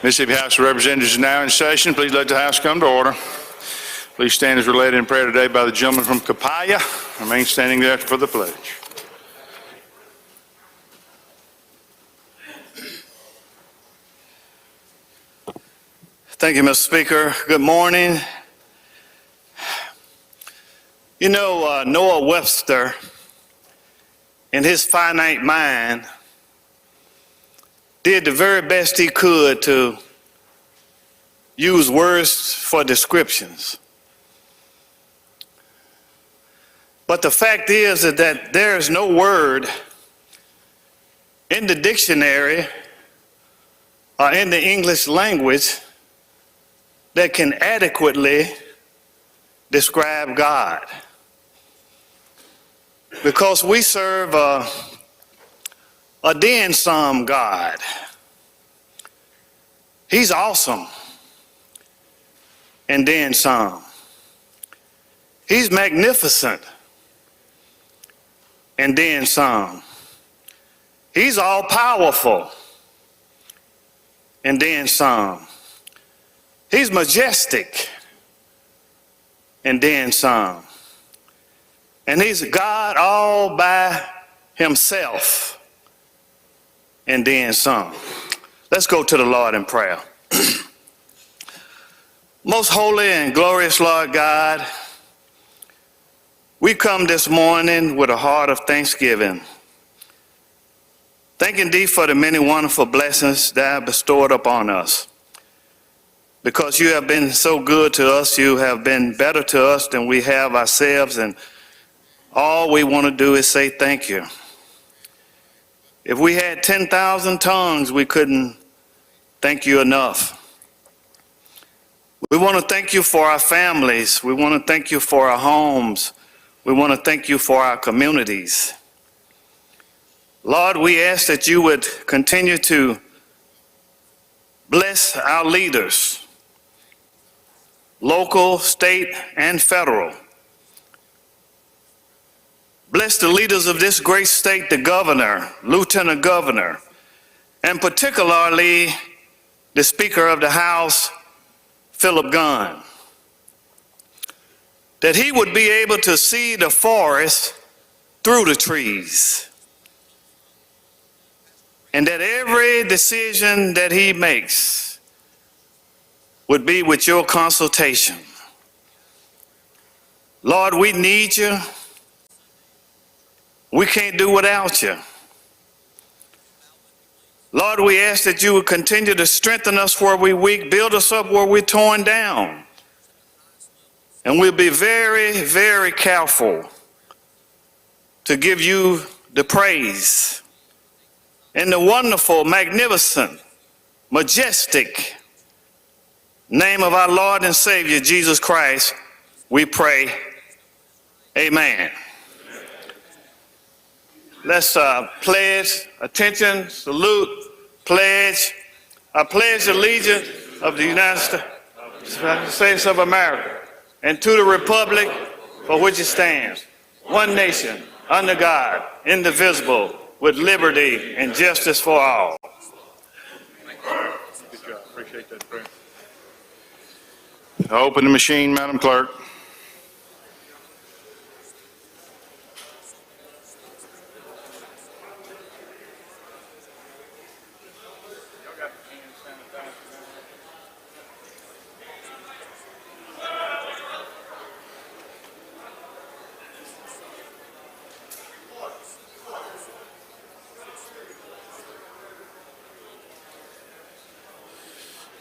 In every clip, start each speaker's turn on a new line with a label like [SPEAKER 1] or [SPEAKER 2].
[SPEAKER 1] Mississippi House of Representatives is now in session. Please let the House come to order. Please stand as we're led in prayer today by the gentleman from Capaya. Remain standing there for the pledge. Thank you, Mr. Speaker. Good morning. You know, Noah Webster, in his finite mind, did the very best he could to use words for descriptions. But the fact is that there is no word in the dictionary or in the English language that can adequately describe God. Because we serve a then-some God. He's awesome and then some. He's magnificent and then some. He's all-powerful and then some. He's majestic and then some. And he's God all by himself and then some. Let's go to the Lord in prayer. Most holy and glorious Lord God, we come this morning with a heart of thanksgiving, thanking thee for the many wonderful blessings that have bestowed upon us. Because you have been so good to us, you have been better to us than we have ourselves, and all we want to do is say thank you. If we had 10,000 tongues, we couldn't thank you enough. We want to thank you for our families. We want to thank you for our homes. We want to thank you for our communities. Lord, we ask that you would continue to bless our leaders, local, state, and federal. Bless the leaders of this great state, the governor, lieutenant governor, and particularly the Speaker of the House, Philip Gunn, that he would be able to see the forest through the trees, and that every decision that he makes would be with your consultation. Lord, we need you. We can't do without you. Lord, we ask that you would continue to strengthen us where we're weak, build us up where we're torn down. And we'll be very, very careful to give you the praise in the wonderful, magnificent, majestic name of our Lord and Savior, Jesus Christ, we pray. Amen. Let's pledge, attention, salute, pledge. I pledge allegiance of the United States of America and to the republic for which it stands, one nation, under God, indivisible, with liberty and justice for all. Good job. Appreciate that, friend. Open the machine, Madam Clerk.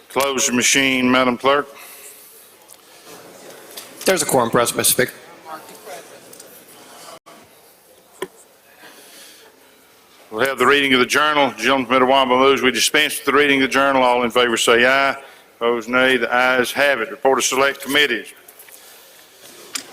[SPEAKER 1] Close the machine, Madam Clerk.
[SPEAKER 2] There's a quorum present, Mr. Speaker.
[SPEAKER 1] We'll have the reading of the journal. The gentleman from Itawamba moves we dispense with the reading of the journal. All in favor say aye. Opposed nay. The ayes have it. Report of select committees.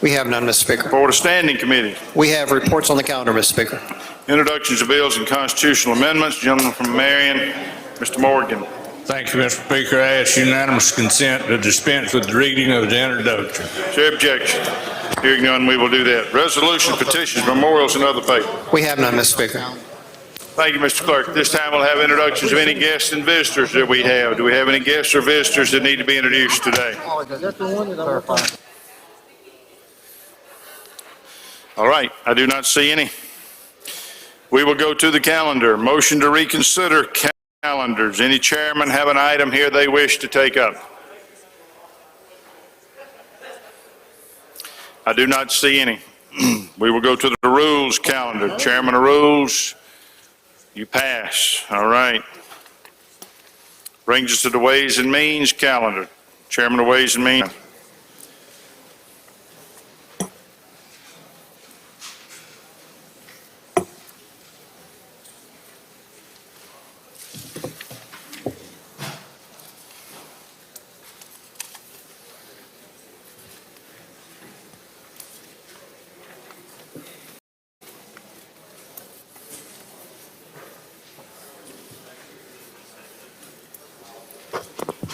[SPEAKER 2] We have none, Mr. Speaker.
[SPEAKER 1] Report of standing committees.
[SPEAKER 2] We have reports on the calendar, Mr. Speaker.
[SPEAKER 1] Introductions of bills and constitutional amendments. Gentleman from Marion, Mr. Morgan.
[SPEAKER 3] Thank you, Mr. Speaker. I ask unanimous consent to dispense with the reading of the introduction.
[SPEAKER 1] Is there objection? Hearing none, we will do that. Resolution, petitions, memorials, and other papers.
[SPEAKER 2] We have none, Mr. Speaker.
[SPEAKER 4] Thank you, Mr. Clerk. This time we'll have introductions of any guests and visitors that we have. Do we have any guests or visitors that need to be introduced today? All right, I do not see any. We will go to the calendar. Motion to reconsider calendars. Any chairman have an item here they wish to take up? I do not see any. We will go to the rules calendar. Chairman of rules, you pass. All right. Brings us to the Ways and Means calendar. Chairman of Ways and Means.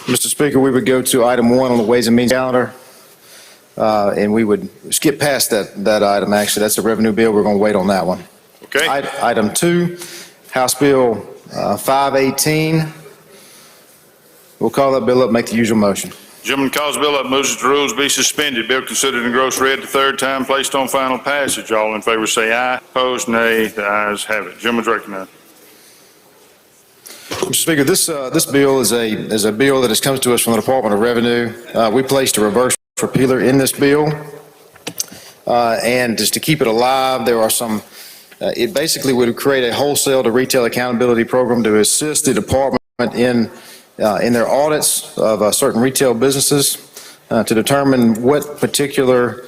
[SPEAKER 5] Mr. Speaker, we would go to item 1 on the Ways and Means calendar, and we would skip past that item, actually. That's a revenue bill. We're going to wait on that one.
[SPEAKER 4] Okay.
[SPEAKER 5] Item 2, House Bill 518. We'll call that bill up, make the usual motion.
[SPEAKER 4] Gentleman calls the bill up, moves that the rules be suspended. Bill considered in gross read the third time, placed on final passage. All in favor say aye. Opposed, nay. The ayes have it. Gentleman's recognized.
[SPEAKER 5] Mr. Speaker, this bill is a bill that has come to us from the Department of Revenue. We placed a reverse repealer in this bill, and just to keep it alive, there are some. It basically would create a wholesale to retail accountability program to assist the department in their audits of certain retail businesses to determine what particular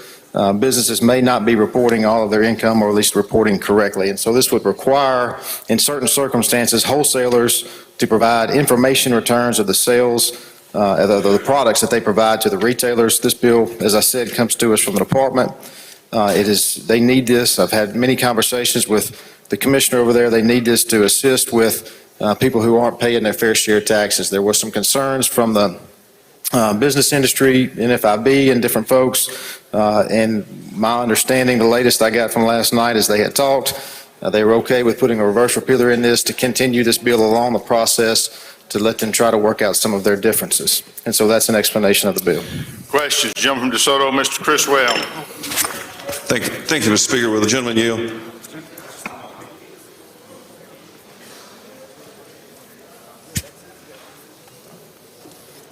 [SPEAKER 5] businesses may not be reporting all of their income, or at least reporting correctly. And so this would require, in certain circumstances, wholesalers to provide information returns of the sales, the products that they provide to the retailers. This bill, as I said, comes to us from the department. They need this. I've had many conversations with the commissioner over there. They need this to assist with people who aren't paying their fair share of taxes. There was some concerns from the business industry, FEB, and different folks. And my understanding, the latest I got from last night, is they had talked. They were okay with putting a reverse repealer in this to continue this bill along the process, to let them try to work out some of their differences. And so that's an explanation of the bill.
[SPEAKER 4] Questions? Gentleman from DeSoto, Mr. Criswell.
[SPEAKER 6] Thank you, Mr. Speaker. Will the gentleman yield?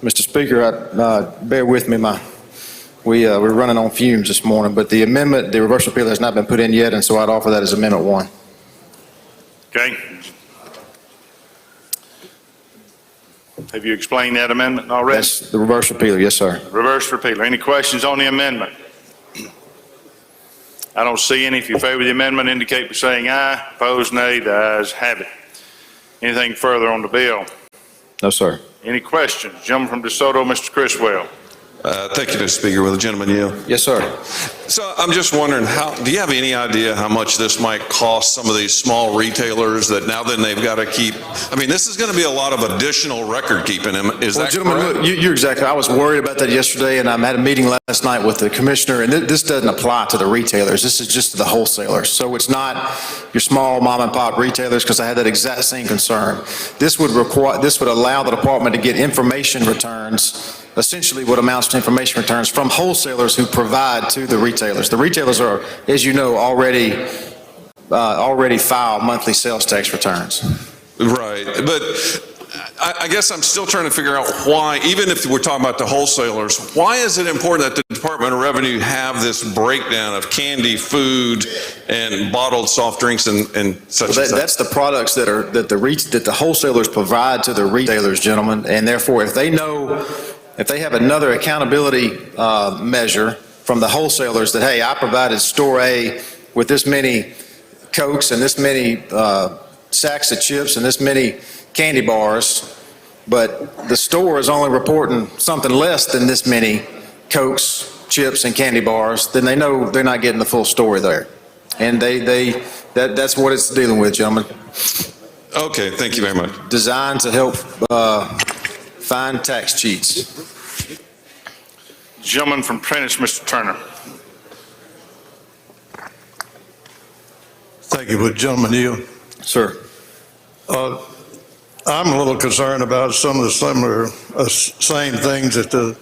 [SPEAKER 5] Mr. Speaker, bear with me. We're running on fumes this morning, but the amendment, the reverse repealer, has not been put in yet, and so I'd offer that as Amendment 1.
[SPEAKER 4] Okay. Have you explained that amendment already?
[SPEAKER 5] That's the reverse repealer, yes, sir.
[SPEAKER 4] Reverse repealer. Any questions on the amendment? I don't see any. If you favor the amendment, indicate by saying aye. Opposed, nay. The ayes have it. Anything further on the bill?
[SPEAKER 5] No, sir.
[SPEAKER 4] Any questions? Gentleman from DeSoto, Mr. Criswell.
[SPEAKER 6] Thank you, Mr. Speaker. Will the gentleman yield?
[SPEAKER 5] Yes, sir.
[SPEAKER 6] So I'm just wondering, do you have any idea how much this might cost some of these small retailers that now then they've got to keep? I mean, this is going to be a lot of additional record keeping. Is that
[SPEAKER 5] gentlemen,
[SPEAKER 6] correct?
[SPEAKER 5] look, you're exactly. I was worried about that yesterday, and I had a meeting last night with the commissioner, and this doesn't apply to the retailers. This is just to the wholesalers. So it's not your small mom and pop retailers, because I had that exact same concern. This would allow the department to get information returns, essentially what amounts to information returns from wholesalers who provide to the retailers. The retailers are, as you know, already file monthly sales tax returns.
[SPEAKER 6] Right, but I guess I'm still trying to figure out why, even if we're talking about the wholesalers, why is it important that the Department of Revenue have this breakdown of candy, food, and bottled soft drinks and such?
[SPEAKER 5] Well, that's the products that the wholesalers provide to the retailers, gentlemen, and therefore, if they have another accountability measure from the wholesalers that, hey, I provided store A with this many Cokes and this many sacks of chips and this many candy bars, but the store is only reporting something less than this many Cokes, chips, and candy bars, then they know they're not getting the full story there. And that's what it's dealing with, gentlemen.
[SPEAKER 6] Okay, thank you very much.
[SPEAKER 5] Designed to help find tax cheats.
[SPEAKER 4] Gentleman from Prentice, Mr. Turner.
[SPEAKER 7] Thank you. Would the gentleman yield?
[SPEAKER 5] Sir.
[SPEAKER 7] I'm a little concerned about some of the similar, same things that the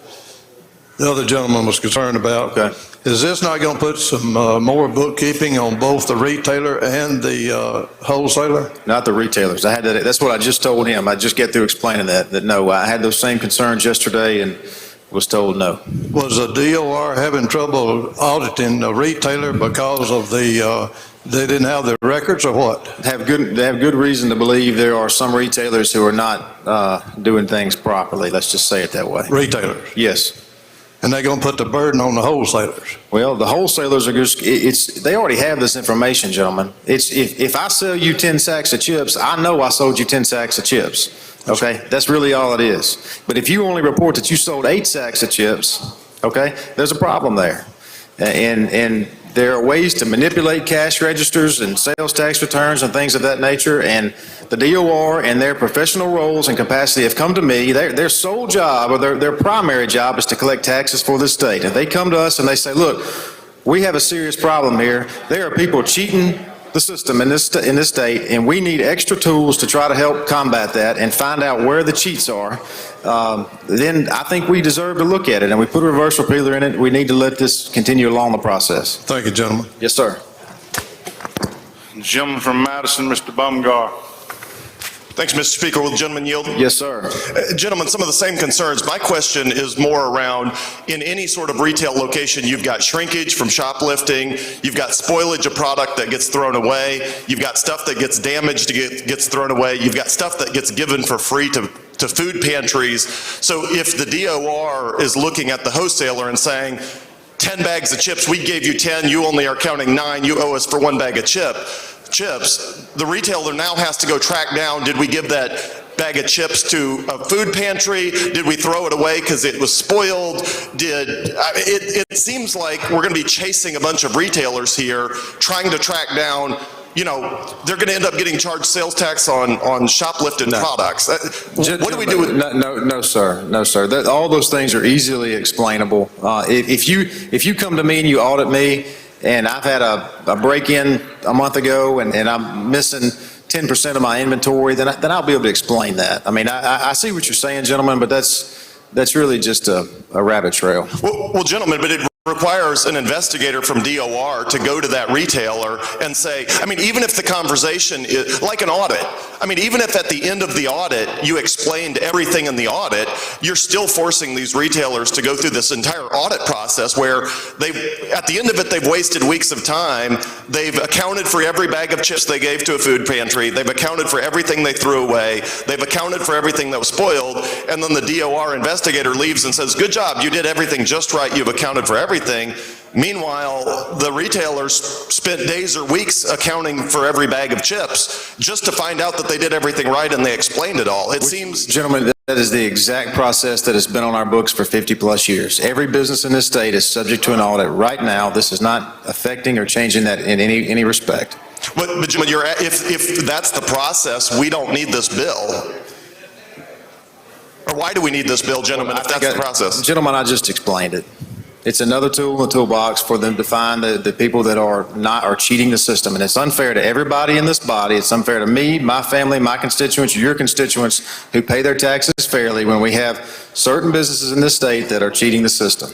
[SPEAKER 7] other gentleman was concerned about.
[SPEAKER 5] Okay.
[SPEAKER 7] Is this not going to put some more bookkeeping on both the retailer and the wholesaler?
[SPEAKER 5] Not the retailers. I had that, that's what I just told him. I just get through explaining that no, I had those same concerns yesterday and was told no.
[SPEAKER 7] Was the DOR having trouble auditing the retailer because of they didn't have the records or what?
[SPEAKER 5] They have good reason to believe there are some retailers who are not doing things properly. Let's just say it that way.
[SPEAKER 7] Retailers.
[SPEAKER 5] Yes.
[SPEAKER 7] And they're going to put the burden on the wholesalers.
[SPEAKER 5] Well, the wholesalers are just, they already have this information, gentlemen. If I sell you 10 sacks of chips, I know I sold you 10 sacks of chips. Okay? That's really all it is. But if you only report that you sold 8 sacks of chips, okay, there's a problem there. And there are ways to manipulate cash registers and sales tax returns and things of that nature, and the DOR and their professional roles and capacity have come to me. Their sole job, or their primary job, is to collect taxes for the state. And they come to us and they say, look, we have a serious problem here. There are people cheating the system in this state, and we need extra tools to try to help combat that and find out where the cheats are. Then I think we deserve to look at it, and we put a reverse repealer in it. We need to let this continue along the process.
[SPEAKER 7] Thank you, gentlemen.
[SPEAKER 5] Yes, sir.
[SPEAKER 4] Gentleman from Madison, Mr. Bumgar.
[SPEAKER 8] Thanks, Mr. Speaker. Will the gentleman yield?
[SPEAKER 5] Yes, sir.
[SPEAKER 8] Gentlemen, some of the same concerns. My question is more around, in any sort of retail location, you've got shrinkage from shoplifting, you've got spoilage of product that gets thrown away, you've got stuff that gets damaged, gets thrown away, you've got stuff that gets given for free to food pantries. So if the DOR is looking at the wholesaler and saying, 10 bags of chips, we gave you 10, you only are counting 9, you owe us for 1 bag of chips, the retailer now has to go track down, did we give that bag of chips to a food pantry? Did we throw it away because it was spoiled? It seems like we're going to be chasing a bunch of retailers here, trying to track down, they're going to end up getting charged sales tax on shoplifted products. What do we do with?
[SPEAKER 5] No, sir. No, sir. All those things are easily explainable. If you come to me and you audit me, and I've had a break-in a month ago, and I'm missing 10% of my inventory, then I'll be able to explain that. I mean, I see what you're saying, gentlemen, but that's really just a rabbit trail.
[SPEAKER 8] Well, gentlemen, but it requires an investigator from DOR to go to that retailer and say, I mean, even if the conversation is like an audit, I mean, even if at the end of the audit you explained everything in the audit, you're still forcing these retailers to go through this entire audit process where at the end of it, they've wasted weeks of time. They've accounted for every bag of chips they gave to a food pantry. They've accounted for everything they threw away. They've accounted for everything that was spoiled. And then the DOR investigator leaves and says, good job, you did everything just right. You've accounted for everything. Meanwhile, the retailers spent days or weeks accounting for every bag of chips just to find out that they did everything right and they explained it all. It seems...
[SPEAKER 5] Gentlemen, that is the exact process that has been on our books for 50-plus years. Every business in this state is subject to an audit right now. This is not affecting or changing that in any respect.
[SPEAKER 8] But if that's the process, we don't need this bill. Or why do we need this bill, gentlemen, if that's the process?
[SPEAKER 5] Gentlemen, I just explained it. It's another tool in the toolbox for them to find the people that are cheating the system. And it's unfair to everybody in this body. It's unfair to me, my family, my constituents, your constituents who pay their taxes fairly when we have certain businesses in this state that are cheating the system.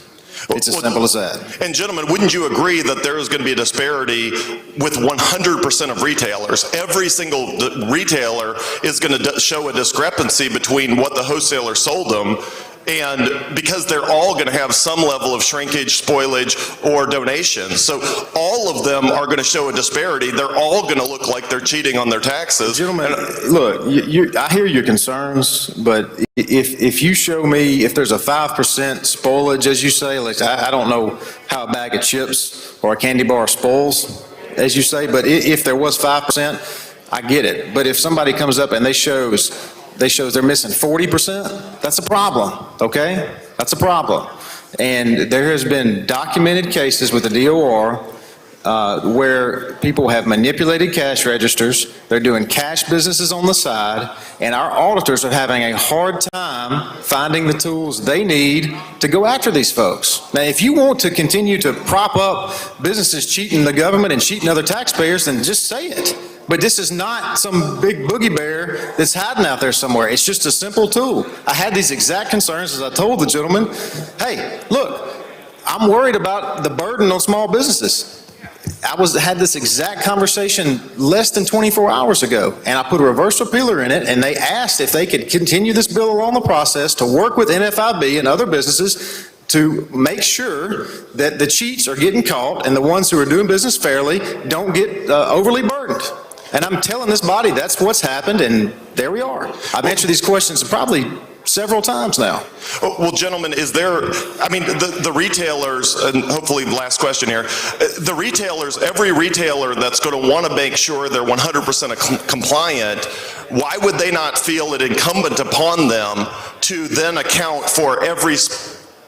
[SPEAKER 5] It's as simple as that.
[SPEAKER 8] And gentlemen, wouldn't you agree that there is going to be a disparity with 100% of retailers? Every single retailer is going to show a discrepancy between what the wholesaler sold them, and because they're all going to have some level of shrinkage, spoilage, or donation. So all of them are going to show a disparity. They're all going to look like they're cheating on their taxes.
[SPEAKER 5] Gentlemen, look, I hear your concerns, but if you show me, if there's a 5% spoilage, as you say, like I don't know how a bag of chips or a candy bar spoils, as you say, but if there was 5%, I get it. But if somebody comes up and they shows they're missing 40%, that's a problem, okay? That's a problem. And there has been documented cases with the DOR where people have manipulated cash registers, they're doing cash businesses on the side, and our auditors are having a hard time finding the tools they need to go after these folks. Now, if you want to continue to prop up businesses cheating the government and cheating other taxpayers, then just say it. But this is not some big boogie bear that's hiding out there somewhere. It's just a simple tool. I had these exact concerns as I told the gentleman, hey, look, I'm worried about the burden on small businesses. Had this exact conversation less than 24 hours ago, and I put a reverse appealer in it, and they asked if they could continue this bill along the process to work with NFIB and other businesses to make sure that the cheats are getting caught and the ones who are doing business fairly don't get overly burdened. And I'm telling this body that's what's happened, and there we are. I've answered these questions probably several times now.
[SPEAKER 8] Well, gentlemen, is there, I mean, the retailers, and hopefully the last question here, the retailers, every retailer that's going to want to make sure they're 100% compliant, why would they not feel it incumbent upon them to then account for every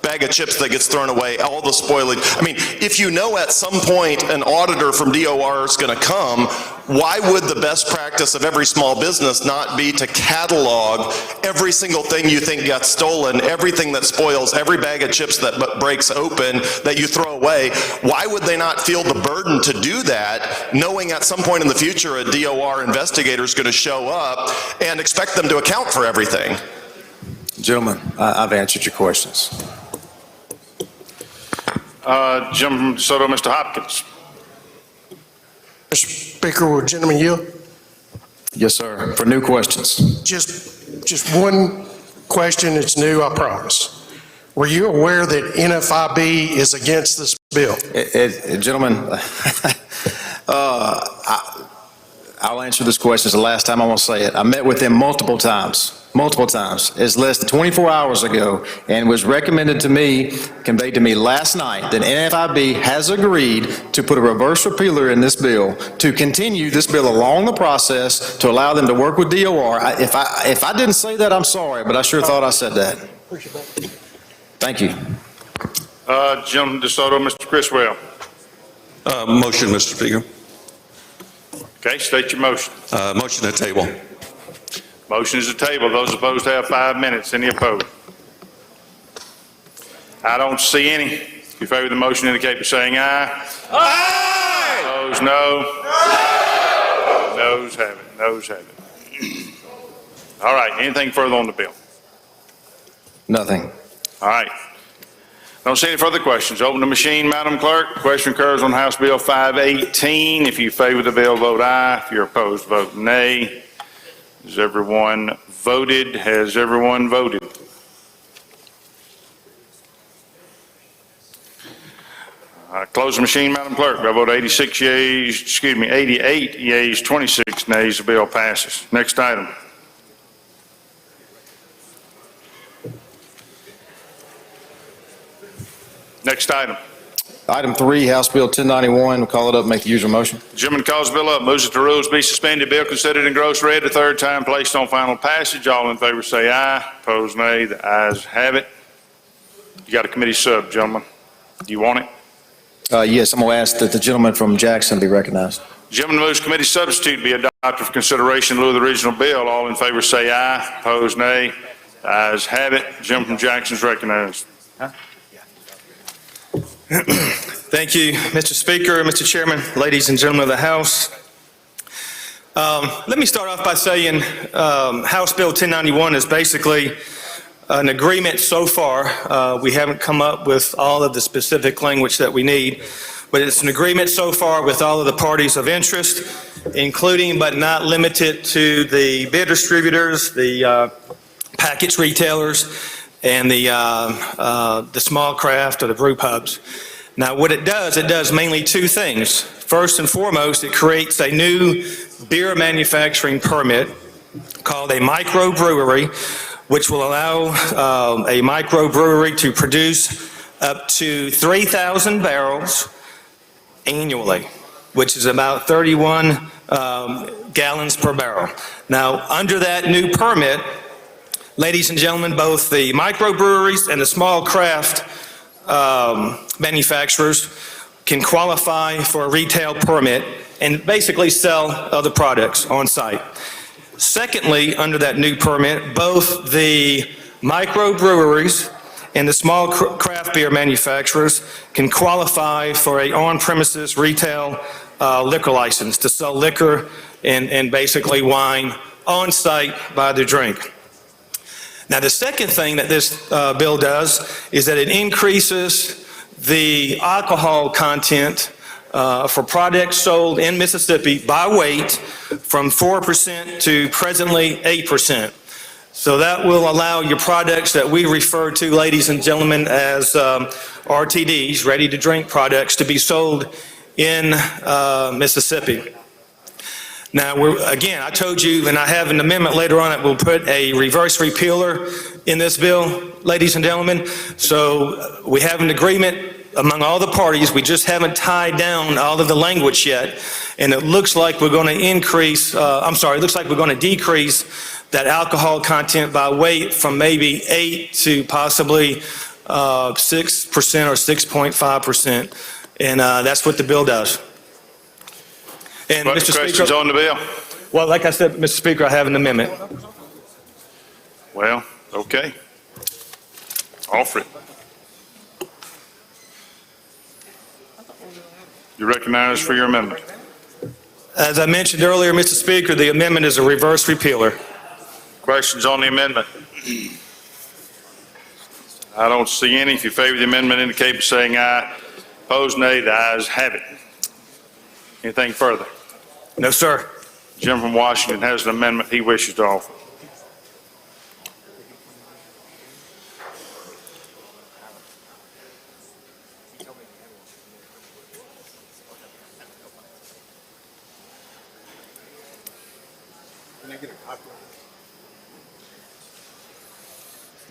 [SPEAKER 8] bag of chips that gets thrown away, all the spoilage? I mean, if you know at some point an auditor from DOR is going to come, why would the best practice of every small business not be to catalog every single thing you think got stolen, everything that spoils, every bag of chips that breaks open that you throw away? Why would they not feel the burden to do that, knowing at some point in the future a DOR investigator is going to show up and expect them to account for everything?
[SPEAKER 5] Gentlemen, I've answered your questions.
[SPEAKER 4] Gentleman DeSoto, Mr. Hopkins.
[SPEAKER 9] Mr. Speaker, will the gentleman yield?
[SPEAKER 5] Yes, sir. For new questions.
[SPEAKER 9] Just one question, it's new, I promise. Were you aware that NFIB is against this bill?
[SPEAKER 5] Gentlemen, I'll answer this question. It's the last time I want to say it. I met with them multiple times. It's less than 24 hours ago, and was recommended to me, conveyed to me last night, that NFIB has agreed to put a reverse repealer in this bill to continue this bill along the process to allow them to work with DOR. If I didn't say that, I'm sorry, but I sure thought I said that. Thank you.
[SPEAKER 4] Gentleman DeSoto, Mr. Criswell.
[SPEAKER 6] Motion, Mr. Speaker.
[SPEAKER 4] Okay, state your motion.
[SPEAKER 6] Motion to table.
[SPEAKER 4] Motion is to table. Those opposed have 5 minutes. Any opposed? I don't see any. If you favor the motion, indicate by saying aye. Aye! Opposed, no. Noes have it. Noes have it. All right, anything further on the bill?
[SPEAKER 5] Nothing.
[SPEAKER 4] All right. Don't see any further questions. Open the machine, Madam Clerk. Question occurs on House Bill 518. If you favor the bill, vote aye. If you're opposed, vote nay. Has everyone voted? Has everyone voted? Close the machine, Madam Clerk. By vote 88 yeas, 26 nays, the bill passes. Next item. Next item.
[SPEAKER 5] Item 3, House Bill 1091. We'll call it up, make the usual motion.
[SPEAKER 4] The gentleman calls the bill up, moves that the rules be suspended, bill considered in gross read, the third time placed on final passage. All in favor say aye. Opposed, nay. The ayes have it. You got a committee sub, gentlemen. Do you want it?
[SPEAKER 5] Yes, I'm going to ask that the gentleman from Jackson be recognized.
[SPEAKER 4] The gentleman moves committee substitute be adopted for consideration in lieu of the original bill. All in favor say aye. Opposed, nay. The ayes have it. The gentleman from Jackson is recognized.
[SPEAKER 10] Thank you, Mr. Speaker, Mr. Chairman, ladies and gentlemen of the House. Let me start off by saying House Bill 1091 is basically an agreement so far. We haven't come up with all of the specific language that we need, but it's an agreement so far with all of the parties of interest, including but not limited to the beer distributors, the package retailers, and the small craft or the brew pubs. Now, what it does mainly two things. First and foremost, it creates a new beer manufacturing permit called a microbrewery, which will allow a microbrewery to produce up to 3,000 barrels annually, which is about 31 gallons per barrel. Now, under that new permit, ladies and gentlemen, both the microbreweries and the small craft manufacturers can qualify for a retail permit and basically sell other products on site. Secondly, under that new permit, both the microbreweries and the small craft beer manufacturers can qualify for a on-premises retail liquor license to sell liquor and basically wine on-site by the drink. Now, the second thing that this bill does is that it increases the alcohol content for products sold in Mississippi by weight from 4% to presently 8%. So that will allow your products that we refer to, ladies and gentlemen, as RTDs, ready-to-drink products, to be sold in Mississippi. Now, again, I told you, and I have an amendment later on that will put a reverse repealer in this bill, ladies and gentlemen. So we have an agreement among all the parties. We just haven't tied down all of the language yet. And it looks like we're going to it looks like we're going to decrease that alcohol content by weight from maybe 8 to possibly 6% or 6.5%. And that's what the bill does. And Mr.
[SPEAKER 4] Questions
[SPEAKER 10] Speaker,
[SPEAKER 4] on the bill?
[SPEAKER 10] well, like I said, Mr. Speaker, I have an amendment.
[SPEAKER 4] Well, okay. Offer it. You recognize for your amendment.
[SPEAKER 10] As I mentioned earlier, Mr. Speaker, the amendment is a reverse repealer.
[SPEAKER 4] Questions on the amendment? I don't see any. If you favor the amendment, indicate by saying aye. Opposed, nay. The ayes have it. Anything further?
[SPEAKER 10] No, sir.
[SPEAKER 4] Jim from Washington has an amendment he wishes to offer.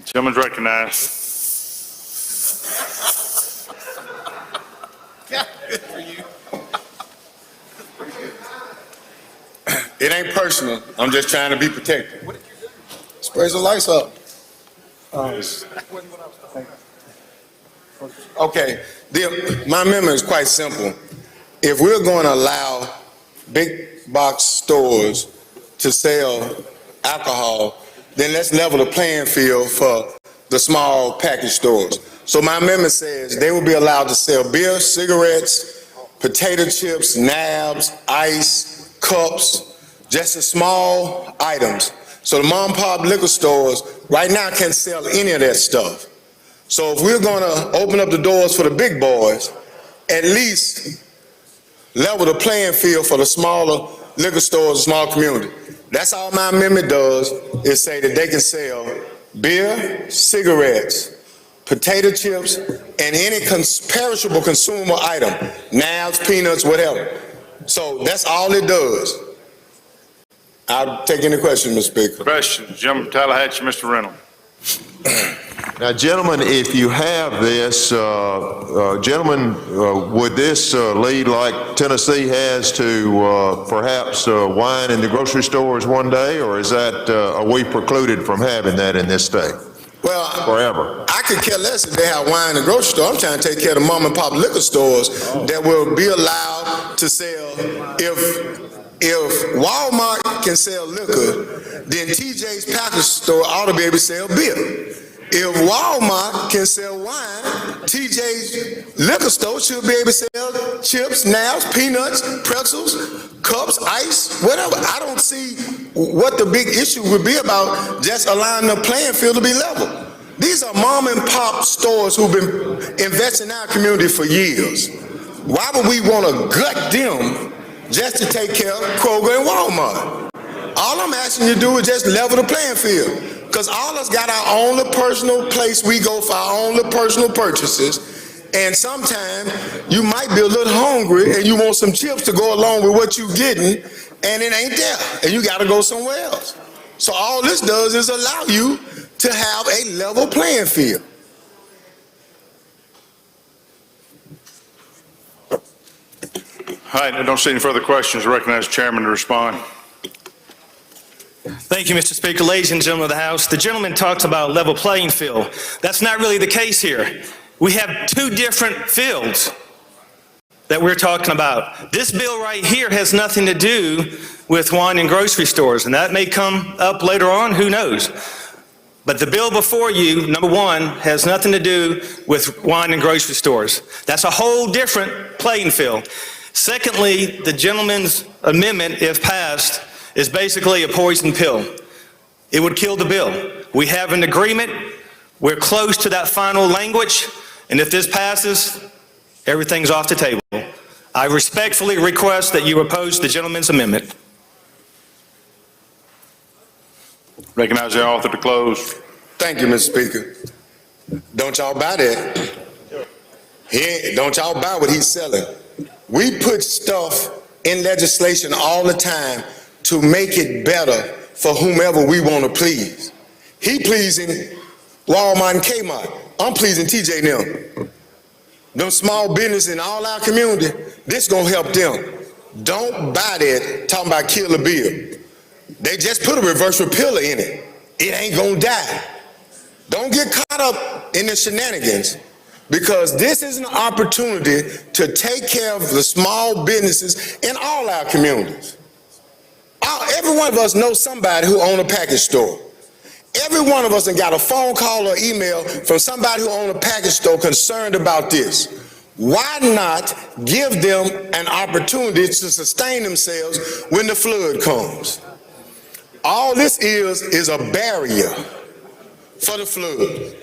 [SPEAKER 4] Gentleman's recognized.
[SPEAKER 11] It ain't personal. I'm just trying to be protected. Sprays the lights up. Okay, my amendment is quite simple. If we're going to allow big box stores to sell alcohol, then let's level the playing field for the small package stores. So my amendment says they will be allowed to sell beer, cigarettes, potato chips, nabs, ice, cups, just the small items. So the mom and pop liquor stores right now can't sell any of that stuff. So if we're gonna open up the doors for the big boys, at least level the playing field for the smaller liquor stores, the small community. That's all my amendment does, is say that they can sell beer, cigarettes, potato chips, and any perishable consumer item, nabs, peanuts, whatever. So that's all it does. I'll take any questions, Mr. Speaker.
[SPEAKER 4] Questions? Jim from Tallahatchie, Mr. Reynolds.
[SPEAKER 12] Now, gentlemen, if you have this, would this lead like Tennessee has to perhaps wine in the grocery stores one day, or is that, are we precluded from having that in this state?
[SPEAKER 11] Well,
[SPEAKER 12] Forever.
[SPEAKER 11] I could care less if they have wine in the grocery store. I'm trying to take care of the mom and pop liquor stores that will be allowed to sell. If Walmart can sell liquor, then TJ's package store ought to be able to sell beer. If Walmart can sell wine, TJ's liquor store should be able to sell chips, nabs, peanuts, pretzels, cups, ice, whatever. I don't see what the big issue would be about just allowing the playing field to be level. These are mom and pop stores who've been investing in our community for years. Why would we want to gut them just to take care of Kroger and Walmart? All I'm asking you to do is just level the playing field. Because all of us got our own little personal place we go for our own little personal purchases. And sometimes you might be a little hungry and you want some chips to go along with what you're getting, and it ain't there. And you got to go somewhere else. So all this does is allow you to have a level playing field.
[SPEAKER 4] All right, I don't see any further questions. I recognize the chairman to respond.
[SPEAKER 10] Thank you, Mr. Speaker. Ladies and gentlemen of the House, the gentleman talks about level playing field. That's not really the case here. We have two different fields that we're talking about. This bill right here has nothing to do with wine and grocery stores, and that may come up later on, who knows. But the bill before you, number one, has nothing to do with wine and grocery stores. That's a whole different playing field. Secondly, the gentleman's amendment, if passed, is basically a poison pill. It would kill the bill. We have an agreement. We're close to that final language. And if this passes, everything's off the table. I respectfully request that you oppose the gentleman's amendment.
[SPEAKER 4] Recognize the author to close.
[SPEAKER 11] Thank you, Mr. Speaker. Don't y'all buy that. Don't y'all buy what he's selling. We put stuff in legislation all the time to make it better for whomever we want to please. He pleasing Walmart and Kmart. I'm pleasing TJ and them. Them small business in all our community, this gonna help them. Don't buy that talking about kill a bill. They just put a reverse repealer in it. It ain't gonna die. Don't get caught up in the shenanigans, because this is an opportunity to take care of the small businesses in all our communities. Every one of us knows somebody who owns a package store. Every one of us has got a phone call or email from somebody who owns a package store concerned about this. Why not give them an opportunity to sustain themselves when the flood comes? All this is a barrier for the flood.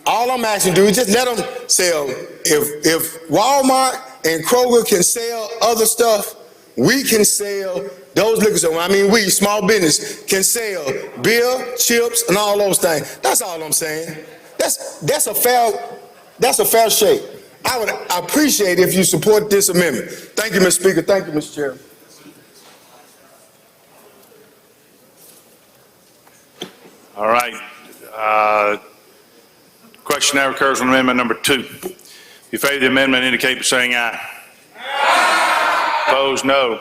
[SPEAKER 11] All I'm asking you to do is just let them sell. If Walmart and Kroger can sell other stuff, we can sell those liquor stores. I mean, we, small business, can sell beer, chips, and all those things. That's all I'm saying. That's a fair shake. I would appreciate it if you support this amendment. Thank you, Mr. Speaker. Thank you, Mr. Chairman.
[SPEAKER 4] All right. Question now occurs on amendment number 2. If you favor the amendment, indicate by saying aye. Aye. Opposed, no.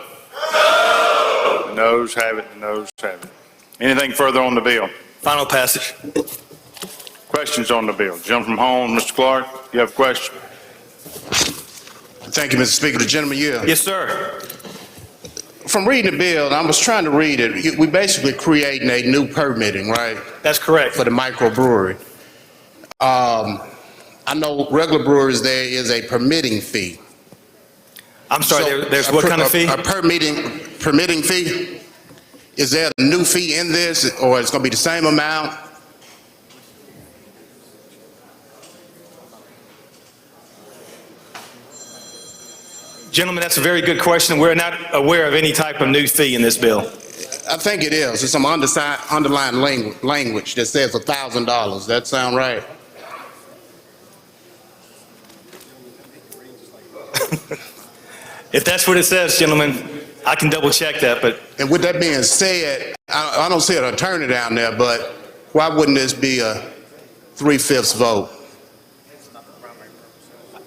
[SPEAKER 4] No. The noes have it. The noes have it. Anything further on the bill?
[SPEAKER 10] Final passage.
[SPEAKER 4] Questions on the bill? Gentleman from home, Mr. Clark, you have a question?
[SPEAKER 13] Thank you, Mr. Speaker. The gentleman here.
[SPEAKER 10] Yes, sir.
[SPEAKER 13] From reading the bill, and I was trying to read it, we basically creating a new permitting, right?
[SPEAKER 10] That's correct.
[SPEAKER 13] For the microbrewery. I know regular breweries, there is a permitting fee.
[SPEAKER 10] I'm sorry, there's what kind of fee?
[SPEAKER 13] A permitting fee? Is there a new fee in this, or it's going to be the same amount?
[SPEAKER 10] Gentlemen, that's a very good question. We're not aware of any type of new fee in this bill.
[SPEAKER 13] I think it is. There's some underlying language that says $1,000. That sound right?
[SPEAKER 10] If that's what it says, gentlemen, I can double check that, but.
[SPEAKER 13] And with that being said, I don't see an attorney down there, but why wouldn't this be a 3/5 vote?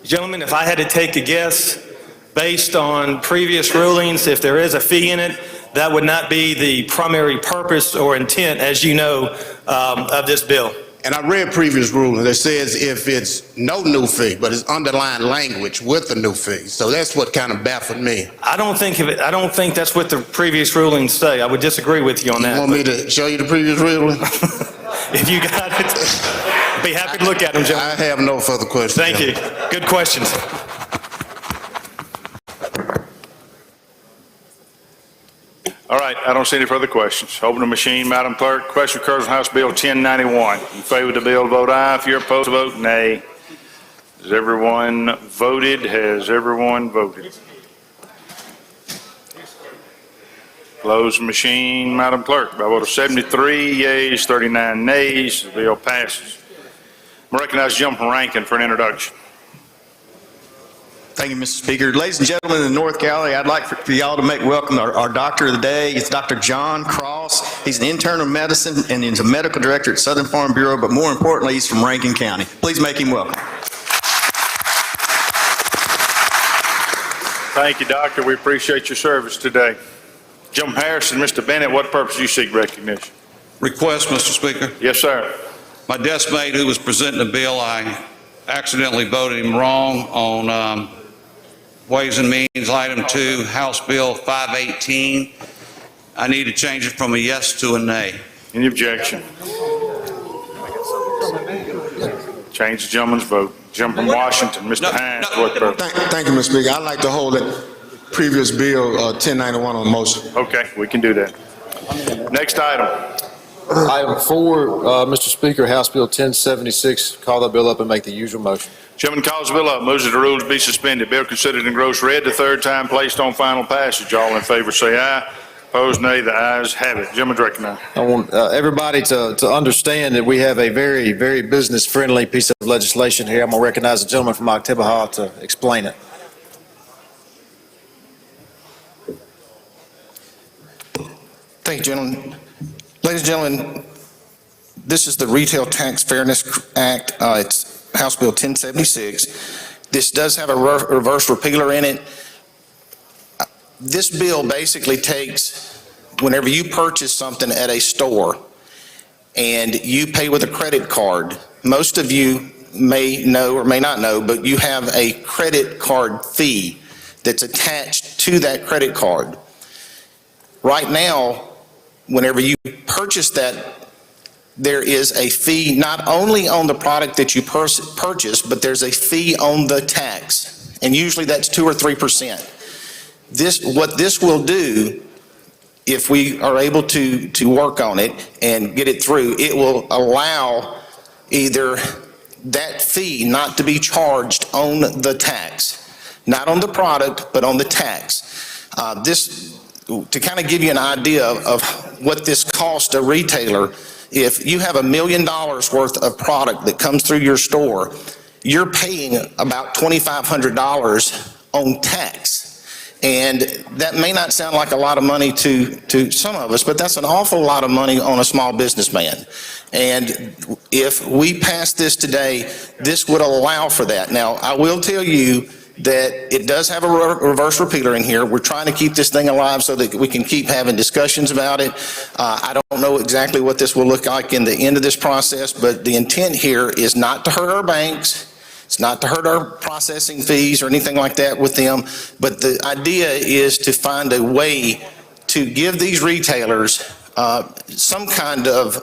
[SPEAKER 10] Gentlemen, if I had to take a guess, based on previous rulings, if there is a fee in it, that would not be the primary purpose or intent, as you know, of this bill.
[SPEAKER 13] And I read previous ruling that says if it's no new fee, but it's underlying language with a new fee. So that's what kind of baffled me.
[SPEAKER 10] I don't think that's what the previous rulings say. I would disagree with you on that.
[SPEAKER 13] You want me to show you the previous ruling?
[SPEAKER 10] If you got it, I'd be happy to look at them, gentlemen.
[SPEAKER 13] I have no further questions.
[SPEAKER 10] Thank you. Good questions.
[SPEAKER 4] All right, I don't see any further questions. Open the machine, Madam Clerk. Question occurs on House Bill 1091. In favor of the bill, vote aye. If you're opposed, vote nay. Has everyone voted? Has everyone voted? Close the machine, Madam Clerk. By a vote of 73 yeas, 39 nays, the bill passes. I recognize the gentleman from Rankin for an introduction.
[SPEAKER 14] Thank you, Mr. Speaker. Ladies and gentlemen in the North Gallery, I'd like for y'all to make welcome our doctor of the day. It's Dr. John Cross. He's an intern of medicine and he's a medical director at Southern Farm Bureau, but more importantly, he's from Rankin County. Please make him welcome.
[SPEAKER 4] Thank you, Doctor. We appreciate your service today. Gentleman Harrison, Mr. Bennett, what purpose do you seek recognition?
[SPEAKER 6] Request, Mr. Speaker.
[SPEAKER 4] Yes, sir.
[SPEAKER 6] My desk mate who was presenting the bill, I accidentally voted him wrong on Ways and Means, item 2, House Bill 518. I need to change it from a yes to a nay.
[SPEAKER 4] Any objection? Change the gentleman's vote. Gentleman from Washington, Mr. Hines, fourth vote.
[SPEAKER 11] Thank you, Mr. Speaker. I'd like to hold that previous bill, 1091 on motion.
[SPEAKER 4] Okay, we can do that. Next item.
[SPEAKER 5] Item 4, Mr. Speaker, House Bill 1076. Call that bill up and make the usual motion.
[SPEAKER 4] Gentleman calls the bill up, moves that the rules be suspended. Bill considered and gross read the third time, placed on final passage. All in favor say aye. Opposed, nay. The ayes have it. Gentleman's recognized.
[SPEAKER 5] I want everybody to understand that we have a very, very business-friendly piece of legislation here. I'm going to recognize the gentleman from October to explain it.
[SPEAKER 15] Thank you, gentlemen. Ladies and gentlemen, this is the Retail Tax Fairness Act. It's House Bill 1076. This does have a reverse repealer in it. This bill basically takes, whenever you purchase something at a store and you pay with a credit card, most of you may know or may not know, but you have a credit card fee that's attached to that credit card. Right now, whenever you purchase that, there is a fee not only on the product that you purchase, but there's a fee on the tax, and usually that's 2 or 3%. What this will do, if we are able to work on it and get it through, it will allow either that fee not to be charged on the tax, not on the product, but on the tax. To kind of give you an idea of what this costs a retailer, if you have $1 million worth of product that comes through your store, you're paying about $2,500 on tax. And that may not sound like a lot of money to some of us, but that's an awful lot of money on a small businessman. And if we pass this today, this would allow for that. Now, I will tell you that it does have a reverse repealer in here. We're trying to keep this thing alive so that we can keep having discussions about it. I don't know exactly what this will look like in the end of this process, but the intent here is not to hurt our banks. It's not to hurt our processing fees or anything like that with them, but the idea is to find a way to give these retailers some kind of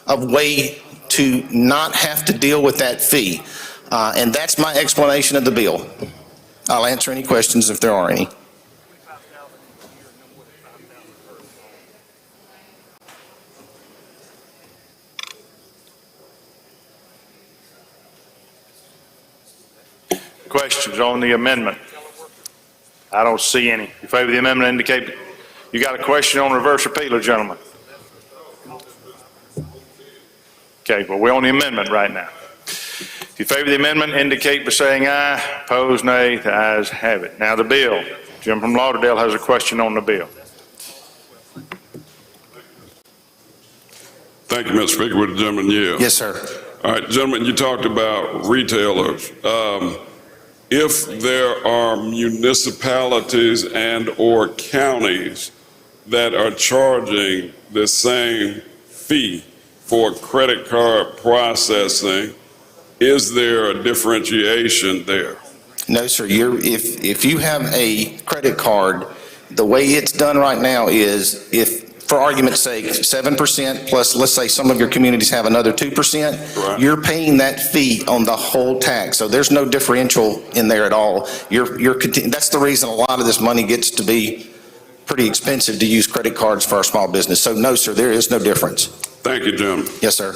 [SPEAKER 15] way to not have to deal with that fee. And that's my explanation of the bill. I'll answer any questions if there are any.
[SPEAKER 4] Questions on the amendment? I don't see any. If you favor the amendment, indicate. You got a question on reverse repealer, gentlemen? Okay, well, we're on the amendment right now. If you favor the amendment, indicate by saying aye. Opposed, nay. The ayes have it. Now the bill. Jim from Lauderdale has a question on the bill.
[SPEAKER 16] Thank you, Mr. Speaker. Would the gentleman yield?
[SPEAKER 15] Yes, sir.
[SPEAKER 16] All right, gentlemen, you talked about retailers. If there are municipalities and or counties that are charging the same fee for credit card processing, is there a differentiation there?
[SPEAKER 15] No, sir. If you have a credit card, the way it's done right now is, if, for argument's sake, 7% plus, let's say some of your communities have another 2%,
[SPEAKER 16] right,
[SPEAKER 15] you're paying that fee on the whole tax. So there's no differential in there at all. That's the reason a lot of this money gets to be pretty expensive to use credit cards for our small business. So no, sir, there is no difference.
[SPEAKER 16] Thank you, Jim.
[SPEAKER 15] Yes, sir.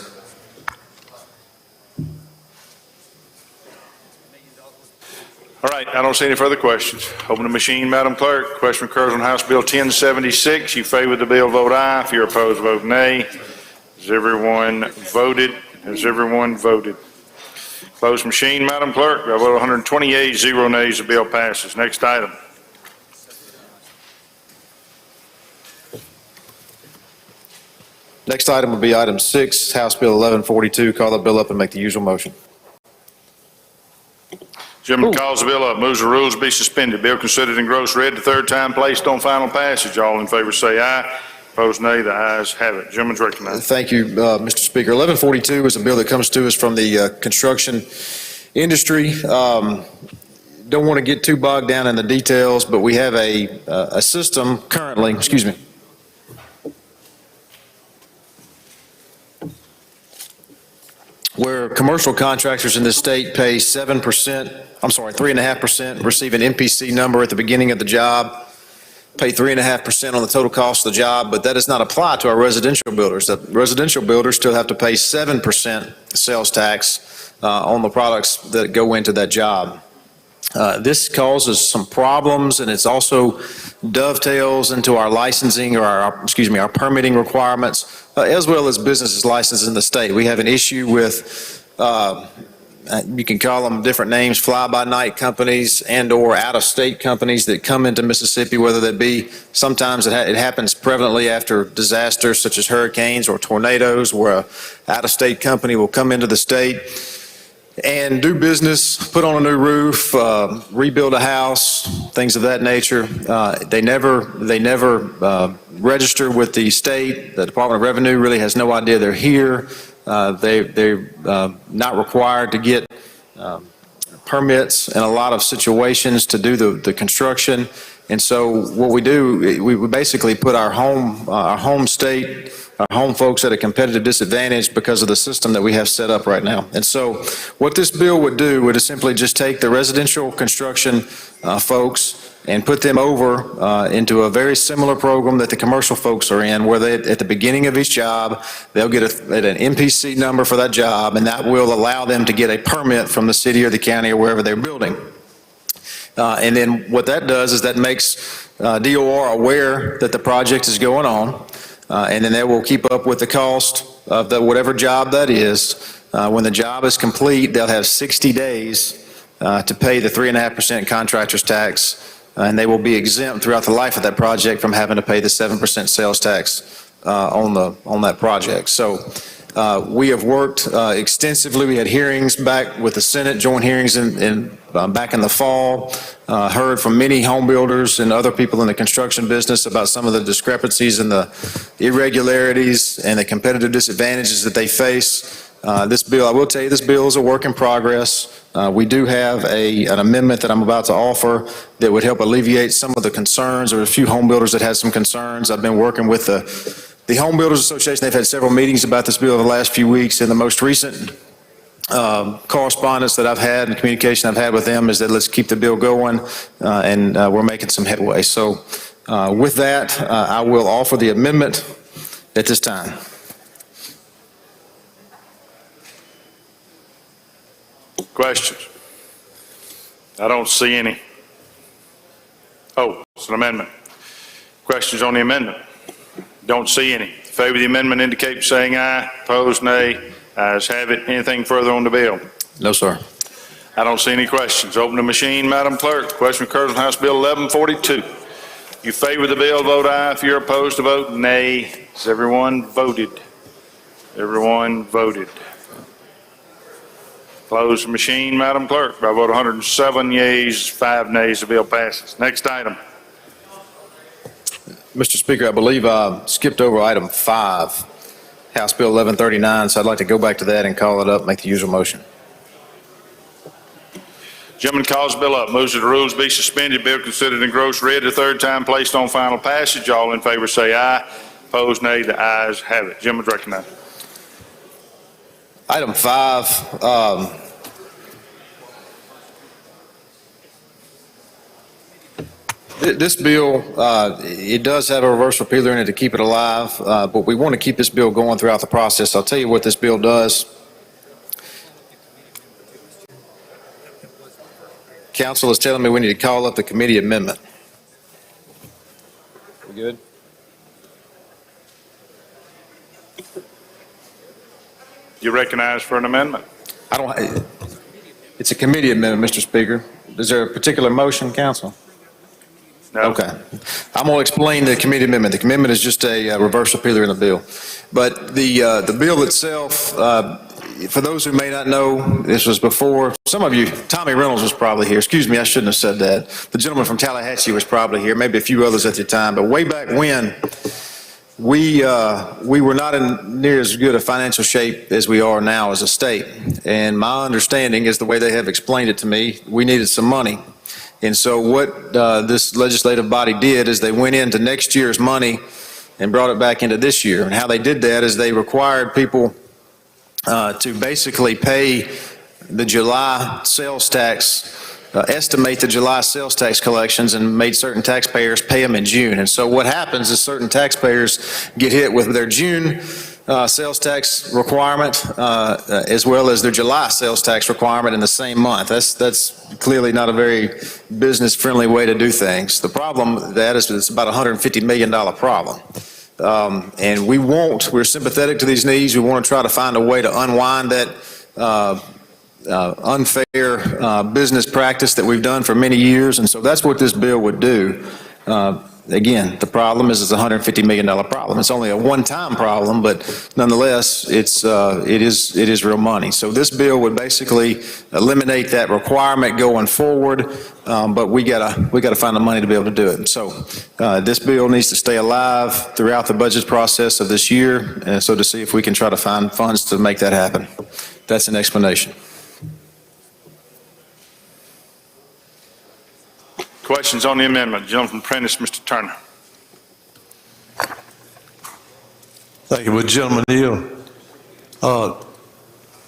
[SPEAKER 4] All right, I don't see any further questions. Open the machine, Madam Clerk. Question occurs on House Bill 1076. You favor the bill, vote aye. If you're opposed, vote nay. Has everyone voted? Has everyone voted? Closed machine, Madam Clerk. By a vote of 128, 0 nays, the bill passes. Next item.
[SPEAKER 5] Next item will be item 6, House Bill 1142. Call that bill up and make the usual motion.
[SPEAKER 4] Gentleman calls the bill up, moves the rules be suspended. Bill considered and gross read the third time, placed on final passage. All in favor say aye. Opposed, nay. The ayes have it. Gentleman's recognized.
[SPEAKER 5] Thank you, Mr. Speaker. 1142 is a bill that comes to us from the construction industry. Don't want to get too bogged down in the details, but we have a system currently, excuse me. where commercial contractors in the state pay 3.5%, receive an MPC number at the beginning of the job, pay 3.5% on the total cost of the job, but that does not apply to our residential builders. The residential builders still have to pay 7% sales tax on the products that go into that job. This causes some problems, and it's also dovetails into our licensing or our permitting requirements, as well as businesses licensed in the state. We have an issue with, you can call them different names, fly-by-night companies and/or out-of-state companies that come into Mississippi, whether that be, sometimes it happens prevalently after disasters such as hurricanes or tornadoes, where an out-of-state company will come into the state and do business, put on a new roof, rebuild a house, things of that nature. They never register with the state. The Department of Revenue really has no idea they're here. They're not required to get permits in a lot of situations to do the construction. And so what we do, we basically put our home folks at a competitive disadvantage because of the system that we have set up right now. And so what this bill would do would simply just take the residential construction folks and put them over into a very similar program that the commercial folks are in, where they, at the beginning of each job, they'll get an MPC number for that job, and that will allow them to get a permit from the city or the county or wherever they're building. And then what that does is that makes DOR aware that the project is going on, and then they will keep up with the cost of whatever job that is. When the job is complete, they'll have 60 days to pay the 3.5% contractor's tax, and they will be exempt throughout the life of that project from having to pay the 7% sales tax on that project. So we have worked extensively. We had hearings back with the Senate, joint hearings back in the fall, heard from many home builders and other people in the construction business about some of the discrepancies and the irregularities and the competitive disadvantages that they face. This bill, I will tell you, this bill is a work in progress. We do have an amendment that I'm about to offer that would help alleviate some of the concerns, or a few home builders that had some concerns. I've been working with the Home Builders Association. They've had several meetings about this bill over the last few weeks, and the most recent correspondence that I've had and communication I've had with them is that let's keep the bill going, and we're making some headway. So with that, I will offer the amendment at this time.
[SPEAKER 4] Questions? I don't see any. Oh, it's an amendment. Questions on the amendment? Don't see any. In favor of the amendment indicate by saying aye. Opposed, nay. Ayes have it. Anything further on the bill?
[SPEAKER 5] No, sir.
[SPEAKER 4] I don't see any questions. Open the machine, Madam Clerk. Question occurs on House Bill 1142. You favor the bill, vote aye. If you're opposed to vote nay. Has everyone voted? Everyone voted. Close the machine, Madam Clerk. By vote 107 yeas, 5 nays, the bill passes. Next item.
[SPEAKER 5] Mr. Speaker, I believe I skipped over item 5, House Bill 1139, so I'd like to go back to that and call it up, make the usual motion.
[SPEAKER 4] Gentleman calls the bill up, moves that the rules be suspended, bill considered and gross read the third time, placed on final passage. All in favor say aye. Opposed, nay. The ayes have it. Gentleman's recognized.
[SPEAKER 5] Item 5, this bill, it does have a reverse repealer in it to keep it alive, but we want to keep this bill going throughout the process. I'll tell you what this bill does. Council is telling me we need to call up the committee amendment. We good?
[SPEAKER 4] You recognize for an amendment?
[SPEAKER 5] It's a committee amendment, Mr. Speaker. Is there a particular motion, Council?
[SPEAKER 4] No.
[SPEAKER 5] Okay. I'm going to explain the committee amendment. The amendment is just a reverse repealer in the bill. But the bill itself, for those who may not know, this was before, some of you, Tommy Reynolds was probably here. Excuse me, I shouldn't have said that. The gentleman from Tallahatchie was probably here, maybe a few others at the time. But way back when, we were not in near as good a financial shape as we are now as a state. And my understanding is the way they have explained it to me, we needed some money. And so what this legislative body did is they went into next year's money and brought it back into this year. And how they did that is they required people to basically pay the July sales tax, estimate the July sales tax collections and made certain taxpayers pay them in June. And so what happens is certain taxpayers get hit with their June sales tax requirement as well as their July sales tax requirement in the same month. That's clearly not a very business-friendly way to do things. The problem with that is it's about a $150 million problem. And we're sympathetic to these needs. We want to try to find a way to unwind that unfair business practice that we've done for many years, and so that's what this bill would do. Again, the problem is it's a $150 million problem. It's only a one-time problem, but nonetheless, it is real money. So this bill would basically eliminate that requirement going forward, but we gotta find the money to be able to do it. And so this bill needs to stay alive throughout the budget process of this year, and so to see if we can try to find funds to make that happen. That's an explanation.
[SPEAKER 4] Questions on the amendment? Gentleman from Prentice, Mr. Turner.
[SPEAKER 7] Thank you. Would Gentleman yield?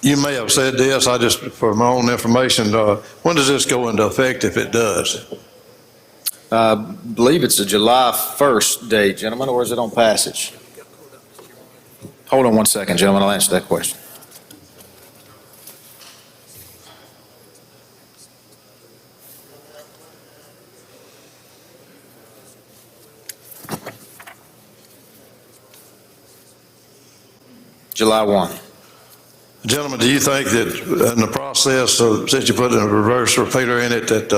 [SPEAKER 7] You may have said this, I just, for my own information, when does this go into effect if it does?
[SPEAKER 5] I believe it's a July 1st date, gentlemen, or is it on passage? Hold on one second, gentlemen, I'll answer that question. July 1.
[SPEAKER 7] Gentlemen, do you think that in the process, since you put a reverse repeater in it, that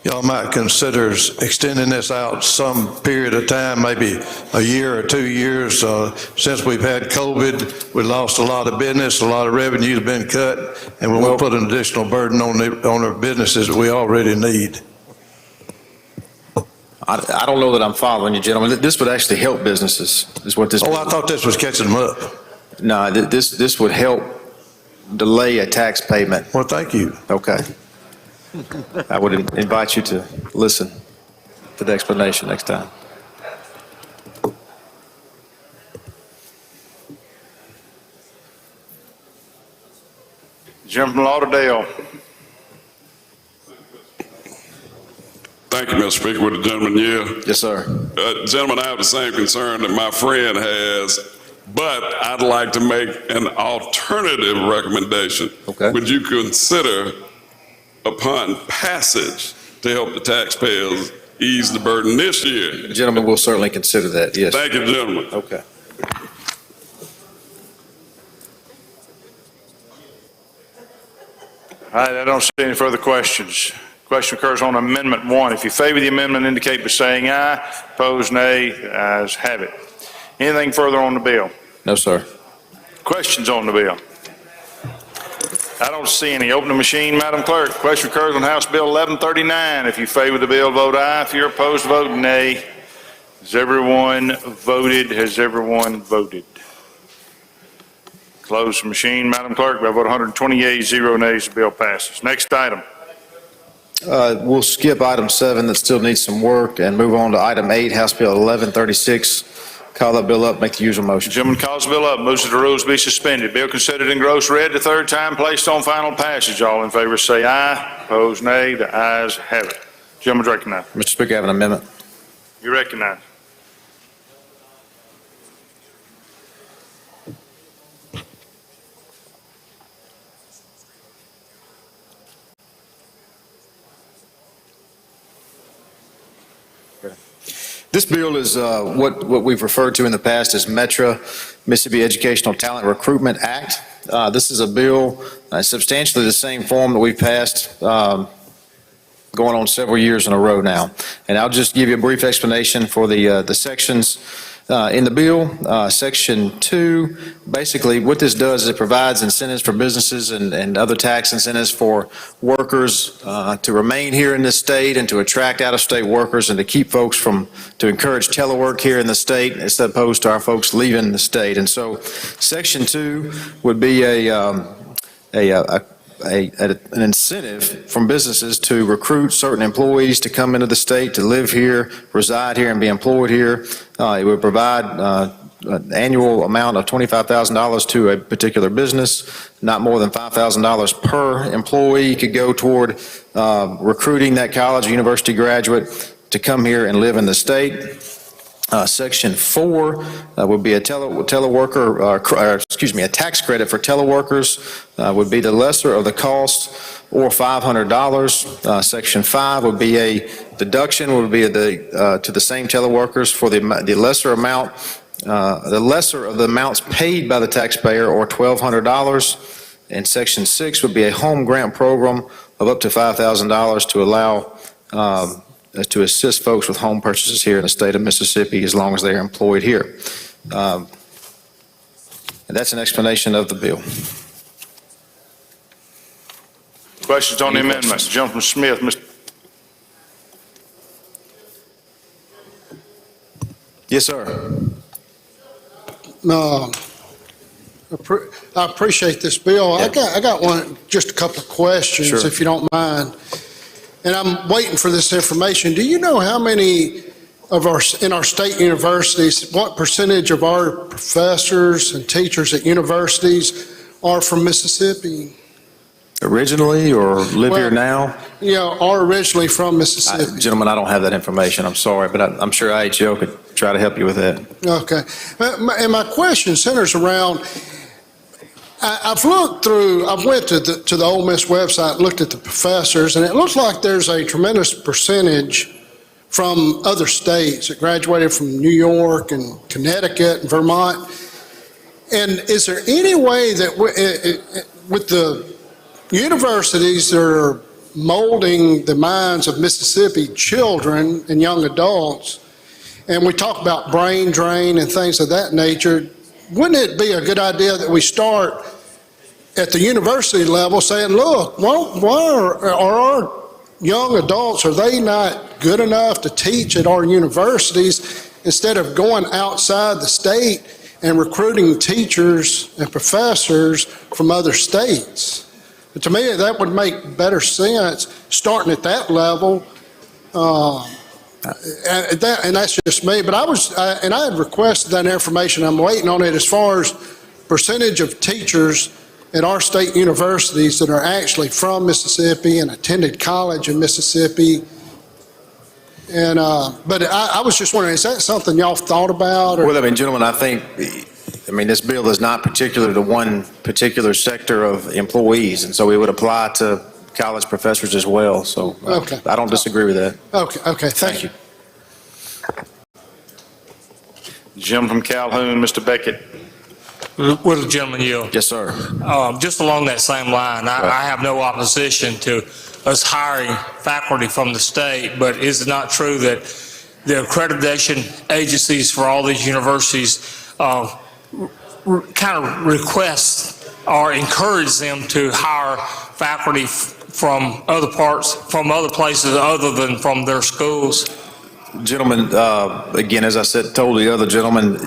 [SPEAKER 7] y'all might consider extending this out some period of time, maybe a year or 2 years? Since we've had COVID, we lost a lot of business, a lot of revenue has been cut, and we will put an additional burden on our businesses that we already need.
[SPEAKER 5] I don't know that I'm following you, gentlemen. This would actually help businesses, is what this.
[SPEAKER 7] Oh, I thought this was catching them up.
[SPEAKER 5] No, this would help delay a tax payment.
[SPEAKER 7] Well, thank you.
[SPEAKER 5] Okay. I would invite you to listen to the explanation next time.
[SPEAKER 4] Gentleman from Lauderdale.
[SPEAKER 16] Thank you, Mr. Speaker. Would the gentleman yield?
[SPEAKER 5] Yes, sir.
[SPEAKER 16] Gentlemen, I have the same concern that my friend has, but I'd like to make an alternative recommendation.
[SPEAKER 5] Okay.
[SPEAKER 16] Would you consider, upon passage, to help the taxpayers ease the burden this year?
[SPEAKER 5] Gentlemen, we'll certainly consider that, yes.
[SPEAKER 16] Thank you, gentlemen.
[SPEAKER 5] Okay.
[SPEAKER 4] All right, I don't see any further questions. Question occurs on Amendment 1. If you favor the amendment, indicate by saying aye. Opposed, nay. The ayes have it. Anything further on the bill?
[SPEAKER 5] No, sir.
[SPEAKER 4] Questions on the bill? I don't see any. Open the machine, Madam Clerk. Question occurs on House Bill 1139. If you favor the bill, vote aye. If you're opposed, vote nay. Has everyone voted? Has everyone voted? Close the machine, Madam Clerk. By a vote 120 yeas, 0 nays, the bill passes. Next item.
[SPEAKER 5] We'll skip item 7 that still needs some work and move on to item 8, House Bill 1136. Call that bill up, make the usual motion.
[SPEAKER 4] Gentleman calls the bill up, moves that the rules be suspended. Bill considered in gross read the third time, placed on final passage. All in favor say aye. Opposed, nay. The ayes have it. Gentleman's recognized.
[SPEAKER 5] Mr. Speaker, I have an amendment.
[SPEAKER 4] You recognize.
[SPEAKER 5] This bill is what we've referred to in the past as METRA, Mississippi Educational Talent Recruitment Act. This is a bill substantially the same form that we've passed going on several years in a row now. And I'll just give you a brief explanation for the sections in the bill. Section 2, basically what this does is it provides incentives for businesses and other tax incentives for workers to remain here in this state and to attract out-of-state workers and to keep folks to encourage telework here in the state as opposed to our folks leaving the state. And so Section 2 would be an incentive from businesses to recruit certain employees to come into the state, to live here, reside here, and be employed here. It would provide an annual amount of $25,000 to a particular business. Not more than $5,000 per employee could go toward recruiting that college or university graduate to come here and live in the state. Section 4 would be a a tax credit for teleworkers would be the lesser of the cost or $500. Section 5 would be a deduction to the same teleworkers for the lesser amount, the lesser of the amounts paid by the taxpayer or $1,200. And Section 6 would be a home grant program of up to $5,000 to allow to assist folks with home purchases here in the state of Mississippi as long as they are employed here. And that's an explanation of the bill.
[SPEAKER 4] Questions on the amendment? Gentleman Smith, Mr.
[SPEAKER 5] Yes, sir.
[SPEAKER 17] I appreciate this bill.
[SPEAKER 5] Yeah.
[SPEAKER 17] I got just a couple of questions,
[SPEAKER 5] Sure.
[SPEAKER 17] if you don't mind. And I'm waiting for this information. Do you know how many in our state universities, what percentage of our professors and teachers at universities are from Mississippi?
[SPEAKER 5] Originally or live here now?
[SPEAKER 17] Are originally from Mississippi.
[SPEAKER 5] Gentlemen, I don't have that information. I'm sorry, but I'm sure IHL could try to help you with that.
[SPEAKER 17] Okay. And my question centers around, I've went to the Ole Miss website, looked at the professors, and it looks like there's a tremendous percentage from other states that graduated from New York and Connecticut and Vermont. And is there any way that with the universities that are molding the minds of Mississippi children and young adults, and we talk about brain drain and things of that nature, wouldn't it be a good idea that we start at the university level saying, look, why are our young adults, are they not good enough to teach at our universities, instead of going outside the state and recruiting teachers and professors from other states? But to me, that would make better sense, starting at that level. And that's just me, but I had requested that information. I'm waiting on it as far as percentage of teachers at our state universities that are actually from Mississippi and attended college in Mississippi. And but I was just wondering, is that something y'all thought about?
[SPEAKER 5] Well, gentlemen, I think, this bill is not particular to one particular sector of employees, and so it would apply to college professors as well. So
[SPEAKER 17] Okay.
[SPEAKER 5] I don't disagree with that.
[SPEAKER 17] Okay, thank you.
[SPEAKER 4] Gentleman from Calhoun, Mr. Beckett.
[SPEAKER 18] Will the gentleman yield?
[SPEAKER 5] Yes, sir.
[SPEAKER 18] Just along that same line, I have no opposition to us hiring faculty from the state, but is it not true that the accreditation agencies for all these universities kind of request or encourage them to hire faculty from other places other than from their schools?
[SPEAKER 5] Gentlemen, again, as I told the other gentleman,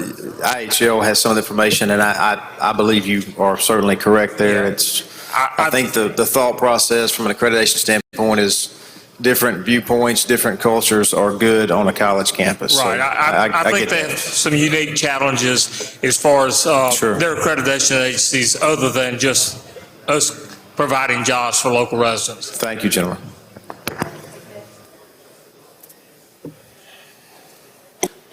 [SPEAKER 5] IHL has some of the information, and I believe you are certainly correct there. I think the thought process from an accreditation standpoint is different viewpoints, different cultures are good on a college campus.
[SPEAKER 18] Right.
[SPEAKER 5] So
[SPEAKER 18] I think they have some unique challenges as far as their accreditation agencies other than just us providing jobs for local residents.
[SPEAKER 5] Thank you, gentlemen.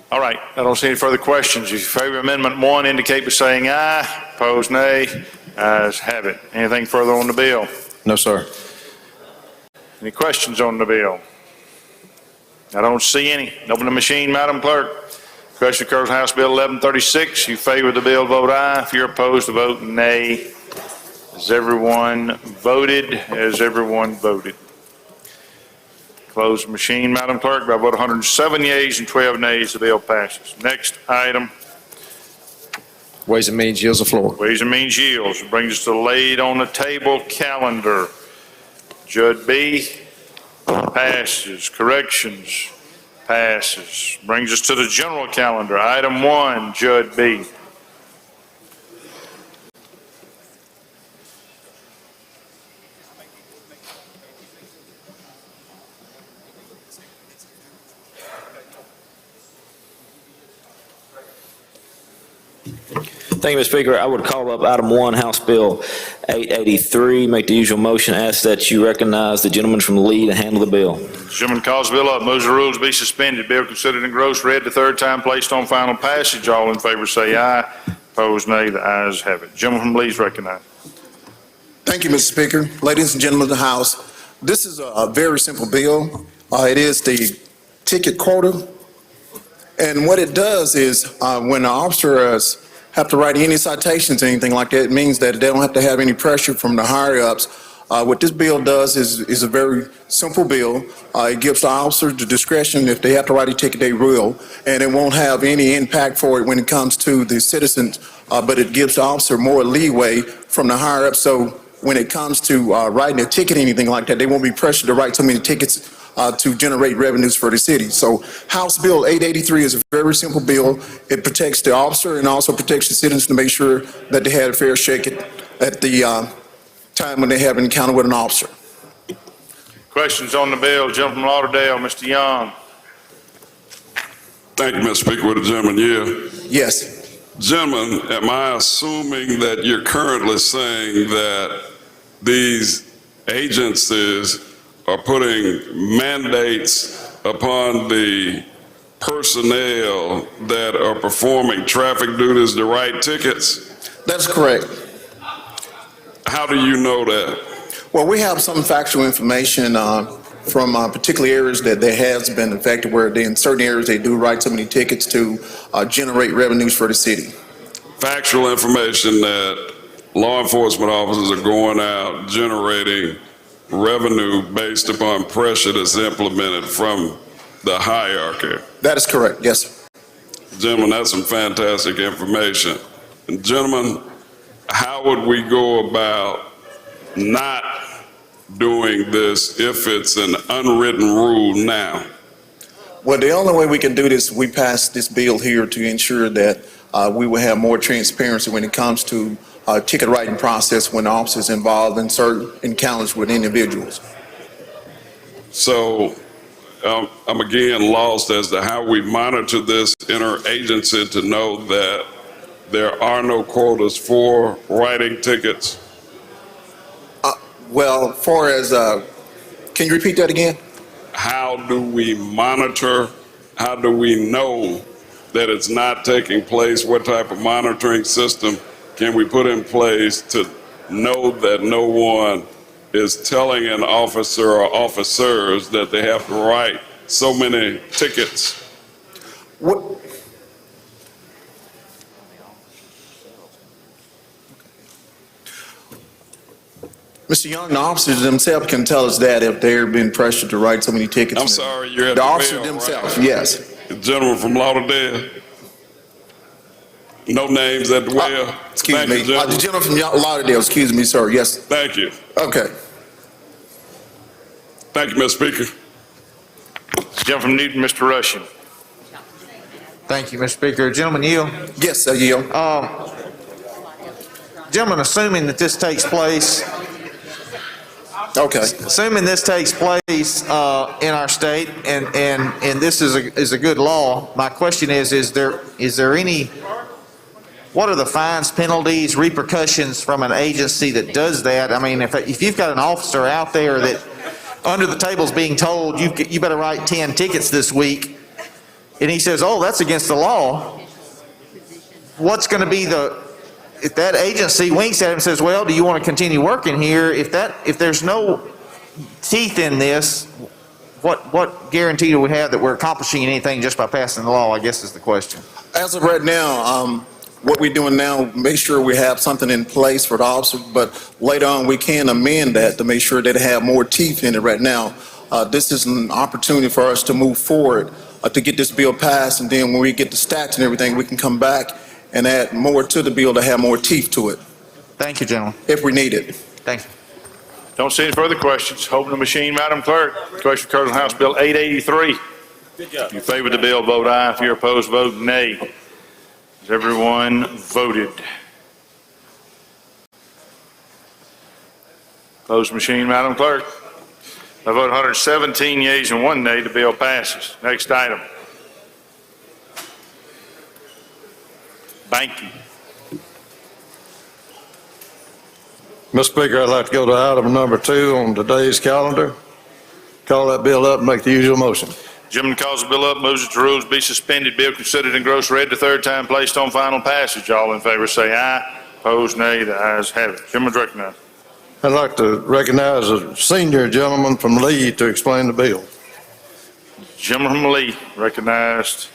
[SPEAKER 4] All right, I don't see any further questions. If you favor Amendment 1, indicate by saying aye. Opposed, nay. Ayes have it. Anything further on the bill?
[SPEAKER 5] No, sir.
[SPEAKER 4] Any questions on the bill? I don't see any. Open the machine, Madam Clerk. Question occurs on House Bill 1136. You favor the bill, vote aye. If you're opposed, vote nay. Has everyone voted? Has everyone voted? Close the machine, Madam Clerk. By a vote of 107 yeas and 12 nays, the bill passes. Next item.
[SPEAKER 5] Ways and Means yields the floor.
[SPEAKER 4] Ways and Means yields. Brings us to the laid on the table calendar. Judd B. Passes. Corrections. Passes. Brings us to the general calendar. Item 1, Judd B.
[SPEAKER 19] Thank you, Mr. Speaker. I would call up item 1, House Bill 883. Make the usual motion. Ask that you recognize the gentleman from the lead and handle the bill.
[SPEAKER 4] The gentleman calls the bill up, moves the rules be suspended. Bill considered and engrossed, read the third time, placed on final passage. All in favor say aye. Opposed, nay. The ayes have it. Gentleman from the lead is recognized.
[SPEAKER 11] Thank you, Mr. Speaker. Ladies and gentlemen of the House, this is a very simple bill. It is the ticket quota. And what it does is when the officers have to write any citations or anything like that, it means that they don't have to have any pressure from the higher ups. What this bill does is a very simple bill. It gives the officers the discretion. If they have to write a ticket, they will, and it won't have any impact for it when it comes to the citizens, but it gives the officer more leeway from the higher ups. So when it comes to writing a ticket or anything like that, they won't be pressured to write so many tickets to generate revenues for the city. So House Bill 883 is a very simple bill. It protects the officer and also protects the citizens to make sure that they had a fair shake at the time when they have an encounter with an officer.
[SPEAKER 4] Questions on the bill? Gentleman from Lauderdale, Mr. Young.
[SPEAKER 16] Thank you, Mr. Speaker. Would the gentleman yield?
[SPEAKER 11] Yes.
[SPEAKER 16] Gentlemen, am I assuming that you're currently saying that these agencies are putting mandates upon the personnel that are performing traffic duties to write tickets?
[SPEAKER 11] That's correct.
[SPEAKER 16] How do you know that?
[SPEAKER 11] Well, we have some factual information from particular areas that there has been affected where in certain areas they do write so many tickets to generate revenues for the city.
[SPEAKER 16] Factual information that law enforcement officers are going out generating revenue based upon pressure that's implemented from the hierarchy.
[SPEAKER 11] That is correct, yes.
[SPEAKER 16] Gentlemen, that's some fantastic information. And gentlemen, how would we go about not doing this if it's an unwritten rule now?
[SPEAKER 11] Well, the only way we can do this, we pass this bill here to ensure that we will have more transparency when it comes to ticket writing process when officers involved in certain encounters with individuals.
[SPEAKER 16] So I'm again lost as to how we monitor this interagency to know that there are no quotas for writing tickets.
[SPEAKER 11] Well, far as, can you repeat that again?
[SPEAKER 16] How do we monitor? How do we know that it's not taking place? What type of monitoring system can we put in place to know that no one is telling an officer or officers that they have to write so many tickets?
[SPEAKER 11] What? Mr. Young, the officers themselves can tell us that if they're being pressured to write so many tickets.
[SPEAKER 16] I'm sorry, you're at
[SPEAKER 11] the
[SPEAKER 16] the
[SPEAKER 11] officers
[SPEAKER 16] well,
[SPEAKER 11] themselves,
[SPEAKER 16] right?
[SPEAKER 11] yes.
[SPEAKER 16] The gentleman from Lauderdale. No names at the well.
[SPEAKER 11] Excuse
[SPEAKER 16] Thank
[SPEAKER 11] me.
[SPEAKER 16] you, gentlemen.
[SPEAKER 11] The gentleman from Lauderdale, excuse me, sir, yes.
[SPEAKER 16] Thank you.
[SPEAKER 11] Okay.
[SPEAKER 16] Thank you, Mr. Speaker.
[SPEAKER 4] Gentleman from Newton, Mr. Rushing.
[SPEAKER 20] Thank you, Mr. Speaker. Gentleman yield?
[SPEAKER 11] Yes, I yield.
[SPEAKER 20] Gentlemen, assuming that this takes place,
[SPEAKER 11] okay.
[SPEAKER 20] Assuming this takes place in our state and this is a good law, my question is there any, what are the fines, penalties, repercussions from an agency that does that? I mean, if you've got an officer out there that under the table's being told you better write 10 tickets this week, and he says, oh, that's against the law, what's going to be if that agency winks at him and says, well, do you want to continue working here? If there's no teeth in this, what guarantee do we have that we're accomplishing anything just by passing the law, I guess is the question.
[SPEAKER 11] As of right now, what we're doing now, make sure we have something in place for the officer, but later on we can amend that to make sure that they have more teeth in it right now. This is an opportunity for us to move forward, to get this bill passed, and then when we get the stats and everything, we can come back and add more to the bill to have more teeth to it.
[SPEAKER 20] Thank you, gentlemen.
[SPEAKER 11] If we need it.
[SPEAKER 20] Thank you.
[SPEAKER 4] Don't see any further questions. Open the machine, Madam Clerk. Question occurs on House Bill 883.
[SPEAKER 19] Good job.
[SPEAKER 4] If you favor the bill, vote aye. If you're opposed, vote nay. Has everyone voted? Close the machine, Madam Clerk. I vote 117 yeas and 1 nay. The bill passes. Next item. Thank you.
[SPEAKER 7] Mr. Speaker, I'd like to go to item number 2 on today's calendar. Call that bill up and make the usual motion.
[SPEAKER 4] Gentleman calls the bill up, moves that the rules be suspended, bill considered and gross read the third time, placed on final passage. All in favor say aye. Opposed, nay. The ayes have it. Gentleman's recognized.
[SPEAKER 7] I'd like to recognize a senior gentleman from Lee to explain the bill.
[SPEAKER 4] Gentleman from Lee recognized.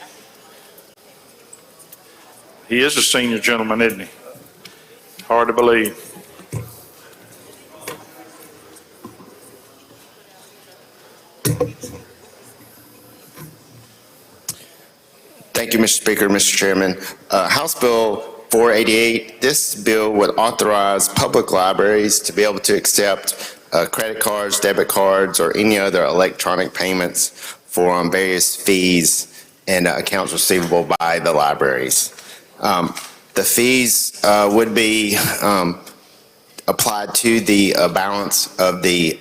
[SPEAKER 4] He is a senior gentleman, isn't he? Hard to believe.
[SPEAKER 21] Thank you, Mr. Speaker, Mr. Chairman. House Bill 488, this bill would authorize public libraries to be able to accept credit cards, debit cards, or any other electronic payments for various fees and accounts receivable by the libraries. The fees would be applied to the balance of the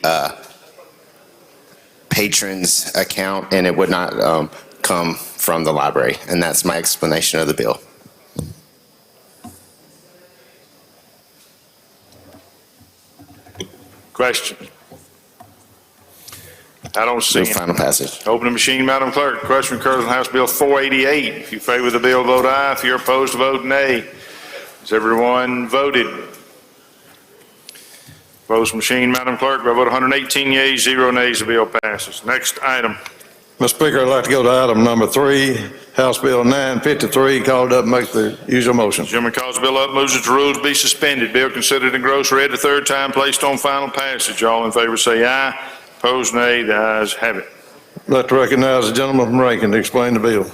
[SPEAKER 21] patron's account, and it would not come from the library. And that's my explanation of the bill.
[SPEAKER 4] Question. I don't see
[SPEAKER 21] Move
[SPEAKER 4] any.
[SPEAKER 21] final passage.
[SPEAKER 4] Open the machine, Madam Clerk. Question occurs on House Bill 488. If you favor the bill, vote aye. If you're opposed, vote nay. Has everyone voted? Votes machine, Madam Clerk. By a vote of 118 yeas, 0 nays, the bill passes. Next item.
[SPEAKER 7] Mr. Speaker, I'd like to go to item number 3, House Bill 953, call it up and make the usual motion.
[SPEAKER 4] Gentleman calls the bill up, moves that the rules be suspended. Bill considered and gross read the third time, placed on final passage. All in favor say aye. Opposed, nay. The ayes have it.
[SPEAKER 7] I'd like to recognize the gentleman from Rankin to explain the bill.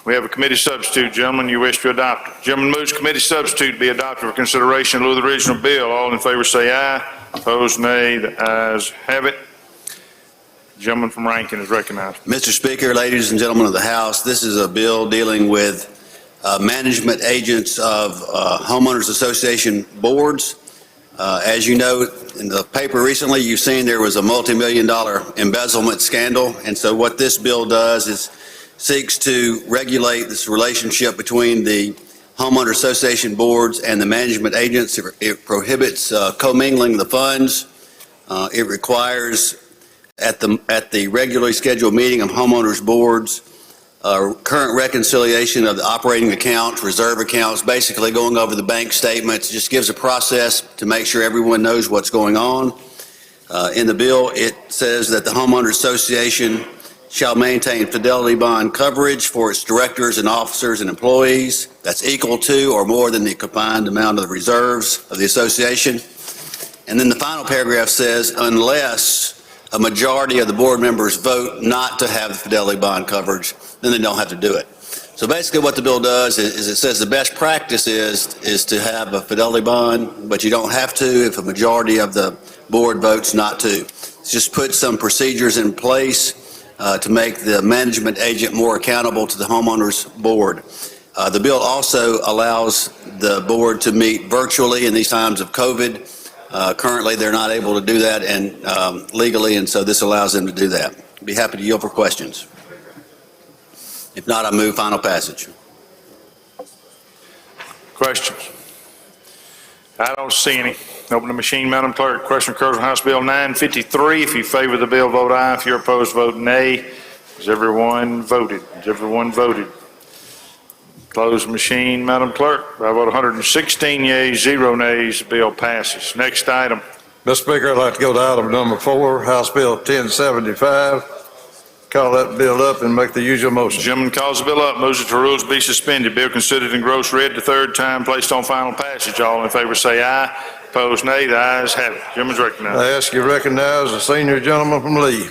[SPEAKER 4] We have a committee substitute. Gentlemen, you wish to adopt it. Gentleman moves committee substitute be adopted for consideration in lieu of the original bill. All in favor say aye. Opposed, nay. The ayes have it. Gentleman from Rankin is recognized.
[SPEAKER 22] Mr. Speaker, ladies and gentlemen of the House, this is a bill dealing with management agents of homeowners association boards. As you know, in the paper recently, you've seen there was a multi-million-dollar embezzlement scandal. And so what this bill does is seeks to regulate this relationship between the homeowner association boards and the management agents. It prohibits commingling the funds. It requires at the regularly scheduled meeting of homeowners boards, current reconciliation of the operating accounts, reserve accounts, basically going over the bank statements, just gives a process to make sure everyone knows what's going on. In the bill, it says that the homeowner association shall maintain fidelity bond coverage for its directors and officers and employees that's equal to or more than the combined amount of the reserves of the association. And then the final paragraph says, unless a majority of the board members vote not to have the fidelity bond coverage, then they don't have to do it. So basically what the bill does is it says the best practice is to have a fidelity bond, but you don't have to if a majority of the board votes not to. It's just put some procedures in place to make the management agent more accountable to the homeowners board. The bill also allows the board to meet virtually in these times of COVID. Currently, they're not able to do that and legally, and so this allows them to do that. I'd be happy to yield for questions. If not, I move final passage.
[SPEAKER 4] Questions? I don't see any. Open the machine, Madam Clerk. Question occurs on House Bill 953. If you favor the bill, vote aye. If you're opposed, vote nay. Has everyone voted? Has everyone voted? Close the machine, Madam Clerk. By a vote of 116 yeas, 0 nays, the bill passes. Next item.
[SPEAKER 7] Mr. Speaker, I'd like to go to item number 4, House Bill 1075. Call that bill up and make the usual motion.
[SPEAKER 4] Gentleman calls the bill up, moves that the rules be suspended. Bill considered and gross read the third time, placed on final passage. All in favor say aye. Opposed, nay. The ayes have it. Gentleman's recognized.
[SPEAKER 7] I ask you to recognize the senior gentleman from Lee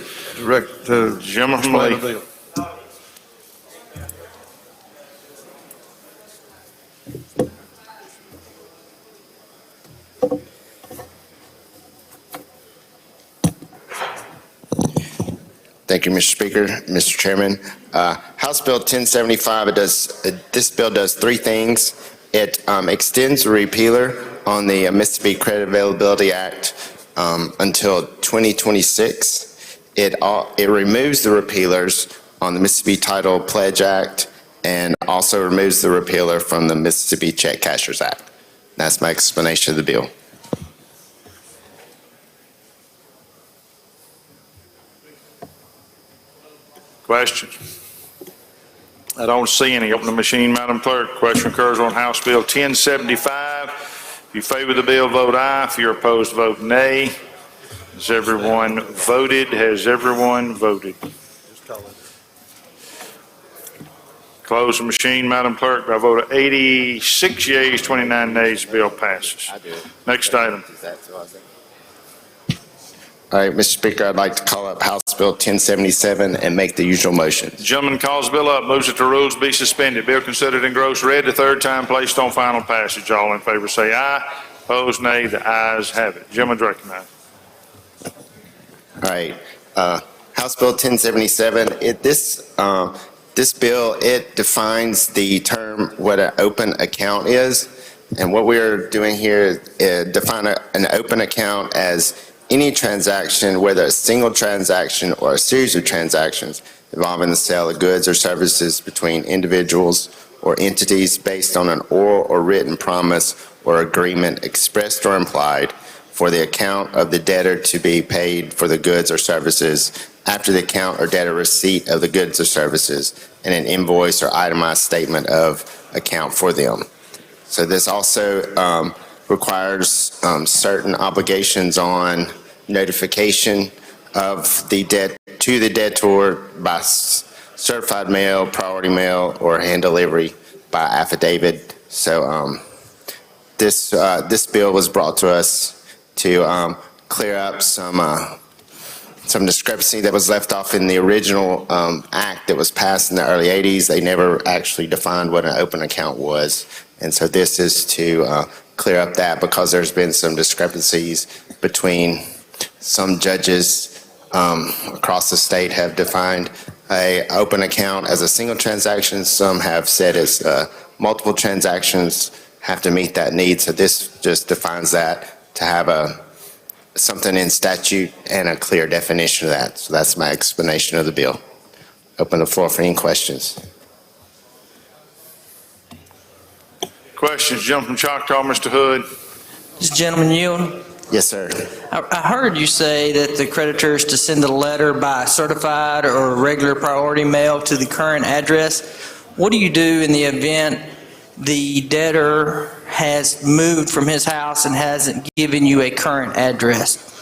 [SPEAKER 7] to
[SPEAKER 4] Gentleman from
[SPEAKER 7] explain
[SPEAKER 4] Lee.
[SPEAKER 7] the bill.
[SPEAKER 21] Thank you, Mr. Speaker, Mr. Chairman. House Bill 1075, this bill does 3 things. It extends the repealer on the Mississippi Credit Availability Act until 2026. It removes the repealers on the Mississippi Title Pledge Act and also removes the repealer from the Mississippi Check Cashers Act. That's my explanation of the bill.
[SPEAKER 4] Questions? I don't see any. Open the machine, Madam Clerk. Question occurs on House Bill 1075. If you favor the bill, vote aye. If you're opposed, vote nay. Has everyone voted? Has everyone voted? Close the machine, Madam Clerk. By a vote of 86 yeas, 29 nays, the bill passes. Next item.
[SPEAKER 21] All right, Mr. Speaker, I'd like to call up House Bill 1077 and make the usual motion.
[SPEAKER 4] The gentleman calls the bill up, moves that the rules be suspended. Bill considered in gross read the third time, placed on final passage. All in favor say aye. Opposed, nay. The ayes have it. Gentleman's recognized.
[SPEAKER 21] All right, House Bill 1077, this bill, it defines the term what an open account is. And what we're doing here is define an open account as any transaction, whether a single transaction or a series of transactions involving the sale of goods or services between individuals or entities based on an oral or written promise or agreement expressed or implied for the account of the debtor to be paid for the goods or services after the account or debtor receipt of the goods or services and an invoice or itemized statement of account for them. So this also requires certain obligations on notification of the debt to the debtor by certified mail, priority mail, or hand delivery by affidavit. So this bill was brought to us to clear up some discrepancy that was left off in the original act that was passed in the early 80s. They never actually defined what an open account was. And so this is to clear up that because there's been some discrepancies between some judges across the state have defined a open account as a single transaction. Some have said it's multiple transactions have to meet that need. So this just defines that to have something in statute and a clear definition of that. So that's my explanation of the bill. Open the floor for any questions.
[SPEAKER 4] Questions, gentleman from Choctaw, Mr. Hood.
[SPEAKER 1] Does the gentleman yield?
[SPEAKER 21] Yes, sir.
[SPEAKER 1] I heard you say that the creditor is to send a letter by certified or regular priority mail to the current address. What do you do in the event the debtor has moved from his house and hasn't given you a current address?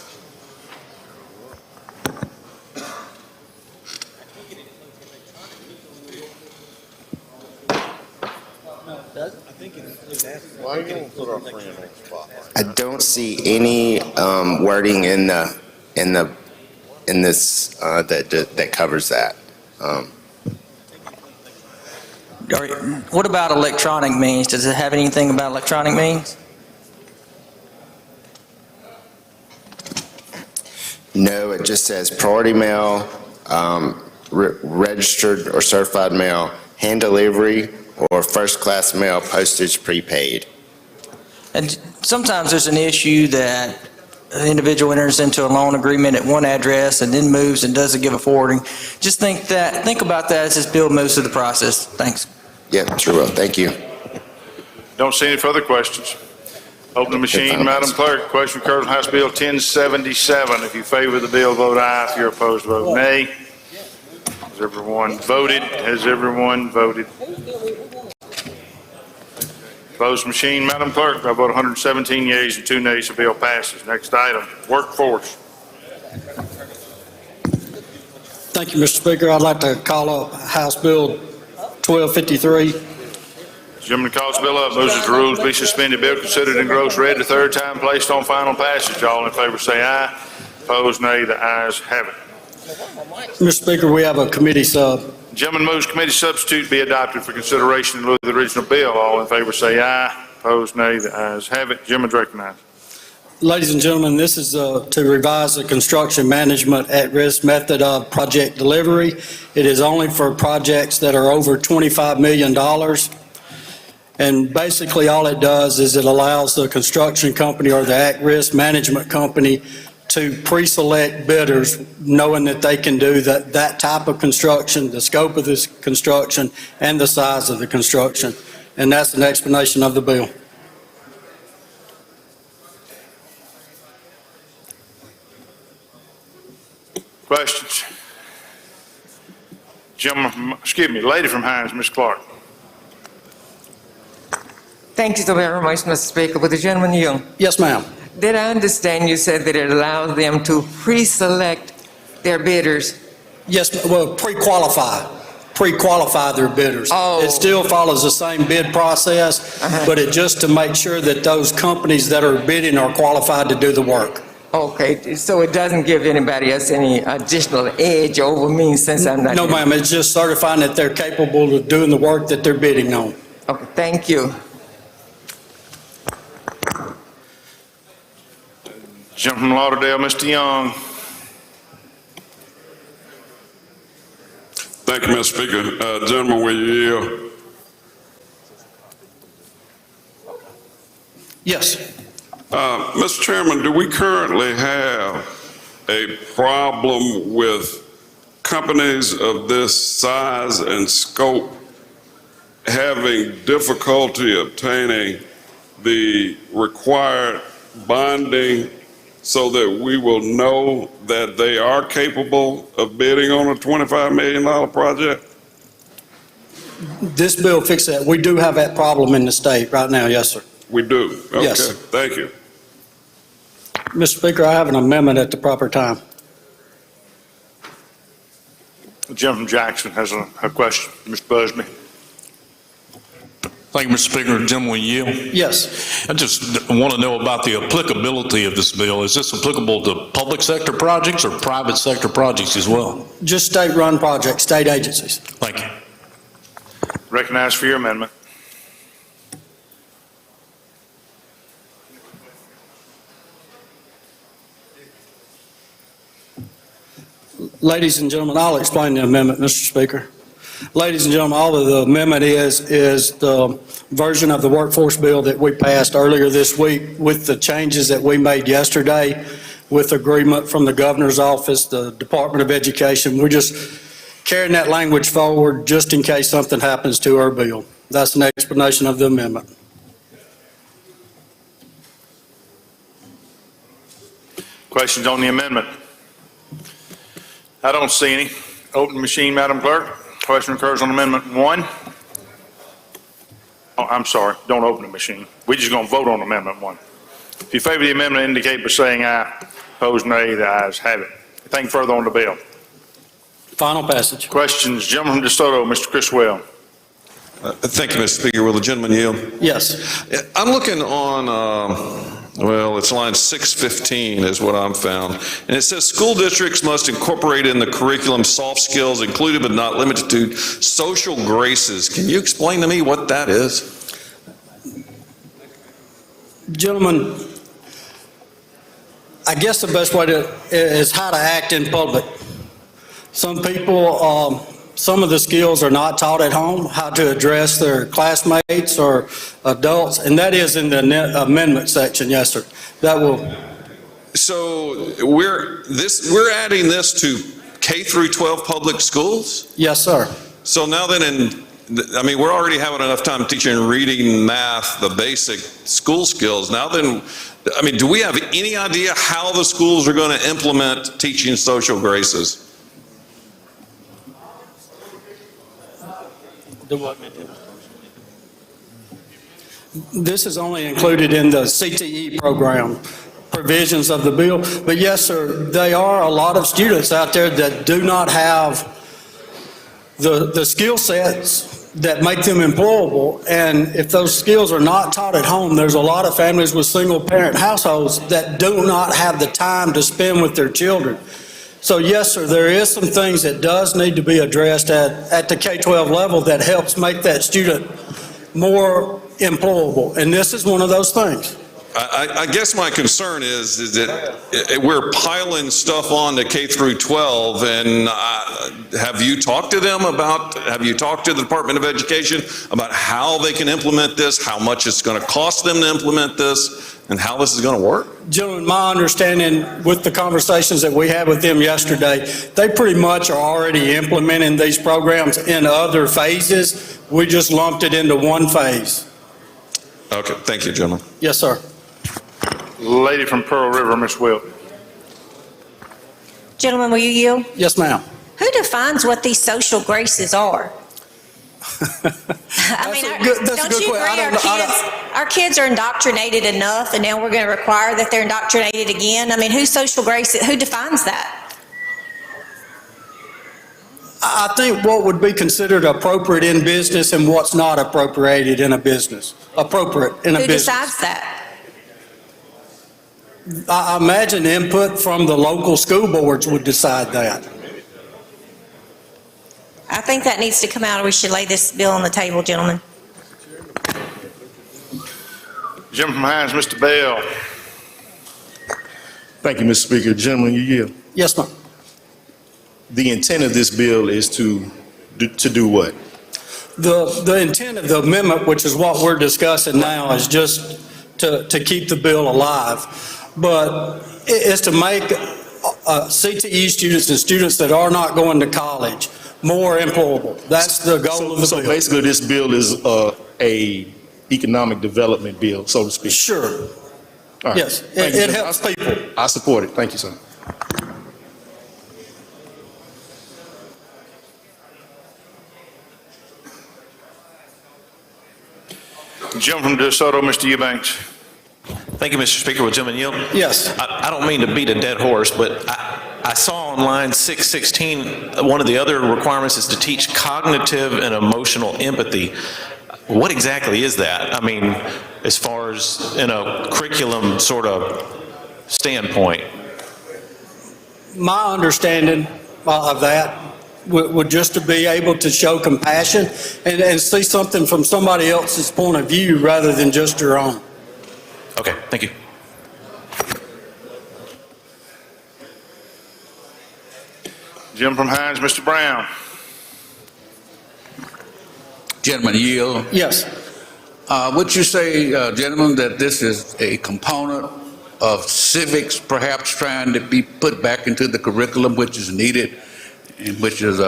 [SPEAKER 21] I don't see any wording in this that covers that.
[SPEAKER 1] What about electronic means? Does it have anything about electronic means?
[SPEAKER 21] No, it just says priority mail, registered or certified mail, hand delivery, or first-class mail, postage prepaid.
[SPEAKER 1] And sometimes there's an issue that an individual enters into a loan agreement at one address and then moves and doesn't give a forwarding. Just think about that as this bill moves through the process. Thanks.
[SPEAKER 21] Yeah, sure will. Thank you.
[SPEAKER 4] Don't see any further questions. Open the machine, Madam Clerk. Question occurs on House Bill 1077. If you favor the bill, vote aye. If you're opposed, vote nay. Has everyone voted? Has everyone voted? Closed machine, Madam Clerk. By a vote of 117 yeas and 2 nays, the bill passes. Next item, workforce.
[SPEAKER 3] Thank you, Mr. Speaker. I'd like to call up House Bill 1253.
[SPEAKER 4] Gentleman calls the bill up, moves that the rules be suspended. Bill considered in gross read the third time, placed on final passage. All in favor say aye. Opposed, nay. The ayes have it.
[SPEAKER 3] Mr. Speaker, we have a committee sub.
[SPEAKER 4] Gentleman moves committee substitute be adopted for consideration in lieu of the original bill. All in favor say aye. Opposed, nay. The ayes have it. Gentleman's recognized.
[SPEAKER 3] Ladies and gentlemen, this is to revise the construction management at-risk method of project delivery. It is only for projects that are over $25 million. And basically all it does is it allows the construction company or the at-risk management company to pre-select bidders, knowing that they can do that type of construction, the scope of this construction, and the size of the construction. And that's an explanation of the bill.
[SPEAKER 4] Questions? Gentleman, lady from Hines, Ms. Clark.
[SPEAKER 2] Thank you so very much, Mr. Speaker. Would the gentleman yield?
[SPEAKER 3] Yes, ma'am.
[SPEAKER 2] Did I understand you said that it allows them to pre-select their bidders?
[SPEAKER 3] Yes, well, pre-qualify their bidders.
[SPEAKER 2] Oh.
[SPEAKER 3] It still follows the same bid process, but it just to make sure that those companies that are bidding are qualified to do the work.
[SPEAKER 2] Okay, so it doesn't give anybody else any additional edge over me since I'm not.
[SPEAKER 3] No, ma'am, it's just certifying that they're capable of doing the work that they're bidding on.
[SPEAKER 2] Okay, thank you.
[SPEAKER 4] Gentleman from Lauderdale, Mr. Young.
[SPEAKER 16] Thank you, Mr. Speaker. Gentleman, will you yield?
[SPEAKER 3] Yes.
[SPEAKER 16] Mr. Chairman, do we currently have a problem with companies of this size and scope having difficulty obtaining the required bonding so that we will know that they are capable of bidding on a $25 million project?
[SPEAKER 3] This bill fixes that. We do have that problem in the state right now, yes, sir.
[SPEAKER 16] We do? Okay,
[SPEAKER 3] Yes.
[SPEAKER 16] thank you.
[SPEAKER 3] Mr. Speaker, I have an amendment at the proper time.
[SPEAKER 4] The gentleman from Jackson has a question. Mr. Busby.
[SPEAKER 8] Thank you, Mr. Speaker. Gentleman yield?
[SPEAKER 3] Yes.
[SPEAKER 8] I just want to know about the applicability of this bill. Is this applicable to public sector projects or private sector projects as well?
[SPEAKER 3] Just state-run projects, state agencies.
[SPEAKER 8] Thank you.
[SPEAKER 4] Recognized for your amendment.
[SPEAKER 3] Ladies and gentlemen, I'll explain the amendment, Mr. Speaker. Ladies and gentlemen, all of the amendment is the version of the workforce bill that we passed earlier this week with the changes that we made yesterday with agreement from the governor's office, the Department of Education. We're just carrying that language forward just in case something happens to our bill. That's an explanation of the amendment.
[SPEAKER 4] Questions on the amendment? I don't see any. Open the machine, Madam Clerk. Question occurs on Amendment 1. Oh, I'm sorry. Don't open the machine. We're just going to vote on Amendment 1. If you favor the amendment, indicate by saying aye. Opposed, nay. The ayes have it. Anything further on the bill?
[SPEAKER 3] Final passage.
[SPEAKER 4] Questions. Gentleman from DeSoto, Mr. Criswell.
[SPEAKER 6] Thank you, Mr. Speaker. Will the gentleman yield?
[SPEAKER 3] Yes.
[SPEAKER 6] I'm looking on, well, it's line 615 is what I'm found. And it says school districts must incorporate in the curriculum soft skills included but not limited to social graces. Can you explain to me what that is?
[SPEAKER 3] Gentlemen, I guess the best way is how to act in public. Some people, some of the skills are not taught at home, how to address their classmates or adults, and that is in the amendment section, yes, sir. That will.
[SPEAKER 6] So we're adding this to K through 12 public schools?
[SPEAKER 3] Yes, sir.
[SPEAKER 6] So now then we're already having enough time teaching reading, math, the basic school skills. Now then, do we have any idea how the schools are going to implement teaching social graces?
[SPEAKER 3] This is only included in the CTE program provisions of the bill. But yes, sir, there are a lot of students out there that do not have the skill sets that make them employable. And if those skills are not taught at home, there's a lot of families with single parent households that do not have the time to spend with their children. So yes, sir, there is some things that does need to be addressed at the K-12 level that helps make that student more employable. And this is one of those things.
[SPEAKER 6] I guess my concern is that we're piling stuff on to K through 12, and have you talked to them about, have you talked to the Department of Education about how they can implement this, how much it's going to cost them to implement this, and how this is going to work?
[SPEAKER 3] Gentlemen, my understanding with the conversations that we had with them yesterday, they pretty much are already implementing these programs in other phases. We just lumped it into one phase.
[SPEAKER 6] Okay, thank you, gentlemen.
[SPEAKER 3] Yes, sir.
[SPEAKER 4] Lady from Pearl River, Ms. Wilt.
[SPEAKER 9] Gentlemen, will you yield?
[SPEAKER 3] Yes, ma'am.
[SPEAKER 9] Who defines what these social graces are? I mean, don't you agree our kids are indoctrinated enough, and now we're going to require that they're indoctrinated again? I mean, who's social grace? Who defines that?
[SPEAKER 3] I think what would be considered appropriate in business and what's not appropriated in a business. Appropriate in a business.
[SPEAKER 9] Who decides that?
[SPEAKER 3] I imagine input from the local school boards would decide that.
[SPEAKER 9] I think that needs to come out, or we should lay this bill on the table, gentlemen.
[SPEAKER 4] Gentleman from Hines, Mr. Bell.
[SPEAKER 12] Thank you, Mr. Speaker. Gentlemen, you yield.
[SPEAKER 3] Yes, ma'am.
[SPEAKER 12] The intent of this bill is to do what?
[SPEAKER 3] The intent of the amendment, which is what we're discussing now, is just to keep the bill alive. But it's to make CTE students and students that are not going to college more employable. That's the goal of the bill.
[SPEAKER 12] So basically, this bill is a economic development bill, so to speak.
[SPEAKER 3] Sure.
[SPEAKER 12] All right.
[SPEAKER 3] Yes, it helps people.
[SPEAKER 12] I support it. Thank you, sir.
[SPEAKER 4] Gentleman from DeSoto, Mr. Eubanks.
[SPEAKER 23] Thank you, Mr. Speaker. Will gentleman yield?
[SPEAKER 3] Yes.
[SPEAKER 23] I don't mean to beat a dead horse, but I saw on line 616, one of the other requirements is to teach cognitive and emotional empathy. What exactly is that? I mean, as far as in a curriculum sort of standpoint.
[SPEAKER 3] My understanding of that would just to be able to show compassion and see something from somebody else's point of view rather than just your own.
[SPEAKER 23] Okay, thank you.
[SPEAKER 4] Gentleman from Hines, Mr. Brown.
[SPEAKER 24] Gentleman, yield.
[SPEAKER 3] Yes.
[SPEAKER 24] Would you say, gentlemen, that this is a component of civics perhaps trying to be put back into the curriculum, which is needed, and which is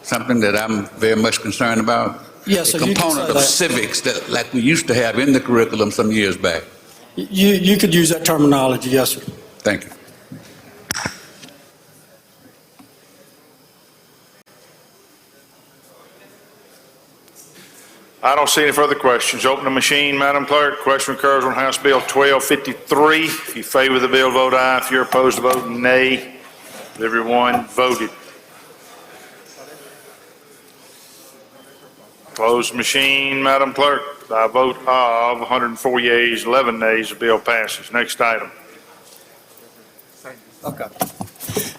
[SPEAKER 24] something that I'm very much concerned about?
[SPEAKER 3] Yes,
[SPEAKER 24] a
[SPEAKER 3] so you can
[SPEAKER 24] component
[SPEAKER 3] say
[SPEAKER 24] of
[SPEAKER 3] that.
[SPEAKER 24] civics that, like we used to have in the curriculum some years back.
[SPEAKER 3] You could use that terminology, yes, sir.
[SPEAKER 24] Thank you.
[SPEAKER 4] I don't see any further questions. Open the machine, Madam Clerk. Question occurs on House Bill 1253. If you favor the bill, vote aye. If you're opposed, vote nay. Everyone voted. Close the machine, Madam Clerk. By a vote of 104 yeas, 11 nays, the bill passes. Next item.
[SPEAKER 3] Okay.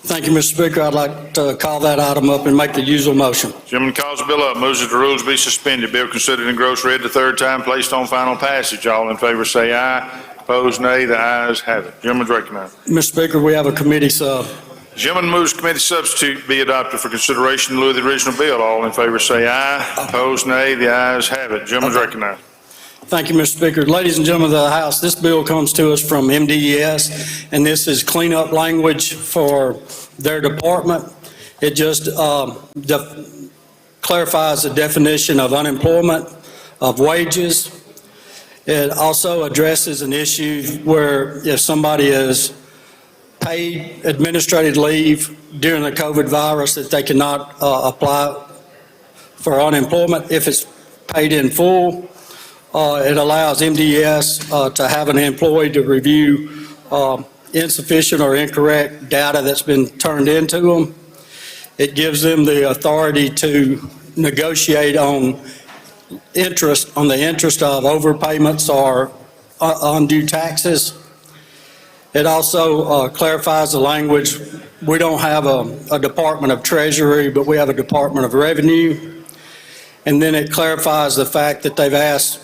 [SPEAKER 3] Thank you, Mr. Speaker. I'd like to call that item up and make the usual motion.
[SPEAKER 4] Gentleman calls the bill up, moves that the rules be suspended. Bill considered in gross read the third time, placed on final passage. All in favor say aye. Opposed, nay. The ayes have it. Gentleman's recognized.
[SPEAKER 3] Mr. Speaker, we have a committee sub.
[SPEAKER 4] Gentleman moves committee substitute be adopted for consideration in lieu of the original bill. All in favor say aye. Opposed, nay. The ayes have it. Gentleman's recognized.
[SPEAKER 3] Thank you, Mr. Speaker. Ladies and gentlemen of the House, this bill comes to us from MDES, and this is cleanup language for their department. It just clarifies the definition of unemployment, of wages. It also addresses an issue where if somebody is paid administrative leave during the COVID virus, that they cannot apply for unemployment if it's paid in full. It allows MDS to have an employee to review insufficient or incorrect data that's been turned into them. It gives them the authority to negotiate on the interest of overpayments or undue taxes. It also clarifies the language. We don't have a Department of Treasury, but we have a Department of Revenue. And then it clarifies the fact that they've asked,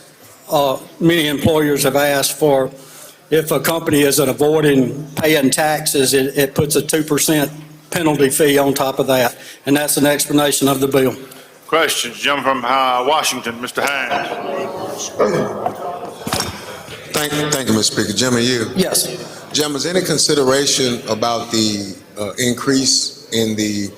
[SPEAKER 3] many employers have asked for if a company isn't avoiding paying taxes, it puts a 2% penalty fee on top of that. And that's an explanation of the bill.
[SPEAKER 4] Questions? Gentleman from Washington, Mr. Hines.
[SPEAKER 10] Thank you, Mr. Speaker. Jim, are you?
[SPEAKER 3] Yes.
[SPEAKER 10] Jim, is any consideration about the increase in the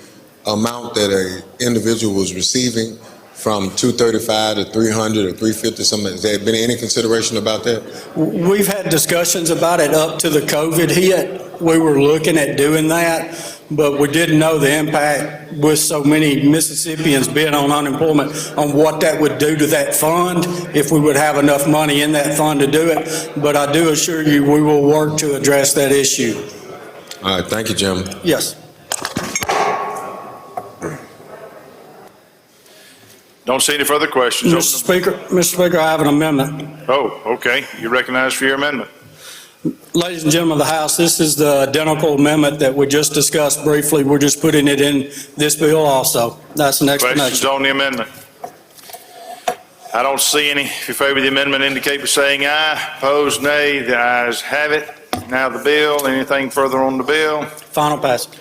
[SPEAKER 10] amount that an individual was receiving from 235 to 300 or 350 something? Has there been any consideration about that?
[SPEAKER 3] We've had discussions about it up to the COVID hit. We were looking at doing that, but we didn't know the impact with so many Mississippians being on unemployment on what that would do to that fund, if we would have enough money in that fund to do it. But I do assure you, we will work to address that issue.
[SPEAKER 10] All right, thank you, Jim.
[SPEAKER 3] Yes.
[SPEAKER 4] Don't see any further questions.
[SPEAKER 3] Mr. Speaker, I have an amendment.
[SPEAKER 4] Oh, okay. You recognize for your amendment.
[SPEAKER 3] Ladies and gentlemen of the House, this is the identical amendment that we just discussed briefly. We're just putting it in this bill also. That's an explanation.
[SPEAKER 4] Questions on the amendment? I don't see any. If you favor the amendment, indicate by saying aye. Opposed, nay. The ayes have it. Now the bill. Anything further on the bill?
[SPEAKER 3] Final passage.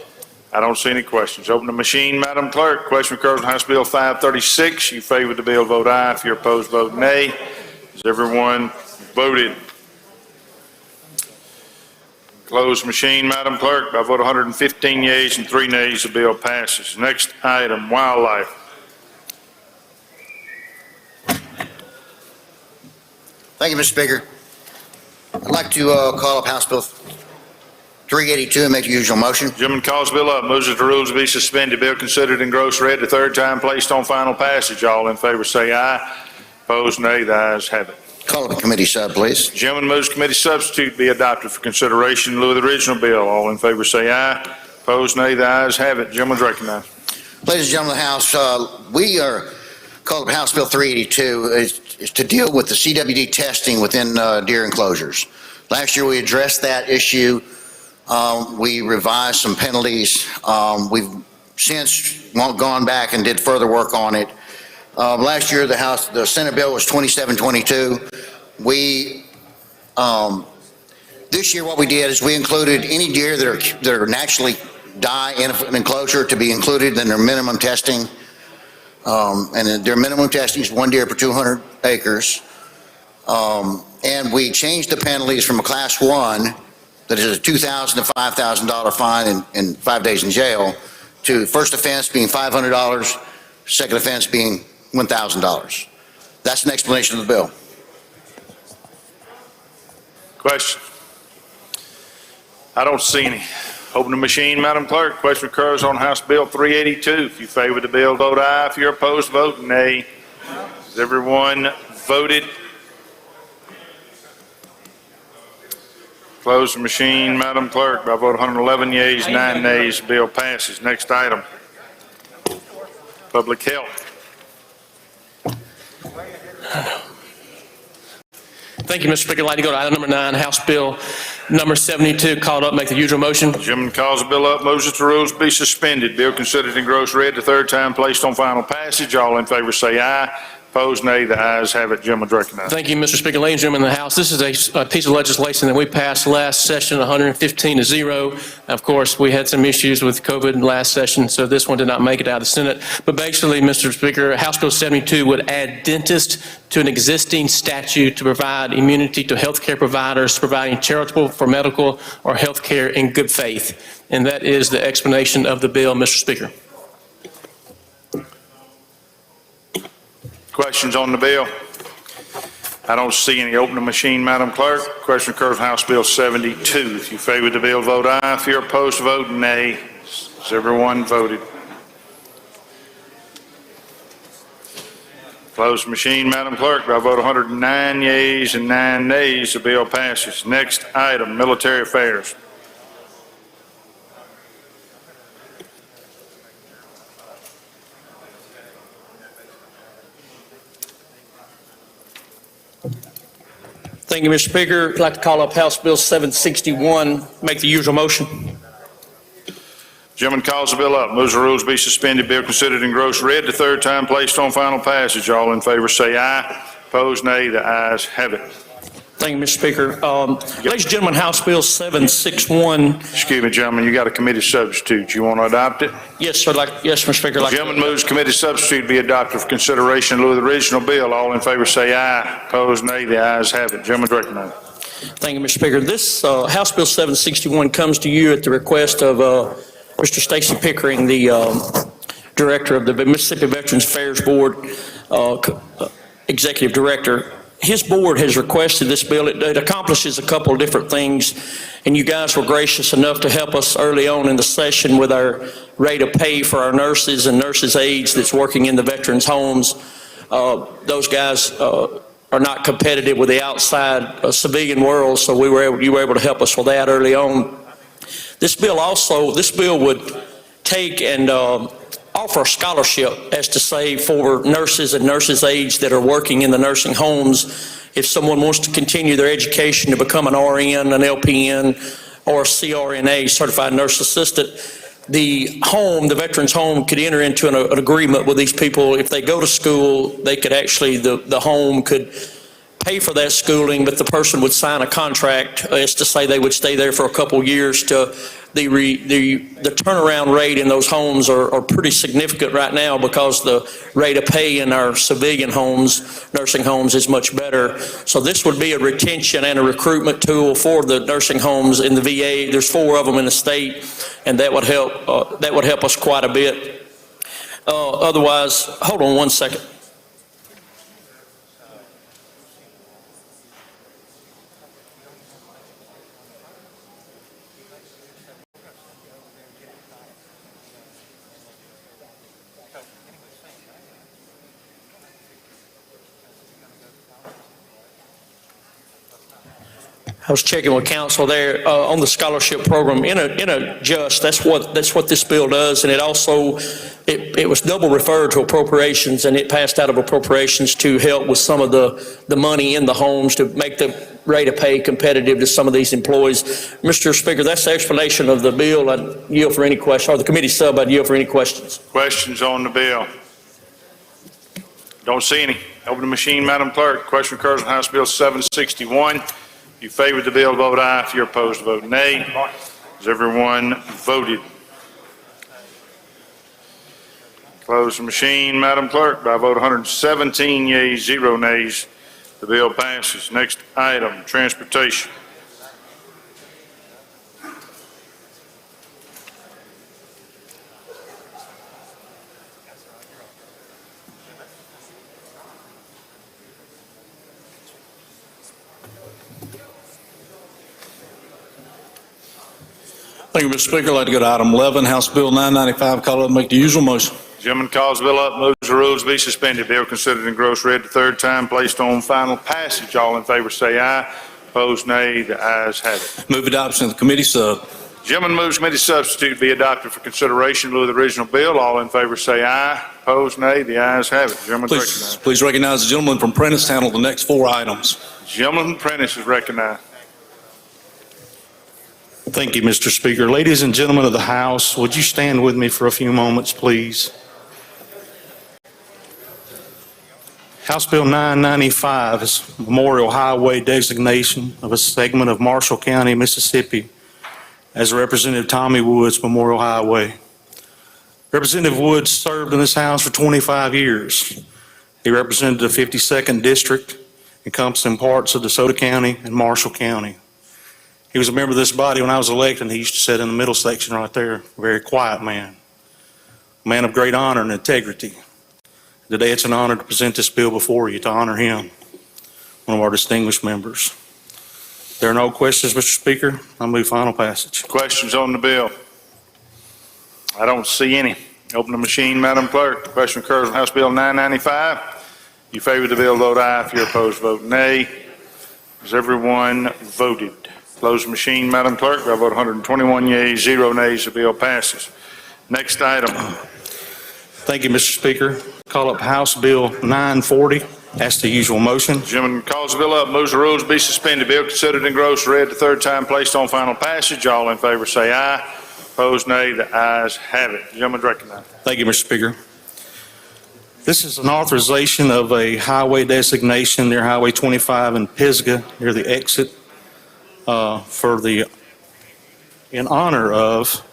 [SPEAKER 4] I don't see any questions. Open the machine, Madam Clerk. Question occurs on House Bill 536. You favor the bill, vote aye. If you're opposed, vote nay. Has everyone voted? Closed machine, Madam Clerk. By vote 115 yeas and 3 nays, the bill passes. Next item, wildlife.
[SPEAKER 13] Thank you, Mr. Speaker. I'd like to call up House Bill 382 and make the usual motion.
[SPEAKER 4] Gentleman calls bill up, moves that the rules be suspended. Bill considered in gross read the third time, placed on final passage. All in favor say aye. Opposed, nay. The ayes have it.
[SPEAKER 13] Call up a committee sub, please.
[SPEAKER 4] Gentleman moves committee substitute be adopted for consideration in lieu of the original bill. All in favor say aye. Opposed, nay. The ayes have it. Gentleman's recognized.
[SPEAKER 13] Ladies and gentlemen of the House, we are called up House Bill 382 is to deal with the CWD testing within deer enclosures. Last year we addressed that issue. We revised some penalties. We've since gone back and did further work on it. Last year, the Senate bill was 2722. This year, what we did is we included any deer that are naturally die in an enclosure to be included in their minimum testing. And their minimum testing is 1 deer per 200 acres. And we changed the penalties from a class 1, that is a $2,000 to $5,000 fine and 5 days in jail, to first offense being $500, second offense being $1,000. That's an explanation of the bill.
[SPEAKER 4] Question? I don't see any. Open the machine, Madam Clerk. Question occurs on House Bill 382. If you favor the bill, vote aye. If you're opposed, vote nay. Has everyone voted? Close the machine, Madam Clerk. By vote 111 yeas, 9 nays, the bill passes. Next item. Public health.
[SPEAKER 14] Thank you, Mr. Speaker. I'd like to go to item number 9, House Bill number 72, called up. Make the usual motion.
[SPEAKER 4] Gentleman calls the bill up, moves that the rules be suspended. Bill considered in gross read the third time, placed on final passage. All in favor say aye. Opposed, nay. The ayes have it. Gentleman's recognized.
[SPEAKER 14] Thank you, Mr. Speaker. Ladies and gentlemen in the House, this is a piece of legislation that we passed last session, 115-0. Of course, we had some issues with COVID last session, so this one did not make it out of the Senate. But basically, Mr. Speaker, House Bill 72 would add dentist to an existing statute to provide immunity to healthcare providers providing charitable for medical or healthcare in good faith. And that is the explanation of the bill, Mr. Speaker.
[SPEAKER 4] Questions on the bill? I don't see any. Open the machine, Madam Clerk. Question occurs on House Bill 72. If you favor the bill, vote aye. If you're opposed, vote nay. Has everyone voted? Close the machine, Madam Clerk. By vote 109 yeas and 9 nays, the bill passes. Next item, military affairs.
[SPEAKER 14] Thank you, Mr. Speaker. I'd like to call up House Bill 761. Make the usual motion.
[SPEAKER 4] Gentleman calls the bill up, moves the rules be suspended. Bill considered in gross read the third time, placed on final passage. All in favor say aye. Opposed, nay. The ayes have it.
[SPEAKER 5] Thank you, Mr. Speaker. Ladies and gentlemen, House Bill 761.
[SPEAKER 4] Excuse me, gentlemen, you got a committee substitute. You want to adopt it?
[SPEAKER 5] Yes, sir. Yes, Mr. Speaker.
[SPEAKER 4] Gentleman moves committee substitute be adopted for consideration in lieu of the original bill. All in favor say aye. Opposed, nay. The ayes have it. Gentleman's recognized.
[SPEAKER 5] Thank you, Mr. Speaker. This House Bill 761 comes to you at the request of Mr. Stacy Pickering, the Director of the Mississippi Veterans Affairs Board, Executive Director. His board has requested this bill. It accomplishes a couple of different things, and you guys were gracious enough to help us early on in the session with our rate of pay for our nurses and nurses' aides that's working in the veterans' homes. Those guys are not competitive with the outside civilian world, so you were able to help us with that early on. This bill would take and offer a scholarship, as to say, for nurses and nurses' aides that are working in the nursing homes. If someone wants to continue their education to become an RN, an LPN, or a CRNA, certified nurse assistant, the veterans home could enter into an agreement with these people. If they go to school, they could actually, the home could pay for that schooling, but the person would sign a contract as to say they would stay there for a couple of years. To the turnaround rate in those homes are pretty significant right now, because the rate of pay in our civilian homes, nursing homes, is much better. So this would be a retention and a recruitment tool for the nursing homes in the VA. There's 4 of them in the state, and that would help us quite a bit. Otherwise, hold on one second. I was checking with council there on the scholarship program. In a just, that's what this bill does, and it also it was double referred to appropriations, and it passed out of appropriations to help with some of the money in the homes to make the rate of pay competitive to some of these employees. Mr. Speaker, that's the explanation of the bill. I yield for any question, or the committee sub. I yield for any questions.
[SPEAKER 4] Questions on the bill? Don't see any. Open the machine, Madam Clerk. Question occurs on House Bill 761. If you favor the bill, vote aye. If you're opposed, vote nay. Has everyone voted? Close the machine, Madam Clerk. By a vote of 117 yeas, 0 nays, the bill passes. Next item, transportation.
[SPEAKER 8] Thank you, Mr. Speaker. I'd like to go to item 11, House Bill 995. Call it and make the usual motion.
[SPEAKER 4] Gentleman calls the bill up, moves the rules be suspended. Bill considered in gross read the 3rd time, placed on final passage. All in favor say aye. Opposed, nay. The ayes have it.
[SPEAKER 8] Move adoption of the committee sub.
[SPEAKER 4] Gentleman moves committee substitute be adopted for consideration in lieu of the original bill. All in favor say aye. Opposed, nay. The ayes have it. Gentleman recognized.
[SPEAKER 8] Please recognize the gentleman from Prentice to handle the next 4 items.
[SPEAKER 4] Gentleman from Prentice is recognized.
[SPEAKER 12] Thank you, Mr. Speaker. Ladies and gentlemen of the House, would you stand with me for a few moments, please? House Bill 995 is Memorial Highway designation of a segment of Marshall County, Mississippi, as Representative Tommy Woods Memorial Highway. Representative Woods served in this House for 25 years. He represented the 52nd District, encompassing parts of DeSoto County and Marshall County. He was a member of this body when I was elected, and he used to sit in the middle section right there. A very quiet man. A man of great honor and integrity. Today it's an honor to present this bill before you to honor him, one of our distinguished members. If there are no questions, Mr. Speaker, I move final passage.
[SPEAKER 4] Questions on the bill? I don't see any. Open the machine, Madam Clerk. The question occurs on House Bill 995. You favor the bill, vote aye. If you're opposed, vote nay. Has everyone voted? Close the machine, Madam Clerk. By a vote of 121 yeas, 0 nays, the bill passes. Next item.
[SPEAKER 12] Thank you, Mr. Speaker. Call up House Bill 940. That's the usual motion.
[SPEAKER 4] Gentleman calls the bill up, moves the rules be suspended. Bill considered in gross read the 3rd time, placed on final passage. All in favor say aye. Opposed, nay. The ayes have it. Gentleman recognized.
[SPEAKER 12] Thank you, Mr. Speaker. This is an authorization of a highway designation near Highway 25 in Pisgah, near the exit, in honor of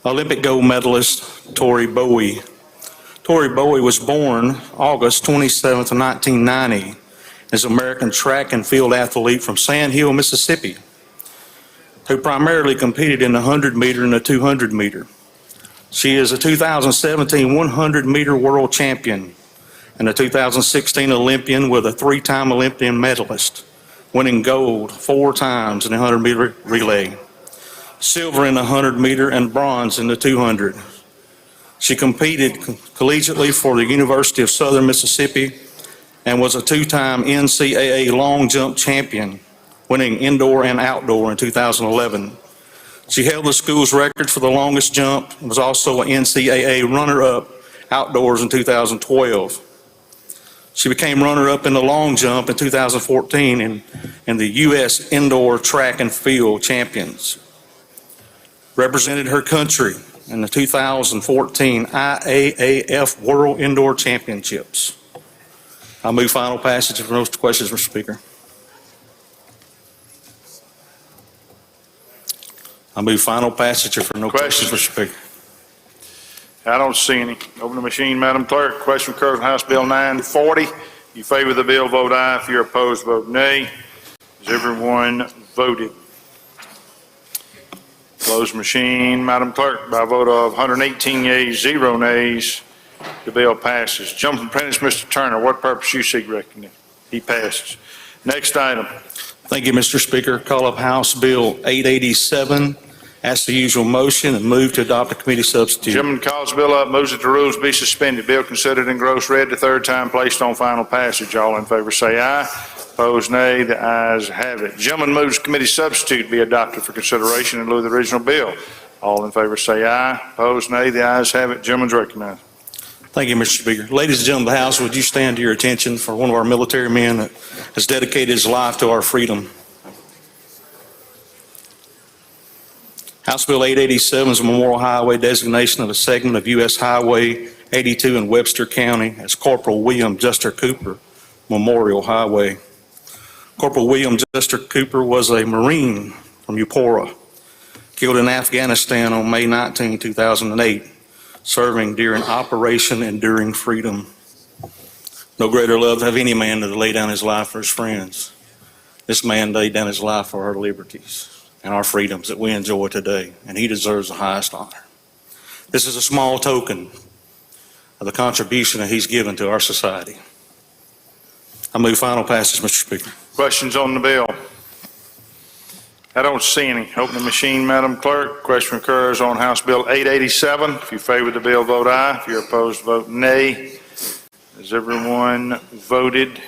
[SPEAKER 12] Olympic gold medalist Tori Bowie. Tori Bowie was born August 27th, 1990, as an American track and field athlete from Sand Hill, Mississippi, who primarily competed in the 100-meter and the 200-meter. She is a 2017 100-meter world champion and a 2016 Olympian with a 3-time Olympian medalist, winning gold 4 times in the 100-meter relay, silver in the 100-meter, and bronze in the 200. She competed collegiately for the University of Southern Mississippi and was a 2-time NCAA long jump champion, winning indoor and outdoor in 2011. She held the school's record for the longest jump and was also an NCAA runner-up outdoors in 2012. She became runner-up in the long jump in 2014 in the U.S. Indoor Track and Field Champions. Represented her country in the 2014 IAAF World Indoor Championships. I move final passage. If there are no questions, Mr. Speaker. I move final passage. If there are no questions, Mr. Speaker.
[SPEAKER 4] I don't see any. Open the machine, Madam Clerk. Question occurs on House Bill 940. You favor the bill, vote aye. If you're opposed, vote nay. Has everyone voted? Close machine, Madam Clerk. By a vote of 118 yeas, 0 nays, the bill passes. Gentleman Apprentice, Mr. Turner, what purpose you seek recognition? He passes. Next item.
[SPEAKER 12] Thank you, Mr. Speaker. Call up House Bill 887. Ask the usual motion and move to adopt a committee substitute.
[SPEAKER 4] Gentleman calls the bill up, moves that the rules be suspended. Bill considered in gross read the 3rd time, placed on final passage. All in favor say aye. Opposed, nay. The ayes have it. Gentleman moves committee substitute be adopted for consideration in lieu of the original bill. All in favor say aye. Opposed, nay. The ayes have it. Gentleman's recognized.
[SPEAKER 12] Thank you, Mr. Speaker. Ladies and gentlemen of the House, would you stand to your attention for one of our military men that has dedicated his life to our freedom? House Bill 887 is a memorial highway designation of a segment of U.S. Highway 82 in Webster County as Corporal William Juster Cooper Memorial Highway. Corporal William Juster Cooper was a Marine from Upora, killed in Afghanistan on May 19, 2008, serving during Operation Enduring Freedom. No greater love to have any man than to lay down his life for his friends. This man laid down his life for our liberties and our freedoms that we enjoy today, and he deserves the highest honor. This is a small token of the contribution that he's given to our society. I move final passage, Mr. Speaker.
[SPEAKER 4] Questions on the bill? I don't see any. Open the machine, Madam Clerk. Question occurs on House Bill 887. If you favor the bill, vote aye. If you're opposed, vote nay. Has everyone voted?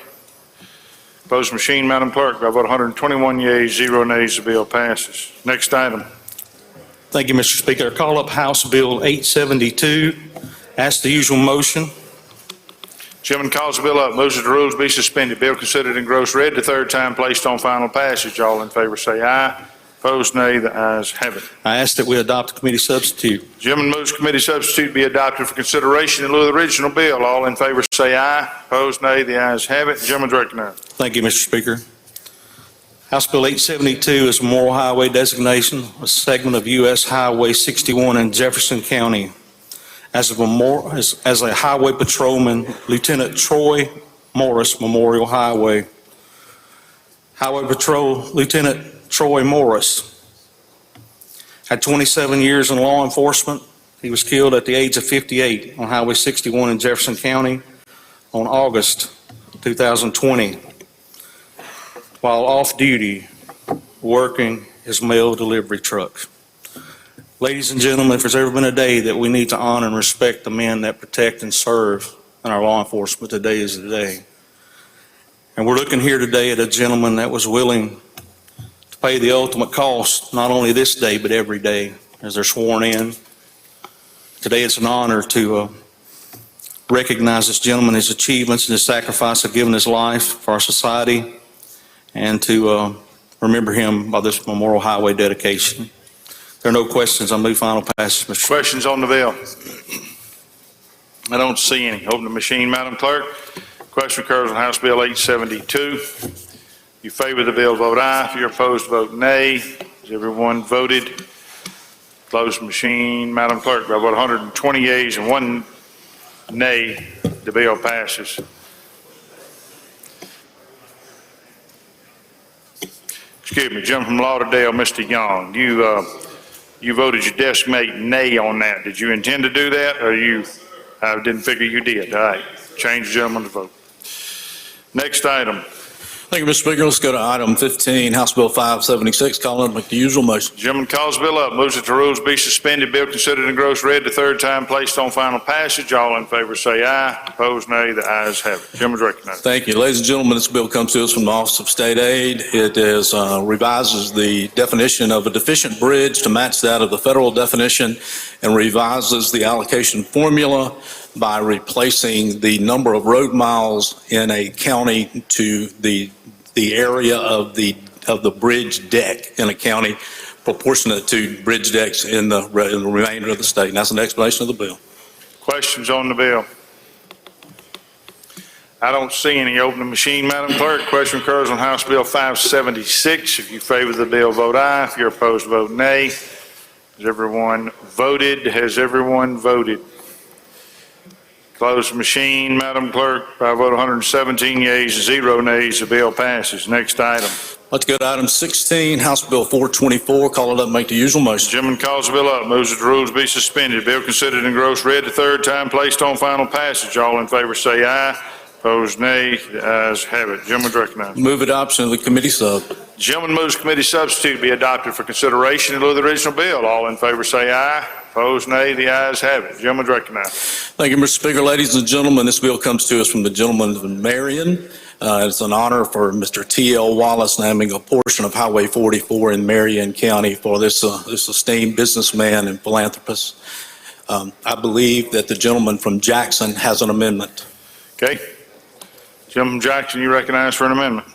[SPEAKER 4] Opposed machine, Madam Clerk. By a vote of 121 yeas, 0 nays, the bill passes. Next item.
[SPEAKER 12] Thank you, Mr. Speaker. I call up House Bill 872. Ask the usual motion.
[SPEAKER 4] Chairman calls the bill up, moves that the rules be suspended. Bill considered in gross read the 3rd time, placed on final passage. All in favor say aye. Opposed, nay. The ayes have it.
[SPEAKER 12] I ask that we adopt a committee substitute.
[SPEAKER 4] Gentleman moves committee substitute be adopted for consideration in lieu of the original bill. All in favor say aye. Opposed, nay. The ayes have it. Gentleman's recognized.
[SPEAKER 12] Thank you, Mr. Speaker. House Bill 872 is a memorial highway designation, a segment of U.S. Highway 61 in Jefferson County. As a highway patrolman, Lieutenant Troy Morris Memorial Highway. Highway Patrol Lieutenant Troy Morris had 27 years in law enforcement. He was killed at the age of 58 on Highway 61 in Jefferson County on August 2020 while off duty working his mail delivery truck. Ladies and gentlemen, if there's ever been a day that we need to honor and respect the men that protect and serve in our law enforcement, today is the day. And we're looking here today at a gentleman that was willing to pay the ultimate cost, not only this day, but every day as they're sworn in. Today it's an honor to recognize this gentleman, his achievements, and his sacrifice of giving his life for our society, and to remember him by this Memorial Highway dedication. If there are no questions, I move final passage, Mr.
[SPEAKER 4] Questions on the bill? I don't see any. Open the machine, Madam Clerk. Question occurs on House Bill 872. If you favor the bill, vote aye. If you're opposed, vote nay. Has everyone voted? Close the machine, Madam Clerk. By about 120 yeas and 1 nay, the bill passes. Excuse me, gentleman from Lauderdale, Mr. Young, you voted your desk mate nay on that. Did you intend to do that, or I didn't figure you did? All right, change the gentleman's vote. Next item.
[SPEAKER 8] Thank you, Mr. Speaker. Let's go to item 15, House Bill 576. Colin, make the usual motion.
[SPEAKER 4] Gentleman calls the bill up, moves that the rules be suspended, bill considered and gross read the third time, placed on final passage. All in favor say aye. Opposed, nay. The ayes have it. Gentleman's recognized.
[SPEAKER 8] Thank you. Ladies and gentlemen, this bill comes to us from the Office of State Aid. It is, revises the definition of a deficient bridge to match that of the federal definition and revises the allocation formula by replacing the number of road miles in a county to the area of the bridge deck in a county proportionate to bridge decks in the remainder of the state. And that's an explanation of the bill.
[SPEAKER 4] Questions on the bill? I don't see any. Open the machine, Madam Clerk. Question occurs on House Bill 576. If you favor the bill, vote aye. If you're opposed, vote nay. Has everyone voted? Has everyone voted? Close the machine, Madam Clerk. By a vote of 117 yeas, 0 nays, the bill passes. Next item.
[SPEAKER 8] Let's go to item 16, House Bill 424. Call it up, make the usual motion.
[SPEAKER 4] Gentleman calls the bill up, moves that the rules be suspended. Bill considered and gross read the third time, placed on final passage. All in favor say aye. Opposed, nay. The ayes have it. Gentleman's recognized.
[SPEAKER 8] Move adoption of the committee sub.
[SPEAKER 4] Gentleman moves committee substitute be adopted for consideration in lieu of the original bill. All in favor say aye. Opposed, nay. The ayes have it. Gentleman's recognized.
[SPEAKER 8] Thank you, Mr. Speaker. Ladies and gentlemen, this bill comes to us from the gentleman from Marion. It's an honor for Mr. T.L. Wallace naming a portion of Highway 44 in Marion County for this esteemed businessman and philanthropist. I believe that the gentleman from Jackson has an amendment.
[SPEAKER 4] Okay. Gentleman from Jackson, you recognize for an amendment.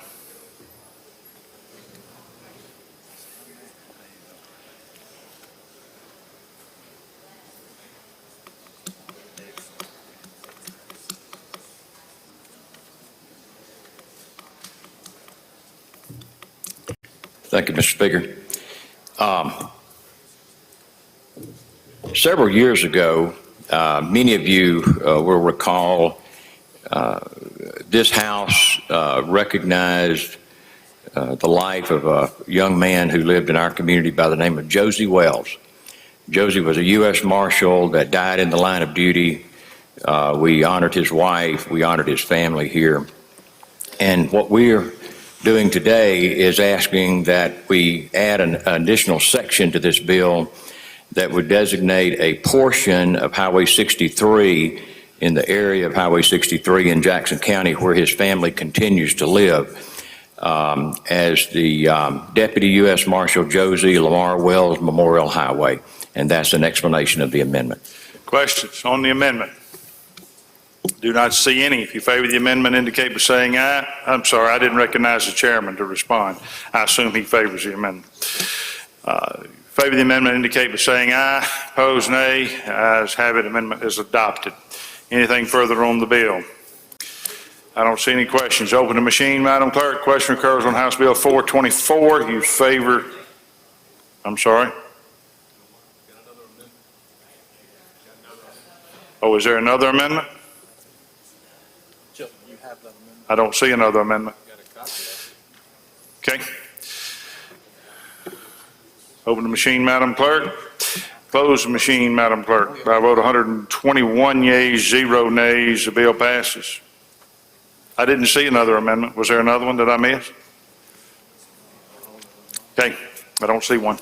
[SPEAKER 11] Thank you, Mr. Speaker. Several years ago, many of you will recall this House recognized the life of a young man who lived in our community by the name of Josie Wells. Josie was a U.S. Marshal that died in the line of duty. We honored his wife. We honored his family here. And what we're doing today is asking that we add an additional section to this bill that would designate a portion of Highway 63 in the area of Highway 63 in Jackson County where his family continues to live as the Deputy U.S. Marshal Josie Lamar Wells Memorial Highway. And that's an explanation of the amendment.
[SPEAKER 4] Questions on the amendment? Do not see any. If you favor the amendment, indicate by saying aye. I'm sorry, I didn't recognize the chairman to respond. I assume he favors the amendment. Favor the amendment, indicate by saying aye. Opposed, nay. Ayes have it. Amendment is adopted. Anything further on the bill? I don't see any questions. Open the machine, Madam Clerk. Question occurs on House Bill 424. You favor, I'm sorry. Oh, is there another amendment? I don't see another amendment. Okay. Open the machine, Madam Clerk. Close the machine, Madam Clerk. By a vote of 121 yeas, 0 nays, the bill passes. I didn't see another amendment. Was there another one that I missed? Okay, I don't see one.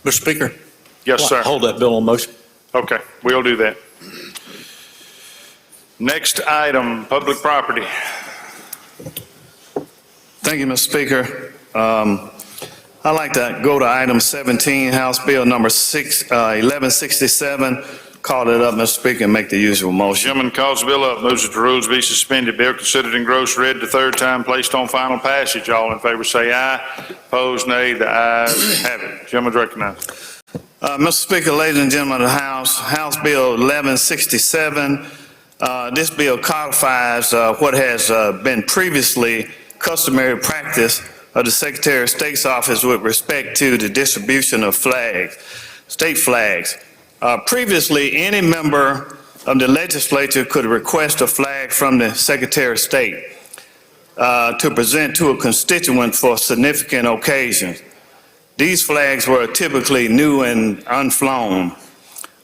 [SPEAKER 8] Mr. Speaker?
[SPEAKER 4] Yes, sir.
[SPEAKER 8] Hold that bill on motion.
[SPEAKER 4] Okay, we'll do that. Next item, public property.
[SPEAKER 15] Thank you, Mr. Speaker. I'd like to go to item 17, House Bill number 1167. Call it up, Mr. Speaker, and make the usual motion.
[SPEAKER 4] Gentleman calls the bill up, moves that the rules be suspended. Bill considered and gross read the third time, placed on final passage. All in favor say aye. Opposed, nay. The ayes have it. Gentleman's recognized.
[SPEAKER 15] Mr. Speaker, ladies and gentlemen of the House, House Bill 1167. This bill codifies what has been previously customary practice of the Secretary of State's office with respect to the distribution of flags, state flags. Previously, any member of the legislature could request a flag from the Secretary of State to present to a constituent for significant occasions. These flags were typically new and unflown.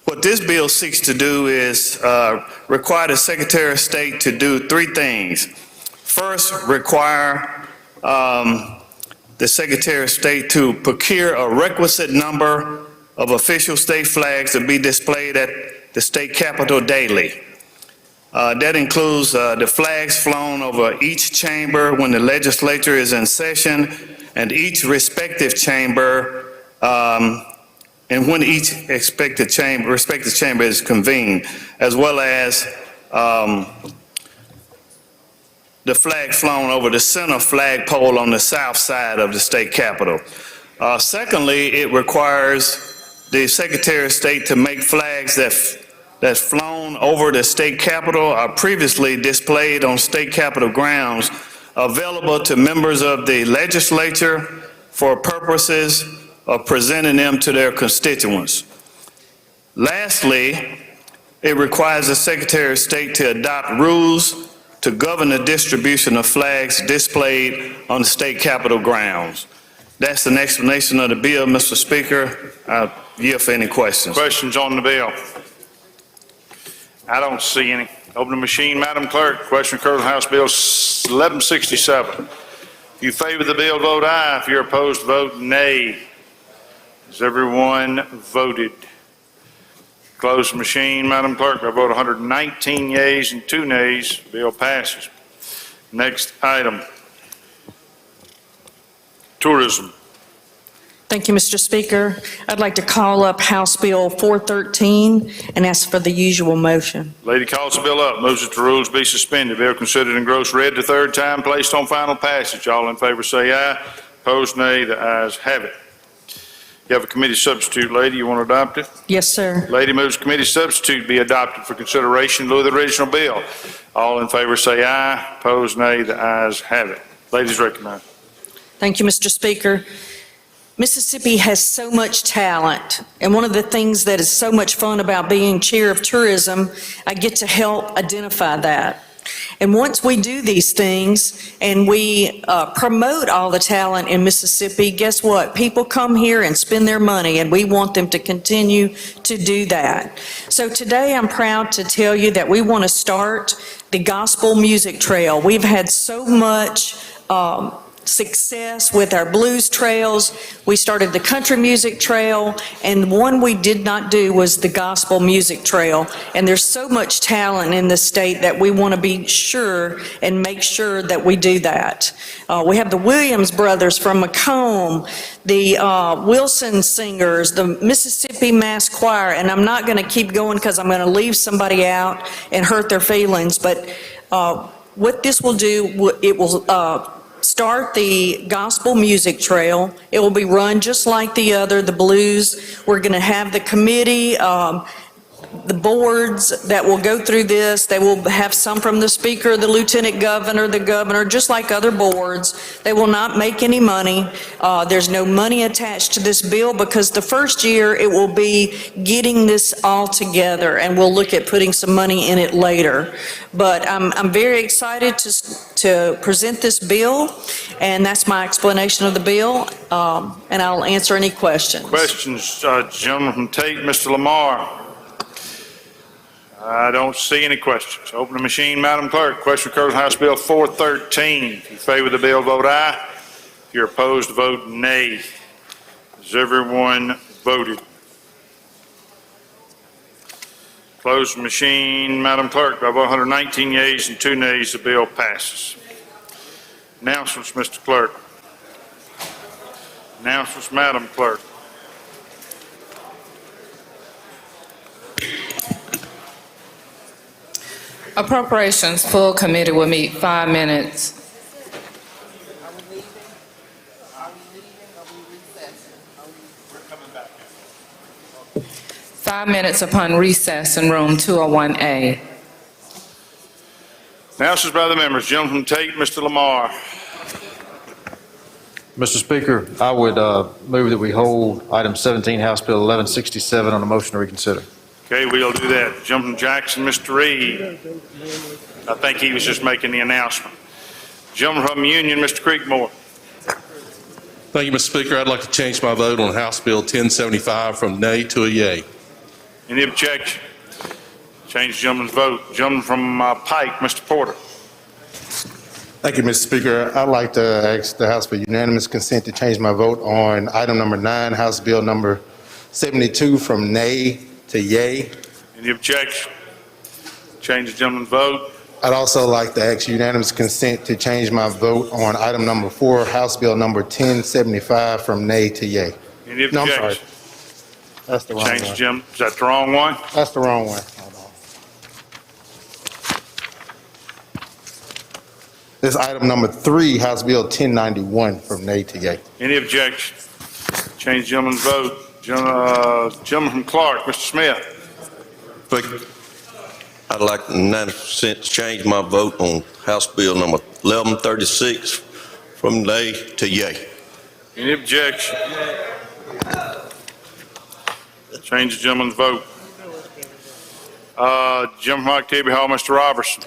[SPEAKER 15] What this bill seeks to do is require the Secretary of State to do three things. First, require the Secretary of State to procure a requisite number of official state flags to be displayed at the state capitol daily. That includes the flags flown over each chamber when the legislature is in session and each respective chamber and when each respective chamber is convened, as well as the flag flown over the center flagpole on the south side of the state capitol. Secondly, it requires the Secretary of State to make flags that's flown over the state capitol are previously displayed on state capitol grounds available to members of the legislature for purposes of presenting them to their constituents. Lastly, it requires the Secretary of State to adopt rules to govern the distribution of flags displayed on the state capitol grounds. That's an explanation of the bill, Mr. Speaker. I'll yield for any questions.
[SPEAKER 4] Questions on the bill? I don't see any. Open the machine, Madam Clerk. Question occurs on House Bill 1167. If you favor the bill, vote aye. If you're opposed, vote nay. Has everyone voted? Close the machine, Madam Clerk. By vote 119 yeas and 2 nays, bill passes. Next item. Tourism.
[SPEAKER 17] Thank you, Mr. Speaker. I'd like to call up House Bill 413 and ask for the usual motion.
[SPEAKER 4] Lady calls the bill up, moves that the rules be suspended. Bill considered and gross read the third time, placed on final passage. All in favor say aye. Opposed nay. The ayes have it. You have a committee substitute, lady. You want to adopt it?
[SPEAKER 17] Yes, sir.
[SPEAKER 4] Lady moves committee substitute be adopted for consideration in lieu of the original bill. All in favor say aye. Opposed nay. The ayes have it. Ladies recognized.
[SPEAKER 17] Thank you, Mr. Speaker. Mississippi has so much talent, and one of the things that is so much fun about being chair of tourism, I get to help identify that. And once we do these things and we promote all the talent in Mississippi, guess what? People come here and spend their money, and we want them to continue to do that. So today I'm proud to tell you that we want to start the Gospel Music Trail. We've had so much success with our blues trails. We started the country music trail, and one we did not do was the gospel music trail. And there's so much talent in the state that we want to be sure and make sure that we do that. We have the Williams brothers from Macomb, the Wilson singers, the Mississippi Mass Choir, and I'm not going to keep going because I'm going to leave somebody out and hurt their feelings, but what this will do, it will start the gospel music trail. It will be run just like the blues. We're going to have the committee, the boards that will go through this. They will have some from the speaker, the lieutenant governor, the governor, just like other boards. They will not make any money. There's no money attached to this bill because the first year it will be getting this all together, and we'll look at putting some money in it later. But I'm very excited to present this bill, and that's my explanation of the bill, and I'll answer any questions.
[SPEAKER 4] Questions, gentleman from Tate, Mr. Lamar. I don't see any questions. Open the machine, Madam Clerk. Question occurs on House Bill 413. If you favor the bill, vote aye. If you're opposed, vote nay. Has everyone voted? Close the machine, Madam Clerk. By 119 yeas and 2 nays, the bill passes. Announcements, Mr. Clerk. Announcements, Madam Clerk.
[SPEAKER 18] Appropriations Full Committee will meet 5 minutes. 5 minutes upon recess in room 201A.
[SPEAKER 4] Announcements by the members. Gentleman from Tate, Mr. Lamar.
[SPEAKER 7] Mr. Speaker, I would move that we hold item 17, House Bill 1167, on a motion to reconsider.
[SPEAKER 4] Okay, we'll do that. Gentleman from Jackson, Mr. Reed. I think he was just making the announcement. Gentleman from Union, Mr. Creekmore.
[SPEAKER 19] Thank you, Mr. Speaker. I'd like to change my vote on House Bill 1075 from nay to a yay.
[SPEAKER 4] Any objection? Change the gentleman's vote. Gentleman from Pike, Mr. Porter.
[SPEAKER 20] Thank you, Mr. Speaker. I'd like to ask the House for unanimous consent to change my vote on item number 9, House Bill number 72, from nay to yay.
[SPEAKER 4] Any objection? Change the gentleman's vote.
[SPEAKER 20] I'd also like to ask unanimous consent to change my vote on item number 4, House Bill number 1075, from nay to yay.
[SPEAKER 4] Any
[SPEAKER 20] No, I'm
[SPEAKER 4] objection?
[SPEAKER 20] sorry. That's the wrong
[SPEAKER 4] Change the
[SPEAKER 20] one.
[SPEAKER 4] gentleman. Is that the wrong one?
[SPEAKER 20] That's the wrong one. Hold on. This is item number 3, House Bill 1091, from nay to yay.
[SPEAKER 4] Any objection? Change the gentleman's vote. Gentleman from Clark, Mr. Smith.
[SPEAKER 22] Speaker, I'd like to 90% change my vote on House Bill number 1136 from nay to yay.
[SPEAKER 4] Any objection? Change the gentleman's vote. Gentleman from Octavia Hall, Mr. Robertson.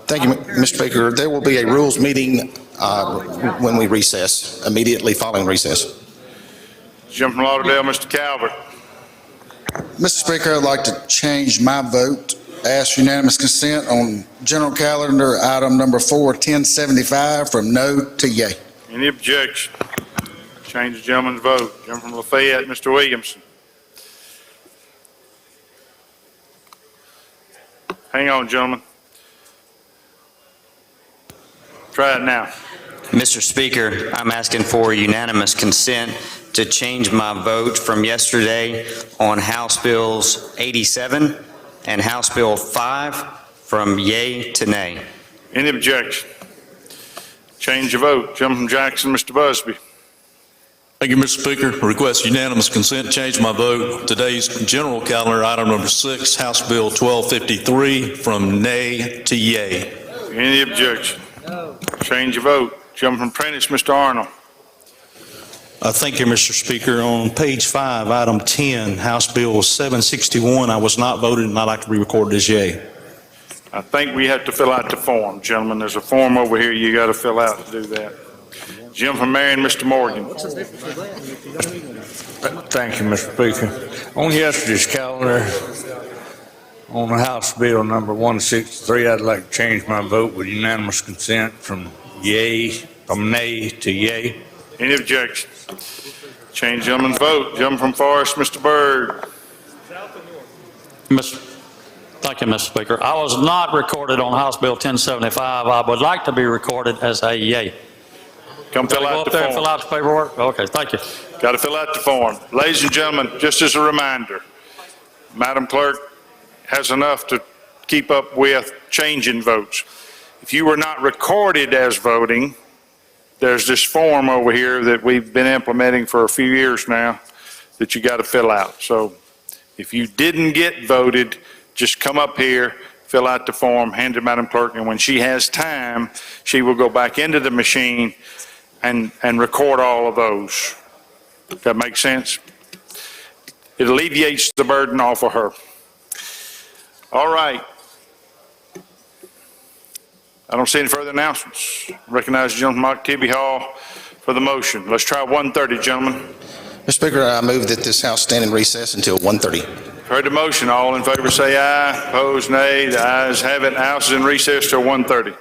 [SPEAKER 25] Thank you, Mr. Speaker. There will be a rules meeting when we recess, immediately following recess.
[SPEAKER 4] Gentleman from Lauderdale, Mr. Calvert.
[SPEAKER 26] Mr. Speaker, I'd like to change my vote. Ask unanimous consent on general calendar item number 4, 1075, from no to yay.
[SPEAKER 4] Any objection? Change the gentleman's vote. Gentleman from Lafayette, Mr. Williamson. Hang on, gentlemen. Try it now.
[SPEAKER 27] Mr. Speaker, I'm asking for unanimous consent to change my vote from yesterday on House Bills 87 and House Bill 5 from yay to nay.
[SPEAKER 4] Any objection? Change your vote. Gentleman from Jackson, Mr. Busby.
[SPEAKER 8] Thank you, Mr. Speaker. Request unanimous consent to change my vote. Today's general calendar, item number 6, House Bill 1253, from nay to yay.
[SPEAKER 4] Any objection? Change your vote. Gentleman from Prentice, Mr. Arnold.
[SPEAKER 12] Thank you, Mr. Speaker. On page 5, item 10, House Bill 761, I was not voted, and I'd like to be recorded as yay.
[SPEAKER 4] I think we have to fill out the form, gentlemen. There's a form over here you got to fill out to do that. Gentleman from Marion, Mr. Morgan.
[SPEAKER 28] Thank you, Mr. Speaker. On yesterday's calendar, on the House Bill number 163, I'd like to change my vote with unanimous consent from nay to yay.
[SPEAKER 4] Any objection? Change gentleman's vote. Gentleman from Forest, Mr. Byrd.
[SPEAKER 29] Thank you, Mr. Speaker. I was not recorded on House Bill 1075. I would like to be recorded as a yay.
[SPEAKER 4] Come fill out the form.
[SPEAKER 29] Fill out the paperwork? Okay, thank you.
[SPEAKER 4] Got to fill out the form. Ladies and gentlemen, just as a reminder, Madam Clerk has enough to keep up with changing votes. If you were not recorded as voting, there's this form over here that we've been implementing for a few years now that you got to fill out. So if you didn't get voted, just come up here, fill out the form, hand it to Madam Clerk, and when she has time, she will go back into the machine and record all of those. Does that make sense? It alleviates the burden off of her. All right. I don't see any further announcements. Recognize the gentleman from Octavia Hall for the motion. Let's try 1:30, gentlemen.
[SPEAKER 25] Mr. Speaker, I move that this House stand in recess until 1:30.
[SPEAKER 4] Heard the motion. All in favor say aye. Opposed, nay. The ayes have it. House is in recess till 1:30.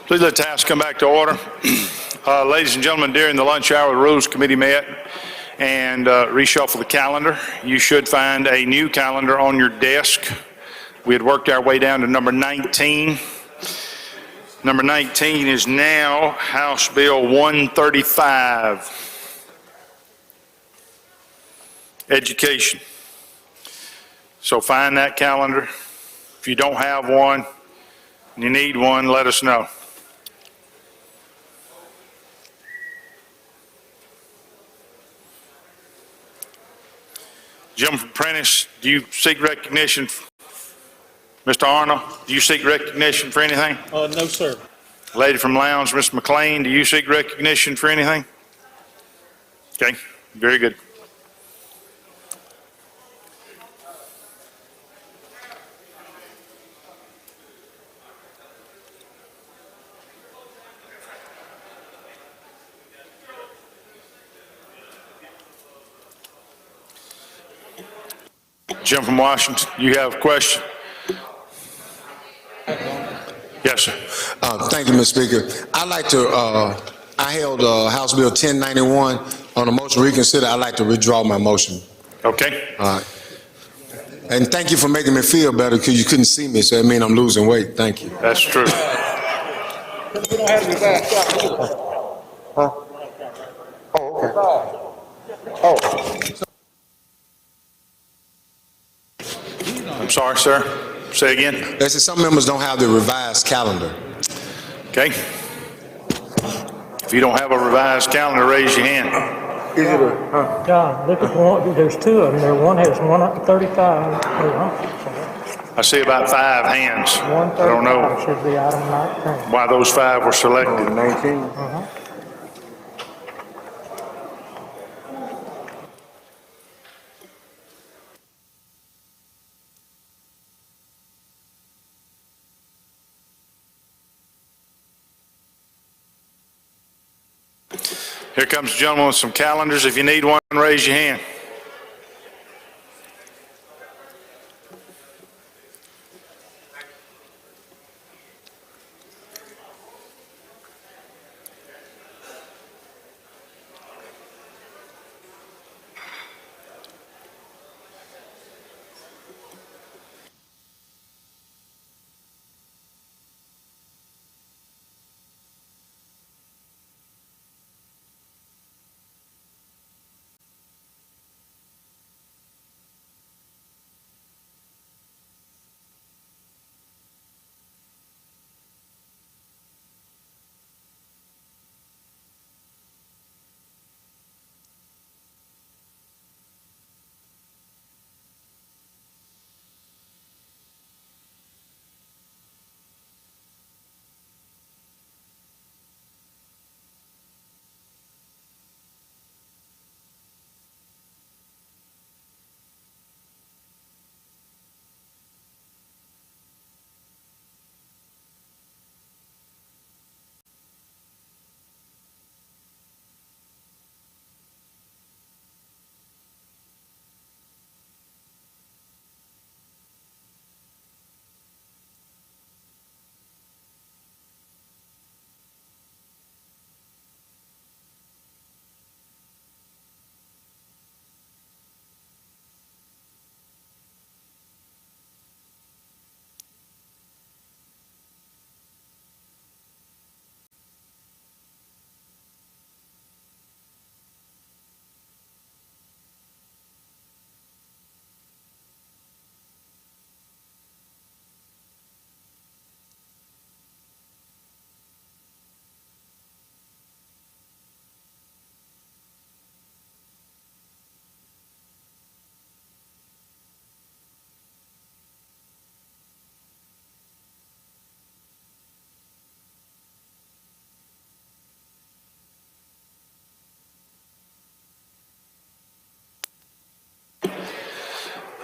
[SPEAKER 4] Please let the House come back to order. Ladies and gentlemen, during the lunch hour, the Rules Committee met and reshuffled the calendar. You should find a new calendar on your desk. We had worked our way down to number 19. Number 19 is now House Bill 135, Education. So find that calendar. If you don't have one and you need one, let us know. Gentleman from Prentice, do you seek recognition? Mr. Arnold, do you seek recognition for anything?
[SPEAKER 12] No, sir.
[SPEAKER 4] Lady from Lowndes, Ms. McLean, do you seek recognition for anything? Okay, very good. Jim from Washington, you have a question? Yes, sir.
[SPEAKER 1] Thank you, Mr. Speaker. I'd like to, I held House Bill 1091 on a motion to reconsider. I'd like to withdraw my motion.
[SPEAKER 4] Okay.
[SPEAKER 1] All right. And thank you for making me feel better because you couldn't see me, so that means I'm losing weight. Thank you.
[SPEAKER 4] That's true. I'm sorry, sir. Say again.
[SPEAKER 1] They said some members don't have the revised calendar.
[SPEAKER 4] Okay. If you don't have a revised calendar, raise your hand.
[SPEAKER 2] John, look at one, there's two of them there. One has 135.
[SPEAKER 4] I see about 5 hands. I don't know
[SPEAKER 2] Should be item 19.
[SPEAKER 4] why those 5 were selected.
[SPEAKER 1] 19.
[SPEAKER 4] Here comes a gentleman with some calendars. If you need one, raise your hand.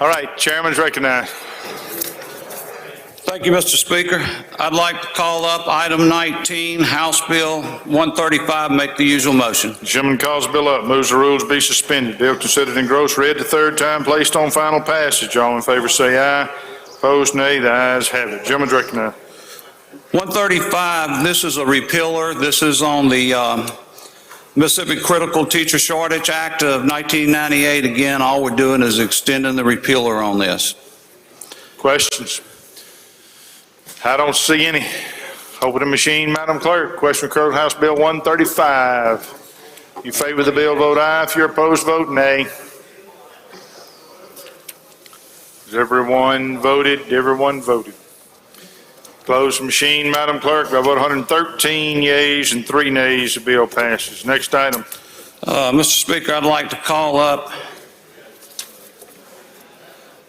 [SPEAKER 4] All right, Chairman's recognized.
[SPEAKER 6] Thank you, Mr. Speaker. I'd like to call up item 19, House Bill 135, make the usual motion.
[SPEAKER 4] The gentleman calls the bill up, moves the rules be suspended. Bill considered in gross read the third time, placed on final passage. All in favor say aye. Opposed, nay. The ayes have it. Gentleman's recognized.
[SPEAKER 6] 135, this is a repealer. This is on the Mississippi Critical Teacher Shortage Act of 1998. Again, all we're doing is extending the repealer on this.
[SPEAKER 4] Questions? I don't see any. Open the machine, Madam Clerk. Question occurs on House Bill 135. You favor the bill, vote aye. If you're opposed, vote nay. Has everyone voted? Everyone voted. Close the machine, Madam Clerk. By vote 113 yeas and 3 nays, the bill passes. Next item.
[SPEAKER 6] Mr. Speaker, I'd like to call up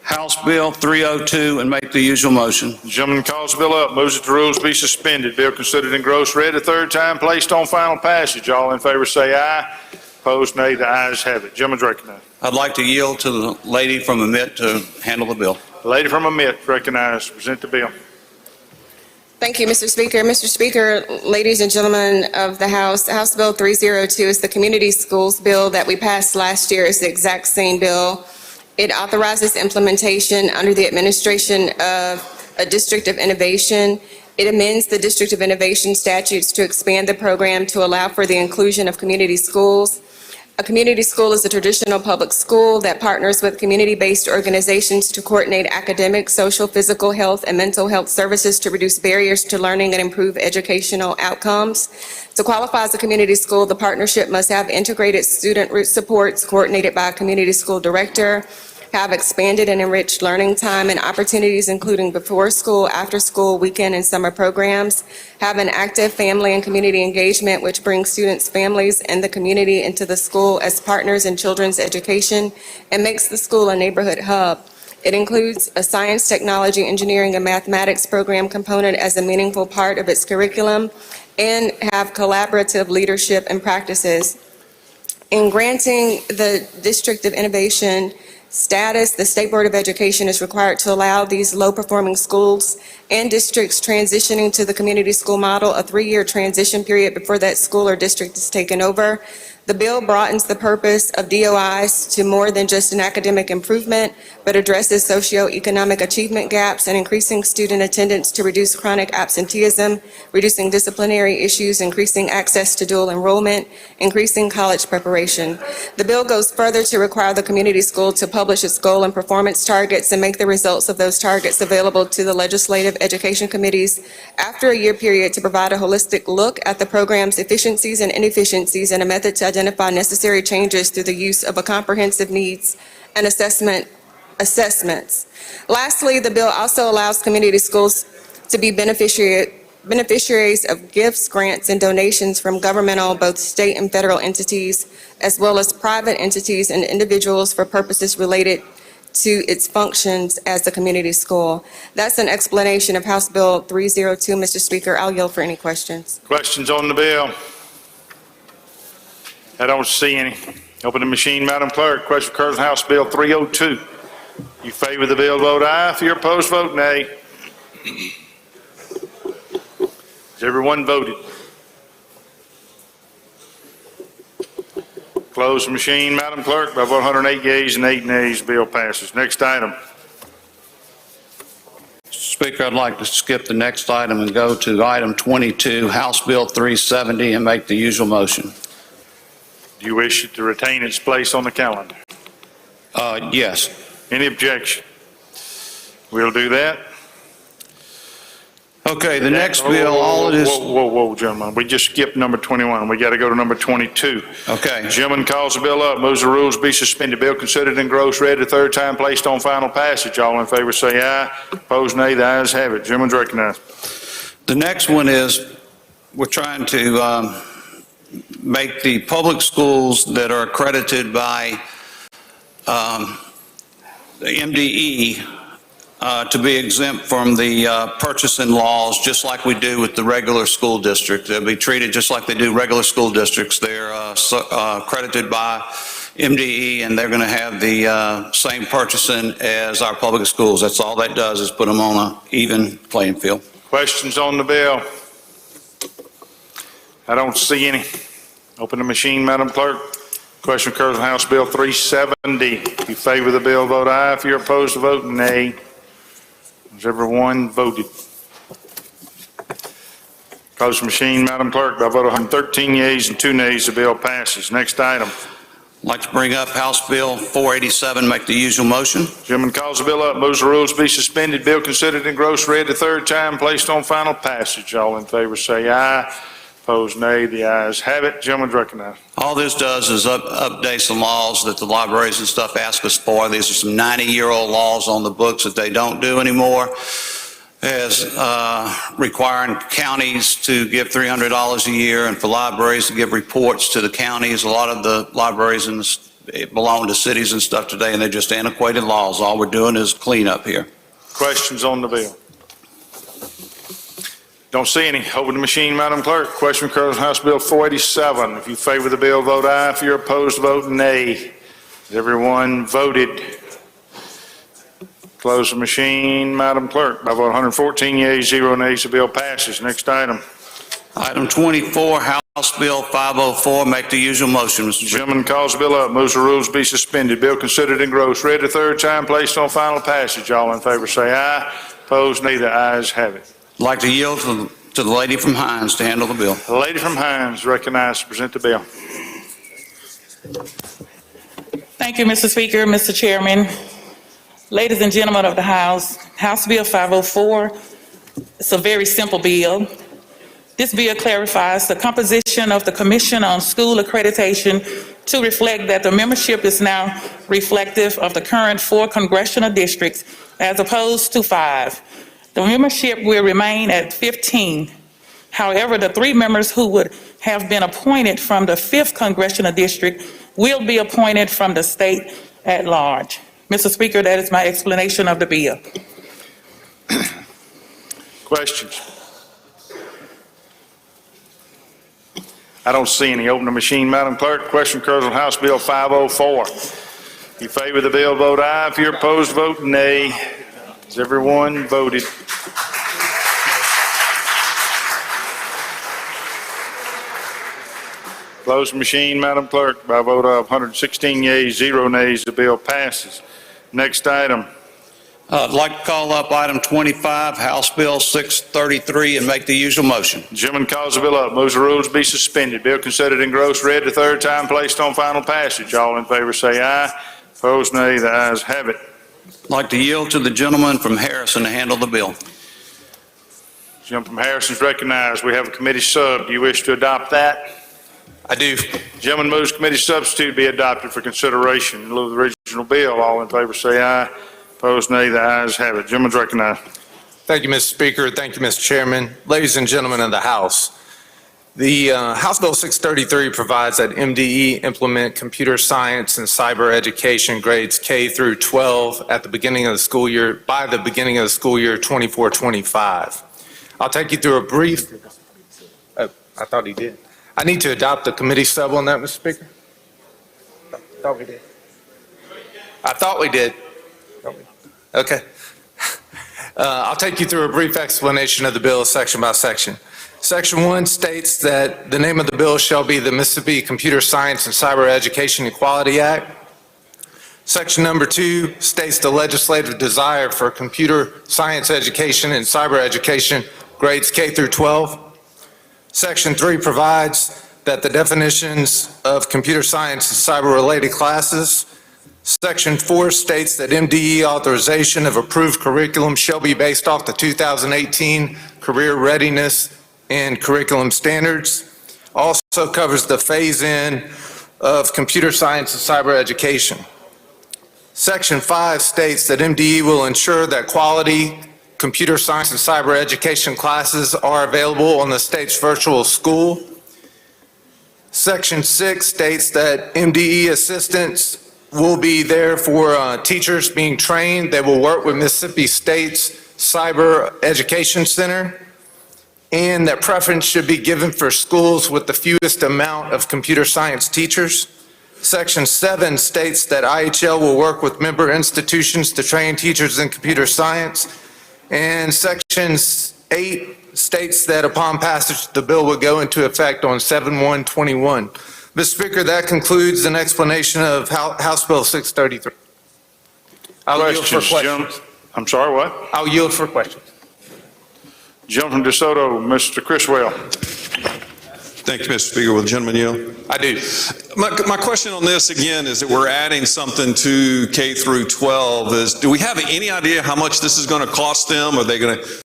[SPEAKER 6] House Bill 302 and make the usual motion.
[SPEAKER 4] The gentleman calls the bill up, moves that the rules be suspended. Bill considered in gross read a third time, placed on final passage. All in favor say aye. Opposed, nay. The ayes have it. Gentleman's recognized.
[SPEAKER 6] I'd like to yield to the lady from Amit to handle the bill.
[SPEAKER 4] The lady from Amit recognized to present the bill.
[SPEAKER 3] Thank you, Mr. Speaker. Mr. Speaker, ladies and gentlemen of the House, House Bill 302 is the community schools bill that we passed last year. It's the exact same bill. It authorizes implementation under the administration of a District of Innovation. It amends the District of Innovation statutes to expand the program to allow for the inclusion of community schools. A community school is a traditional public school that partners with community-based organizations to coordinate academic, social, physical health, and mental health services to reduce barriers to learning and improve educational outcomes. To qualify as a community school, the partnership must have integrated student route supports coordinated by a community school director, have expanded and enriched learning time and opportunities including before school, after school, weekend, and summer programs, have an active family and community engagement which brings students, families, and the community into the school as partners in children's education and makes the school a neighborhood hub. It includes a science, technology, engineering, and mathematics program component as a meaningful part of its curriculum and have collaborative leadership and practices. In granting the District of Innovation status, the State Board of Education is required to allow these low-performing schools and districts transitioning to the community school model a 3-year transition period before that school or district is taken over. The bill broadens the purpose of DOIs to more than just an academic improvement, but addresses socioeconomic achievement gaps and increasing student attendance to reduce chronic absenteeism, reducing disciplinary issues, increasing access to dual enrollment, increasing college preparation. The bill goes further to require the community school to publish its goal and performance targets and make the results of those targets available to the legislative education committees after a year period to provide a holistic look at the program's efficiencies and inefficiencies and a method to identify necessary changes through the use of a comprehensive needs and assessments. Lastly, the bill also allows community schools to be beneficiaries of gifts, grants, and donations from governmental, both state and federal entities, as well as private entities and individuals for purposes related to its functions as a community school. That's an explanation of House Bill 302, Mr. Speaker. I'll yield for any questions.
[SPEAKER 4] Questions on the bill? I don't see any. Open the machine, Madam Clerk. Question occurs on House Bill 302. You favor the bill, vote aye. If you're opposed, vote nay. Has everyone voted? Close the machine, Madam Clerk. By vote 108 yeas and 8 nays, the bill passes. Next item.
[SPEAKER 6] Speaker, I'd like to skip the next item and go to item 22, House Bill 370, and make the usual motion.
[SPEAKER 4] Do you wish it to retain its place on the calendar?
[SPEAKER 6] Yes.
[SPEAKER 4] Any objection? We'll do that.
[SPEAKER 6] Okay, the next bill, all it is.
[SPEAKER 4] Whoa, gentlemen. We just skipped number 21. We got to go to number 22.
[SPEAKER 6] Okay.
[SPEAKER 4] Gentleman calls the bill up, moves the rules be suspended. Bill considered in gross read a third time, placed on final passage. All in favor say aye. Opposed nay. The ayes have it. Gentleman's recognized.
[SPEAKER 6] The next one is, we're trying to make the public schools that are accredited by the MDE to be exempt from the purchasing laws, just like we do with the regular school district. They'll be treated just like they do regular school districts. They're accredited by MDE, and they're going to have the same purchasing as our public schools. That's all that does, is put them on an even playing field.
[SPEAKER 4] Questions on the bill? I don't see any. Open the machine, Madam Clerk. Question occurs on House Bill 370. If you favor the bill, vote aye. If you're opposed, vote nay. Has everyone voted? Close the machine, Madam Clerk. By a vote of 113 yeas and 2 nays, the bill passes. Next item.
[SPEAKER 6] I'd like to bring up House Bill 487, make the usual motion.
[SPEAKER 4] Gentleman calls the bill up, moves the rules be suspended, bill considered and gross read the third time, placed on final passage. All in favor say aye. Opposed, nay. The ayes have it. Gentleman's recognized.
[SPEAKER 6] All this does is update some laws that the libraries and stuff ask us for. These are some 90-year-old laws on the books that they don't do anymore. As requiring counties to give $300 a year and for libraries to give reports to the counties. A lot of the libraries belong to cities and stuff today, and they're just antiquated laws. All we're doing is clean up here.
[SPEAKER 4] Questions on the bill? Don't see any. Open the machine, Madam Clerk. Question occurs on House Bill 487. If you favor the bill, vote aye. If you're opposed, vote nay. Has everyone voted? Close the machine, Madam Clerk. By vote 114 yeas, 0 nays, the bill passes. Next item.
[SPEAKER 6] Item 24, House Bill 504, make the usual motion, Mr. Chairman.
[SPEAKER 4] Gentleman calls the bill up, moves the rules be suspended. Bill considered and gross read the third time, placed on final passage. All in favor say aye. Opposed, nay. The ayes have it.
[SPEAKER 6] I'd like to yield to the lady from Hines to handle the bill.
[SPEAKER 4] The lady from Hines recognized to present the bill.
[SPEAKER 18] Thank you, Mr. Speaker, Mr. Chairman. Ladies and gentlemen of the House, House Bill 504, it's a very simple bill. This bill clarifies the composition of the Commission on School Accreditation to reflect that the membership is now reflective of the current 4 congressional districts as opposed to 5. The membership will remain at 15. However, the 3 members who would have been appointed from the 5th congressional district will be appointed from the state at large. Mr. Speaker, that is my explanation of the bill.
[SPEAKER 4] Questions? I don't see any. Open the machine, Madam Clerk. Question occurs on House Bill 504. If you favor the bill, vote aye. If you're opposed, vote nay. Has everyone voted? Close the machine, Madam Clerk. By a vote of 116 yeas, 0 nays, the bill passes. Next item.
[SPEAKER 6] I'd like to call up item 25, House Bill 633, and make the usual motion.
[SPEAKER 4] Gentleman calls the bill up, moves the rules be suspended. Bill considered and gross read the third time, placed on final passage. All in favor say aye. Opposed, nay. The ayes have it.
[SPEAKER 6] I'd like to yield to the gentleman from Harrison to handle the bill.
[SPEAKER 4] Gentleman from Harrison is recognized. We have a committee sub. Do you wish to adopt that?
[SPEAKER 5] I do.
[SPEAKER 4] Gentleman moves committee substitute be adopted for consideration in lieu of the original bill. All in favor say aye. Opposed, nay. The ayes have it. Gentleman's recognized.
[SPEAKER 5] Thank you, Mr. Speaker. Thank you, Mr. Chairman. Ladies and gentlemen of the House, the House Bill 633 provides that MDE implement computer science and cyber education grades K through 12 at the beginning of the school year, by the beginning of the school year 24-25. I'll take you through a brief, I thought he did. I need to adopt the committee sub on that, Mr. Speaker. I thought we did. I thought we did. Okay. I'll take you through a brief explanation of the bill section by section. Section 1 states that the name of the bill shall be the Mississippi Computer Science and Cyber Education Equality Act. Section number 2 states the legislative desire for computer science education and cyber education grades K through 12. Section 3 provides that the definitions of computer science and cyber-related classes. Section 4 states that MDE authorization of approved curriculum shall be based off the 2018 Career Readiness and Curriculum Standards. Also covers the phase-in of computer science and cyber education. Section 5 states that MDE will ensure that quality computer science and cyber education classes are available on the state's virtual school. Section 6 states that MDE assistants will be there for teachers being trained. They will work with Mississippi State's Cyber Education Center, and that preference should be given for schools with the fewest amount of computer science teachers. Section 7 states that IHL will work with member institutions to train teachers in computer science. And Section 8 states that upon passage, the bill will go into effect on 7/1/21. Mr. Speaker, that concludes an explanation of House Bill 633. I'll yield for questions.
[SPEAKER 4] I'm sorry, what?
[SPEAKER 5] I'll yield for questions.
[SPEAKER 4] Gentleman from DeSoto, Mr. Criswell.
[SPEAKER 9] Thank you, Mr. Speaker. Will the gentleman yield?
[SPEAKER 5] I do.
[SPEAKER 9] My question on this, again, is that we're adding something to K through 12. Do we have any idea how much this is going to cost them? Are they going to,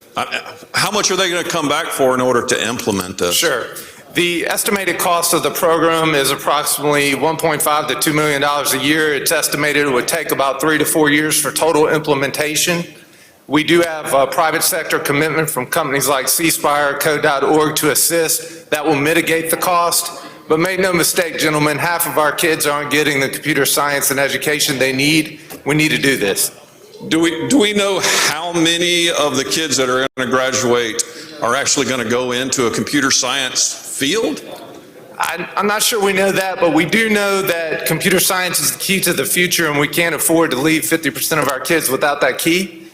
[SPEAKER 9] how much are they going to come back for in order to implement this?
[SPEAKER 5] Sure. The estimated cost of the program is approximately $1.5 to $2 million a year. It's estimated it would take about 3 to 4 years for total implementation. We do have a private sector commitment from companies like C-Spire, Code.org to assist. That will mitigate the cost. But make no mistake, gentlemen, half of our kids aren't getting the computer science and education they need. We need to do this.
[SPEAKER 9] Do we know how many of the kids that are going to graduate are actually going to go into a computer science field?
[SPEAKER 5] I'm not sure we know that, but we do know that computer science is the key to the future, and we can't afford to leave 50% of our kids without that key.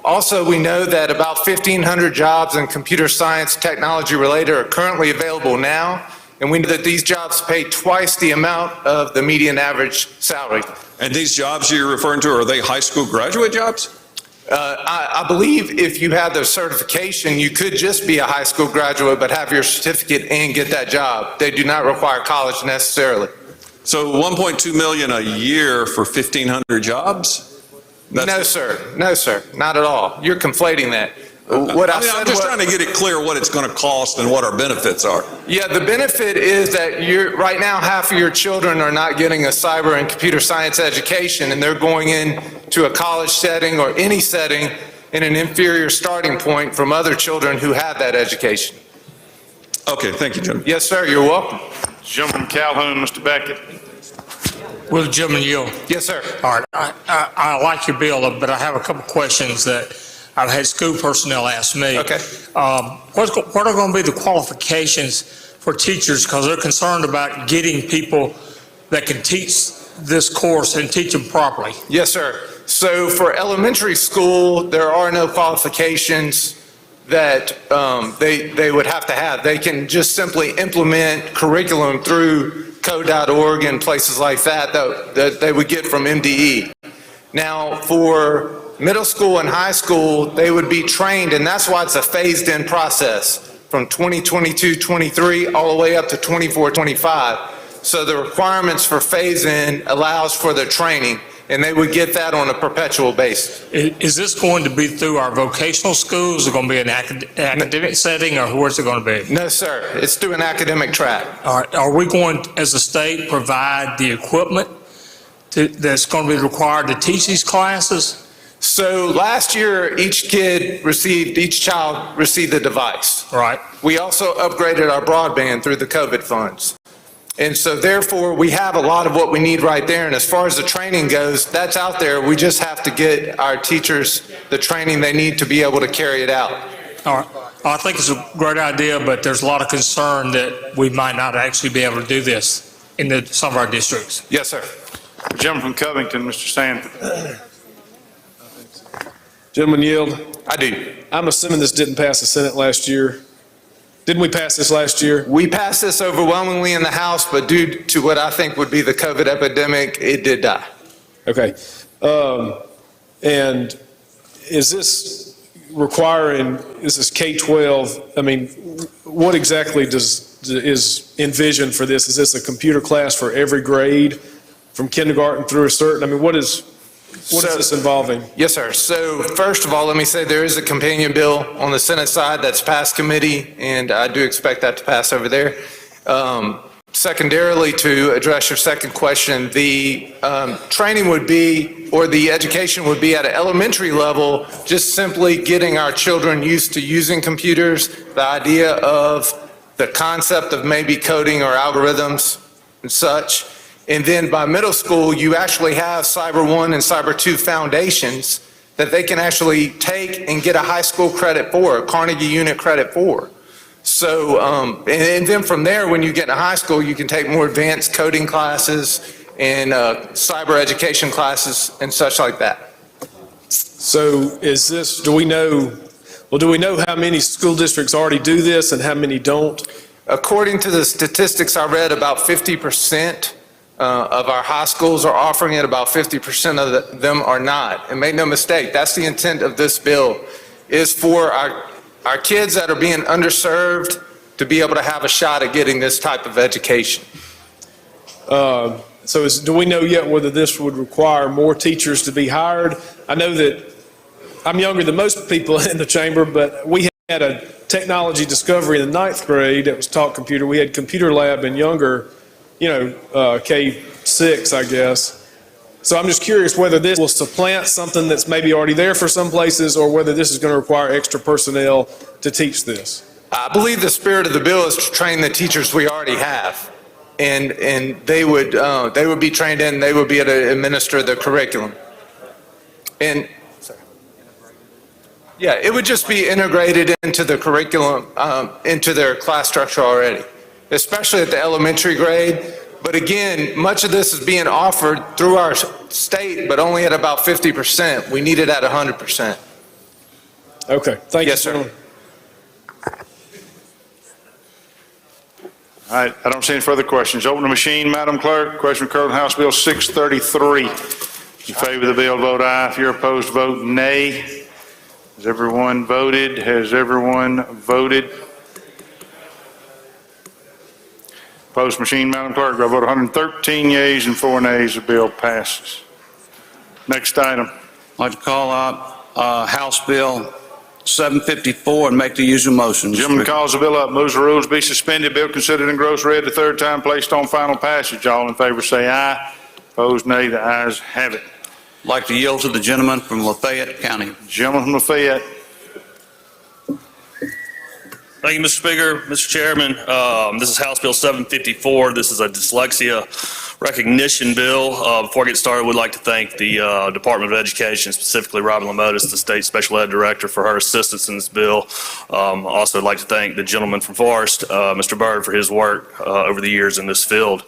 [SPEAKER 5] Also, we know that about 1,500 jobs in computer science technology related are currently available now, and we know that these jobs pay twice the amount of the median average salary.
[SPEAKER 9] And these jobs you're referring to, are they high school graduate jobs?
[SPEAKER 5] I believe if you have the certification, you could just be a high school graduate but have your certificate and get that job. They do not require college necessarily.
[SPEAKER 9] So 1.2 million a year for 1,500 jobs?
[SPEAKER 5] No, sir. No, sir. Not at all. You're conflating that.
[SPEAKER 9] I'm just trying to get it clear what it's going to cost and what our benefits are.
[SPEAKER 5] Yeah, the benefit is that right now half of your children are not getting a cyber and computer science education, and they're going into a college setting or any setting in an inferior starting point from other children who have that education.
[SPEAKER 9] Okay, thank you, Jim.
[SPEAKER 5] Yes, sir. You're welcome.
[SPEAKER 4] Gentleman from Calhoun, Mr. Beckett.
[SPEAKER 2] Will the gentleman yield?
[SPEAKER 5] Yes, sir.
[SPEAKER 2] All right, I like your bill, but I have a couple questions that I've had school personnel ask me.
[SPEAKER 5] Okay.
[SPEAKER 2] What are going to be the qualifications for teachers? Because they're concerned about getting people that can teach this course and teach them properly.
[SPEAKER 5] Yes, sir. So for elementary school, there are no qualifications that they would have to have. They can just simply implement curriculum through Code.org and places like that they would get from MDE. Now, for middle school and high school, they would be trained, and that's why it's a phased-in process from 2022-23 all the way up to 24-25. So the requirements for phase-in allows for the training, and they would get that on a perpetual basis.
[SPEAKER 2] Is this going to be through our vocational schools? Is it going to be an academic setting, or where's it going to be?
[SPEAKER 5] No, sir. It's through an academic track.
[SPEAKER 2] All right. Are we going, as a state, provide the equipment that's going to be required to teach these classes?
[SPEAKER 5] So last year, each child received a device.
[SPEAKER 2] Right.
[SPEAKER 5] We also upgraded our broadband through the COVID funds. And so therefore, we have a lot of what we need right there. And as far as the training goes, that's out there. We just have to get our teachers the training they need to be able to carry it out.
[SPEAKER 2] All right. I think it's a great idea, but there's a lot of concern that we might not actually be able to do this in some of our districts.
[SPEAKER 5] Yes, sir.
[SPEAKER 4] Gentleman from Covington, Mr. Sanford.
[SPEAKER 10] Gentleman yield?
[SPEAKER 5] I do.
[SPEAKER 10] I'm assuming this didn't pass the Senate last year. Didn't we pass this last year?
[SPEAKER 5] We passed this overwhelmingly in the House, but due to what I think would be the COVID epidemic, it did die.
[SPEAKER 10] Okay. And is this requiring, this is K-12, I mean, what exactly is envisioned for this? Is this a computer class for every grade from kindergarten through a certain, I mean, what is this involving?
[SPEAKER 5] Yes, sir. So first of all, let me say there is a companion bill on the Senate side that's passed committee, and I do expect that to pass over there. Secondarily, to address your second question, the training would be, or the education would be at an elementary level, just simply getting our children used to using computers, the idea of the concept of maybe coding or algorithms and such. And then by middle school, you actually have Cyber 1 and Cyber 2 foundations that they can actually take and get a high school credit for, a Carnegie unit credit for. So, and then from there, when you get to high school, you can take more advanced coding classes and cyber education classes and such like that.
[SPEAKER 10] So is this, do we know how many school districts already do this and how many don't?
[SPEAKER 5] According to the statistics I read, about 50% of our high schools are offering it, about 50% of them are not. And make no mistake, that's the intent of this bill, is for our our kids that are being underserved to be able to have a shot at getting this type of education.
[SPEAKER 10] Do we know yet whether this would require more teachers to be hired? I know that I'm younger than most people in the chamber, but we had a technology discovery in the 9th grade that was taught computer. We had computer lab in younger, K6, I guess. So I'm just curious whether this will supplant something that's maybe already there for some places, or whether this is going to require extra personnel to teach this.
[SPEAKER 5] I believe the spirit of the bill is to train the teachers we already have. And they would be trained in, they would be able to administer the curriculum. And yeah, it would just be integrated into the curriculum, into their class structure already, especially at the elementary grade. But again, much of this is being offered through our state, but only at about 50%. We need it at 100%.
[SPEAKER 10] Okay, thank you.
[SPEAKER 5] Yes, sir.
[SPEAKER 4] All right, I don't see any further questions. Open the machine, Madam Clerk. Question occurred on House Bill 633. If you favor the bill, vote aye. If you're opposed, vote nay. Has everyone voted? Has everyone voted? Opposed machine, Madam Clerk. By a vote of 113 yeas and 4 nays, the bill passes. Next item.
[SPEAKER 6] I'd like to call up House Bill 754 and make the usual motion.
[SPEAKER 4] Gentleman calls the bill up, moves the rules be suspended, bill considered in gross read the third time, placed on final passage. All in favor say aye. Opposed nay, the ayes have it.
[SPEAKER 6] I'd like to yield to the gentleman from Lafayette County.
[SPEAKER 4] Gentleman from Lafayette.
[SPEAKER 11] Thank you, Mr. Speaker. Mr. Chairman, this is House Bill 754. This is a dyslexia recognition bill. Before I get started, we'd like to thank the Department of Education, specifically Robin Lamotis, the State Special Ed Director, for her assistance in this bill. Also, I'd like to thank the gentleman from Forest, Mr. Byrd, for his work over the years in this field.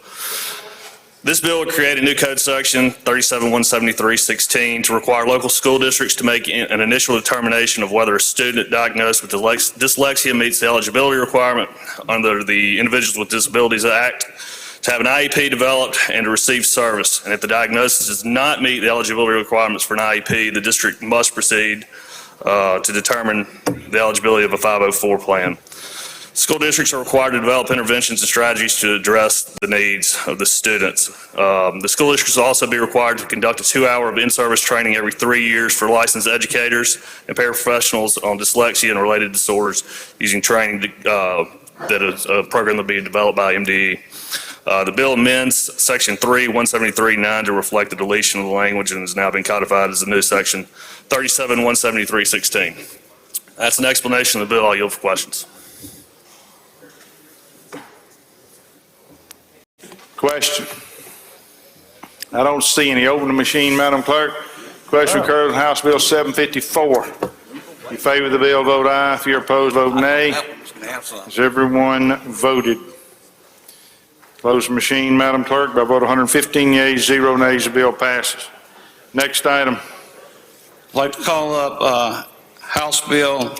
[SPEAKER 11] This bill would create a new code section, 37173-16, to require local school districts to make an initial determination of whether a student diagnosed with dyslexia meets the eligibility requirement under the Individuals with Disabilities Act, to have an IEP developed and to receive service. And if the diagnosis does not meet the eligibility requirements for an IEP, the district must proceed to determine the eligibility of a 504 plan. School districts are required to develop interventions and strategies to address the needs of the students. The school districts will also be required to conduct a 2-hour of in-service training every 3 years for licensed educators and paraprofessionals on dyslexia and related disorders, using training that is a program that will be developed by MDE. The bill amends Section 3-173-9 to reflect the deletion of the language and has now been codified as a new Section 37-173-16. That's an explanation of the bill. I'll yield for questions.
[SPEAKER 4] Question. I don't see any. Open the machine, Madam Clerk. Question occurs on House Bill 754. If you favor the bill, vote aye. If you're opposed, vote nay. Has everyone voted? Close the machine, Madam Clerk. By a vote of 115 yeas, 0 nays, the bill passes. Next item.
[SPEAKER 6] I'd like to call up House Bill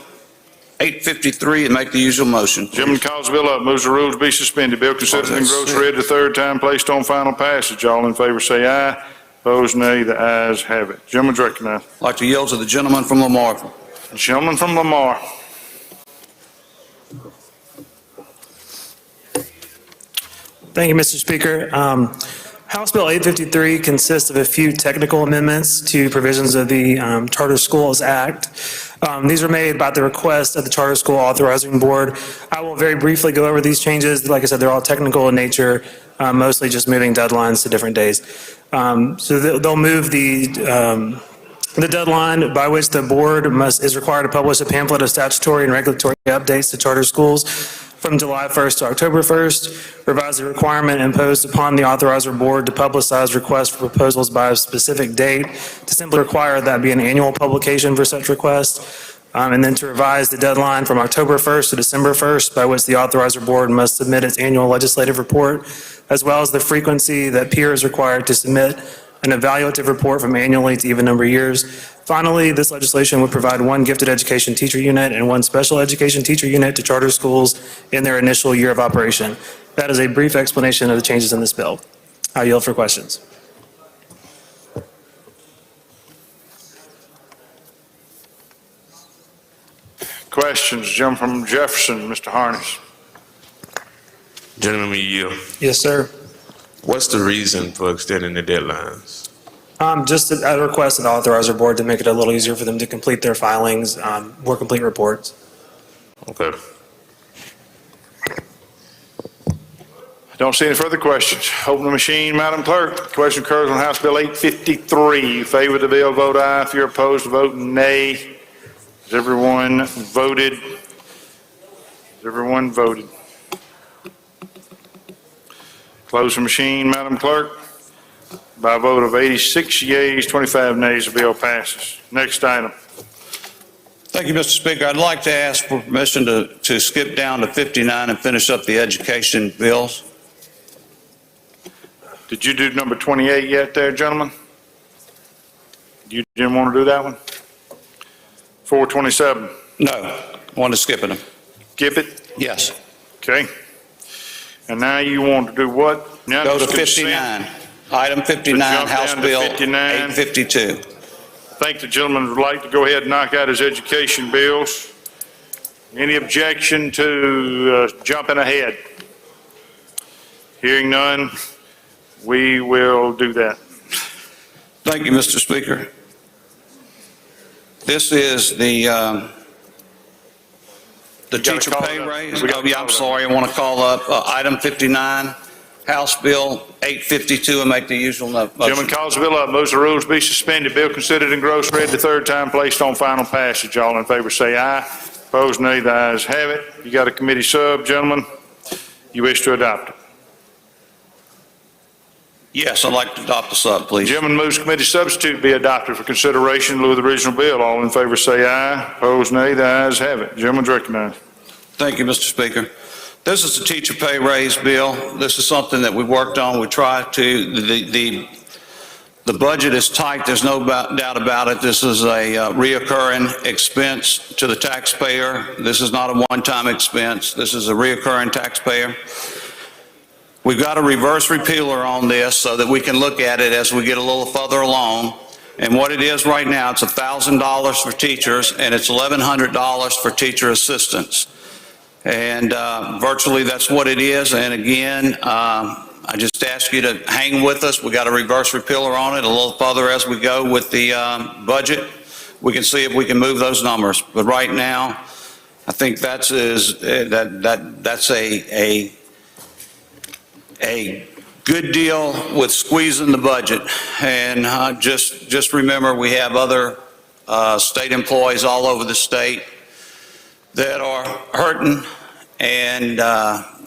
[SPEAKER 6] 853 and make the usual motion.
[SPEAKER 4] Gentleman calls the bill up, moves the rules be suspended. Bill considered in gross read the third time, placed on final passage. All in favor say aye. Opposed nay, the ayes have it. Gentleman's recognized.
[SPEAKER 6] I'd like to yield to the gentleman from Lamar.
[SPEAKER 4] Gentleman from Lamar.
[SPEAKER 13] Thank you, Mr. Speaker. House Bill 853 consists of a few technical amendments to provisions of the Charter Schools Act. These were made by the request of the Charter School Authorizing Board. I will very briefly go over these changes. Like I said, they're all technical in nature, mostly just moving deadlines to different days. So they'll move the deadline by which the board is required to publish a pamphlet of statutory and regulatory updates to charter schools from July 1st to October 1st, revise the requirement imposed upon the authorizer board to publicize requests for proposals by a specific date, to simply require that be an annual publication for such requests, and then to revise the deadline from October 1st to December 1st by which the authorizer board must submit its annual legislative report, as well as the frequency that peer is required to submit an evaluative report from annually to even number years. Finally, this legislation would provide one gifted education teacher unit and one special education teacher unit to charter schools in their initial year of operation. That is a brief explanation of the changes in this bill. I yield for questions.
[SPEAKER 4] Questions, gentleman from Jefferson, Mr. Harness.
[SPEAKER 7] Gentleman, you yield.
[SPEAKER 13] Yes, sir.
[SPEAKER 7] What's the reason for extending the deadlines?
[SPEAKER 13] Just a request that authorize our board to make it a little easier for them to complete their filings, more complete reports.
[SPEAKER 7] Okay.
[SPEAKER 4] I don't see any further questions. Open the machine, Madam Clerk. Question occurs on House Bill 853. In favor of the bill, vote aye. If you're opposed, vote nay. Has everyone voted? Has everyone voted? Close the machine, Madam Clerk. By a vote of 86 yeas, 25 nays, the bill passes. Next item.
[SPEAKER 6] Thank you, Mr. Speaker. I'd like to ask for permission to skip down to 59 and finish up the education bills.
[SPEAKER 4] Did you do number 28 yet there, gentlemen? You didn't want to do that one? 427.
[SPEAKER 6] No, want to skip it.
[SPEAKER 4] Skip it?
[SPEAKER 6] Yes.
[SPEAKER 4] Okay. And now you want to do what? Now
[SPEAKER 6] Go to
[SPEAKER 4] just consent?
[SPEAKER 6] 59. Item 59,
[SPEAKER 4] jump
[SPEAKER 6] House
[SPEAKER 4] down to
[SPEAKER 6] Bill
[SPEAKER 4] 59.
[SPEAKER 6] 852.
[SPEAKER 4] I think the gentleman would like to go ahead and knock out his education bills. Any objection to jumping ahead? Hearing none, we will do that.
[SPEAKER 6] Thank you, Mr. Speaker. This is the teacher pay raise. Oh, yeah, I'm sorry, I want to call up item 59, House Bill 852, and make the usual motion.
[SPEAKER 4] Gentleman calls the bill up, moves the rules be suspended, bill considered and gross read the third time, placed on final passage. All in favor say aye. Opposed, nay. The ayes have it. You got a committee sub, gentlemen. You wish to adopt it?
[SPEAKER 6] Yes, I'd like to adopt the sub, please.
[SPEAKER 4] Gentleman moves committee substitute be adopted for consideration in lieu of the original bill. All in favor say aye. Opposed, nay. The ayes have it. Gentleman's recognized.
[SPEAKER 6] Thank you, Mr. Speaker. This is the teacher pay raise bill. This is something that we worked on. We tried to, the budget is tight. There's no doubt about it. This is a reoccurring expense to the taxpayer. This is not a one-time expense. This is a reoccurring taxpayer. We've got a reverse repealer on this so that we can look at it as we get a little further along. And what it is right now, it's $1,000 for teachers and it's $1,100 for teacher assistants. And virtually that's what it is. And again, I just ask you to hang with us. We got a reverse repealer on it a little further as we go with the budget. We can see if we can move those numbers. But right now, I think that's a good deal with squeezing the budget. And just remember, we have other state employees all over the state that are hurting, and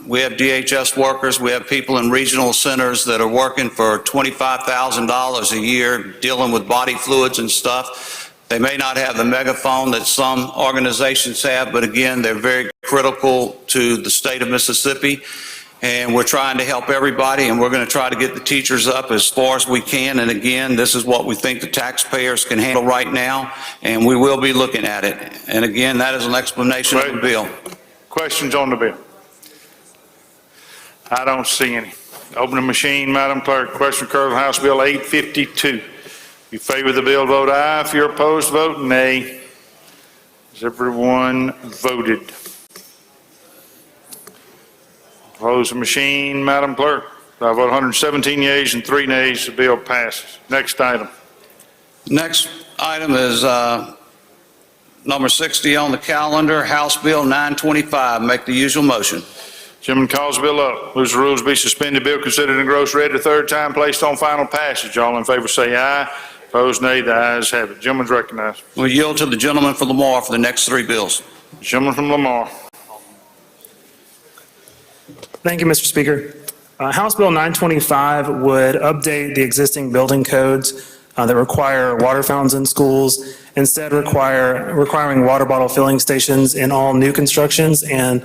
[SPEAKER 6] we have DHS workers, we have people in regional centers that are working for $25,000 a year dealing with body fluids and stuff. They may not have the megaphone that some organizations have, but again, they're very critical to the state of Mississippi. And we're trying to help everybody, and we're going to try to get the teachers up as far as we can. And again, this is what we think the taxpayers can handle right now, and we will be looking at it. And again, that is an explanation of the bill.
[SPEAKER 4] Questions on the bill? I don't see any. Open the machine, Madam Clerk. Question occurs on House Bill 852. If you favor the bill, vote aye. If you're opposed, vote nay. Has everyone voted? Close the machine, Madam Clerk. By a vote 117 yeas and 3 nays, the bill passes. Next item.
[SPEAKER 6] Next item is number 60 on the calendar, House Bill 925. Make the usual motion.
[SPEAKER 4] Gentleman calls the bill up. Moves the rules be suspended. Bill considered and gross read the third time, placed on final passage. All in favor say aye. Opposed, nay. The ayes have it. Gentleman's recognized.
[SPEAKER 6] We'll yield to the gentleman from Lamar for the next 3 bills.
[SPEAKER 4] Gentleman from Lamar.
[SPEAKER 13] Thank you, Mr. Speaker. House Bill 925 would update the existing building codes that require water fountains in schools, instead requiring water bottle filling stations in all new constructions and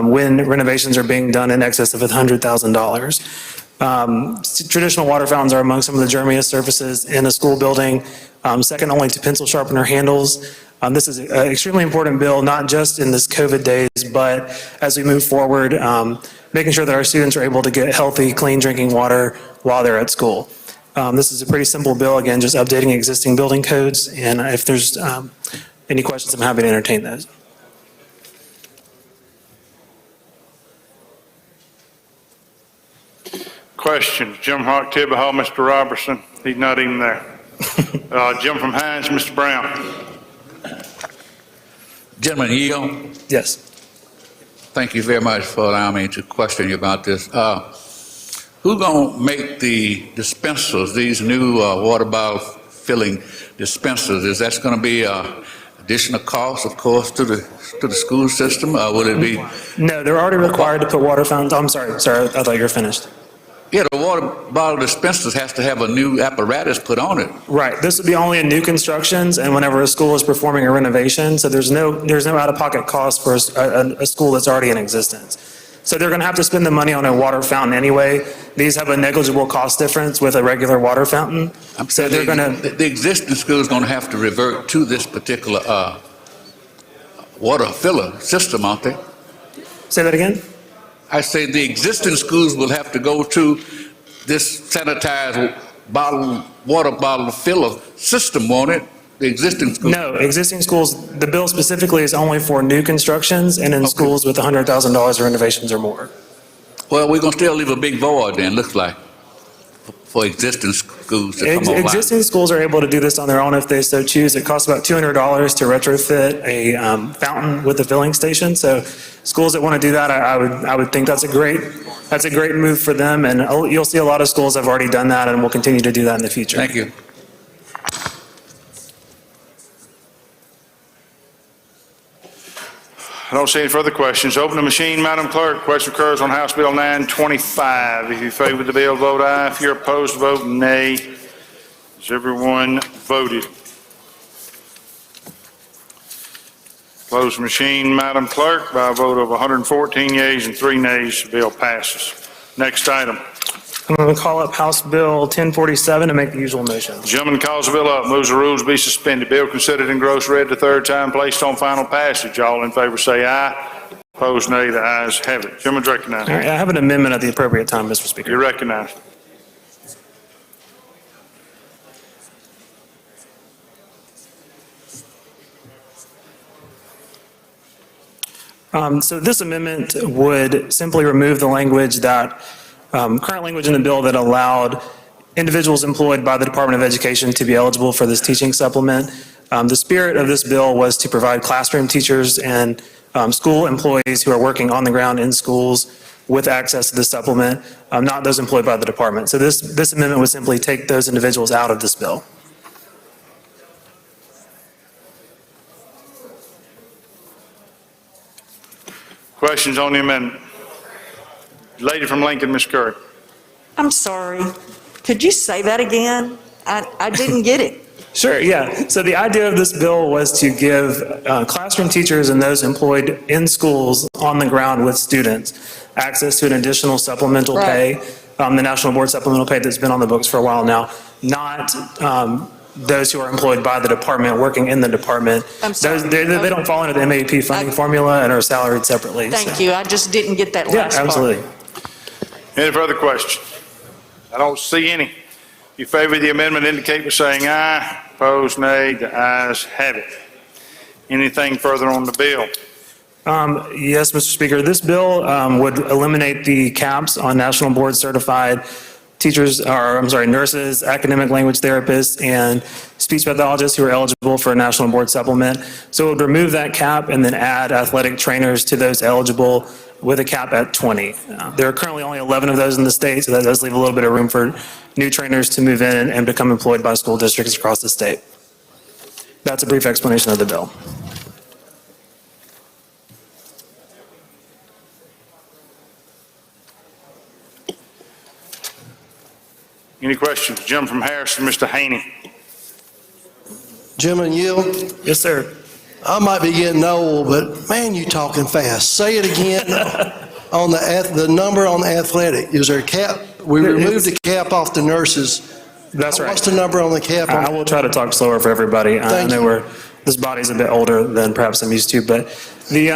[SPEAKER 13] when renovations are being done in excess of $100,000. Traditional water fountains are among some of the germiest surfaces in a school building, second only to pencil sharpener handles. This is an extremely important bill, not just in this COVID days, but as we move forward, making sure that our students are able to get healthy, clean drinking water while they're at school. This is a pretty simple bill, again, just updating existing building codes, and if there's any questions, I'm happy to entertain those.
[SPEAKER 4] questions? Jim Hawk, Tibbetts, Mr. Robertson, he's not even there. Jim from Hines, Mr. Brown.
[SPEAKER 14] Gentleman Yield,
[SPEAKER 13] Yes.
[SPEAKER 14] thank you very much for allowing me to question you about this. Who's going to make the dispensers, these new water bottle filling dispensers? Is that going to be additional cost, of course, to the school system? Will it be?
[SPEAKER 13] No, they're already required to put water fountains. I'm sorry, I thought you were finished.
[SPEAKER 14] Yeah, the water bottle dispensers has to have a new apparatus put on it.
[SPEAKER 13] Right. This would be only in new constructions and whenever a school is performing a renovation. So there's no out-of-pocket cost for a school that's already in existence. So they're going to have to spend the money on a water fountain anyway. These have a negligible cost difference with a regular water fountain. So they're going to.
[SPEAKER 14] The existing school is going to have to revert to this particular water filler system, aren't they?
[SPEAKER 13] Say that again?
[SPEAKER 14] I say the existing schools will have to go to this sanitized water bottle filler system, won't it? The existing schools?
[SPEAKER 13] No, existing schools, the bill specifically is only for new constructions and in schools with $100,000 renovations or more.
[SPEAKER 14] Well, we're going to still leave a big void then, looks like, for existing schools to come online.
[SPEAKER 13] Existing schools are able to do this on their own if they so choose. It costs about $200 to retrofit a fountain with a filling station. So schools that want to do that, I would think that's a great move for them. And you'll see a lot of schools have already done that and will continue to do that in the future.
[SPEAKER 14] Thank you.
[SPEAKER 4] I don't see any further questions. Open the machine, Madam Clerk. Question occurs on House Bill 925. If you favor the bill, vote aye. If you're opposed, vote nay. Has everyone voted? Close the machine, Madam Clerk. By a vote of 114 yeas and 3 nays, the bill passes. Next item.
[SPEAKER 13] I'm going to call up House Bill 1047 and make the usual motion.
[SPEAKER 4] The gentleman calls the bill up, moves the rules be suspended. Bill considered in gross read the third time, placed on final passage. All in favor say aye. Opposed, nay. The ayes have it. Gentleman's recognized.
[SPEAKER 13] All right, I have an amendment at the appropriate time, Mr. Speaker.
[SPEAKER 4] You're recognized.
[SPEAKER 13] So this amendment would simply remove the language that, current language in the bill that allowed individuals employed by the Department of Education to be eligible for this teaching supplement. The spirit of this bill was to provide classroom teachers and school employees who are working on the ground in schools with access to the supplement, not those employed by the department. So this amendment would simply take those individuals out of this bill.
[SPEAKER 4] Questions on the amendment? Lady from Lincoln, Ms. Curry.
[SPEAKER 15] I'm sorry. Could you say that again? I didn't get it.
[SPEAKER 13] Sure, yeah. So the idea of this bill was to give classroom teachers and those employed in schools on the ground with students access to an additional supplemental pay, the National Board Supplemental Pay that's been on the books for a while now, not those who are employed by the department, working in the department.
[SPEAKER 15] I'm sorry.
[SPEAKER 13] They don't fall under the MAP funding formula and are salaried separately.
[SPEAKER 15] Thank you. I just didn't get that
[SPEAKER 13] Yeah,
[SPEAKER 15] last part.
[SPEAKER 13] absolutely.
[SPEAKER 4] Any further questions? I don't see any. If you favor the amendment, indicate by saying aye. Opposed, nay. The ayes have it. Anything further on the bill?
[SPEAKER 13] Yes, Mr. Speaker. This bill would eliminate the caps on national board certified teachers, or I'm sorry, nurses, academic language therapists, and speech pathologists who are eligible for a national board supplement. So it would remove that cap and then add athletic trainers to those eligible with a cap at 20. There are currently only 11 of those in the state, so that does leave a little bit of room for new trainers to move in and become employed by school districts across the state. That's a brief explanation of the bill.
[SPEAKER 4] Any questions? Jim from Harrison, Mr. Haney.
[SPEAKER 16] Gentleman Yield?
[SPEAKER 13] Yes, sir.
[SPEAKER 16] I might be getting old, but man, you talking fast. Say it again on the number on the athletic. Is there a cap? We removed the cap off the nurses.
[SPEAKER 13] That's right.
[SPEAKER 16] What's the number on the cap?
[SPEAKER 13] I will try to talk slower for everybody. I
[SPEAKER 16] Thank
[SPEAKER 13] know
[SPEAKER 16] you.
[SPEAKER 13] this body's a bit older than perhaps I'm used to, but the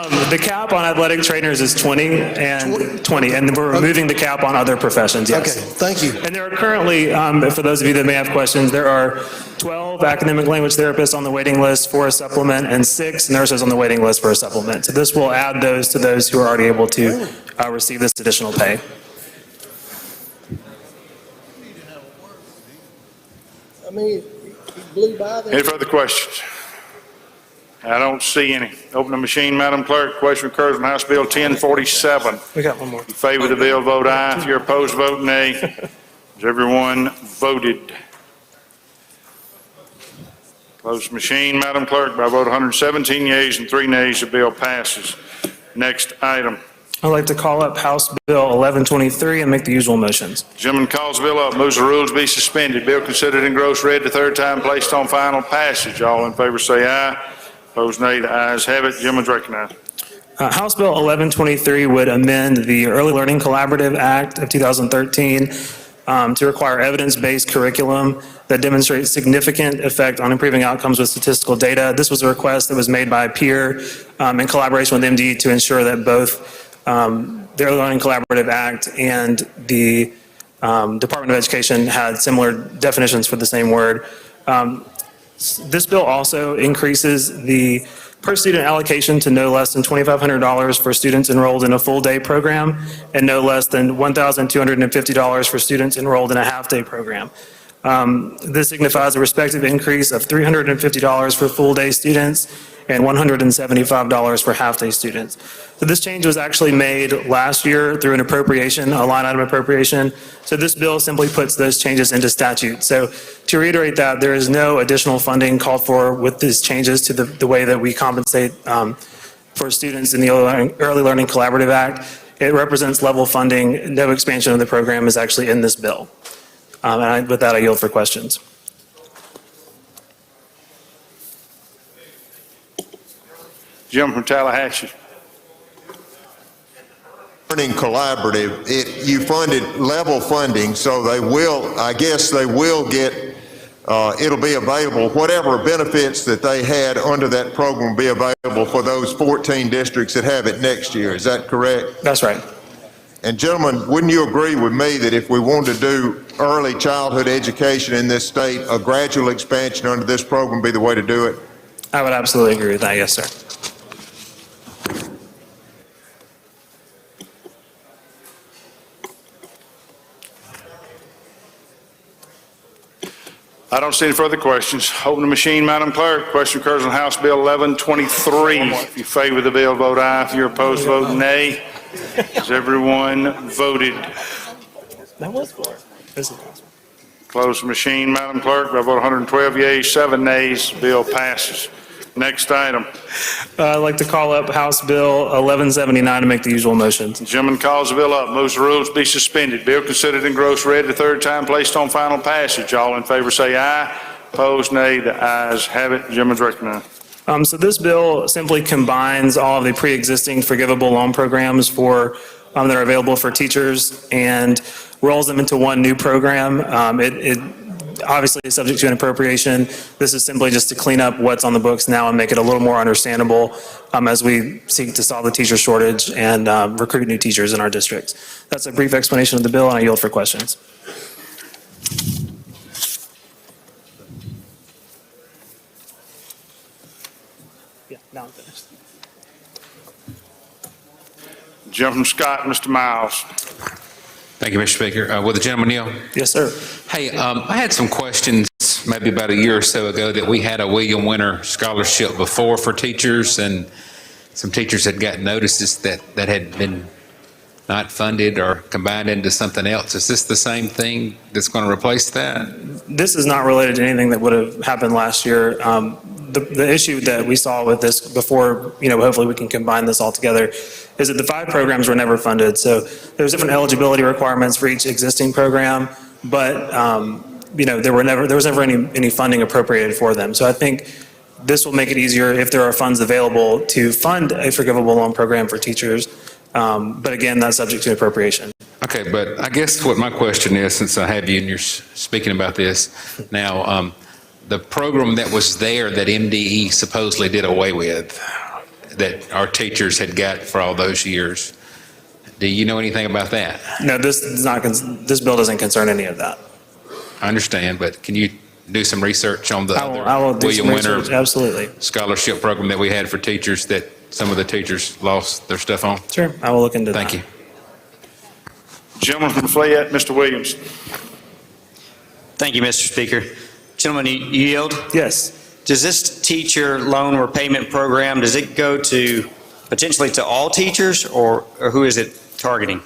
[SPEAKER 13] The cap on athletic trainers is 20, and we're removing the cap on other professions, yes.
[SPEAKER 16] Okay, thank you.
[SPEAKER 13] And there are currently, for those of you that may have questions, there are 12 academic language therapists on the waiting list for a supplement and 6 nurses on the waiting list for a supplement. So this will add those to those who are already able to receive this additional pay.
[SPEAKER 16] I mean, he blew by there.
[SPEAKER 4] Any further questions? I don't see any. Open the machine, Madam Clerk. Question occurs on House Bill 1047.
[SPEAKER 13] We got one more.
[SPEAKER 4] If you favor the bill, vote aye. If you're opposed, vote nay. Has everyone voted? Close the machine, Madam Clerk. By a vote of 117 yeas and 3 nays, the bill passes. Next item.
[SPEAKER 13] I'd like to call up House Bill 1123 and make the usual motions.
[SPEAKER 4] Gentleman calls the bill up, moves the rules be suspended. Bill considered in gross read the third time, placed on final passage. All in favor say aye. Opposed nay. The ayes have it. Gentleman's recognized.
[SPEAKER 13] House Bill 1123 would amend the Early Learning Collaborative Act of 2013 to require evidence-based curriculum that demonstrates significant effect on improving outcomes with statistical data. This was a request that was made by a peer in collaboration with MD to ensure that both the Early Learning Collaborative Act and the Department of Education had similar definitions for the same word. This bill also increases the per-student allocation to no less than $2,500 for students enrolled in a full-day program and no less than $1,250 for students enrolled in a half-day program. This signifies a respective increase of $350 for full-day students and $175 for half-day students. So this change was actually made last year through an appropriation, a line item appropriation. So this bill simply puts those changes into statute. So to reiterate that, there is no additional funding called for with these changes to the way that we compensate for students in the Early Learning Collaborative Act. It represents level funding. No expansion of the program is actually in this bill. With that, I yield for questions.
[SPEAKER 4] Jim from Tallahatchie.
[SPEAKER 17] Learning Collaborative, you funded level funding, so they will, I guess they will get, it'll be available, whatever benefits that they had under that program will be available for those 14 districts that have it next year. Is that correct?
[SPEAKER 13] That's right.
[SPEAKER 17] And gentlemen, wouldn't you agree with me that if we wanted to do early childhood education in this state, a gradual expansion under this program would be the way to do it?
[SPEAKER 13] I would absolutely agree with that, yes, sir.
[SPEAKER 4] I don't see any further questions. Open the machine, Madam Clerk. Question occurs on House Bill 1123. If you favor the bill, vote aye. If you're opposed, vote nay. Has everyone voted?
[SPEAKER 13] That was for it.
[SPEAKER 4] Close the machine, Madam Clerk. By a vote of 112 yeas, 7 nays, bill passes. Next item.
[SPEAKER 13] I'd like to call up House Bill 1179 to make the usual motions.
[SPEAKER 4] The gentleman calls the bill up, moves the rules be suspended. Bill considered in gross read the third time, placed on final passage. All in favor say aye. Opposed, nay. The ayes have it. The gentleman's recognized.
[SPEAKER 13] So this bill simply combines all of the pre-existing forgivable loan programs for that are available for teachers and rolls them into one new program. It obviously is subject to an appropriation. This is simply just to clean up what's on the books now and make it a little more understandable as we seek to solve the teacher shortage and recruit new teachers in our districts. That's a brief explanation of the bill, and I yield for questions. Yeah, now I'm finished.
[SPEAKER 4] Gentleman from Scott, Mr. Miles.
[SPEAKER 19] Thank you, Mr. Speaker. Will the gentleman kneel?
[SPEAKER 13] Yes, sir.
[SPEAKER 19] Hey, I had some questions maybe about a year or so ago that we had a William Winter Scholarship before for teachers, and some teachers had gotten notices that had been not funded or combined into something else. Is this the same thing that's going to replace that?
[SPEAKER 13] This is not related to anything that would have happened last year. The issue that we saw with this before, hopefully we can combine this all together, is that the 5 programs were never funded. So there's different eligibility requirements for each existing program, but there was never any funding appropriated for them. So I think this will make it easier if there are funds available to fund a forgivable loan program for teachers. But again, that's subject to appropriation.
[SPEAKER 19] Okay, but I guess what my question is, since I have you and you're speaking about this now, the program that was there that MDE supposedly did away with, that our teachers had got for all those years. Do you know anything about that?
[SPEAKER 13] No, this bill doesn't concern any of that.
[SPEAKER 19] I understand, but can you do some research on the
[SPEAKER 13] I will do
[SPEAKER 19] William
[SPEAKER 13] some
[SPEAKER 19] Winter
[SPEAKER 13] research, absolutely.
[SPEAKER 19] scholarship program that we had for teachers that some of the teachers lost their stuff on?
[SPEAKER 13] Sure, I will look into that.
[SPEAKER 19] Thank you.
[SPEAKER 4] Gentleman from Fayette, Mr. Williams.
[SPEAKER 8] Thank you, Mr. Speaker. Gentlemen, you yield?
[SPEAKER 13] Yes.
[SPEAKER 8] Does this teacher loan repayment program, does it go to potentially to all teachers, or who is it targeting?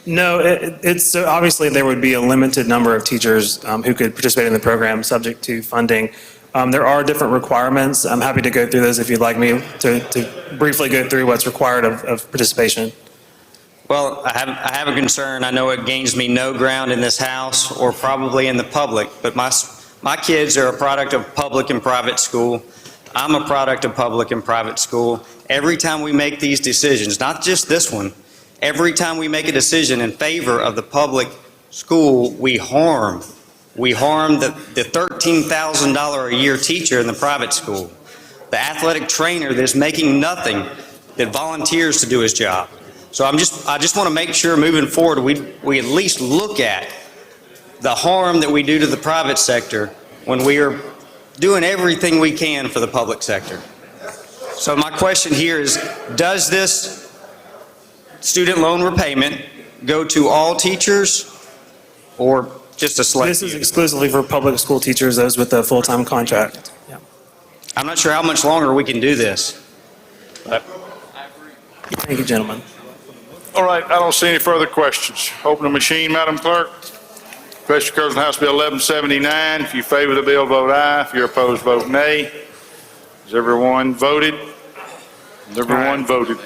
[SPEAKER 13] No, it's obviously there would be a limited number of teachers who could participate in the program, subject to funding. There are different requirements. I'm happy to go through those if you'd like me to briefly go through what's required of participation.
[SPEAKER 8] Well, I have a concern. I know it gains me no ground in this House or probably in the public, but my kids are a product of public and private school. I'm a product of public and private school. Every time we make these decisions, not just this one, every time we make a decision in favor of the public school, we harm the $13,000 a year teacher in the private school, the athletic trainer that's making nothing, that volunteers to do his job. So I just want to make sure moving forward, we at least look at the harm that we do to the private sector when we are doing everything we can for the public sector. So my question here is, does this student loan repayment go to all teachers or just a select?
[SPEAKER 13] This is exclusively for public school teachers, those with a full-time contract. Yeah.
[SPEAKER 8] I'm not sure how much longer we can do this.
[SPEAKER 13] Thank you, gentlemen.
[SPEAKER 4] All right, I don't see any further questions. Open the machine, Madam Clerk. Question occurs on House Bill 1179. If you favor the bill, vote aye. If you're opposed, vote nay. Has everyone voted? Has everyone voted?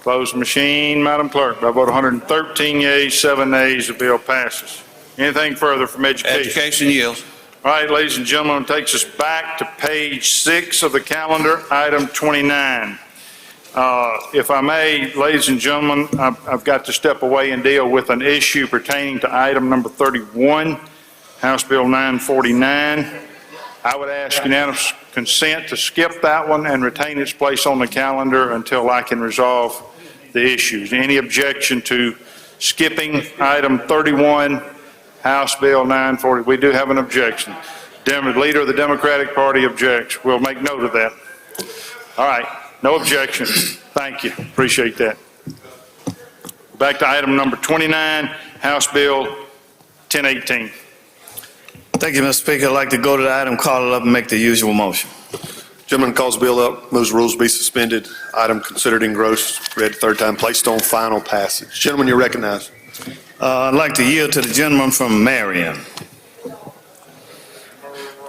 [SPEAKER 4] Close the machine, Madam Clerk. By a vote of 113 yeas, 7 nays, the bill passes. Anything further from education?
[SPEAKER 6] Education yields.
[SPEAKER 4] All right, ladies and gentlemen, it takes us back to page 6 of the calendar, item 29. If I may, ladies and gentlemen, I've got to step away and deal with an issue pertaining to item number 31, House Bill 949. I would ask unanimous consent to skip that one and retain its place on the calendar until I can resolve the issues. Any objection to skipping item 31, House Bill 940? We do have an objection. Leader of the Democratic Party objects. We'll make note of that. All right. No objection. Thank you. Appreciate that. Back to item number 29, House Bill 1018.
[SPEAKER 20] Thank you, Mr. Speaker. I'd like to go to the item, call it up, and make the usual motion.
[SPEAKER 21] Gentleman calls the bill up, moves the rules be suspended. Item considered engrossed, read third time, placed on final passage. Gentleman, you're recognized.
[SPEAKER 20] I'd like to yield to the gentleman from Marion.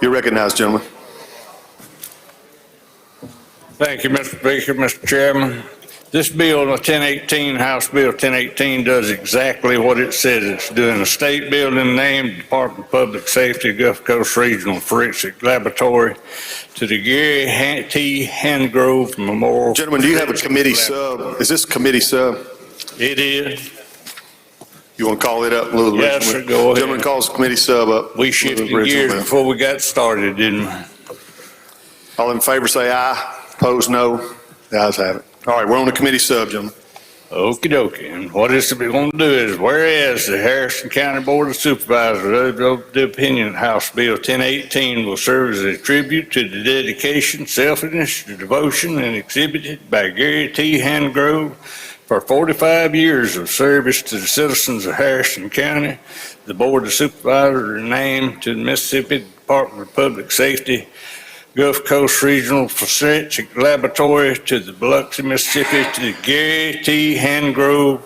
[SPEAKER 21] You're recognized, gentleman.
[SPEAKER 22] Thank you, Mr. Speaker, Mr. Chairman. This bill, 1018, House Bill 1018, does exactly what it says it's doing. A state building named Department of Public Safety, Gulf Coast Regional Forensic Laboratory, to the Gary T. Handgrove Memorial.
[SPEAKER 21] Gentlemen, do you have a committee sub? Is this a committee sub?
[SPEAKER 22] It is.
[SPEAKER 21] You want to call it up, Louis?
[SPEAKER 22] Yes, sir, go ahead.
[SPEAKER 21] Gentleman calls the committee sub up.
[SPEAKER 22] We shifted gears before we got started, didn't we?
[SPEAKER 21] All in favor say aye. Opposed, no. The ayes have it. All right, we're on the committee sub, gentlemen.
[SPEAKER 22] Okie dokie. And what it's going to do is, whereas the Harrison County Board of Supervisors of the opinion House Bill 1018 will serve as a tribute to the dedication, selflessness, devotion, and exhibited by Gary T. Handgrove for 45 years of service to the citizens of Harrison County. The Board of Supervisors are named to the Mississippi Department of Public Safety Gulf Coast Regional Forensic Laboratory, to the Biloxi, Mississippi, to the Gary T. Handgrove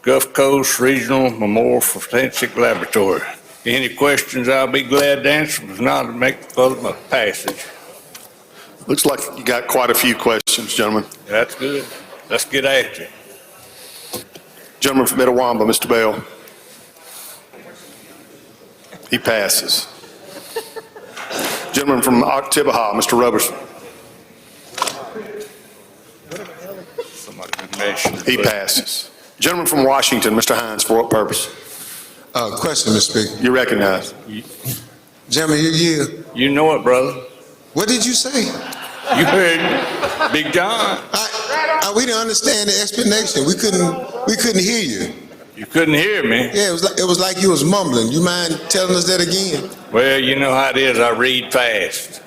[SPEAKER 22] Gulf Coast Regional Memorial Forensic Laboratory. Any questions, I'll be glad to answer. If not, I'll make the vote of passage.
[SPEAKER 21] Looks like you got quite a few questions, gentlemen.
[SPEAKER 22] That's good. Let's get after it.
[SPEAKER 21] Gentleman from Etowamba, Mr. Bell. He passes. Gentleman from Oktibbeha, Mr. Robertson. He passes. Gentleman from Washington, Mr. Hines, for what purpose?
[SPEAKER 1] Question, Mr. Speaker.
[SPEAKER 21] You're recognized.
[SPEAKER 1] Gentlemen, you yield.
[SPEAKER 22] You know it, brother.
[SPEAKER 1] What did you say?
[SPEAKER 22] You heard Big John.
[SPEAKER 1] We didn't understand the explanation. We couldn't hear you.
[SPEAKER 22] You couldn't hear me?
[SPEAKER 1] Yeah, it was like you was mumbling. You mind telling us that again?
[SPEAKER 22] Well, you know how it is. I read fast.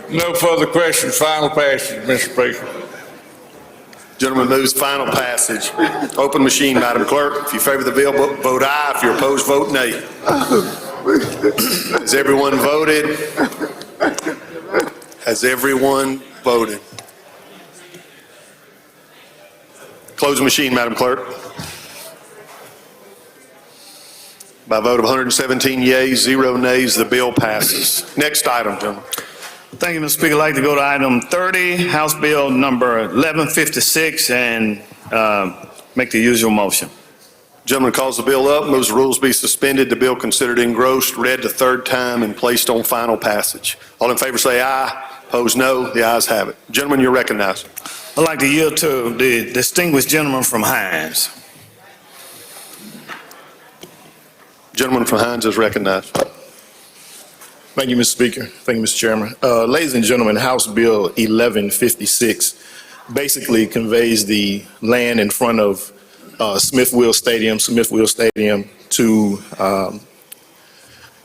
[SPEAKER 22] No further questions. Final passage, Mr. Speaker.
[SPEAKER 21] Gentleman moves final passage. Open machine, Madam Clerk. If you favor the bill, vote aye. If you're opposed, vote nay. Has everyone voted? Has everyone voted? Close the machine, Madam Clerk. By a vote of 117 yeas, 0 nays, the bill passes. Next item, gentlemen.
[SPEAKER 20] Thank you, Mr. Speaker. I'd like to go to item 30, House Bill number 1156, and make the usual motion.
[SPEAKER 21] Gentleman calls the bill up, moves the rules be suspended, the bill considered engrossed, read the third time, and placed on final passage. All in favor say aye. Opposed, no. The ayes have it. Gentlemen, you're recognized.
[SPEAKER 20] I'd like to yield to the distinguished gentleman from Hines.
[SPEAKER 21] Gentleman from Hines is recognized.
[SPEAKER 3] Thank you, Mr. Speaker. Thank you, Mr. Chairman. Ladies and gentlemen, House Bill 1156 basically conveys the land in front of Smith-Will Stadium to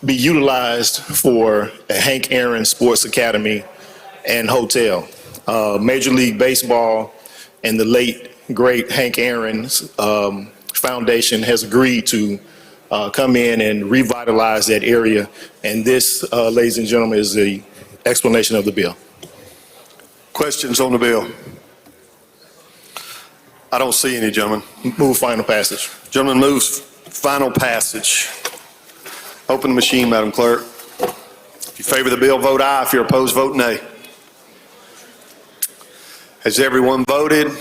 [SPEAKER 3] be utilized for a Hank Aaron Sports Academy and hotel. Major League Baseball and the late, great Hank Aaron's Foundation has agreed to come in and revitalize that area. And this, ladies and gentlemen, is the explanation of the bill.
[SPEAKER 21] Questions on the bill? I don't see any, gentlemen.
[SPEAKER 3] Move final passage.
[SPEAKER 21] Gentleman moves final passage. Open the machine, Madam Clerk. If you favor the bill, vote aye. If you're opposed, vote nay. Has everyone voted?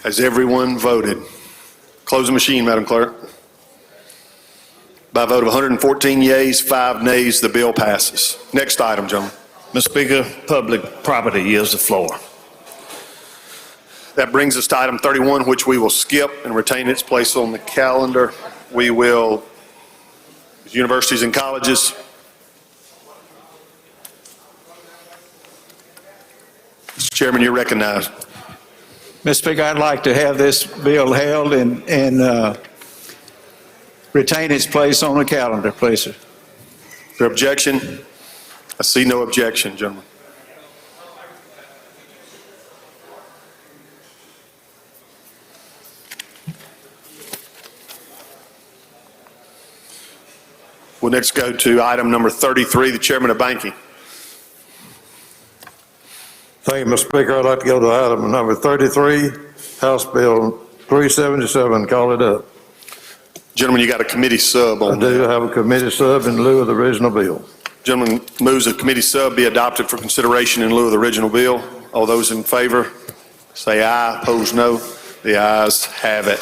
[SPEAKER 21] Has everyone voted? Close the machine, Madam Clerk. By a vote of 114 yeas, 5 nays, the bill passes. Next item, gentlemen.
[SPEAKER 20] Mr. Speaker, public property yields the floor.
[SPEAKER 21] That brings us to item 31, which we will skip and retain its place on the calendar. We will, universities and colleges. Mr. Chairman, you're recognized.
[SPEAKER 12] Mr. Speaker, I'd like to have this bill held and retain its place on the calendar, please, sir.
[SPEAKER 21] Is there objection? I see no objection, gentlemen. We'll next go to item number 33, the Chairman of Banking.
[SPEAKER 23] Thank you, Mr. Speaker. I'd like to go to item number 33, House Bill 377. Call it up.
[SPEAKER 21] Gentlemen, you got a committee sub on that.
[SPEAKER 23] I do have a committee sub in lieu of the original bill.
[SPEAKER 21] Gentleman moves a committee sub be adopted for consideration in lieu of the original bill. All those in favor, say aye. Opposed, no. The ayes have it.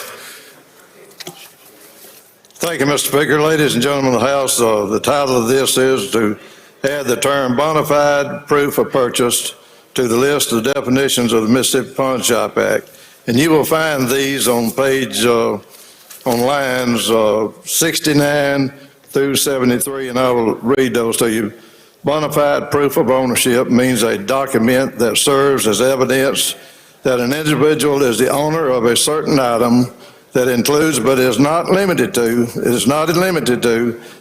[SPEAKER 23] Thank you, Mr. Speaker. Ladies and gentlemen of the House, the title of this is to add the term bona fide proof of purchase to the list of definitions of the Mississippi Pawn Shop Act. And you will find these on on lines 69 through 73, and I will read those to you. Bona fide proof of ownership means a document that serves as evidence that an individual is the owner of a certain item that includes but is not limited to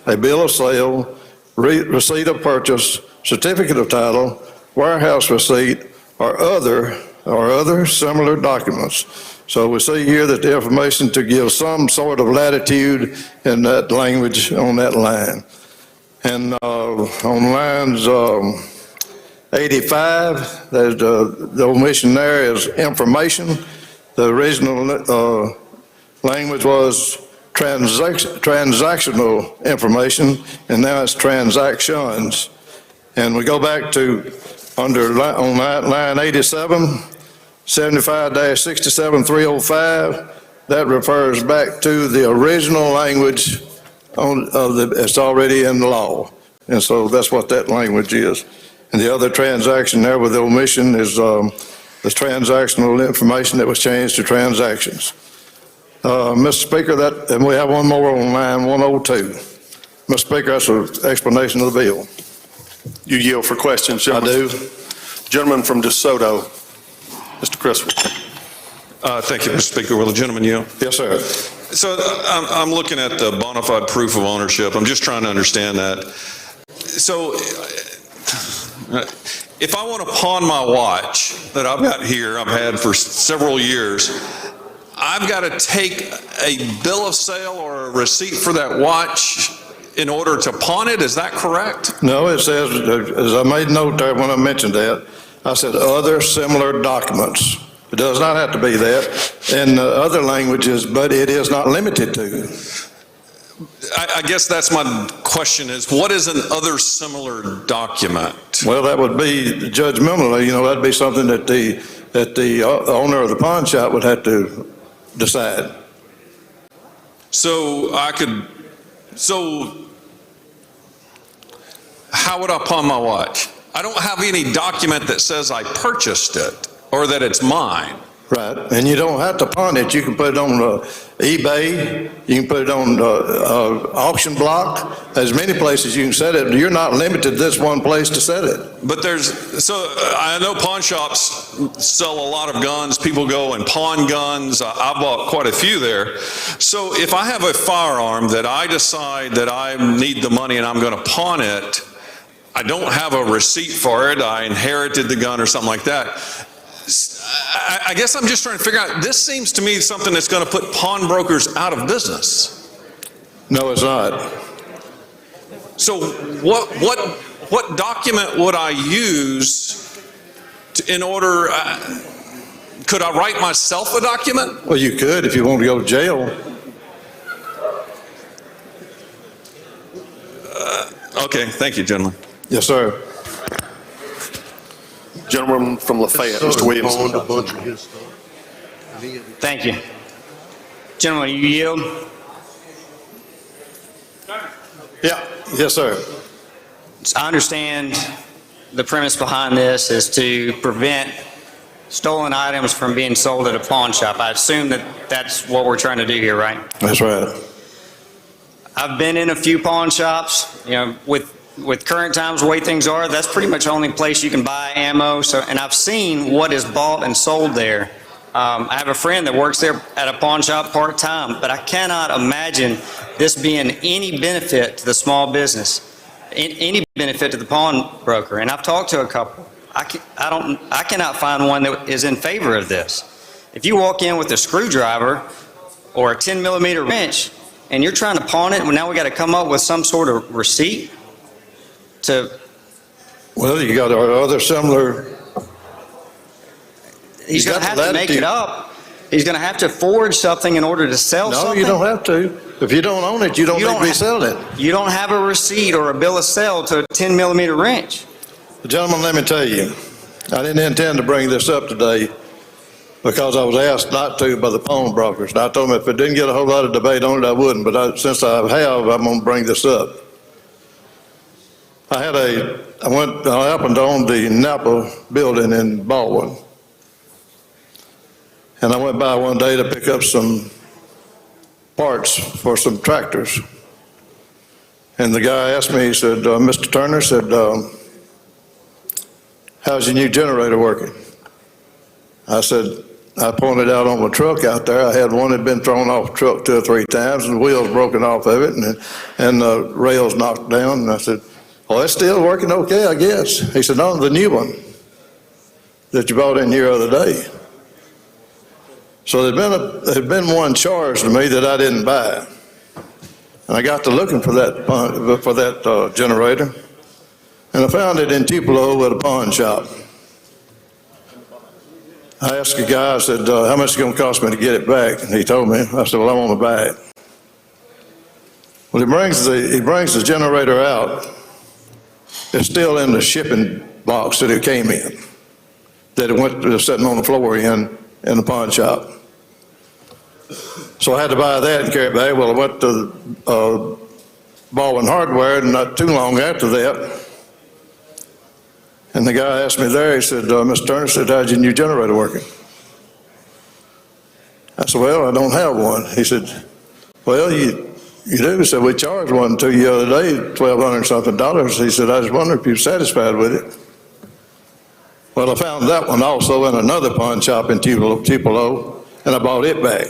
[SPEAKER 23] a bill of sale, receipt of purchase, certificate of title, warehouse receipt, or other similar documents. So we see here that the information to give some sort of latitude in that language on that line. And on lines 85, there's the omission there is information. The original language was transactional information, and now it's transactions. And we go back to on line 87, 75-67305, that refers back to the original language it's already in the law. And so that's what that language is. And the other transaction there with the omission is the transactional information that was changed to transactions. Mr. Speaker, and we have one more on line 102. Mr. Speaker, that's an explanation of the bill.
[SPEAKER 21] You yield for questions, gentlemen?
[SPEAKER 23] I do.
[SPEAKER 21] Gentleman from DeSoto, Mr. Criswell.
[SPEAKER 2] Thank you, Mr. Speaker. Will the gentleman yield?
[SPEAKER 23] Yes, sir.
[SPEAKER 2] So I'm looking at the bona fide proof of ownership. I'm just trying to understand that. So if I want to pawn my watch that I've got here, I've had for several years, I've got to take a bill of sale or a receipt for that watch in order to pawn it. Is that correct?
[SPEAKER 23] No, it says, as I made note there when I mentioned that, I said other similar documents. It does not have to be that in other languages, but it is not limited to.
[SPEAKER 2] I guess that's my question is, what is an other similar document?
[SPEAKER 23] Well, that would be judgmentally, that'd be something that the owner of the pawn shop would have to decide.
[SPEAKER 2] So how would I pawn my watch? I don't have any document that says I purchased it or that it's mine.
[SPEAKER 23] Right, and you don't have to pawn it. You can put it on eBay, you can put it on auction block. There's many places you can set it. You're not limited to this one place to set it.
[SPEAKER 2] But I know pawn shops sell a lot of guns. People go and pawn guns. I bought quite a few there. So if I have a firearm that I decide that I need the money and I'm going to pawn it, I don't have a receipt for it. I inherited the gun or something like that. I guess I'm just trying to figure out, this seems to me something that's going to put pawnbrokers out of business.
[SPEAKER 23] No, it's not.
[SPEAKER 2] So what document would I use in order, could I write myself a document?
[SPEAKER 23] Well, you could if you want to go to jail.
[SPEAKER 2] Okay, thank you, gentlemen.
[SPEAKER 23] Yes, sir.
[SPEAKER 21] Gentleman from Lafayette, Mr. Williams.
[SPEAKER 8] Thank you. Gentlemen, you yield?
[SPEAKER 23] Yeah, yes, sir.
[SPEAKER 8] I understand the premise behind this is to prevent stolen items from being sold at a pawn shop. I assume that that's what we're trying to do here, right?
[SPEAKER 23] That's right.
[SPEAKER 8] I've been in a few pawn shops, with current times, the way things are, that's pretty much the only place you can buy ammo. And I've seen what is bought and sold there. I have a friend that works there at a pawn shop part-time, but I cannot imagine this being any benefit to the small business, any benefit to the pawnbroker. And I've talked to a couple. I cannot find one that is in favor of this. If you walk in with a screwdriver or a 10-millimeter wrench and you're trying to pawn it, well, now we got to come up with some sort of receipt to.
[SPEAKER 23] Well, you got other similar.
[SPEAKER 8] He's going to have to make it up. He's going to have to forge something in order to sell something.
[SPEAKER 23] No, you don't have to. If you don't own it, you don't need to be selling it.
[SPEAKER 8] You don't have a receipt or a bill of sale to a 10-millimeter wrench.
[SPEAKER 23] Gentlemen, let me tell you, I didn't intend to bring this up today because I was asked not to by the pawnbrokers. And I told them if it didn't get a whole lot of debate on it, I wouldn't. But since I have, I'm going to bring this up. I happened to own the Napa building in Baldwin. And I went by one day to pick up some parts for some tractors. And the guy asked me, he said, Mr. Turner, said, how's your new generator working? I said, I pointed out on my truck out there, I had one that had been thrown off the truck 2 or 3 times and the wheels broken off of it and the rails knocked down. And I said, well, it's still working okay, I guess. He said, no, the new one that you brought in here the other day. So there'd been one charged to me that I didn't buy. And I got to looking for that generator. And I found it in Tupelo at a pawn shop. I asked the guy, I said, how much is it going to cost me to get it back? And he told me. I said, well, I want to buy it. Well, he brings the generator out. It's still in the shipping box that it came in, that it was sitting on the floor in the pawn shop. So I had to buy that and carry it back. Well, I went to Baldwin Hardware, and not too long after that, And the guy asked me there, he said, Mr. Turner, said, how's your new generator working? I said, well, I don't have one. He said, well, you do? He said, we charged one to you the other day, $1,200 and something. He said, I just wonder if you're satisfied with it. Well, I found that one also in another pawn shop in Tupelo, and I bought it back.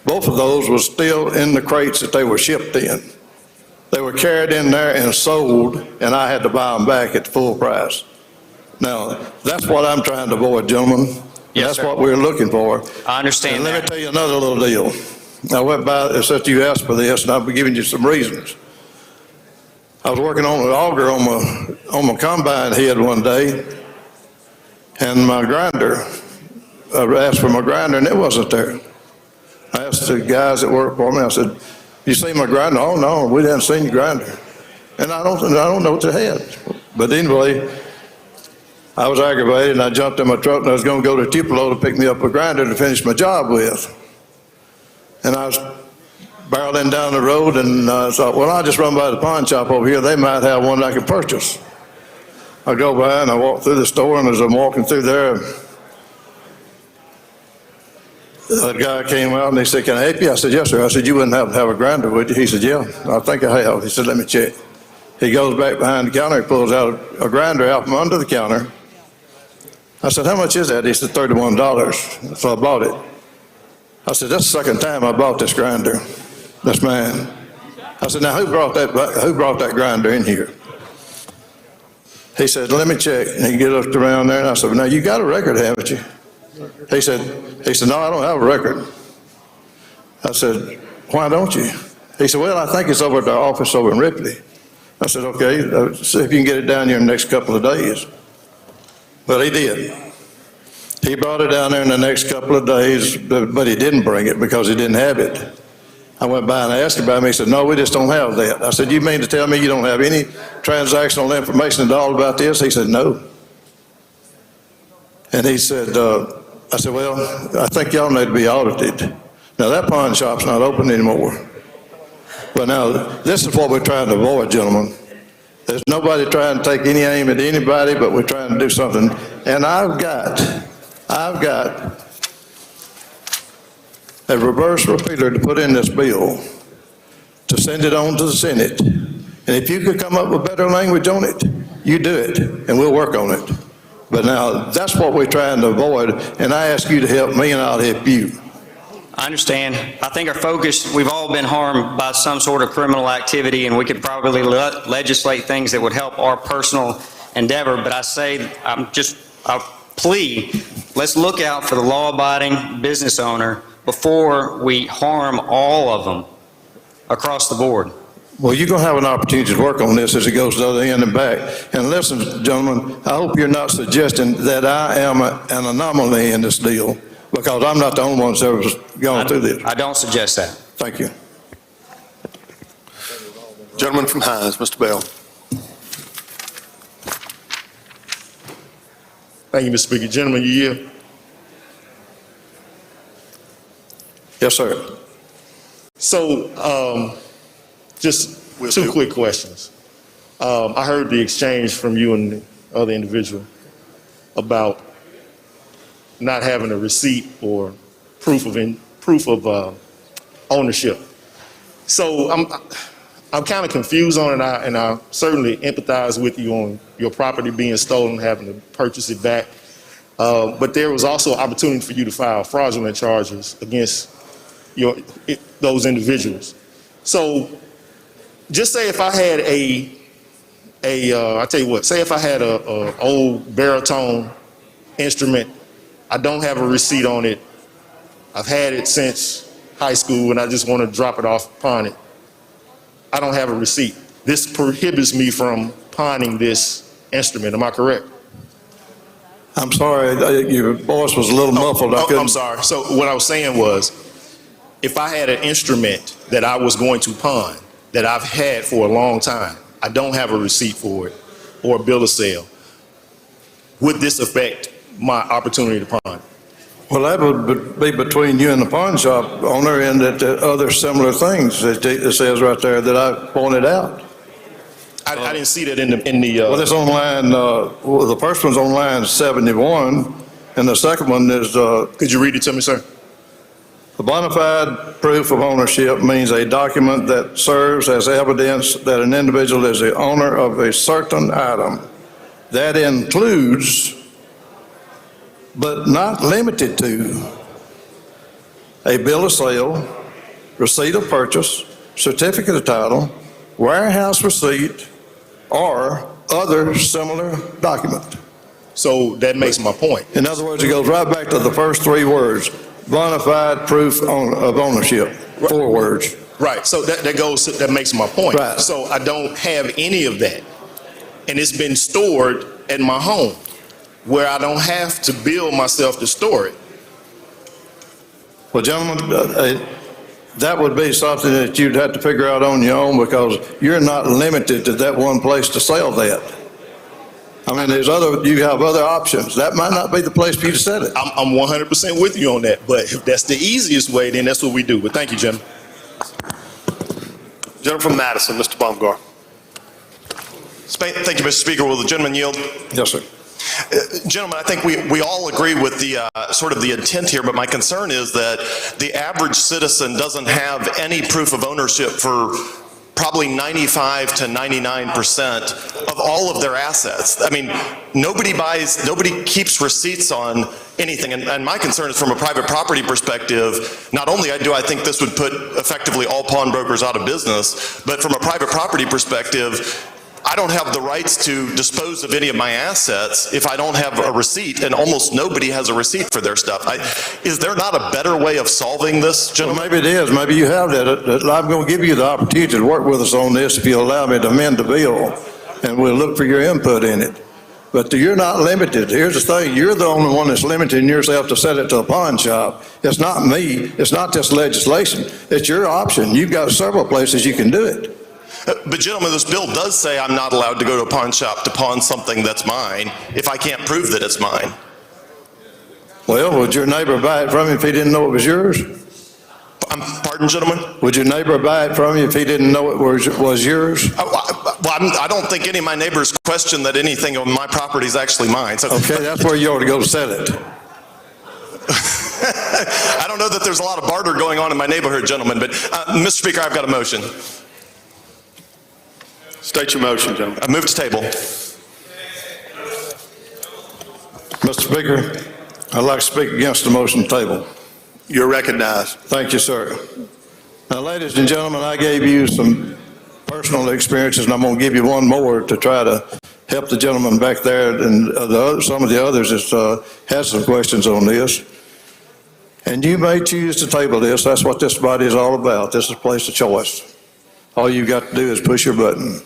[SPEAKER 23] Both of those were still in the crates that they were shipped in. They were carried in there and sold, and I had to buy them back at full price. Now, that's what I'm trying to avoid, gentlemen.
[SPEAKER 8] Yes,
[SPEAKER 23] that's
[SPEAKER 8] sir.
[SPEAKER 23] what we're looking for.
[SPEAKER 8] I understand
[SPEAKER 23] And let me
[SPEAKER 8] that.
[SPEAKER 23] tell you another little deal. I went by, since you asked for this, and I'll be giving you some reasons. I was working on an auger on my combine head one day, and my grinder, I asked for my grinder, and it wasn't there. I asked the guys that work for me, I said, you seen my grinder? Oh, no, we didn't see your grinder. And I don't know what they had. But anyway, I was aggravated, and I jumped in my truck, and I was going to go to Tupelo to pick me up a grinder to finish my job with. And I was barreling down the road, and I thought, well, I'll just run by the pawn shop over here. They might have one I could purchase. I go by, and I walk through the store, and as I'm walking through there, the guy came out, and he said, can I help you? I said, yes, sir. I said, you wouldn't happen to have a grinder, would you? He said, yeah, I think I have. He said, let me check. He goes back behind the counter, he pulls out a grinder out from under the counter. I said, how much is that? He said, $31. So I bought it. I said, that's the second time I bought this grinder. That's mine. I said, now who brought that grinder in here? He said, let me check. And he looked around there, and I said, now you got a record, haven't you? He said, no, I don't have a record. I said, why don't you? He said, well, I think it's over at our office over in Ripley. I said, okay, see if you can get it down here in the next couple of days. Well, he did. He brought it down there in the next couple of days, but he didn't bring it because he didn't have it. I went by and asked him about it. He said, no, we just don't have that. I said, you mean to tell me you don't have any transactional information at all about this? He said, no. And he said, I said, well, I think y'all need to be audited. Now, that pawn shop's not open anymore. But now, this is what we're trying to avoid, gentlemen. There's nobody trying to take any aim at anybody, but we're trying to do something. And I've got a reverse repeater to put in this bill to send it on to the Senate. And if you could come up with better language on it, you do it, and we'll work on it. But now, that's what we're trying to avoid, and I ask you to help me, and I'll help you.
[SPEAKER 8] I understand. I think our focus, we've all been harmed by some sort of criminal activity, and we could probably legislate things that would help our personal endeavor. But I plea, let's look out for the law-abiding business owner before we harm all of them across the board.
[SPEAKER 23] Well, you're going to have an opportunity to work on this as it goes to the other end and back. And listen, gentlemen, I hope you're not suggesting that I am an anomaly in this deal, because I'm not the only one that's ever gone through this.
[SPEAKER 8] I don't suggest that.
[SPEAKER 23] Thank you.
[SPEAKER 21] Gentleman from Hines, Mr. Bell.
[SPEAKER 3] Thank you, Mr. Speaker. Gentlemen, you here?
[SPEAKER 23] Yes, sir.
[SPEAKER 21] So, just two quick questions. I heard the exchange from you and the other individual about not having a receipt or proof of ownership. So I'm kind of confused on it, and I certainly empathize with you on your property being stolen, having to purchase it back. But there was also opportunity for you to file fraudulent charges against those individuals. So just say if I had I tell you what, say if I had a old baritone instrument, I don't have a receipt on it. I've had it since high school and I just want to drop it off, pawn it. I don't have a receipt. This prohibits me from pawning this instrument. Am I correct?
[SPEAKER 23] I'm sorry, your voice was a little muffled.
[SPEAKER 21] I'm sorry. So what I was saying was, if I had an instrument that I was going to pawn, that I've had for a long time, I don't have a receipt for it or a bill of sale, would this affect my opportunity to pawn?
[SPEAKER 23] Well, that would be between you and the pawn shop owner and that other similar things that it says right there that I pointed out.
[SPEAKER 3] I didn't see that in the.
[SPEAKER 23] Well, it's on line, well, the first one's on line 71, and the second one is,
[SPEAKER 3] Could you read it to me, sir?
[SPEAKER 23] a bona fide proof of ownership means a document that serves as evidence that an individual is the owner of a certain item. That includes, but not limited to, a bill of sale, receipt of purchase, certificate of title, warehouse receipt, or other similar document.
[SPEAKER 3] So that makes my point.
[SPEAKER 23] In other words, it goes right back to the first three words, bona fide proof of ownership, 4 words.
[SPEAKER 3] Right, so that makes my point.
[SPEAKER 23] Right.
[SPEAKER 3] So I don't have any of that. And it's been stored at my home where I don't have to bill myself to store it.
[SPEAKER 23] Well, gentlemen, that would be something that you'd have to figure out on your own because you're not limited to that one place to sell that. I mean, you have other options. That might not be the place for you to set it.
[SPEAKER 3] I'm 100% with you on that, but if that's the easiest way, then that's what we do. But thank you, Jim.
[SPEAKER 9] Gentleman from Madison, Mr. Baumgar.
[SPEAKER 10] Thank you, Mr. Speaker. Will the gentleman yield?
[SPEAKER 23] Yes, sir.
[SPEAKER 10] Gentlemen, I think we all agree with the sort of the intent here, but my concern is that the average citizen doesn't have any proof of ownership for probably 95 to 99% of all of their assets. I mean, nobody keeps receipts on anything. And my concern is from a private property perspective, not only do I think this would put effectively all pawnbrokers out of business, but from a private property perspective, I don't have the rights to dispose of any of my assets if I don't have a receipt, and almost nobody has a receipt for their stuff. Is there not a better way of solving this, gentlemen?
[SPEAKER 23] Well, maybe it is. Maybe you have that. I'm going to give you the opportunity to work with us on this if you allow me to amend the bill, and we'll look for your input in it. But you're not limited. Here's the thing. You're the only one that's limiting yourself to set it to a pawn shop. It's not me. It's not just legislation. It's your option. You've got several places you can do it.
[SPEAKER 10] But gentlemen, this bill does say I'm not allowed to go to a pawn shop to pawn something that's mine if I can't prove that it's mine.
[SPEAKER 23] Well, would your neighbor buy it from you if he didn't know it was yours?
[SPEAKER 10] Pardon, gentlemen?
[SPEAKER 23] Would your neighbor buy it from you if he didn't know it was yours?
[SPEAKER 10] I don't think any of my neighbors question that anything on my property is actually mine. So,
[SPEAKER 23] okay, that's where you ought to go to set it.
[SPEAKER 10] I don't know that there's a lot of barter going on in my neighborhood, gentlemen, but Mr. Speaker, I've got a motion.
[SPEAKER 9] State your motion, gentlemen.
[SPEAKER 10] I move to table.
[SPEAKER 23] Mr. Speaker, I'd like to speak against the motion table.
[SPEAKER 9] You're recognized.
[SPEAKER 23] Thank you, sir. Now, ladies and gentlemen, I gave you some personal experiences, and I'm going to give you one more to try to help the gentleman back there and some of the others that had some questions on this. And you may choose to table this. That's what this body is all about. This is a place of choice. All you've got to do is push your button.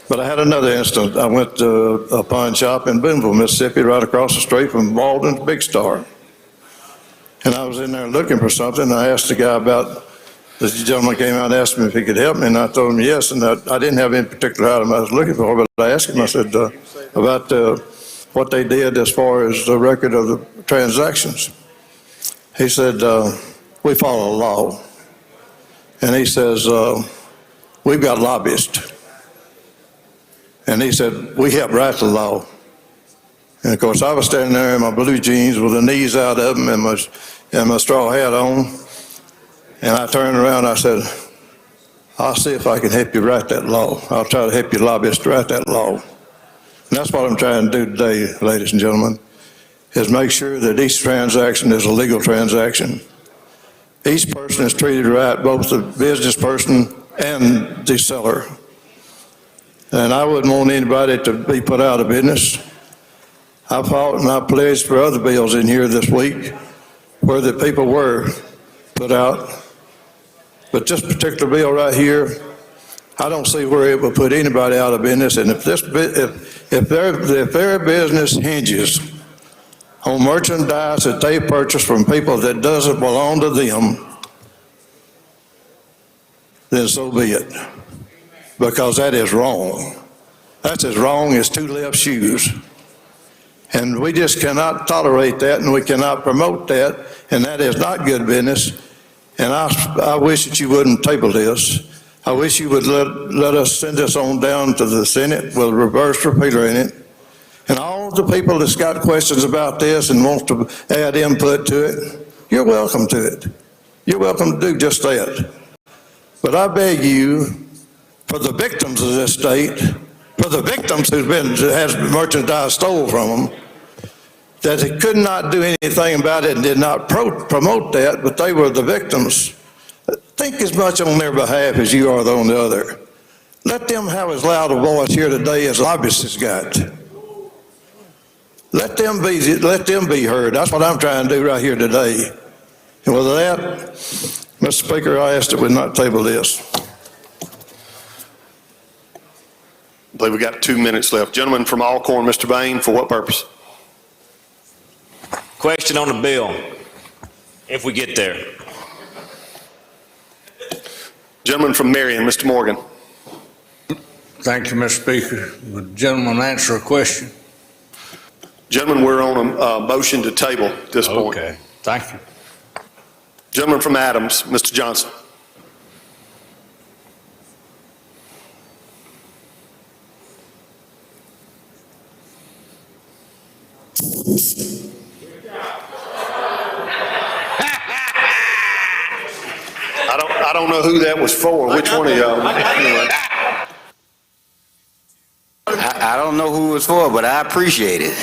[SPEAKER 23] But I had another instance. I went to a pawn shop in Boonville, Mississippi, right across the street from Walden's Big Star. And I was in there looking for something, and I asked the guy about, this gentleman came out and asked me if he could help me, and I told him yes, and I didn't have any particular item I was looking for, but I asked him, I said, about what they did as far as the record of the transactions. He said, we follow the law. And he says, we've got lobbyists. And he said, we help write the law. And of course, I was standing there in my blue jeans with the knees out of them and my straw hat on. And I turned around and I said, I'll see if I can help you write that law. I'll try to help you lobbyists to write that law. And that's what I'm trying to do today, ladies and gentlemen, is make sure that each transaction is a legal transaction. Each person is treated right, both the business person and the seller. And I wouldn't want anybody to be put out of business. I fought and I pledged for other bills in here this week where the people were put out. But this particular bill right here, I don't see where it would put anybody out of business. And if their business hinges on merchandise that they purchase from people that doesn't belong to them, then so be it. Because that is wrong. That's as wrong as two left shoes. And we just cannot tolerate that, and we cannot promote that, and that is not good business. And I wish that you wouldn't table this. I wish you would let us send this on down to the Senate with a reverse repealer in it. And all the people that's got questions about this and wants to add input to it, you're welcome to it. You're welcome to do just that. But I beg you, for the victims of this state, for the victims has merchandise stolen from them, that they could not do anything about it and did not promote that, but they were the victims. Think as much on their behalf as you are on the other. Let them have as loud a voice here today as lobbyists has got. Let them be heard. That's what I'm trying to do right here today. And with that, Mr. Speaker, I ask that we not table this.
[SPEAKER 9] I believe we got 2 minutes left. Gentleman from Alcorn, Mr. Bain, for what purpose?
[SPEAKER 5] Question on the bill, if we get there.
[SPEAKER 9] Gentleman from Marion, Mr. Morgan.
[SPEAKER 22] Thank you, Mr. Speaker. Would the gentleman answer a question?
[SPEAKER 9] Gentlemen, we're on a motion to table at this point.
[SPEAKER 22] Okay, thank you.
[SPEAKER 9] Gentleman from Adams, Mr. Johnson. I don't know who that was for. Which one of y'all? Anyway.
[SPEAKER 11] I don't know who it was for, but I appreciate it.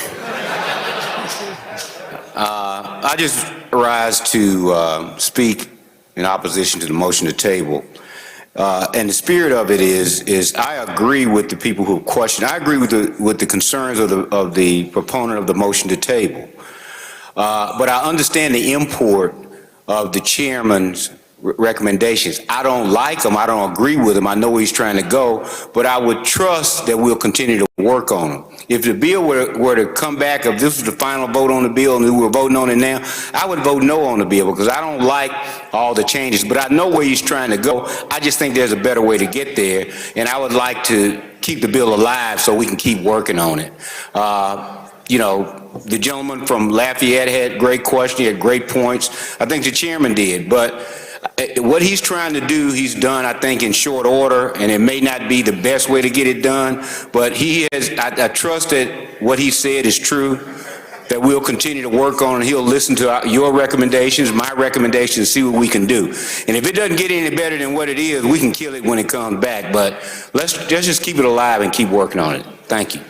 [SPEAKER 11] I just rise to speak in opposition to the motion to table. And the spirit of it is I agree with the people who question. I agree with the concerns of the proponent of the motion to table. But I understand the import of the chairman's recommendations. I don't like them. I don't agree with them. I know where he's trying to go, but I would trust that we'll continue to work on them. If the bill were to come back, if this was the final vote on the bill and we were voting on it now, I would vote no on the bill because I don't like all the changes, but I know where he's trying to go. I just think there's a better way to get there, and I would like to keep the bill alive so we can keep working on it. You know, the gentleman from Lafayette had great questions, he had great points. I think the chairman did, but what he's trying to do, he's done, I think, in short order, and it may not be the best way to get it done, but he has, I trust that what he said is true, that we'll continue to work on, and he'll listen to your recommendations, my recommendations, see what we can do. And if it doesn't get any better than what it is, we can kill it when it comes back, but let's just keep it alive and keep working on it. Thank you.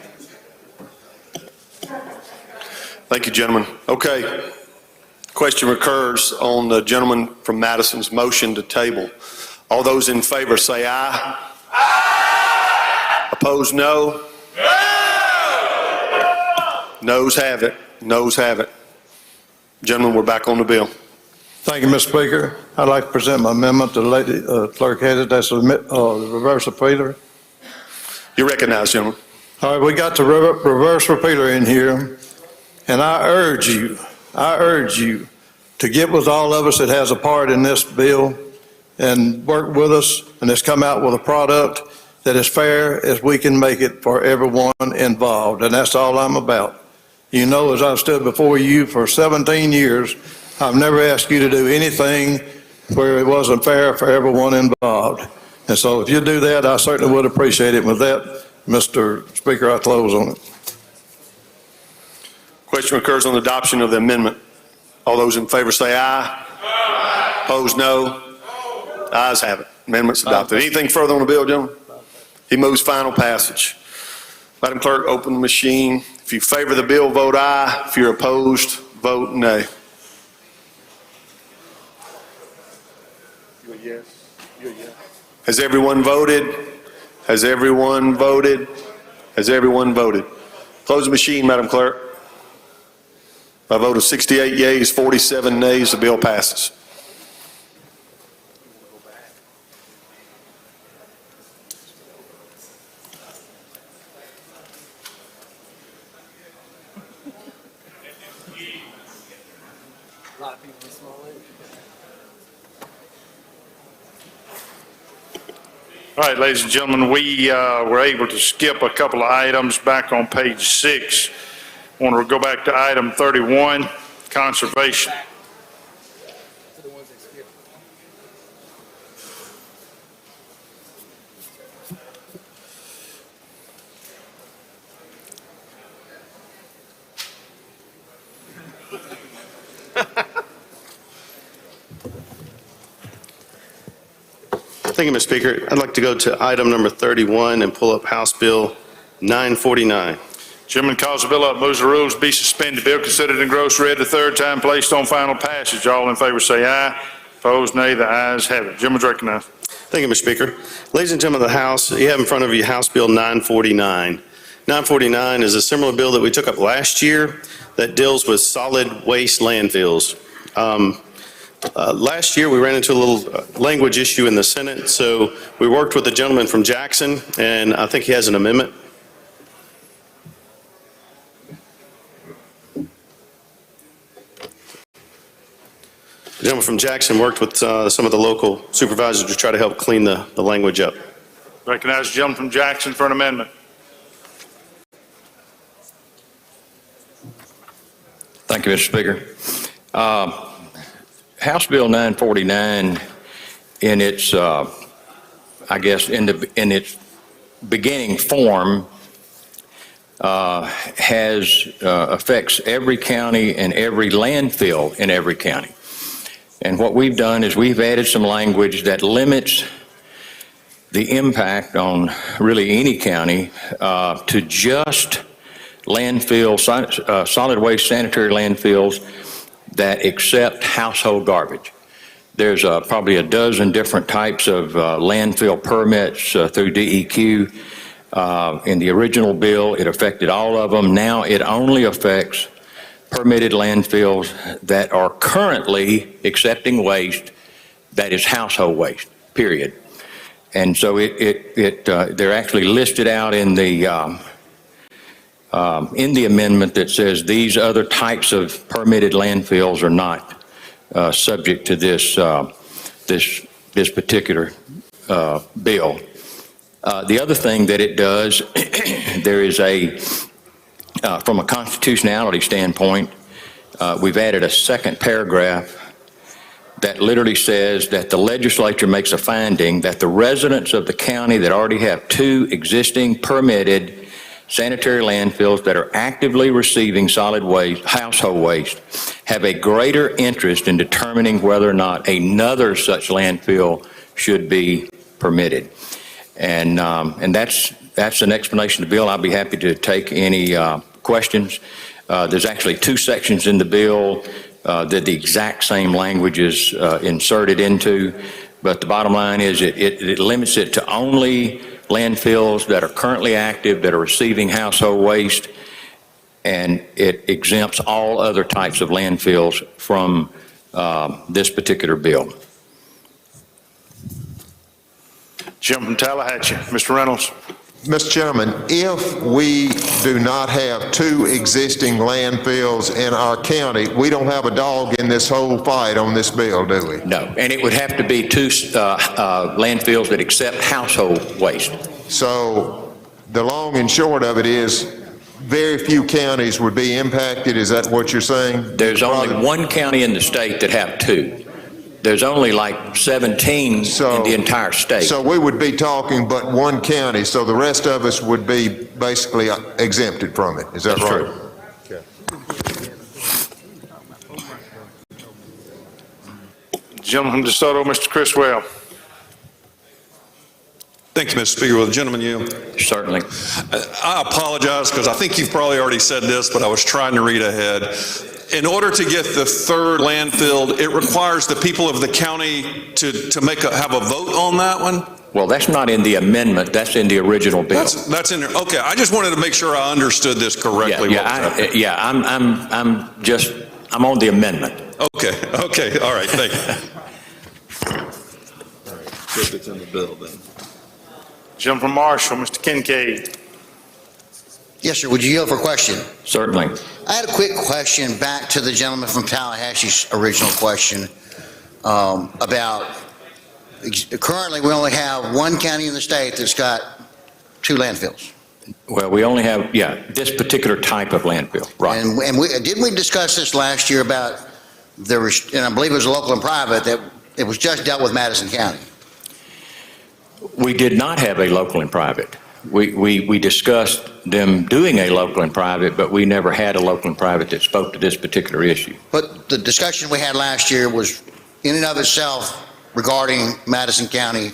[SPEAKER 9] Thank you, gentlemen. Okay. Question recurs on the gentleman from Madison's motion to table. All those in favor say aye. Aye. Opposed, no. No. Noes have it. Noes have it. Gentlemen, we're back on the bill.
[SPEAKER 23] Thank you, Mr. Speaker. I'd like to present my amendment to the lady clerk headed. That's the reverse repeater.
[SPEAKER 9] You're recognized, gentlemen.
[SPEAKER 23] All right, we got the reverse repeater in here, and I urge you to get with all of us that has a part in this bill and work with us and let's come out with a product that is fair as we can make it for everyone involved. And that's all I'm about. You know, as I've stood before you for 17 years, I've never asked you to do anything where it wasn't fair for everyone involved. And so if you do that, I certainly would appreciate it. With that, Mr. Speaker, I close on it.
[SPEAKER 9] Question recurs on the adoption of the amendment. All those in favor say aye. Aye. Opposed, no. Ayes have it. Amendment's adopted. Anything further on the bill, gentlemen? He moves final passage. Madam Clerk, open the machine. If you favor the bill, vote aye. If you're opposed, vote nay. You a yes? You a yes? Has everyone voted? Has everyone voted? Has everyone voted? Close the machine, Madam Clerk. By a vote of 68 yeas, 47 nays, the bill passes.
[SPEAKER 4] All right, ladies and gentlemen, we were able to skip a couple of items back on page 6. I want to go back to item 31, conservation.
[SPEAKER 7] Thank you, Mr. Speaker. I'd like to go to item number 31 and pull up House Bill 949.
[SPEAKER 4] Gentleman calls the bill up, moves the rules, be suspended. Bill considered and engrossed, read the third time, placed on final passage. All in favor say aye. Opposed, nay. The ayes have it. Gentleman's recognized.
[SPEAKER 7] Thank you, Mr. Speaker. Ladies and gentlemen of the House, you have in front of you House Bill 949. 949 is a similar bill that we took up last year that deals with solid waste landfills. Last year, we ran into a little language issue in the Senate, so we worked with the gentleman from Jackson, and I think he has an amendment. The gentleman from Jackson worked with some of the local supervisors to try to help clean the language up.
[SPEAKER 4] Recognize the gentleman from Jackson for an amendment.
[SPEAKER 14] Thank you, Mr. Speaker. House Bill 949, in its, I guess, in its beginning form, affects every county and every landfill in every county. And what we've done is we've added some language that limits the impact on really any county to just landfills, solid waste sanitary landfills that accept household garbage. There's probably a dozen different types of landfill permits through DEQ. In the original bill, it affected all of them. Now it only affects permitted landfills that are currently accepting waste that is household waste, period. And so they're actually listed out in the amendment that says these other types of permitted landfills are not subject to this particular bill. The other thing that it does, there is from a constitutionality standpoint, we've added a second paragraph that literally says that the legislature makes a finding that the residents of the county that already have 2 existing permitted sanitary landfills that are actively receiving solid waste, household waste, have a greater interest in determining whether or not another such landfill should be permitted. And that's an explanation of the bill. I'll be happy to take any questions. There's actually 2 sections in the bill that the exact same language is inserted into, but the bottom line is it limits it to only landfills that are currently active that are receiving household waste, and it exempts all other types of landfills from this particular bill.
[SPEAKER 4] Jim from Tallahatchie. Mr. Reynolds.
[SPEAKER 17] Mr. Chairman, if we do not have 2 existing landfills in our county, we don't have a dog in this whole fight on this bill, do we?
[SPEAKER 14] No, and it would have to be 2 landfills that accept household waste.
[SPEAKER 17] So the long and short of it is very few counties would be impacted. Is that what you're saying?
[SPEAKER 14] There's only 1 county in the state that have 2. There's only like 17 in the entire state.
[SPEAKER 17] So we would be talking but 1 county, so the rest of us would be basically exempted from it. Is that
[SPEAKER 14] That's
[SPEAKER 17] right?
[SPEAKER 14] true.
[SPEAKER 4] Gentleman from DeSoto, Mr. Chris Well.
[SPEAKER 2] Thank you, Mr. Speaker. Will the gentleman yield?
[SPEAKER 14] Certainly.
[SPEAKER 2] I apologize because I think you've probably already said this, but I was trying to read ahead. In order to get the 3rd landfill, it requires the people of the county to have a vote on that one?
[SPEAKER 14] Well, that's not in the amendment. That's in the original bill.
[SPEAKER 2] That's in there. Okay, I just wanted to make sure I understood this correctly.
[SPEAKER 14] I'm on the amendment.
[SPEAKER 2] Okay, all right, thank you.
[SPEAKER 4] If it's in the bill, then. Jim from Marshall, Mr. Kincaid.
[SPEAKER 18] Yes, sir. Would you yield for a question?
[SPEAKER 14] Certainly.
[SPEAKER 18] I had a quick question back to the gentleman from Tallahassee's original question about currently we only have 1 county in the state that's got 2 landfills.
[SPEAKER 14] Well, we only have, this particular type of landfill, right.
[SPEAKER 18] And didn't we discuss this last year about and I believe it was local and private, that it was just dealt with Madison County?
[SPEAKER 14] We did not have a local and private. We discussed them doing a local and private, but we never had a local and private that spoke to this particular issue.
[SPEAKER 18] But the discussion we had last year was in and of itself regarding Madison County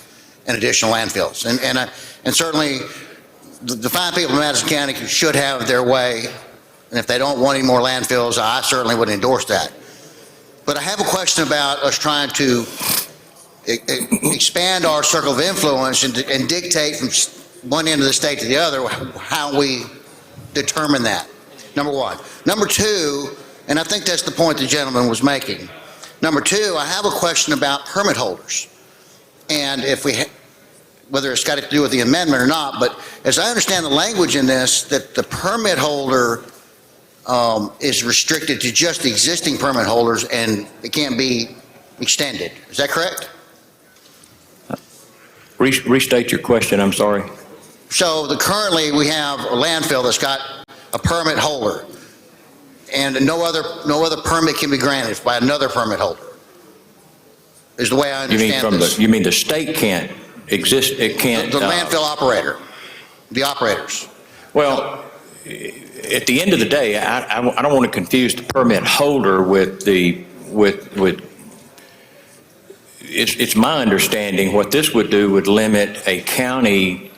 [SPEAKER 18] and additional landfills. And certainly, the fine people in Madison County should have their way, and if they don't want any more landfills, I certainly would endorse that. But I have a question about us trying to expand our circle of influence and dictate from one end of the state to the other how we determine that, number one. Number two, and I think that's the point the gentleman was making. Number two, I have a question about permit holders. And if we, whether it's got to do with the amendment or not, but as I understand the language in this, that the permit holder is restricted to just the existing permit holders and it can't be extended. Is that correct?
[SPEAKER 14] Restate your question, I'm sorry.
[SPEAKER 18] So currently we have a landfill that's got a permit holder and no other permit can be granted by another permit holder, is the way I understand this.
[SPEAKER 14] You mean the state can't exist, it can't...
[SPEAKER 18] The landfill operator, the operators.
[SPEAKER 14] Well, at the end of the day, I don't want to confuse the permit holder with the, it's my understanding what this would do would limit a county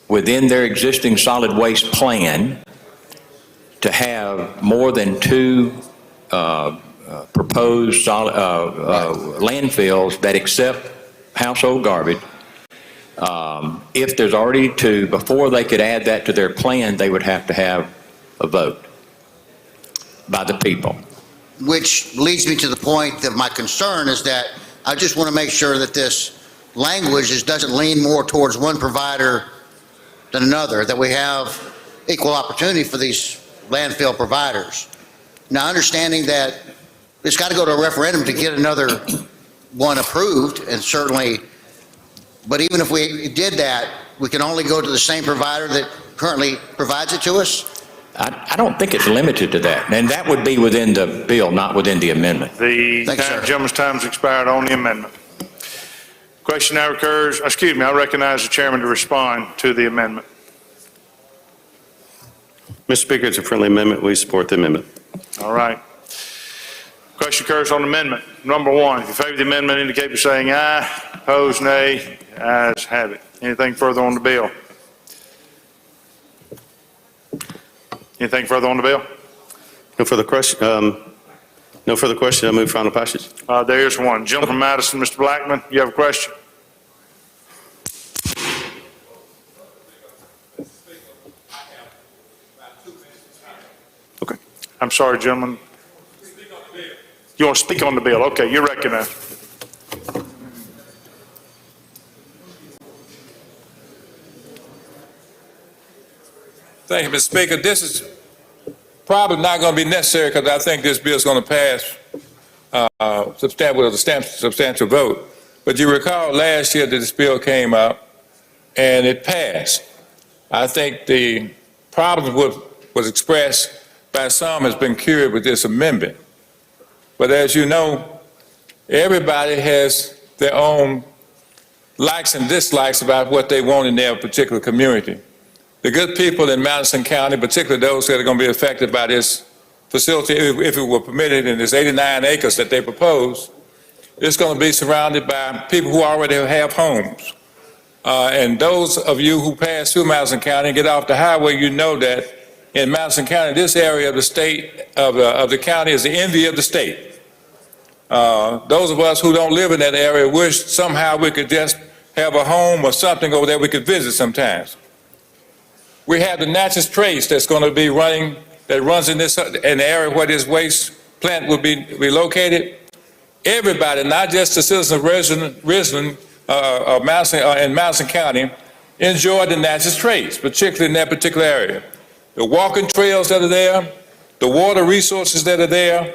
[SPEAKER 14] within their existing solid waste plan to have more than two proposed landfills that accept household garbage. If there's already two, before they could add that to their plan, they would have to have a vote by the people.
[SPEAKER 18] Which leads me to the point that my concern is that I just want to make sure that this language doesn't lean more towards one provider than another, that we have equal opportunity for these landfill providers. Now, understanding that it's got to go to a referendum to get another one approved, and certainly, but even if we did that, we can only go to the same provider that currently provides it to us?
[SPEAKER 14] I don't think it's limited to that, and that would be within the bill, not within the amendment.
[SPEAKER 4] The gentleman's time's expired on the amendment. Question now recurs, excuse me, I recognize the chairman to respond to the amendment.
[SPEAKER 7] Mr. Speaker, it's a friendly amendment. We support the amendment.
[SPEAKER 4] All right. Question occurs on amendment. Number one, if you favor the amendment, indicate by saying aye. Opposed, nay. Ayes have it. Anything further on the bill? Anything further on the bill?
[SPEAKER 7] No further question. No further question. I move final passage.
[SPEAKER 4] There is one. Gentleman from Madison, Mr. Blackman, you have a question?
[SPEAKER 7] Okay.
[SPEAKER 4] I'm sorry, gentlemen. You want to speak on the bill? Okay, you're recognized.
[SPEAKER 15] Thank you, Mr. Speaker. This is probably not going to be necessary because I think this bill is going to pass with a substantial vote. But you recall last year that this bill came up and it passed. I think the problem was expressed by some has been cured with this amendment. But as you know, everybody has their own likes and dislikes about what they want in their particular community. The good people in Madison County, particularly those that are going to be affected by this facility, if it were permitted in this 89 acres that they propose, it's going to be surrounded by people who already have homes. And those of you who pass through Madison County and get off the highway, you know that in Madison County, this area of the state, of the county is the envy of the state. Those of us who don't live in that area wish somehow we could just have a home or something over there we could visit sometimes. We have the Natchez Trace that's going to be running, that runs in the area where this waste plant will be located. Everybody, not just the citizens of in Madison County, enjoy the Natchez Trace, particularly in that particular area. The walking trails that are there, the water resources that are there,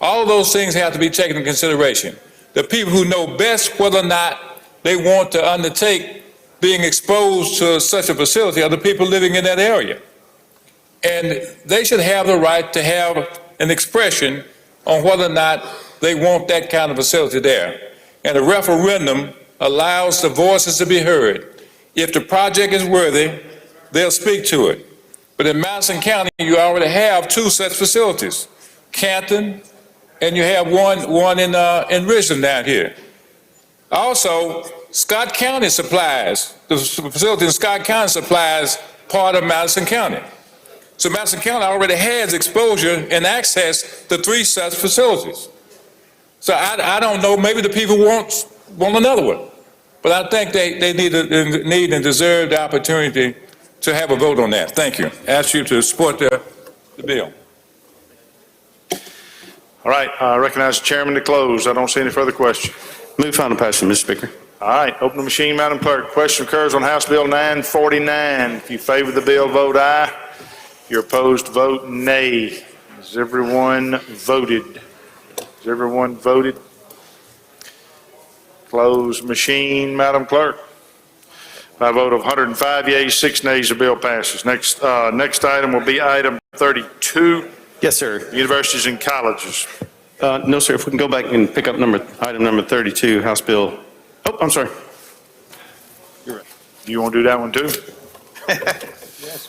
[SPEAKER 15] all of those things have to be taken into consideration. The people who know best whether or not they want to undertake being exposed to such a facility are the people living in that area. And they should have the right to have an expression on whether or not they want that kind of facility there. And a referendum allows the voices to be heard. If the project is worthy, they'll speak to it. But in Madison County, you already have two such facilities, Canton and you have one in Richland down here. Also, Scott County supplies, the facility in Scott County supplies part of Madison County. So Madison County already has exposure and access to 3 such facilities. So I don't know, maybe the people want another one. But I think they need and deserve the opportunity to have a vote on that. Thank you. Ask you to support the bill.
[SPEAKER 4] All right, I recognize the chairman to close. I don't see any further questions.
[SPEAKER 7] Move final passage, Mr. Speaker.
[SPEAKER 4] All right, open the machine, Madam Clerk. Question occurs on House Bill 949. If you favor the bill, vote aye. If you're opposed, vote nay. Has everyone voted? Has everyone voted? Close machine, Madam Clerk. By a vote of 105 yeas, 6 nays, the bill passes. Next item will be item 32.
[SPEAKER 7] Yes, sir.
[SPEAKER 4] Universities and colleges.
[SPEAKER 7] No, sir, if we can go back and pick up item number 32, House Bill, oh, I'm sorry.
[SPEAKER 4] You're right. You want to do that one too?
[SPEAKER 12] Yes.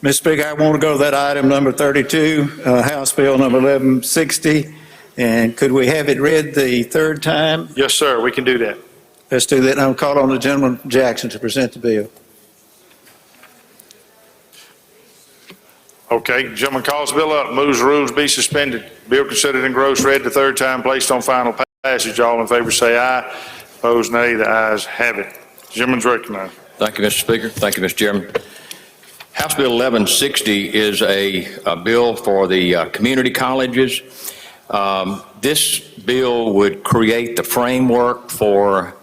[SPEAKER 12] Mr. Speaker, I want to go to that item number 32, House Bill number 1160. And could we have it read the third time?
[SPEAKER 4] Yes, sir, we can do that.
[SPEAKER 12] Let's do that. And I'll call on the gentleman from Jackson to present the bill.
[SPEAKER 4] Okay, gentleman calls the bill up, moves the rules be suspended. Bill considered engrossed, read the third time, placed on final passage. All in favor say aye. Opposed nay. The ayes have it. Gentleman's recognized.
[SPEAKER 14] Thank you, Mr. Speaker. Thank you, Mr. Chairman. House Bill 1160 is a bill for the community colleges. This bill would create the framework for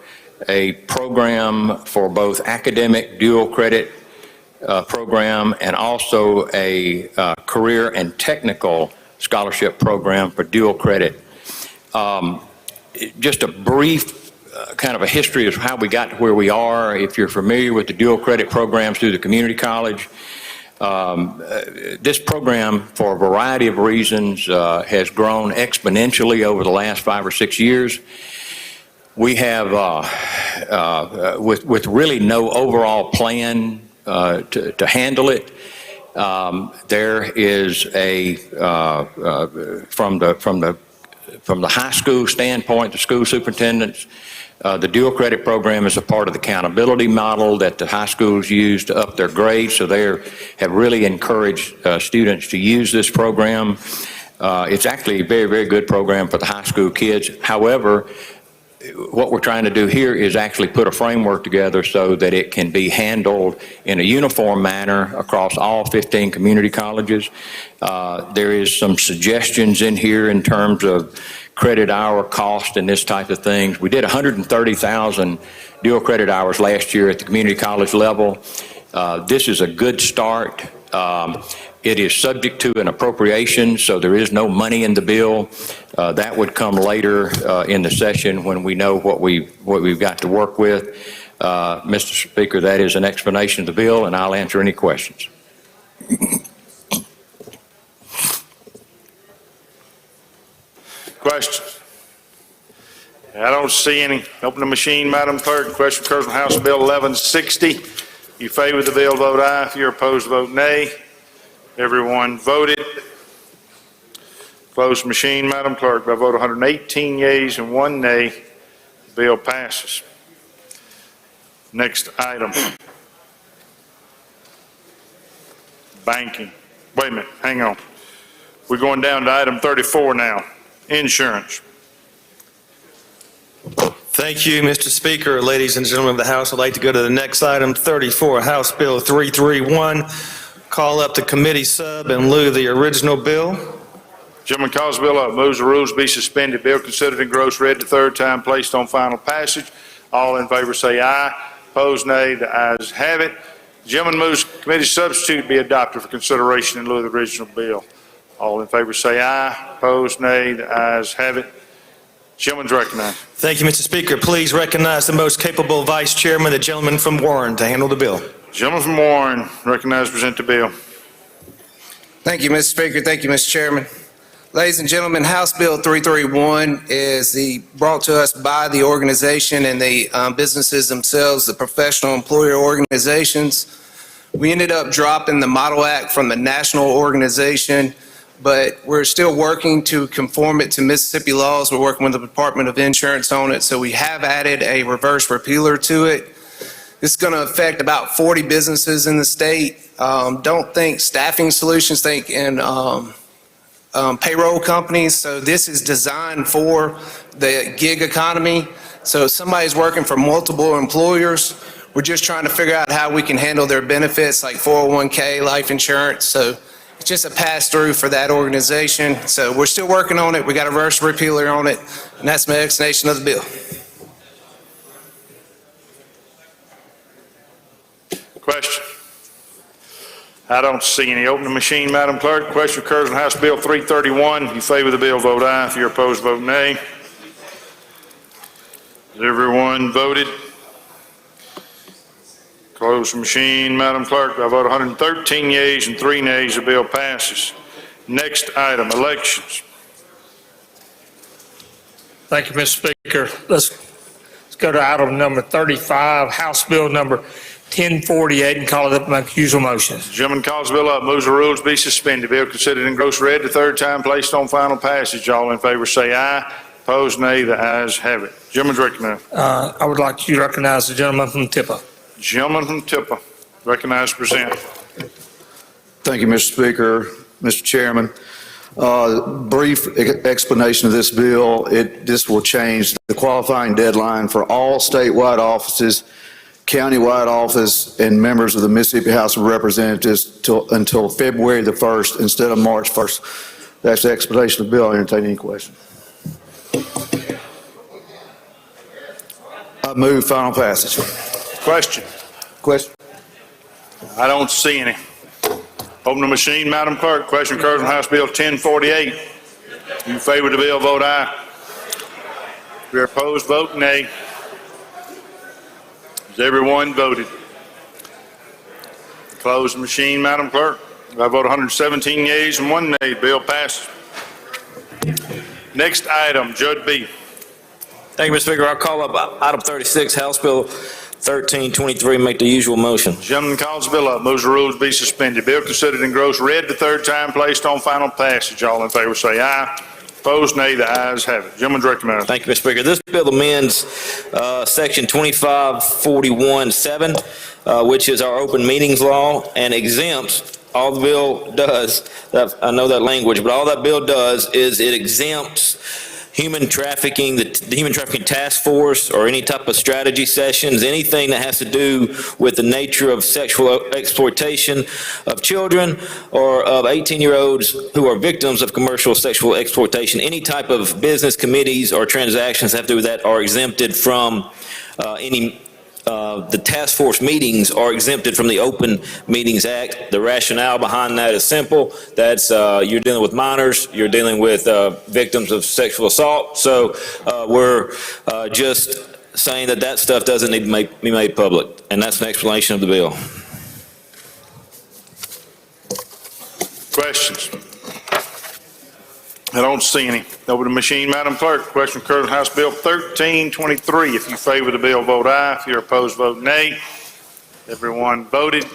[SPEAKER 14] a program for both academic dual credit program and also a career and technical scholarship program for dual credit. Just a brief kind of a history of how we got to where we are. If you're familiar with the dual credit programs through the community college, this program, for a variety of reasons, has grown exponentially over the last 5 or 6 years. We have, with really no overall plan to handle it, there is a from the high school standpoint, the school superintendents, the dual credit program is a part of the accountability model that the high schools use to up their grades, so they have really encouraged students to use this program. It's actually a very, very good program for the high school kids. However, what we're trying to do here is actually put a framework together so that it can be handled in a uniform manner across all 15 community colleges. There is some suggestions in here in terms of credit hour cost and this type of things. We did 130,000 dual credit hours last year at the community college level. This is a good start. It is subject to an appropriation, so there is no money in the bill. That would come later in the session when we know what we've got to work with. Mr. Speaker, that is an explanation of the bill, and I'll answer any questions.
[SPEAKER 4] Questions? I don't see any. Open the machine, Madam Clerk. Question occurs on House Bill 1160. If you favor the bill, vote aye. If you're opposed, vote nay. Everyone voted. Closed machine, Madam Clerk. By a vote of 118 yeas and 1 nay, the bill passes. Next item. Banking. Wait a minute, hang on. We're going down to item 34 now, insurance.
[SPEAKER 7] Thank you, Mr. Speaker. Ladies and gentlemen of the House, I'd like to go to the next item, 34, House Bill 331. Call up the committee sub in lieu of the original bill.
[SPEAKER 4] Gentleman calls the bill up, moves the rules be suspended. Bill considered engrossed, read the third time, placed on final passage. All in favor say aye. Opposed nay. The ayes have it. Gentleman moves committee substitute be adopted for consideration in lieu of the original bill. All in favor say aye. Opposed nay. The ayes have it. Gentleman's recognized.
[SPEAKER 7] Thank you, Mr. Speaker. Please recognize the most capable Vice Chairman, the gentleman from Warren, to handle the bill.
[SPEAKER 4] Gentleman from Warren, recognized to present the bill.
[SPEAKER 13] Thank you, Mr. Speaker. Thank you, Mr. Chairman. Ladies and gentlemen, House Bill 331 is brought to us by the organization and the businesses themselves, the professional employer organizations. We ended up dropping the Model Act from the national organization, but we're still working to conform it to Mississippi laws. We're working with the Department of Insurance on it, so we have added a reverse repealer to it. This is going to affect about 40 businesses in the state. Don't think staffing solutions, think in payroll companies. So this is designed for the gig economy. So if somebody's working for multiple employers, we're just trying to figure out how we can handle their benefits like 401k, life insurance. So it's just a pass-through for that organization. So we're still working on it. We got a reverse repealer on it, and that's my explanation of the bill.
[SPEAKER 4] Question? I don't see any. Open the machine, Madam Clerk. Question occurs on House Bill 331. If you favor the bill, vote aye. If you're opposed, vote nay. Has everyone voted? Close the machine, Madam Clerk. By vote 113 yeas and 3 nays, the bill passes. Next item, elections.
[SPEAKER 6] Thank you, Mr. Speaker. Let's go to item number 35, House Bill number 1048, and call it up my usual motions.
[SPEAKER 4] Gentleman calls the bill up, moves the rules be suspended. Bill considered in gross read the third time, placed on final passage. All in favor say aye. Opposed, nay. The ayes have it. Gentleman's recognized.
[SPEAKER 6] I would like to recognize the gentleman from Tippah.
[SPEAKER 4] Gentleman from Tippah, recognized to present.
[SPEAKER 23] Thank you, Mr. Speaker, Mr. Chairman. Brief explanation of this bill. This will change the qualifying deadline for all statewide offices, countywide office, and members of the Mississippi House of Representatives until February the 1st instead of March 1st. That's the explanation of the bill. I entertain any questions. I move final passage.
[SPEAKER 4] Question?
[SPEAKER 23] Question.
[SPEAKER 4] I don't see any. Open the machine, Madam Clerk. Question occurs on House Bill 1048. If you favor the bill, vote aye. If you're opposed, vote nay. Has everyone voted? Close the machine, Madam Clerk. By vote 117 yeas and 1 nay, bill passes. Next item, Judge B.
[SPEAKER 5] Thank you, Mr. Speaker. I'll call up item 36, House Bill 1323, make the usual motion.
[SPEAKER 4] Gentleman calls the bill up, moves the rules be suspended. Bill considered in gross read the third time, placed on final passage. All in favor say aye. Opposed, nay. The ayes have it. Gentleman's recognized.
[SPEAKER 5] Thank you, Mr. Speaker. This bill amends Section 2541-7, which is our open meetings law, and exempts, all the bill does, I know that language, but all that bill does is it exempts human trafficking, the Human Trafficking Task Force, or any type of strategy sessions, anything that has to do with the nature of sexual exploitation of children or of 18-year-olds who are victims of commercial sexual exploitation. Any type of business committees or transactions that have to do with that are exempted from the task force meetings are exempted from the Open Meetings Act. The rationale behind that is simple. That's you're dealing with minors, you're dealing with victims of sexual assault. So we're just saying that that stuff doesn't need to be made public. And that's an explanation of the bill.
[SPEAKER 4] Questions? I don't see any. Over the machine, Madam Clerk. Question occurs on House Bill 1323. If you favor the bill, vote aye. If you're opposed, vote nay. Everyone voted.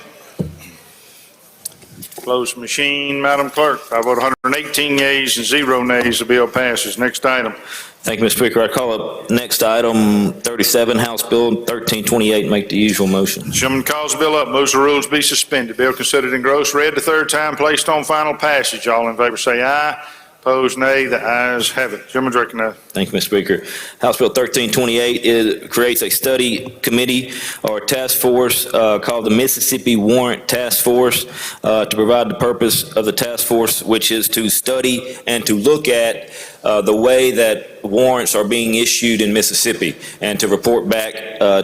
[SPEAKER 4] Close the machine, Madam Clerk. I vote 118 yeas and 0 nays. The bill passes. Next item.
[SPEAKER 5] Thank you, Mr. Speaker. I call up next item 37, House Bill 1328, make the usual motion.
[SPEAKER 4] Gentleman calls the bill up, moves the rules be suspended. Bill considered in gross read the third time, placed on final passage. All in favor say aye. Opposed, nay. The ayes have it. Gentleman's recognized.
[SPEAKER 5] Thank you, Mr. Speaker. House Bill 1328 creates a study committee or task force called the Mississippi Warrant Task Force to provide the purpose of the task force, which is to study and to look at the way that warrants are being issued in Mississippi, and to report back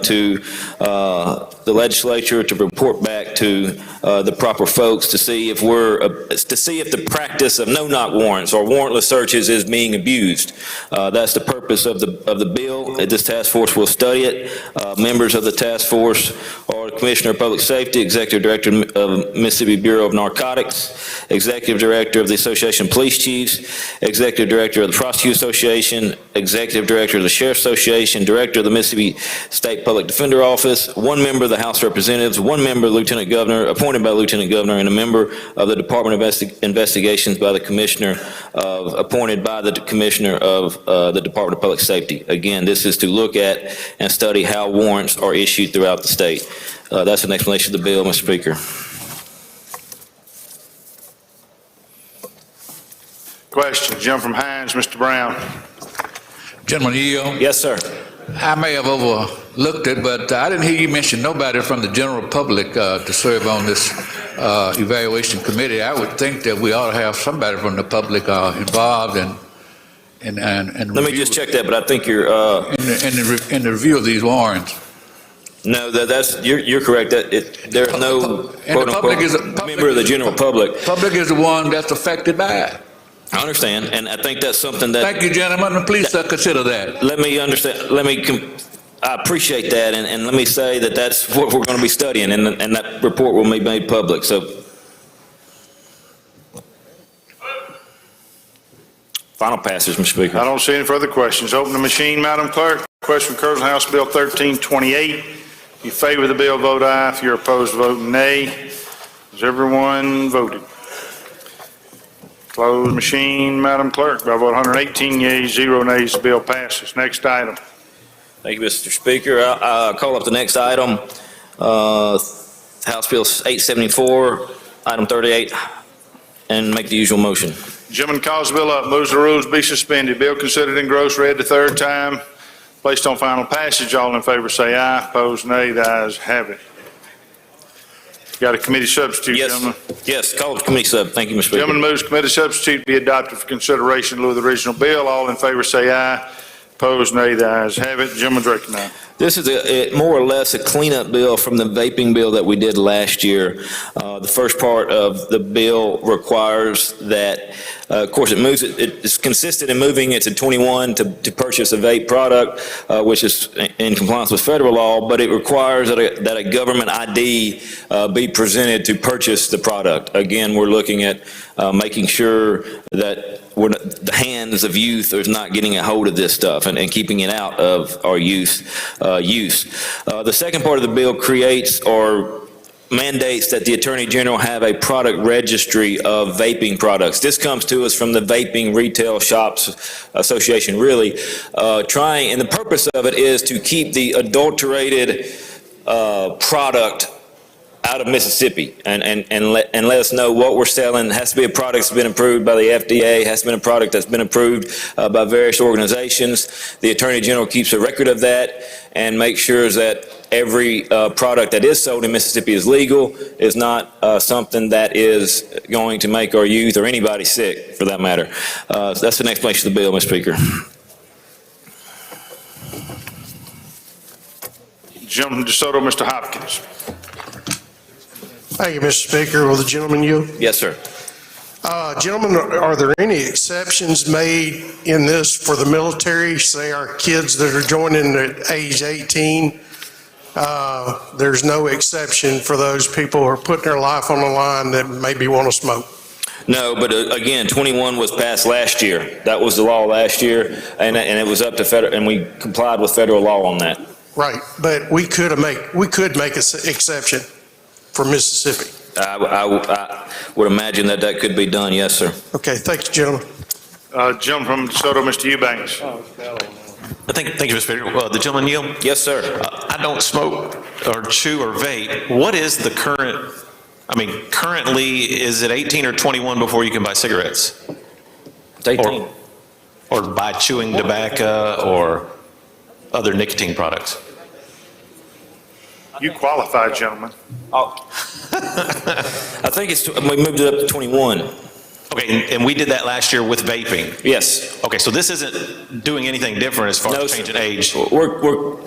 [SPEAKER 5] to the legislature, to report back to the proper folks to see if the practice of no-knock warrants or warrantless searches is being abused. That's the purpose of the bill. This task force will study it. Members of the task force are the Commissioner of Public Safety, Executive Director of Mississippi Bureau of Narcotics, Executive Director of the Association of Police Chiefs, Executive Director of the Prosecutor Association, Executive Director of the Sheriff Association, Director of the Mississippi State Public Defender Office, one member of the House of Representatives, one member of the Lieutenant Governor, appointed by the Lieutenant Governor, and a member of the Department of Investigations by the Commissioner appointed by the Commissioner of the Department of Public Safety. Again, this is to look at and study how warrants are issued throughout the state. That's an explanation of the bill, Mr. Speaker.
[SPEAKER 4] Question, Jim from Hines, Mr. Brown.
[SPEAKER 1] Gentleman Yield.
[SPEAKER 5] Yes, sir.
[SPEAKER 1] I may have overlooked it, but I didn't hear you mention nobody from the general public to serve on this evaluation committee. I would think that we ought to have somebody from the public involved and
[SPEAKER 5] Let me just check that, but I think you're
[SPEAKER 1] in the review of these warrants.
[SPEAKER 5] No, you're correct. There's no quote unquote member of the general public.
[SPEAKER 1] Public is the one that's affected by it.
[SPEAKER 5] I understand, and I think that's something that.
[SPEAKER 1] Thank you, gentlemen, and please consider that.
[SPEAKER 5] Let me understand. I appreciate that, and let me say that that's what we're going to be studying, and that report will be made public. So, final passage, Mr. Speaker.
[SPEAKER 4] I don't see any further questions. Open the machine, Madam Clerk. Question occurs on House Bill 1328. If you favor the bill, vote aye. If you're opposed, vote nay. Has everyone voted? Close machine, Madam Clerk. By vote 118 yeas, 0 nays, the bill passes. Next item.
[SPEAKER 5] Thank you, Mr. Speaker. I'll call up the next item, House Bill 874, item 38, and make the usual motion.
[SPEAKER 4] Gentleman calls the bill up, moves the rules be suspended. Bill considered in gross, read the third time, placed on final passage. All in favor say aye. Opposed, nay. The ayes have it. Got a committee substitute, gentlemen.
[SPEAKER 5] Yes, call the committee sub. Thank you, Mr. Speaker.
[SPEAKER 4] Gentleman moves committee substitute be adopted for consideration in lieu of the original bill. All in favor say aye. Opposed, nay. The ayes have it. Gentleman's recognized.
[SPEAKER 5] This is more or less a cleanup bill from the vaping bill that we did last year. The first part of the bill requires that, of course, it's consistent in moving it to 21 to purchase a vape product, which is in compliance with federal law, but it requires that a government ID be presented to purchase the product. Again, we're looking at making sure that the hands of youth is not getting a hold of this stuff and keeping it out of our youth use. The second part of the bill creates or mandates that the Attorney General have a product registry of vaping products. This comes to us from the Vaping Retail Shops Association, really, and the purpose of it is to keep the adulterated product out of Mississippi and let us know what we're selling. It has to be a product that's been approved by the FDA, has to be a product that's been approved by various organizations. The Attorney General keeps a record of that and makes sure that every product that is sold in Mississippi is legal, is not something that is going to make our youth or anybody sick, for that matter. That's an explanation of the bill, Mr. Speaker.
[SPEAKER 4] Gentleman DeSoto, Mr. Hopkins.
[SPEAKER 16] Thank you, Mr. Speaker. Will the gentleman yield?
[SPEAKER 5] Yes, sir.
[SPEAKER 16] Gentlemen, are there any exceptions made in this for the military? Say our kids that are joining at age 18, there's no exception for those people who are putting their life on the line that maybe want to smoke?
[SPEAKER 5] No, but again, 21 was passed last year. That was the law last year, and it was up to federal, and we complied with federal law on that.
[SPEAKER 16] Right, but we could make an exception for Mississippi.
[SPEAKER 5] I would imagine that could be done, yes, sir.
[SPEAKER 16] Okay, thank you, gentlemen.
[SPEAKER 4] Gentleman from DeSoto, Mr. Eubanks.
[SPEAKER 19] Thank you, Mr. Speaker. The gentleman yield?
[SPEAKER 5] Yes, sir.
[SPEAKER 19] I don't smoke or chew or vape. What is the currently, is it 18 or 21 before you can buy cigarettes?
[SPEAKER 5] It's 18.
[SPEAKER 19] Or buy chewing tobacco or other nicotine products?
[SPEAKER 4] You qualified, gentlemen.
[SPEAKER 5] I think we moved it up to 21.
[SPEAKER 19] Okay, and we did that last year with vaping?
[SPEAKER 5] Yes.
[SPEAKER 19] Okay, so this isn't doing anything different as far as changing age?
[SPEAKER 5] We're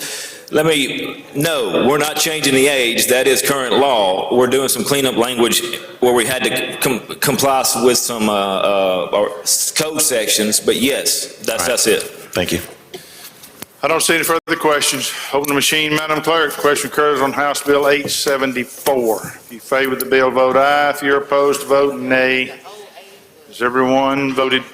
[SPEAKER 5] not changing the age. That is current law. We're doing some cleanup language where we had to comply with some code sections, but yes, that's it.
[SPEAKER 19] Thank you.
[SPEAKER 4] I don't see any further questions. Open the machine, Madam Clerk. Question occurs on House Bill 874. If you favor the bill, vote aye. If you're opposed, vote nay. Has everyone voted?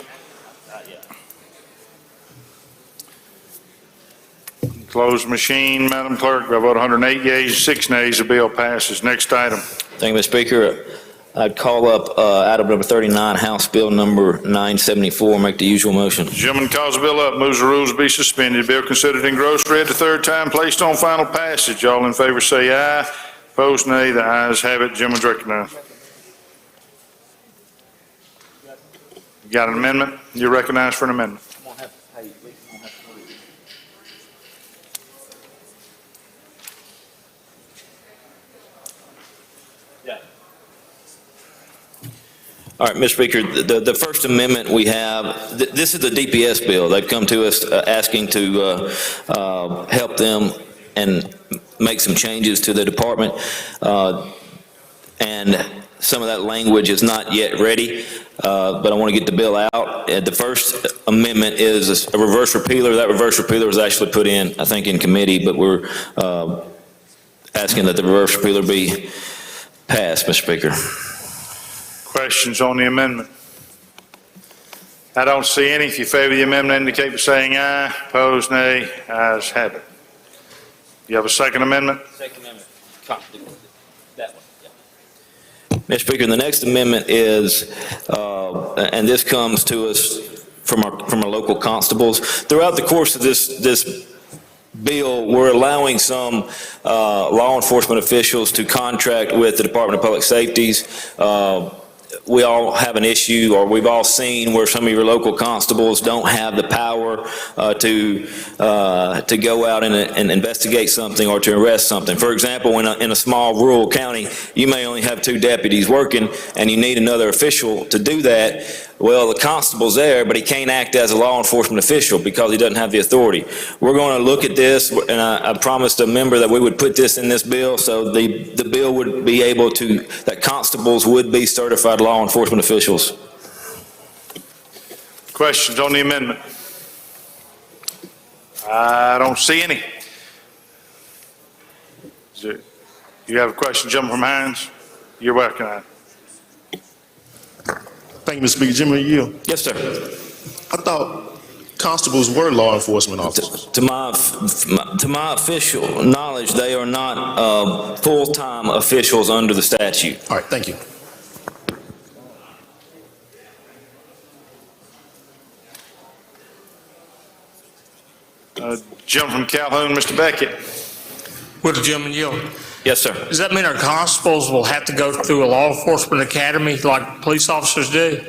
[SPEAKER 4] Close the machine, Madam Clerk. By a vote of 108 yeas, 6 nays, the bill passes. Next item.
[SPEAKER 5] Thank you, Mr. Speaker. I'd call up item number 39, House Bill number 974. Make the usual motion.
[SPEAKER 4] Gentleman calls the bill up, moves the rules be suspended. Bill considered engrossed, read the third time, placed on final passage. All in favor say aye. Opposed, nay. The ayes have it. Gentleman's recognized. You got an amendment? You're recognized for an amendment.
[SPEAKER 5] All right, Mr. Speaker, the first amendment we have, this is the DPS bill. They've come to us asking to help them and make some changes to the department. And some of that language is not yet ready, but I want to get the bill out. The first amendment is a reverse repealer. That reverse repealer was actually put in, I think, in committee, but we're asking that the reverse repealer be passed, Mr. Speaker.
[SPEAKER 4] Questions on the amendment? I don't see any. If you favor the amendment, indicate by saying aye. Opposed, nay. Ayes have it. You have a second amendment?
[SPEAKER 5] Second amendment. That one. Yeah. Mr. Speaker, the next amendment is, and this comes to us from our local constables. Throughout the course of this bill, we're allowing some law enforcement officials to contract with the Department of Public Safety's. We all have an issue, or we've all seen where some of your local constables don't have the power to go out and investigate something or to arrest something. For example, in a small rural county, you may only have 2 deputies working, and you need another official to do that. Well, the constable's there, but he can't act as a law enforcement official because he doesn't have the authority. We're going to look at this, and I promised a member that we would put this in this bill, so the bill would be able to, that constables would be certified law enforcement officials.
[SPEAKER 4] Questions on the amendment? I don't see any. You have a question, gentleman from Hines? You're welcome.
[SPEAKER 3] Thank you, Mr. Speaker. Jimmy, you.
[SPEAKER 5] Yes, sir.
[SPEAKER 3] I thought constables were law enforcement officers.
[SPEAKER 5] To my official knowledge, they are not full-time officials under the statute.
[SPEAKER 3] All right, thank you.
[SPEAKER 4] Gentleman from Calhoun, Mr. Beckett.
[SPEAKER 6] Would the gentleman yield?
[SPEAKER 5] Yes, sir.
[SPEAKER 6] Does that mean our constables will have to go through a law enforcement academy like police officers do?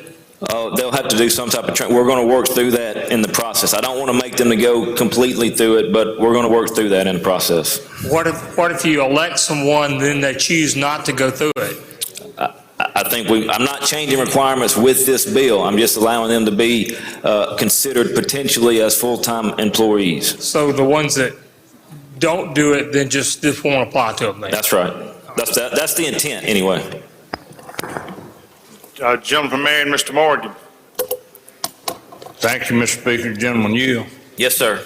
[SPEAKER 5] They'll have to do some type of training. We're going to work through that in the process. I don't want to make them to go completely through it, but we're going to work through that in the process.
[SPEAKER 6] What if you elect someone, then they choose not to go through it?
[SPEAKER 5] I think I'm not changing requirements with this bill. I'm just allowing them to be considered potentially as full-time employees.
[SPEAKER 6] So the ones that don't do it, then this won't apply to them then?
[SPEAKER 5] That's right. That's the intent, anyway.
[SPEAKER 4] Gentleman from Marion, Mr. Morgan.
[SPEAKER 22] Thank you, Mr. Speaker. Gentleman Yield.
[SPEAKER 5] Yes, sir.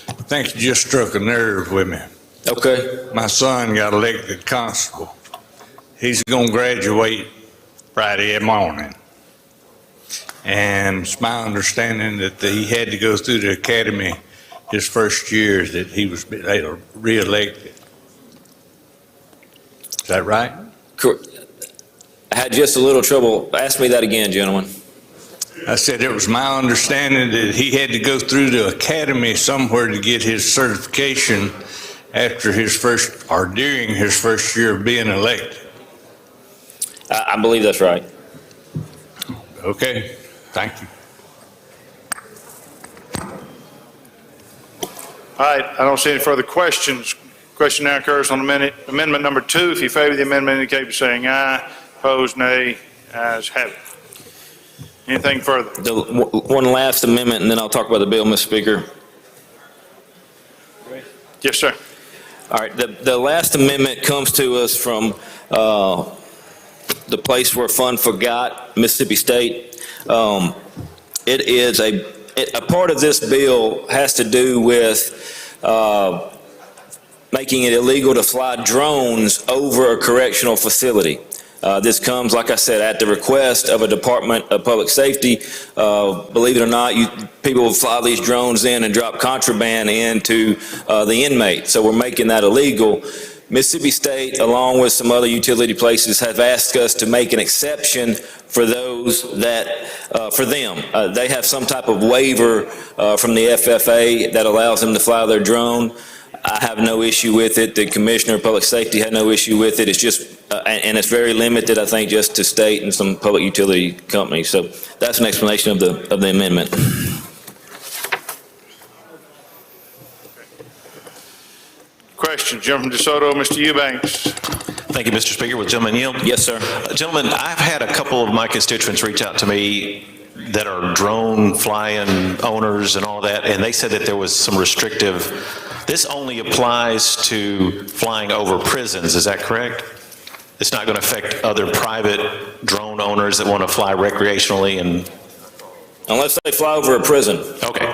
[SPEAKER 22] I think you just struck a nerve with me.
[SPEAKER 5] Okay.
[SPEAKER 22] My son got elected constable. He's going to graduate Friday morning. And it's my understanding that he had to go through the academy his first year that he was re-elected. Is that right?
[SPEAKER 5] Correct. I had just a little trouble. Ask me that again, gentlemen.
[SPEAKER 22] I said it was my understanding that he had to go through the academy somewhere to get his certification after his first, or during his first year of being elected.
[SPEAKER 5] I believe that's right.
[SPEAKER 22] Okay, thank you.
[SPEAKER 4] All right, I don't see any further questions. Question now occurs on amendment number 2. If you favor the amendment, indicate by saying aye. Opposed, nay. Ayes have it. Anything further?
[SPEAKER 5] One last amendment, and then I'll talk about the bill, Mr. Speaker.
[SPEAKER 4] Yes, sir.
[SPEAKER 5] All right, the last amendment comes to us from the place where fun forgot, Mississippi State. It is a part of this bill has to do with making it illegal to fly drones over a correctional facility. This comes, like I said, at the request of a Department of Public Safety. Believe it or not, people will fly these drones in and drop contraband into the inmate. So we're making that illegal. Mississippi State, along with some other utility places, have asked us to make an exception for those that, for them. They have some type of waiver from the FFA that allows them to fly their drone. I have no issue with it. The Commissioner of Public Safety had no issue with it. It's just, and it's very limited, I think, just to state and some public utility companies. So that's an explanation of the amendment.
[SPEAKER 4] Questions, Gentleman DeSoto, Mr. Eubanks.
[SPEAKER 19] Thank you, Mr. Speaker. Will the gentleman yield?
[SPEAKER 5] Yes, sir.
[SPEAKER 19] Gentlemen, I've had a couple of my constituents reach out to me that are drone flying owners and all that, and they said that there was some restrictive. This only applies to flying over prisons, is that correct? It's not going to affect other private drone owners that want to fly recreationally and...
[SPEAKER 5] Unless they fly over a prison.
[SPEAKER 19] Okay.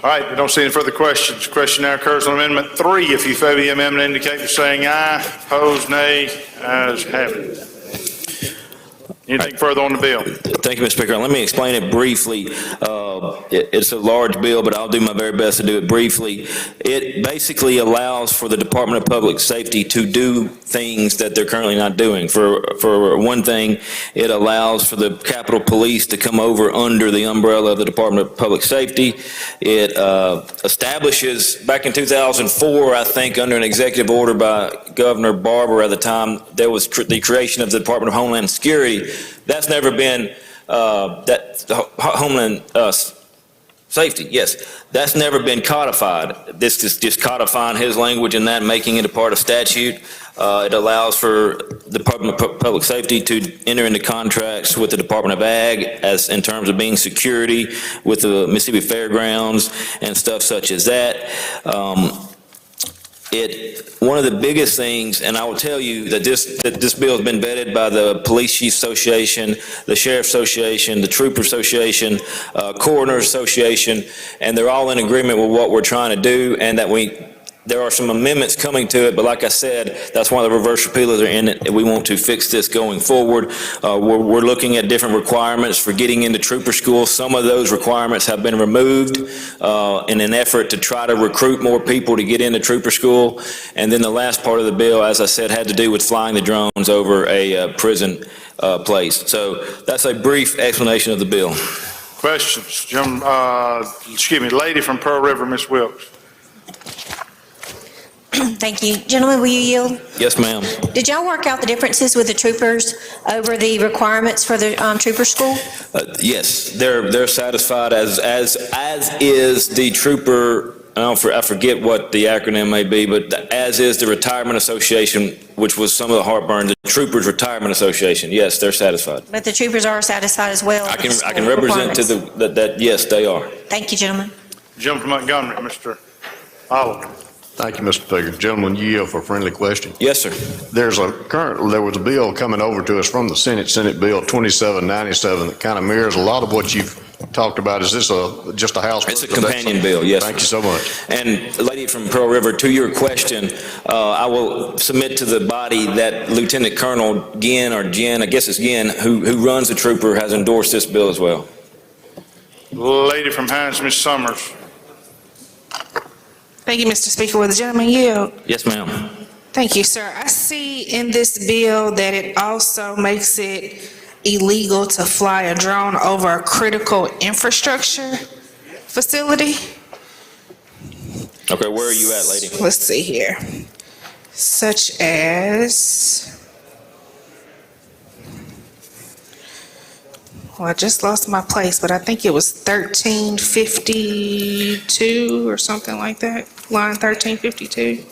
[SPEAKER 4] All right, I don't see any further questions. Question now occurs on Amendment 3. If you favor the amendment, indicate by saying aye. Opposed, nay. Ayes have it. Anything further on the bill?
[SPEAKER 5] Thank you, Mr. Speaker. Let me explain it briefly. It's a large bill, but I'll do my very best to do it briefly. It basically allows for the Department of Public Safety to do things that they're currently not doing. For one thing, it allows for the Capitol Police to come over under the umbrella of the Department of Public Safety. It establishes, back in 2004, I think, under an executive order by Governor Barber at the time, there was the creation of the Department of Homeland Security. That's never been, Homeland Safety, yes. That's never been codified. This is just codifying his language in that, making it a part of statute. It allows for the Department of Public Safety to enter into contracts with the Department of Ag as in terms of being security with the Mississippi Fairgrounds and stuff such as that. One of the biggest things, and I will tell you that this bill has been vetted by the Police Chief Association, the Sheriff Association, the Trooper Association, Coroner Association, and they're all in agreement with what we're trying to do, and that there are some amendments coming to it, but like I said, that's why the reverse repealers are in it. We want to fix this going forward. We're looking at different requirements for getting into trooper school. Some of those requirements have been removed in an effort to try to recruit more people to get into trooper school. And then the last part of the bill, as I said, had to do with flying the drones over a prison place. So that's a brief explanation of the bill.
[SPEAKER 4] Questions? Lady from Pearl River, Ms. Wilkes.
[SPEAKER 8] Thank you. Gentlemen, will you yield?
[SPEAKER 5] Yes, ma'am.
[SPEAKER 8] Did y'all work out the differences with the troopers over the requirements for the trooper school?
[SPEAKER 5] Yes, they're satisfied as is the trooper. I forget what the acronym may be, but as is the Retirement Association, which was some of the heartburn. The Troopers Retirement Association. Yes, they're satisfied.
[SPEAKER 8] But the troopers are satisfied as well?
[SPEAKER 5] I can represent to that. Yes, they are.
[SPEAKER 8] Thank you, gentlemen.
[SPEAKER 4] Gentleman from Montgomery, Mr. Oliver.
[SPEAKER 20] Thank you, Mr. Speaker. Gentleman, you yield for a friendly question.
[SPEAKER 5] Yes, sir.
[SPEAKER 20] There was a bill coming over to us from the Senate Bill 2797 that kind of mirrors a lot of what you've talked about. Is this just a House?
[SPEAKER 5] It's a companion bill, yes.
[SPEAKER 20] Thank you so much.
[SPEAKER 5] And lady from Pearl River, to your question, I will submit to the body that Lieutenant Colonel Ginn, or Jen, I guess it's Ginn, who runs the trooper, has endorsed this bill as well.
[SPEAKER 4] Lady from Hines, Ms. Summers.
[SPEAKER 21] Thank you, Mr. Speaker. Will the gentleman yield?
[SPEAKER 5] Yes, ma'am.
[SPEAKER 21] Thank you, sir. I see in this bill that it also makes it illegal to fly a drone over a critical infrastructure facility.
[SPEAKER 5] Okay, where are you at, lady?
[SPEAKER 21] Let's see here. Such as... Well, I just lost my place, but I think it was 1352 or something like that. Line 1352.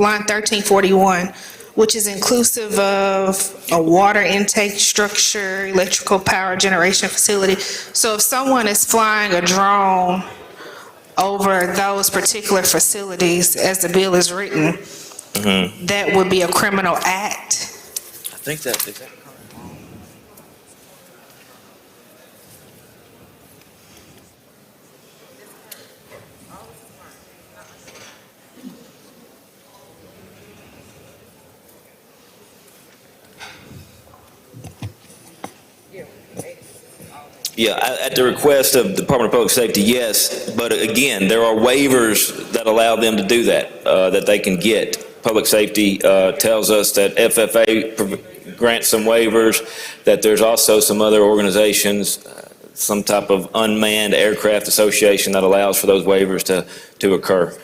[SPEAKER 21] Line 1341, which is inclusive of a water intake structure, electrical power generation facility. So if someone is flying a drone over those particular facilities, as the bill is written, that would be a criminal act.
[SPEAKER 5] I think that is that. Yeah, at the request of the Department of Public Safety, yes. But again, there are waivers that allow them to do that, that they can get. Public Safety tells us that FFA grants some waivers, that there's also some other organizations, some type of unmanned aircraft association that allows for those waivers to occur.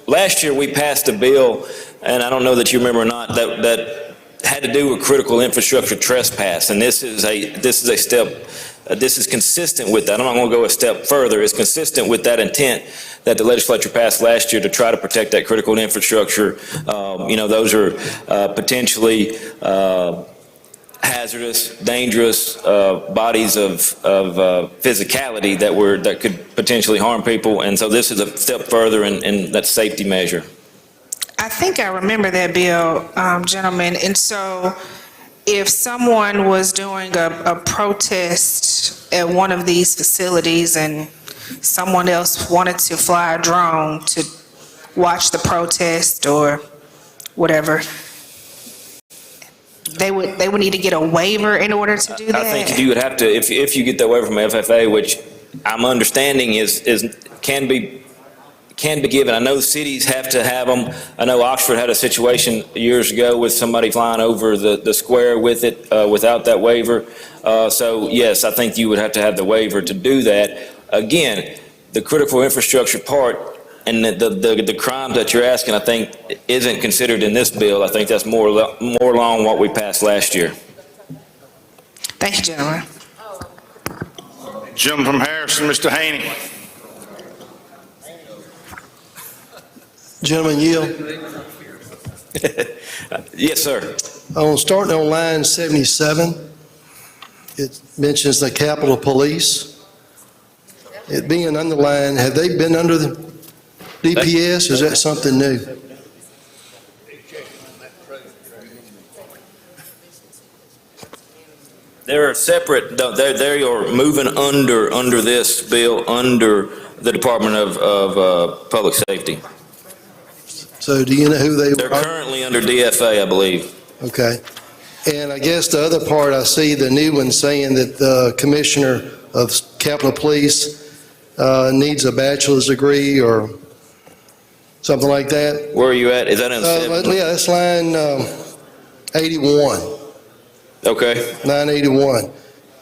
[SPEAKER 5] Last year we passed a bill, and I don't know that you remember or not, that had to do with critical infrastructure trespass, and this is a step. This is consistent with that. I'm not going to go a step further. It's consistent with that intent that the legislature passed last year to try to protect that critical infrastructure. Those are potentially hazardous, dangerous bodies of physicality that could potentially harm people, and so this is a step further in that safety measure.
[SPEAKER 21] I think I remember that bill, gentlemen, and so if someone was doing a protest at one of these facilities and someone else wanted to fly a drone to watch the protest or whatever, they would need to get a waiver in order to do that?
[SPEAKER 5] I think you would have to, if you get that waiver from FFA, which I'm understanding can be given. I know cities have to have them. I know Oxford had a situation years ago with somebody flying over the square with it without that waiver. So yes, I think you would have to have the waiver to do that. Again, the critical infrastructure part and the crimes that you're asking, I think, isn't considered in this bill. I think that's more along what we passed last year.
[SPEAKER 21] Thank you, gentlemen.
[SPEAKER 4] Gentleman from Harrison, Mr. Haney.
[SPEAKER 9] Gentleman yield.
[SPEAKER 5] Yes, sir.
[SPEAKER 9] Starting on line 77, it mentions the Capitol Police. It being underlined, have they been under the DPS? Is that something new?
[SPEAKER 5] They're separate. They are moving under this bill, under the Department of Public Safety.
[SPEAKER 9] So do you know who they are?
[SPEAKER 5] They're currently under DFA, I believe.
[SPEAKER 9] Okay. And I guess the other part, I see the new one saying that the Commissioner of Capitol Police needs a bachelor's degree or something like that.
[SPEAKER 5] Where are you at? Is that in
[SPEAKER 9] yeah, that's line 81.
[SPEAKER 5] Okay.
[SPEAKER 9] 981.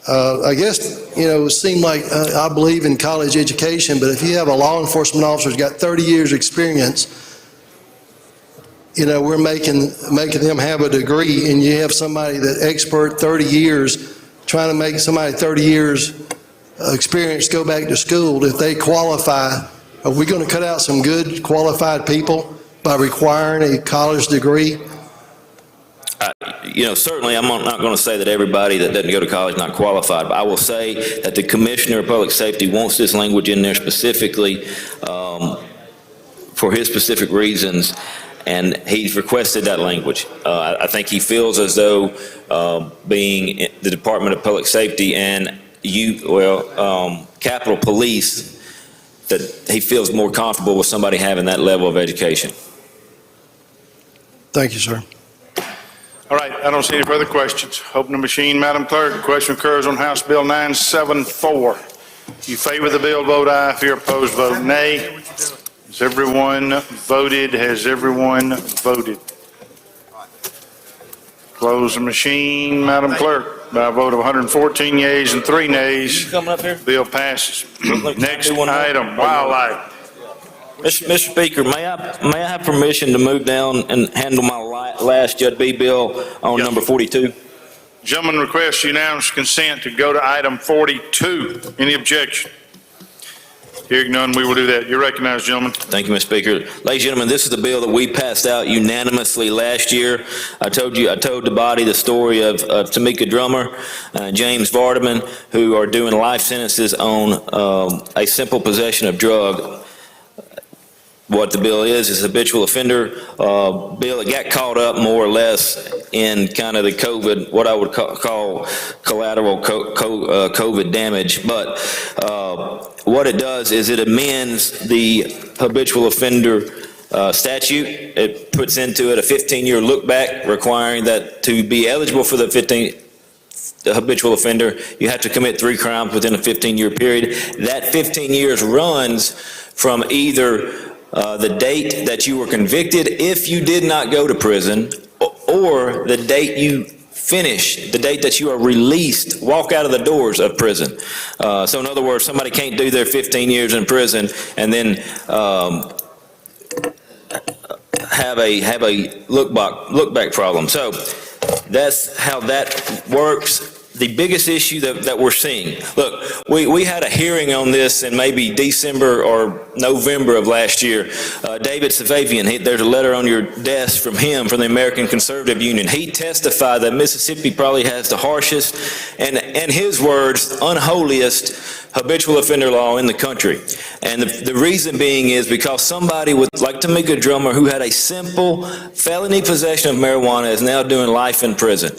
[SPEAKER 9] I guess, it seemed like I believe in college education, but if you have a law enforcement officer who's got 30 years experience, we're making them have a degree, and you have somebody that expert 30 years, trying to make somebody 30 years experience go back to school. If they qualify, are we going to cut out some good qualified people by requiring a college degree?
[SPEAKER 5] Certainly I'm not going to say that everybody that doesn't go to college is not qualified, but I will say that the Commissioner of Public Safety wants this language in there specifically for his specific reasons, and he's requested that language. I think he feels as though being the Department of Public Safety and Capitol Police, that he feels more comfortable with somebody having that level of education.
[SPEAKER 9] Thank you, sir.
[SPEAKER 4] All right, I don't see any further questions. Open the machine, Madam Clerk. Question occurs on House Bill 974. If you favor the bill, vote aye. If you're opposed, vote nay. Has everyone voted? Has everyone voted? Close the machine, Madam Clerk. By a vote of 114 yeas and 3 nays, bill passes. Next item, wildlife.
[SPEAKER 5] Mr. Speaker, may I have permission to move down and handle my last Judge B bill on number 42?
[SPEAKER 4] Gentleman requests unanimous consent to go to item 42. Any objection? Hearing none, we will do that. You're recognized, gentlemen.
[SPEAKER 5] Thank you, Mr. Speaker. Ladies and gentlemen, this is the bill that we passed out unanimously last year. I told the body the story of Tamika Drummer, James Vardaman, who are doing life sentences on a simple possession of drug. What the bill is habitual offender bill. It got caught up more or less in kind of the COVID, what I would call collateral COVID damage. But what it does is it amends the habitual offender statute. It puts into it a 15-year look back, requiring that to be eligible for the the habitual offender, you have to commit 3 crimes within a 15-year period. That 15 years runs from either the date that you were convicted, if you did not go to prison, or the date you finish, the date that you are released, walk out of the doors of prison. So in other words, somebody can't do their 15 years in prison and then have a look back problem. So that's how that works. The biggest issue that we're seeing, look, we had a hearing on this in maybe December or November of last year. David Savavian, there's a letter on your desk from him, from the American Conservative Union. He testified that Mississippi probably has the harshest and, in his words, unholiest habitual offender law in the country. And the reason being is because somebody like Tamika Drummer, who had a simple felony possession of marijuana, is now doing life in prison.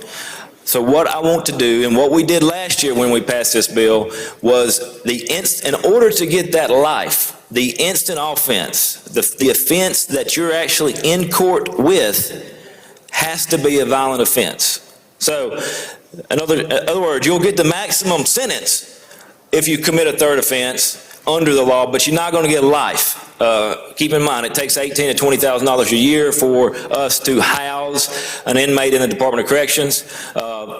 [SPEAKER 5] So what I want to do, and what we did last year when we passed this bill, was in order to get that life, the instant offense, the offense that you're actually in court with, has to be a violent offense. So, in other words, you'll get the maximum sentence if you commit a third offense under the law, but you're not going to get life. Keep in mind, it takes $18,000 to $20,000 a year for us to house an inmate in the Department of Corrections.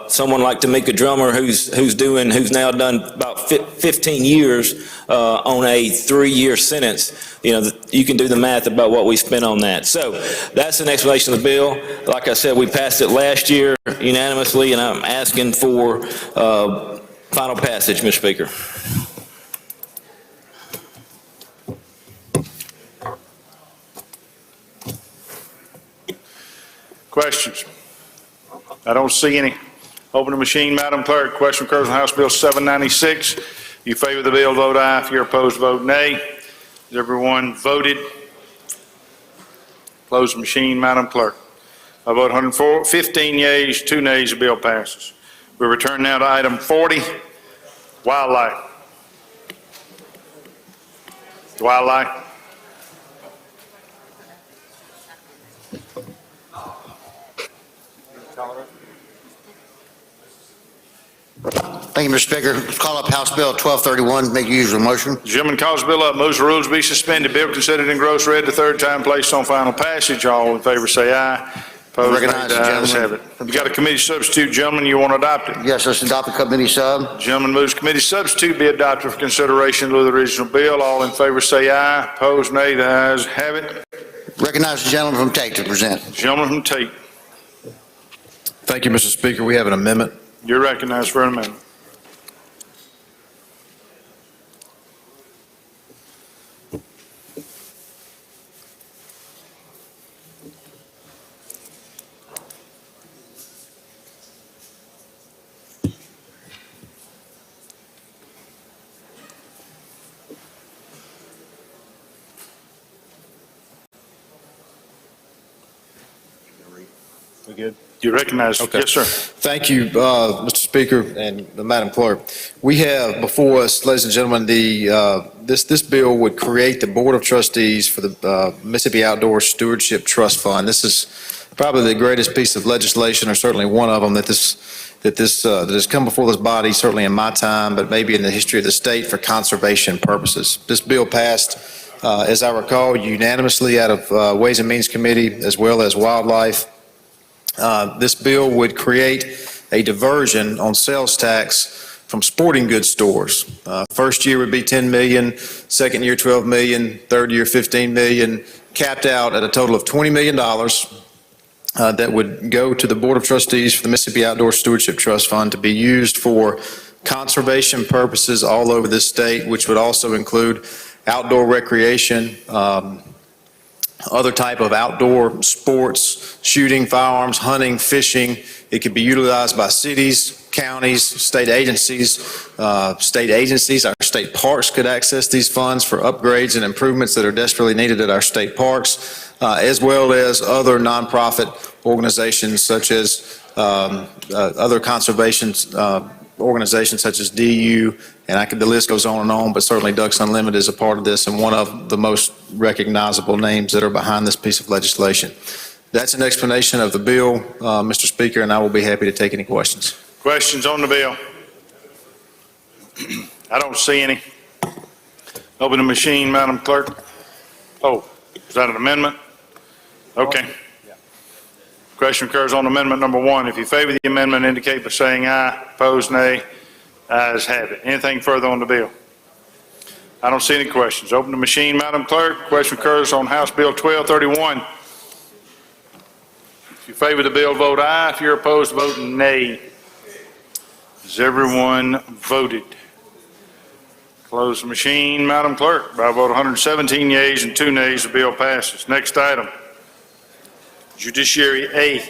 [SPEAKER 5] Someone like Tamika Drummer, who's now done about 15 years on a 3-year sentence. You can do the math about what we spent on that. So that's an explanation of the bill. Like I said, we passed it last year unanimously, and I'm asking for final passage, Mr. Speaker.
[SPEAKER 4] Questions? I don't see any. Open the machine, Madam Clerk. Question occurs on House Bill 796. If you favor the bill, vote aye. If you're opposed, vote nay. Has everyone voted? Close the machine, Madam Clerk. I vote 115 yeas, 2 nays. The bill passes. We return now to item 40, wildlife. Wildlife.
[SPEAKER 18] Thank you, Mr. Speaker. Call up House Bill 1231. Make your usual motion.
[SPEAKER 4] The gentleman calls the bill up, moves the rules be suspended. Bill considered in gross read the third time, placed on final passage. All in favor say aye. Opposed,
[SPEAKER 18] Recognize
[SPEAKER 4] nay.
[SPEAKER 18] the
[SPEAKER 4] The ayes have
[SPEAKER 18] gentleman.
[SPEAKER 4] it. You got a committee substitute, gentlemen. You want to adopt it?
[SPEAKER 18] Yes, let's adopt the committee sub.
[SPEAKER 4] Gentleman moves committee substitute be adopted for consideration of the original bill. All in favor say aye. Opposed, nay. The ayes have it.
[SPEAKER 18] Recognize the gentleman from Tate to present.
[SPEAKER 4] Gentleman from Tate,
[SPEAKER 10] Thank you, Mr. Speaker. We have an amendment.
[SPEAKER 4] you're recognized for an amendment.
[SPEAKER 10] We good?
[SPEAKER 4] You recognize?
[SPEAKER 10] Okay.
[SPEAKER 4] Yes, sir.
[SPEAKER 10] Thank you, Mr. Speaker and Madam Clerk. We have before us, ladies and gentlemen, this bill would create the Board of Trustees for the Mississippi Outdoor Stewardship Trust Fund. This is probably the greatest piece of legislation, or certainly one of them, that has come before this body, certainly in my time, but maybe in the history of the state, for conservation purposes. This bill passed, as I recall, unanimously out of Ways and Means Committee as well as Wildlife. This bill would create a diversion on sales tax from sporting goods stores. First year would be 10 million, second year 12 million, third year 15 million, capped out at a total of $20 million that would go to the Board of Trustees for the Mississippi Outdoor Stewardship Trust Fund to be used for conservation purposes all over this state, which would also include outdoor recreation, other type of outdoor sports, shooting, firearms, hunting, fishing. It could be utilized by cities, counties, state agencies. Our state parks could access these funds for upgrades and improvements that are desperately needed at our state parks, as well as other nonprofit organizations such as other conservation organizations such as DU, and the list goes on, but certainly Ducks Unlimited is a part of this and one of the most recognizable names that are behind this piece of legislation. That's an explanation of the bill, Mr. Speaker, and I will be happy to take any questions.
[SPEAKER 4] Questions on the bill? I don't see any. Open the machine, Madam Clerk. Oh, is that an amendment? Okay. Question occurs on amendment number 1. If you favor the amendment, indicate by saying aye. Opposed, nay. Ayes have it. Anything further on the bill? I don't see any questions. Open the machine, Madam Clerk. Question occurs on House Bill 1231. If you favor the bill, vote aye. If you're opposed, vote nay. Has everyone voted? Close the machine, Madam Clerk. By a vote of 117 yeas and 2 nays, the bill passes. Next item. Judiciary A.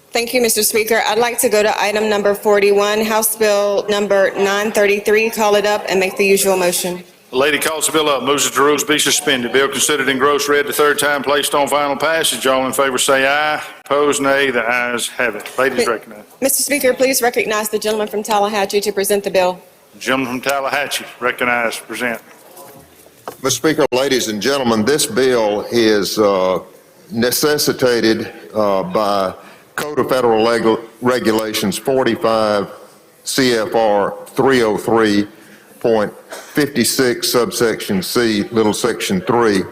[SPEAKER 2] Thank you, Mr. Speaker. I'd like to go to item number 41, House Bill number 933. Call it up and make the usual motion.
[SPEAKER 4] The lady calls the bill up, moves that the rules be suspended. Bill considered in gross read the third time, placed on final passage. All in favor say aye. Opposed, nay. The ayes have it. Ladies recognized.
[SPEAKER 2] Mr. Speaker, please recognize the gentleman from Tallahatchie to present the bill.
[SPEAKER 4] Gentleman from Tallahatchie, recognized, present.
[SPEAKER 11] Mr. Speaker, ladies and gentlemen, this bill is necessitated by Code of Federal Regulations 45 CFR 303.56 subsection C, little section 3.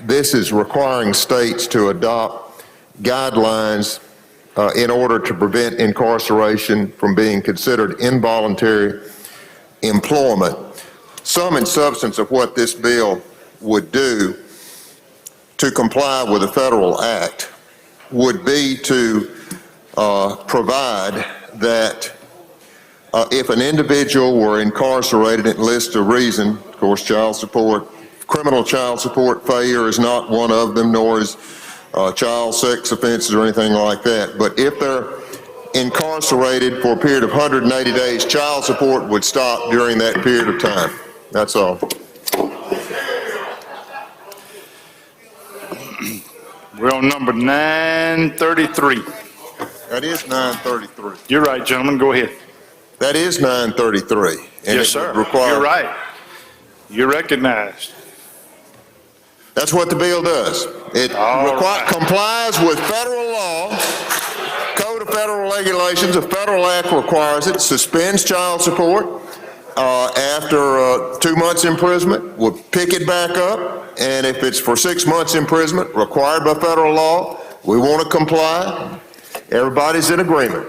[SPEAKER 11] This is requiring states to adopt guidelines in order to prevent incarceration from being considered involuntary employment. Sum and substance of what this bill would do to comply with a federal act would be to provide that if an individual were incarcerated and lists a reason, of course, child support, criminal child support failure is not one of them, nor is child sex offenses or anything like that. But if they're incarcerated for a period of 180 days, child support would stop during that period of time. That's all.
[SPEAKER 4] We're on number 933.
[SPEAKER 11] That is 933.
[SPEAKER 4] You're right, gentlemen. Go ahead.
[SPEAKER 11] That is 933. And
[SPEAKER 4] Yes, sir.
[SPEAKER 11] require,
[SPEAKER 4] You're right. You're recognized.
[SPEAKER 11] That's what the bill does. It complies with federal law, Code of Federal Regulations. A federal act requires it, suspends child support after 2 months imprisonment, will pick it back up, and if it's for 6 months imprisonment required by federal law, we want to comply. Everybody's in agreement.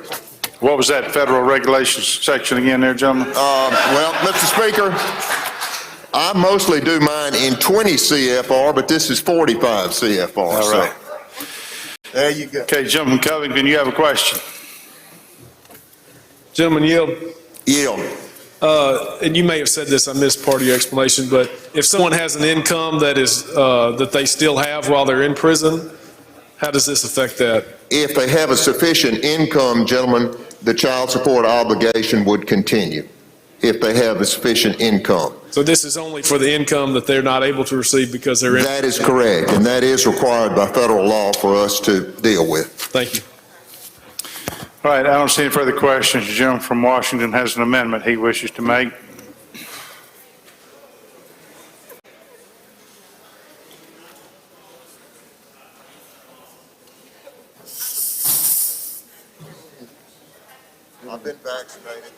[SPEAKER 4] What was that federal regulations section again there, gentlemen?
[SPEAKER 11] Well, Mr. Speaker, I mostly do mine in 20 CFR, but this is 45 CFR.
[SPEAKER 4] All right.
[SPEAKER 11] So, there you go.
[SPEAKER 4] Okay, Gentleman Covington, you have a question?
[SPEAKER 17] Gentleman, yield.
[SPEAKER 11] Yield.
[SPEAKER 17] And you may have said this, I missed part of your explanation, but if someone has an income that is, that they still have while they're in prison, how does this affect that?
[SPEAKER 11] If they have a sufficient income, gentlemen, the child support obligation would continue if they have a sufficient income.
[SPEAKER 17] So this is only for the income that they're not able to receive because they're in?
[SPEAKER 11] That is correct, and that is required by federal law for us to deal with.
[SPEAKER 17] Thank you.
[SPEAKER 4] All right, I don't see any further questions. The gentleman from Washington has an amendment he wishes to make.
[SPEAKER 11] I've been vaccinated.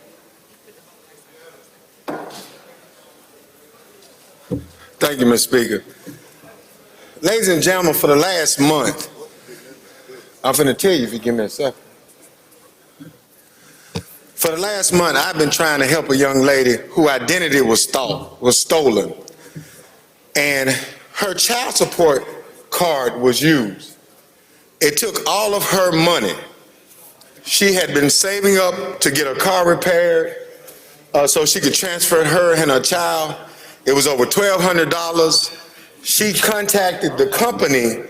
[SPEAKER 24] Thank you, Mr. Speaker. Ladies and gentlemen, for the last month, I'm going to tell you if you give me a second. For the last month, I've been trying to help a young lady whose identity was stolen, and her child support card was used. It took all of her money. She had been saving up to get her car repaired so she could transfer her and her child. It was over $1,200. She contacted the company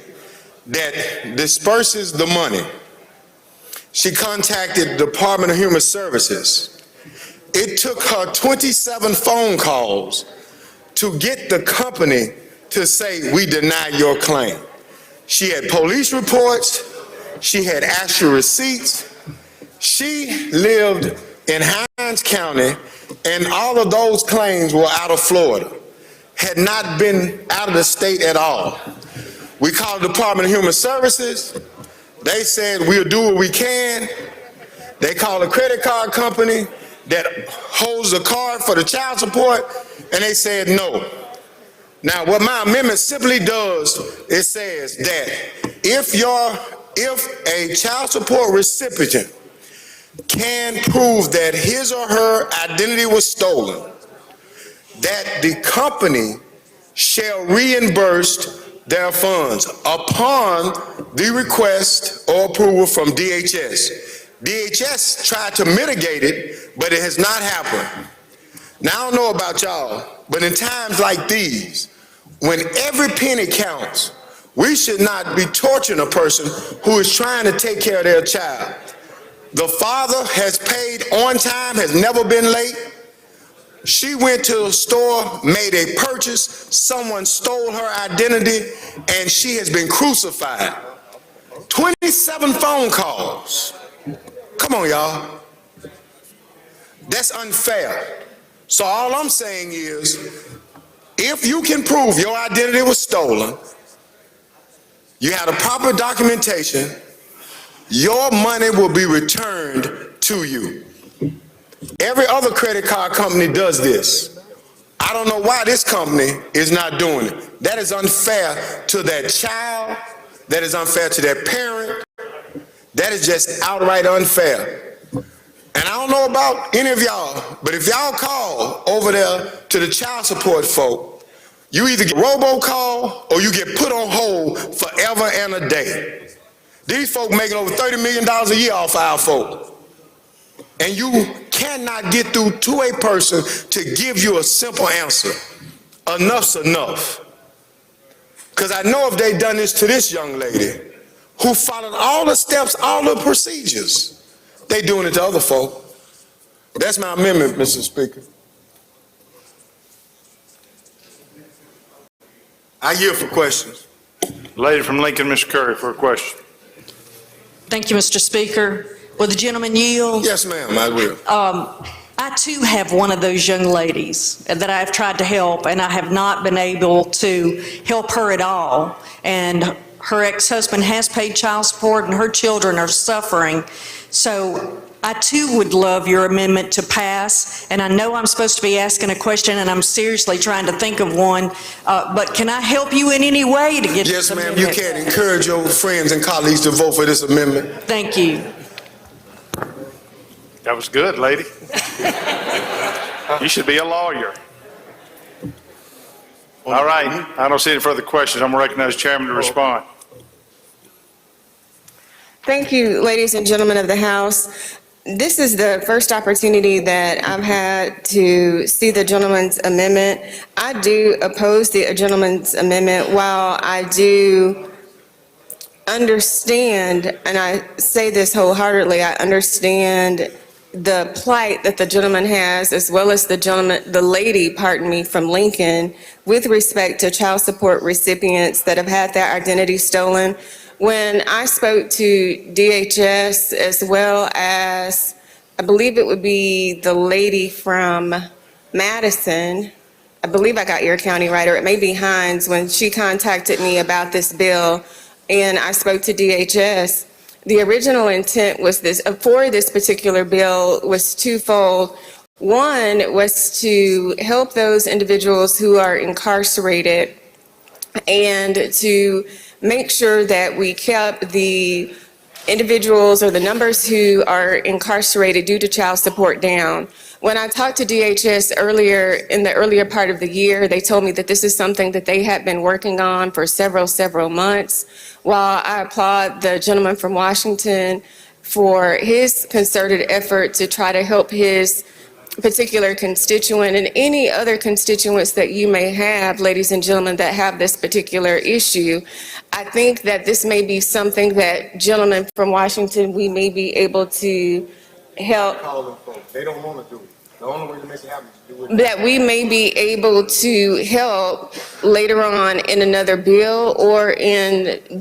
[SPEAKER 24] that disperses the money. She contacted the Department of Human Services. It took her 27 phone calls to get the company to say, we deny your claim. She had police reports. She had actual receipts. She lived in Hines County, and all of those claims were out of Florida. had not been out of the state at all. We called the Department of Human Services. They said, we'll do what we can. They called a credit card company that holds the card for the child support, and they said no. Now, what my amendment simply does, it says that if a child support recipient can prove that his or her identity was stolen, that the company shall reimburse their funds upon the request or approval from DHS. DHS tried to mitigate it, but it has not happened. Now, I don't know about y'all, but in times like these, when every penny counts, we should not be torturing a person who is trying to take care of their child. The father has paid on time, has never been late. She went to the store, made a purchase, someone stole her identity, and she has been crucified. 27 phone calls. Come on, y'all. That's unfair. So all I'm saying is, if you can prove your identity was stolen, you had a proper documentation, your money will be returned to you. Every other credit card company does this. I don't know why this company is not doing it. That is unfair to that child. That is unfair to that parent. That is just outright unfair. And I don't know about any of y'all, but if y'all call over there to the child support folk, you either get a robocall or you get put on hold forever and a day. These folk making over $30 million a year off our folk. And you cannot get through to a person to give you a simple answer. Enough's enough. Because I know if they done this to this young lady, who followed all the steps, all the procedures, they doing it to other folk. That's my amendment, Mr. Speaker. I yield for questions.
[SPEAKER 4] Lady from Lincoln, Ms. Curry, for a question.
[SPEAKER 7] Thank you, Mr. Speaker. Will the gentleman yield?
[SPEAKER 24] Yes, ma'am, I will.
[SPEAKER 7] I too have one of those young ladies that I've tried to help, and I have not been able to help her at all. And her ex-husband has paid child support, and her children are suffering. So I too would love your amendment to pass, and I know I'm supposed to be asking a question, and I'm seriously trying to think of one, but can I help you in any way to get this amendment?
[SPEAKER 24] Yes, ma'am, you can encourage your friends and colleagues to vote for this amendment.
[SPEAKER 7] Thank you.
[SPEAKER 4] That was good, lady. You should be a lawyer. All right, I don't see any further questions. I'm going to recognize the chairman to respond.
[SPEAKER 2] Thank you, ladies and gentlemen of the House. This is the first opportunity that I've had to see the gentleman's amendment. I do oppose the gentleman's amendment. While I do understand, and I say this wholeheartedly, I understand the plight that the gentleman has, as well as the lady, from Lincoln, with respect to child support recipients that have had their identity stolen. When I spoke to DHS, as well as, I believe it would be the lady from Madison, I believe I got your county right, or it may be Hines, when she contacted me about this bill, and I spoke to DHS, the original intent was for this particular bill was twofold. One was to help those individuals who are incarcerated and to make sure that we kept the individuals or the numbers who are incarcerated due to child support down. When I talked to DHS in the earlier part of the year, they told me that this is something that they had been working on for several months. While I applaud the gentleman from Washington for his concerted effort to try to help his particular constituent and any other constituents that you may have, ladies and gentlemen, that have this particular issue, I think that this may be something that gentlemen from Washington, we may be able to help.
[SPEAKER 24] They don't want to do it. The only way to make it happen is to do it.
[SPEAKER 2] That we may be able to help later on in another bill or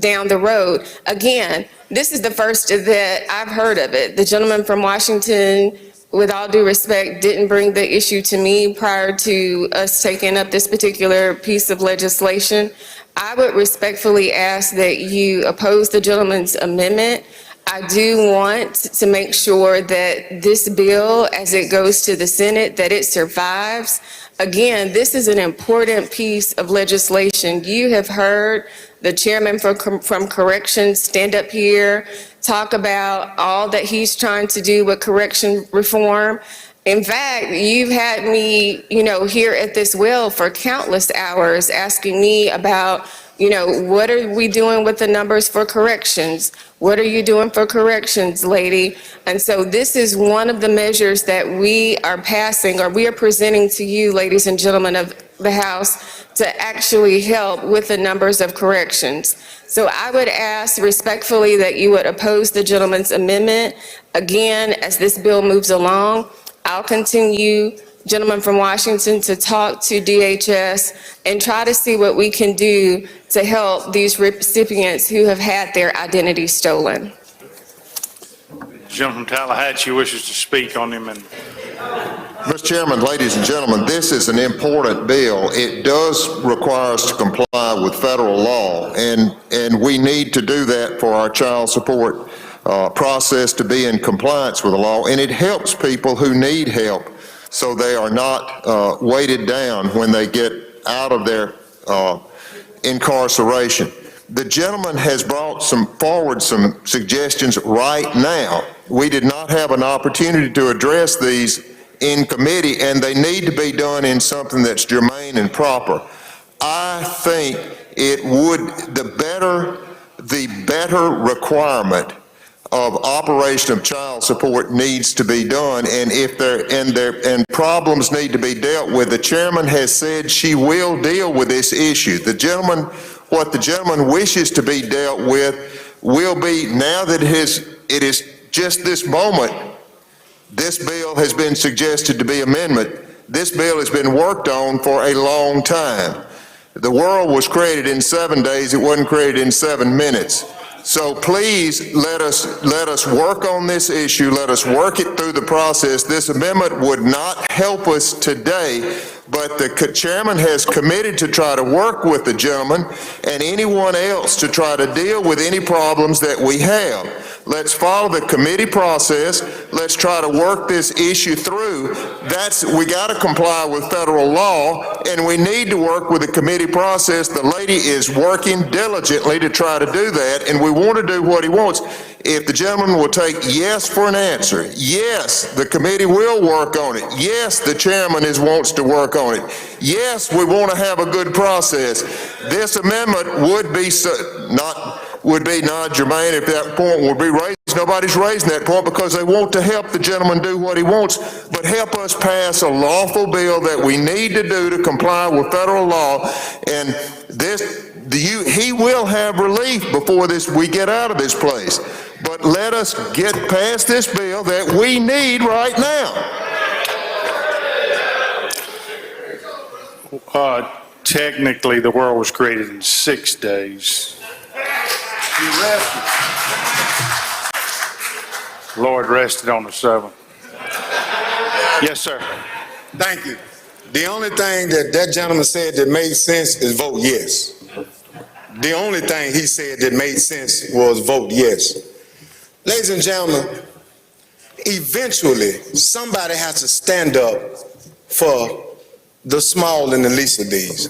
[SPEAKER 2] down the road. Again, this is the first that I've heard of it. The gentleman from Washington with all due respect, didn't bring the issue to me prior to us taking up this particular piece of legislation, I would respectfully ask that you oppose the gentleman's amendment. I do want to make sure that this bill, as it goes to the Senate, that it survives. Again, this is an important piece of legislation. You have heard the chairman from Corrections stand up here, talk about all that he's trying to do with correction reform. In fact, you've had me, here at this well for countless hours asking me about, what are we doing with the numbers for corrections? What are you doing for corrections, lady? And so this is one of the measures that we are passing, or we are presenting to you, ladies and gentlemen of the House, to actually help with the numbers of corrections. So I would ask respectfully that you would oppose the gentleman's amendment. Again, as this bill moves along, I'll continue, gentleman from Washington, to talk to DHS and try to see what we can do to help these recipients who have had their identity stolen.
[SPEAKER 4] Gentleman from Tallahatchie wishes to speak on the amendment.
[SPEAKER 11] Mr. Chairman, ladies and gentlemen, this is an important bill. It does require us to comply with federal law, and we need to do that for our child support process to be in compliance with the law, and it helps people who need help so they are not weighted down when they get out of their incarceration. The gentleman has brought forward some suggestions right now. We did not have an opportunity to address these in committee, and they need to be done in something that's germane and proper. I think it would, the better requirement of operation of child support needs to be done, and if and problems need to be dealt with. The chairman has said she will deal with this issue. What the gentleman wishes to be dealt with will be, now that it is just this moment, this bill has been suggested to be amendment. This bill has been worked on for a long time. The world was created in 7 days. It wasn't created in 7 minutes. So please let us work on this issue. Let us work it through the process. This amendment would not help us today, but the chairman has committed to try to work with the gentleman and anyone else to try to deal with any problems that we have. Let's follow the committee process. Let's try to work this issue through. We got to comply with federal law, and we need to work with the committee process. The lady is working diligently to try to do that, and we want to do what he wants. If the gentleman will take yes for an answer, yes, the committee will work on it. Yes, the chairman wants to work on it. Yes, we want to have a good process. This amendment would be not germane if that point would be raised. Nobody's raising that point because they want to help the gentleman do what he wants, but help us pass a lawful bill that we need to do to comply with federal law. And he will have relief before we get out of this place. But let us get past this bill that we need right now.
[SPEAKER 4] Technically, the world was created in 6 days. Lord rested on the 7th. Yes, sir.
[SPEAKER 24] Thank you. The only thing that gentleman said that made sense is vote yes. The only thing he said that made sense was vote yes. Ladies and gentlemen, eventually somebody has to stand up for the small and the least of these.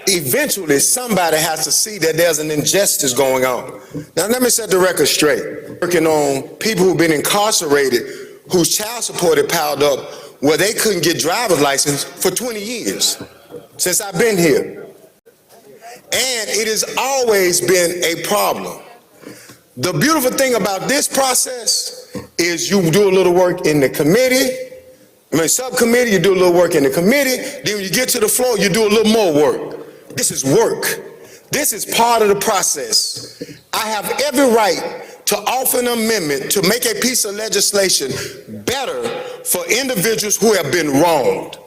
[SPEAKER 24] Eventually somebody has to see that there's an injustice going on. Now let me set the record straight. Working on people who've been incarcerated, whose child support had piled up, where they couldn't get driver's license for 20 years since I've been here. And it has always been a problem. The beautiful thing about this process is you do a little work in the subcommittee, you do a little work in the committee, then when you get to the floor, you do a little more work. This is work. This is part of the process. I have every right to offer an amendment to make a piece of legislation better for individuals who have been wronged.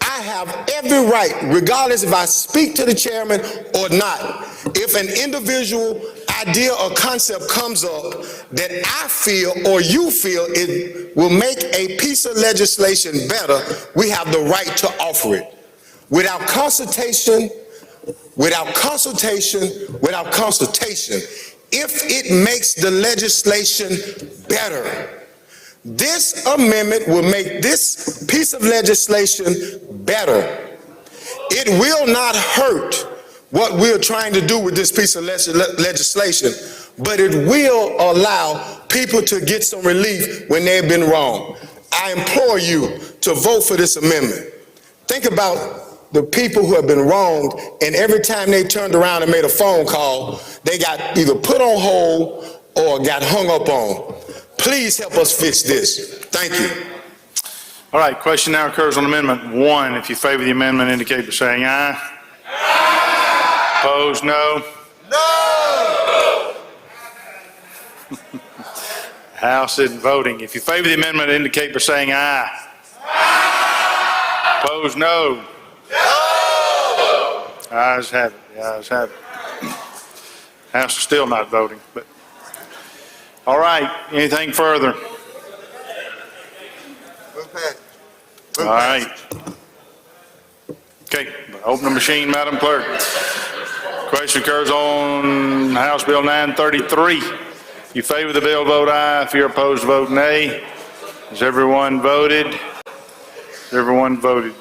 [SPEAKER 24] I have every right, regardless if I speak to the chairman or not. If an individual idea or concept comes up that I feel or you feel it will make a piece of legislation better, we have the right to offer it. Without consultation, if it makes the legislation better, this amendment will make this piece of legislation better. It will not hurt what we're trying to do with this piece of legislation, but it will allow people to get some relief when they've been wrong. I implore you to vote for this amendment. Think about the people who have been wronged, and every time they turned around and made a phone call, they got either put on hold or got hung up on. Please help us fix this. Thank you.
[SPEAKER 4] All right, question now occurs on Amendment 1. If you favor the amendment, indicate by saying aye. Aye. Opposed, no. No. House isn't voting. If you favor the amendment, indicate by saying aye. Aye. Opposed, no. No. Ayes have it. The ayes have it. House is still not voting. But all right, anything further? All right. Okay, open the machine, Madam Clerk. Question occurs on House Bill 933. If you favor the bill, vote aye. If you're opposed, vote nay. Has everyone voted? Has everyone voted?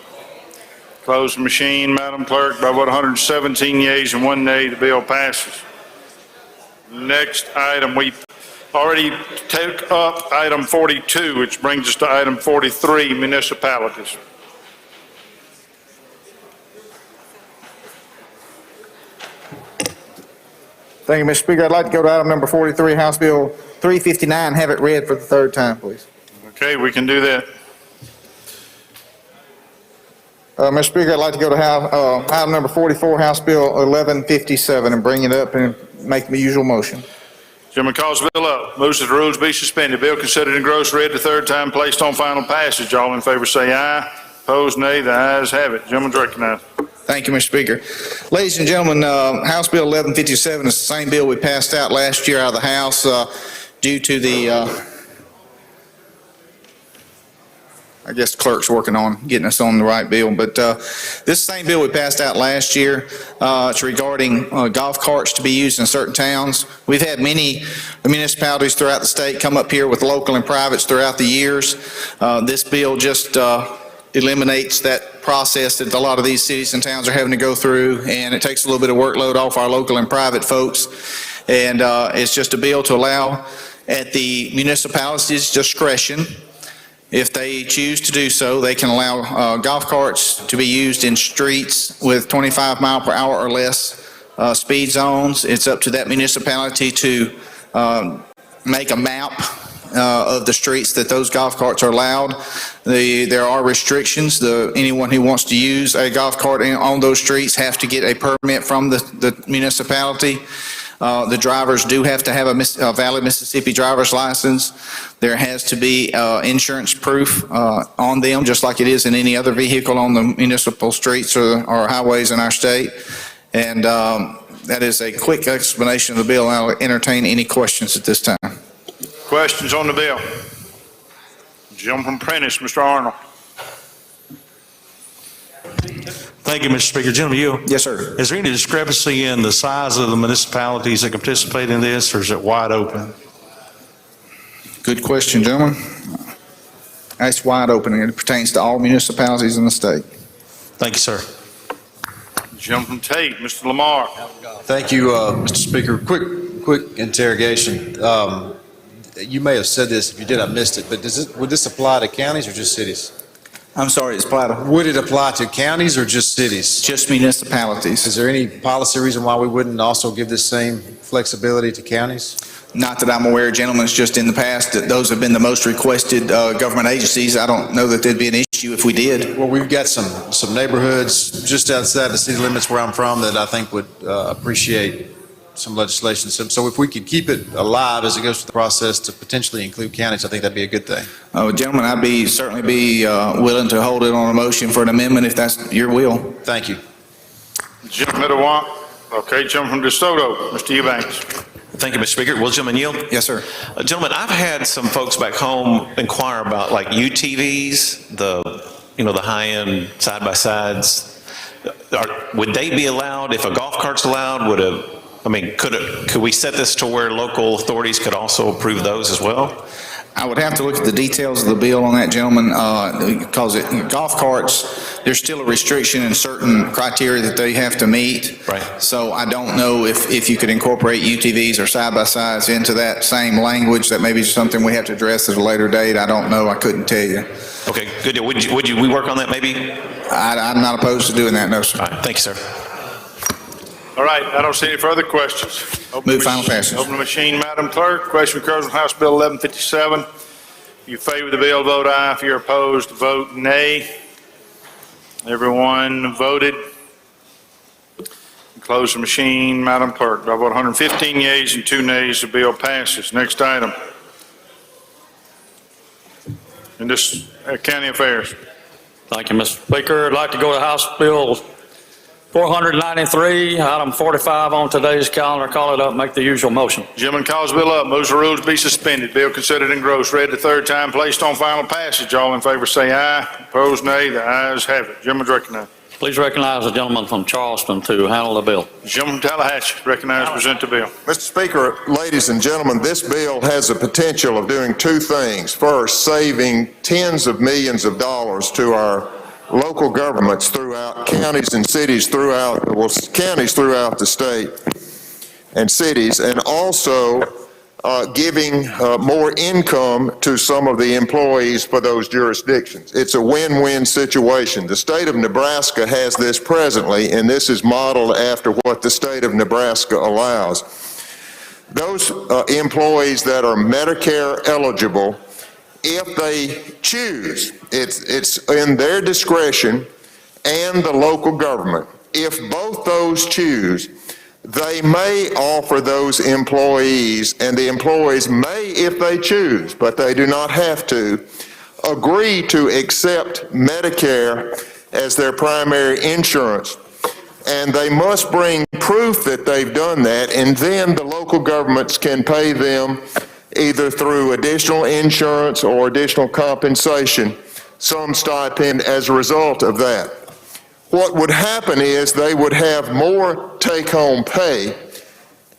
[SPEAKER 4] Close the machine, Madam Clerk. By vote 117 yeas and 1 nay, the bill passes. Next item, we already took up item 42, which brings us to item 43, municipalities.
[SPEAKER 12] Thank you, Mr. Speaker. I'd like to go to item number 43, House Bill 359, have it read for the third time, please.
[SPEAKER 4] Okay, we can do that.
[SPEAKER 12] Mr. Speaker, I'd like to go to item number 44, House Bill 1157, and bring it up and make the usual motion.
[SPEAKER 4] Chairman calls the bill up, moves that the rules be suspended. Bill considered in gross read the third time, placed on final passage. All in favor say aye. Opposed, nay. The ayes have it. Gentleman's recognized.
[SPEAKER 12] Thank you, Mr. Speaker. Ladies and gentlemen, House Bill 1157 is the same bill we passed out last year out of the House due to the, I guess the clerk's working on getting us on the right bill, but this same bill we passed out last year, it's regarding golf carts to be used in certain towns. We've had many municipalities throughout the state come up here with local and privates throughout the years. This bill just eliminates that process that a lot of these cities and towns are having to go through, and it takes a little bit of workload off our local and private folks. And it's just a bill to allow at the municipality's discretion, if they choose to do so, they can allow golf carts to be used in streets with 25 mile per hour or less speed zones. It's up to that municipality to make a map of the streets that those golf carts are allowed. There are restrictions. Anyone who wants to use a golf cart on those streets have to get a permit from the municipality. The drivers do have to have a valid Mississippi driver's license. There has to be insurance proof on them, just like it is in any other vehicle on the municipal streets or highways in our state. And that is a quick explanation of the bill. I'll entertain any questions at this time.
[SPEAKER 4] Questions on the bill? Jump from Prentice, Mr. Arnold.
[SPEAKER 13] Thank you, Mr. Speaker. Gentleman,
[SPEAKER 12] Yes, sir.
[SPEAKER 13] is there any discrepancy in the size of the municipalities that can participate in this, or is it wide open?
[SPEAKER 12] Good question, gentlemen. It's wide open, and it pertains to all municipalities in the state.
[SPEAKER 13] Thank you, sir.
[SPEAKER 4] Jump from Tate, Mr. Lamar.
[SPEAKER 14] Thank you, Mr. Speaker. Quick interrogation. You may have said this. If you did, I missed it. But would this apply to counties or just cities?
[SPEAKER 12] I'm sorry, it's applied to.
[SPEAKER 14] Would it apply to counties or just cities?
[SPEAKER 12] Just municipalities.
[SPEAKER 14] Is there any policy reason why we wouldn't also give this same flexibility to counties?
[SPEAKER 12] Not that I'm aware, gentlemen. It's just in the past that those have been the most requested government agencies. I don't know that there'd be an issue if we did.
[SPEAKER 14] Well, we've got some neighborhoods just outside the city limits where I'm from that I think would appreciate some legislation. So if we could keep it alive as it goes through the process to potentially include counties, I think that'd be a good thing.
[SPEAKER 12] Oh, gentlemen, I'd certainly be willing to hold it on a motion for an amendment if that's your will.
[SPEAKER 14] Thank you.
[SPEAKER 4] Jim Middlewamp. Okay, Jim from DeSoto, Mr. Eubanks.
[SPEAKER 19] Thank you, Mr. Speaker. Will gentleman yield?
[SPEAKER 12] Yes, sir.
[SPEAKER 19] Gentlemen, I've had some folks back home inquire about like UTVs, the high-end side-by-sides. Would they be allowed if a golf cart's allowed? Could we set this to where local authorities could also approve those as well?
[SPEAKER 12] I would have to look at the details of the bill on that, gentleman, because golf carts, there's still a restriction in certain criteria that they have to meet.
[SPEAKER 19] Right.
[SPEAKER 12] So I don't know if you could incorporate UTVs or side-by-sides into that same language. That may be something we have to address at a later date. I don't know. I couldn't tell you.
[SPEAKER 19] Okay, good deal. Would we work on that maybe?
[SPEAKER 12] I'm not opposed to doing that, no, sir.
[SPEAKER 19] All right, thank you, sir.
[SPEAKER 4] All right, I don't see any further questions.
[SPEAKER 12] Move final passage.
[SPEAKER 4] Open the machine, Madam Clerk. Question occurs on House Bill 1157. If you favor the bill, vote aye. If you're opposed, vote nay. Everyone voted. Close the machine, Madam Clerk. By vote 115 yeas and 2 nays, the bill passes. Next item. And this county affairs.
[SPEAKER 1] Thank you, Mr. Speaker. I'd like to go to House Bill 493, item 45 on today's calendar. Call it up, make the usual motion.
[SPEAKER 4] Gentleman calls the bill up, moves the rules be suspended. Bill considered engrossed, read the third time, placed on final passage. All in favor say aye. Opposed, nay. The ayes have it. Gentleman's recognized.
[SPEAKER 1] Please recognize the gentleman from Charleston to handle the bill.
[SPEAKER 4] Gentleman from Tallahatchie, recognized, present the bill.
[SPEAKER 11] Mr. Speaker, ladies and gentlemen, this bill has the potential of doing two things. First, saving tens of millions of dollars to our local governments throughout counties and cities counties throughout the state and cities, and also giving more income to some of the employees for those jurisdictions. It's a win-win situation. The state of Nebraska has this presently, and this is modeled after what the state of Nebraska allows. Those employees that are Medicare eligible, if they choose, it's in their discretion and the local government. If both those choose, they may offer those employees, and the employees may, if they choose, but they do not have to, agree to accept Medicare as their primary insurance. And they must bring proof that they've done that, and then the local governments can pay them either through additional insurance or additional compensation, some stipend as a result of that. What would happen is they would have more take-home pay,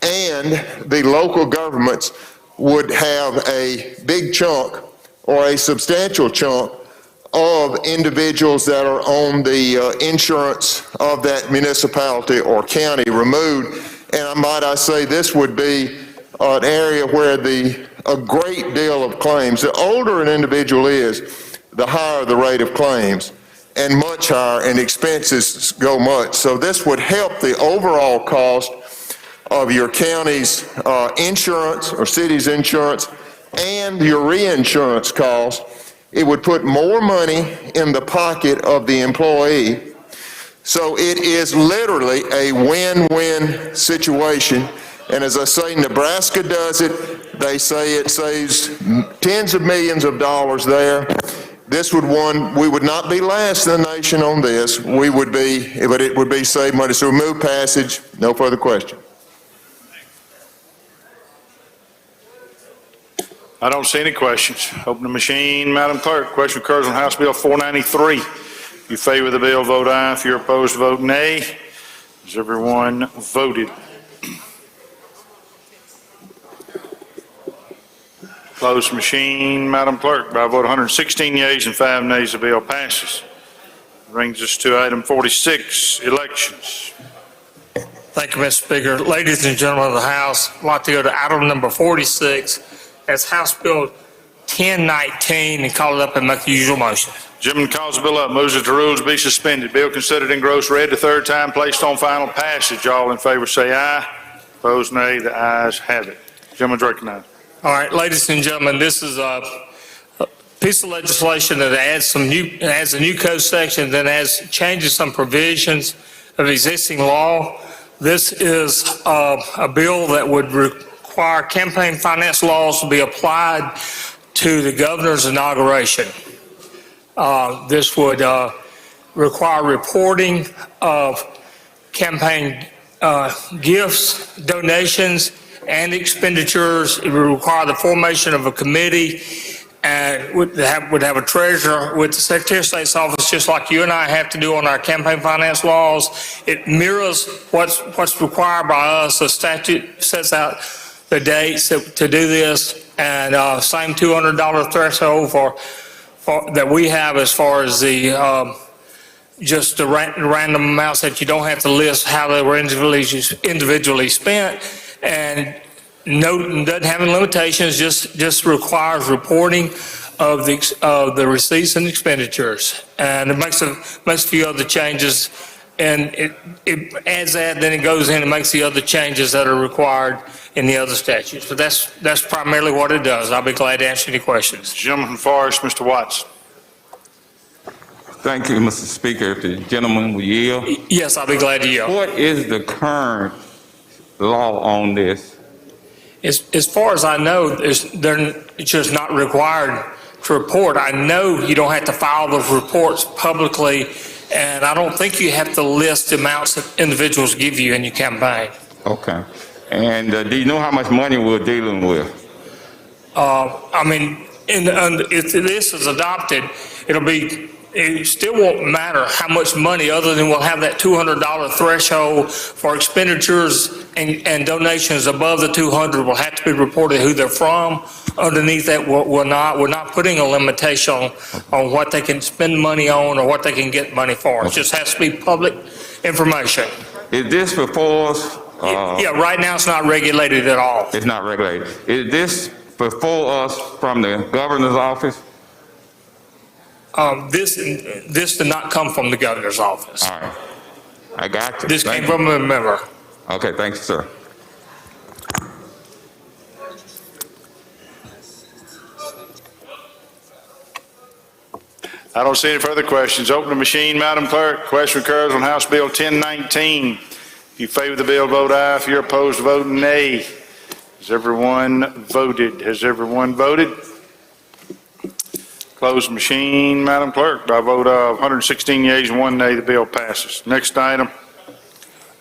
[SPEAKER 11] and the local governments would have a big chunk or a substantial chunk of individuals that are on the insurance of that municipality or county removed. And might I say, this would be an area where a great deal of claims, the older an individual is, the higher the rate of claims, and much higher, and expenses go much. So this would help the overall cost of your county's insurance or city's insurance and your reinsurance cost. It would put more money in the pocket of the employee. So it is literally a win-win situation. And as I say, Nebraska does it. They say it saves tens of millions of dollars there. We would not be last in the nation on this. We would be, but it would be saved money. So move passage. No further question.
[SPEAKER 4] I don't see any questions. Open the machine, Madam Clerk. Question occurs on House Bill 493. If you favor the bill, vote aye. If you're opposed, vote nay. Has everyone voted? Close the machine, Madam Clerk. By a vote 116 yeas and 5 nays, the bill passes. Brings us to item 46, elections.
[SPEAKER 6] Thank you, Mr. Speaker. Ladies and gentlemen of the House, I'd like to go to item number 46 as House Bill 1019 and call it up and make the usual motion.
[SPEAKER 4] Gentleman calls the bill up, moves that the rules be suspended. Bill considered engrossed, read the third time, placed on final passage. All in favor say aye. Opposed, nay. The ayes have it. Gentleman's recognized.
[SPEAKER 6] All right, ladies and gentlemen, this is a piece of legislation that adds a new code section, then changes some provisions of existing law. This is a bill that would require campaign finance laws to be applied to the governor's inauguration. This would require reporting of campaign gifts, donations, and expenditures. It would require the formation of a committee and would have a treasurer with the Secretary of State's office, just like you and I have to do on our campaign finance laws. It mirrors what's required by us. The statute sets out the dates to do this, and same $200 threshold for that we have as far as the just the random amounts that you don't have to list how they were individually spent, and doesn't have any limitations, just requires reporting of the receipts and expenditures. And it makes a few other changes, and it adds that, then it goes in and makes the other changes that are required in the other statutes. But that's primarily what it does. I'll be glad to answer any questions.
[SPEAKER 4] Gentleman from Forest, Mr. Watts.
[SPEAKER 3] Thank you, Mr. Speaker. If the gentleman will yield.
[SPEAKER 6] Yes, I'll be glad to yield.
[SPEAKER 3] What is the current law on this?
[SPEAKER 6] As far as I know, they're just not required to report. I know you don't have to file those reports publicly, and I don't think you have to list the amounts that individuals give you in your campaign.
[SPEAKER 3] Okay. And do you know how much money we're dealing with?
[SPEAKER 6] I mean, if this is adopted, it still won't matter how much money, other than we'll have that $200 threshold for expenditures and donations above the 200 will have to be reported who they're from. Underneath that, we're not putting a limitation on what they can spend money on or what they can get money for. It just has to be public information.
[SPEAKER 3] Is this before us?
[SPEAKER 6] Yeah, right now it's not regulated at all.
[SPEAKER 3] It's not regulated. Is this before us from the governor's office?
[SPEAKER 6] This did not come from the governor's office.
[SPEAKER 3] All right. I got you.
[SPEAKER 6] This came from a member.
[SPEAKER 3] Okay, thanks, sir.
[SPEAKER 4] I don't see any further questions. Open the machine, Madam Clerk. Question occurs on House Bill 1019. If you favor the bill, vote aye. If you're opposed, vote nay. Has everyone voted? Has everyone voted? Close the machine, Madam Clerk. By a vote of 116 yeas and 1 nay, the bill passes. Next item.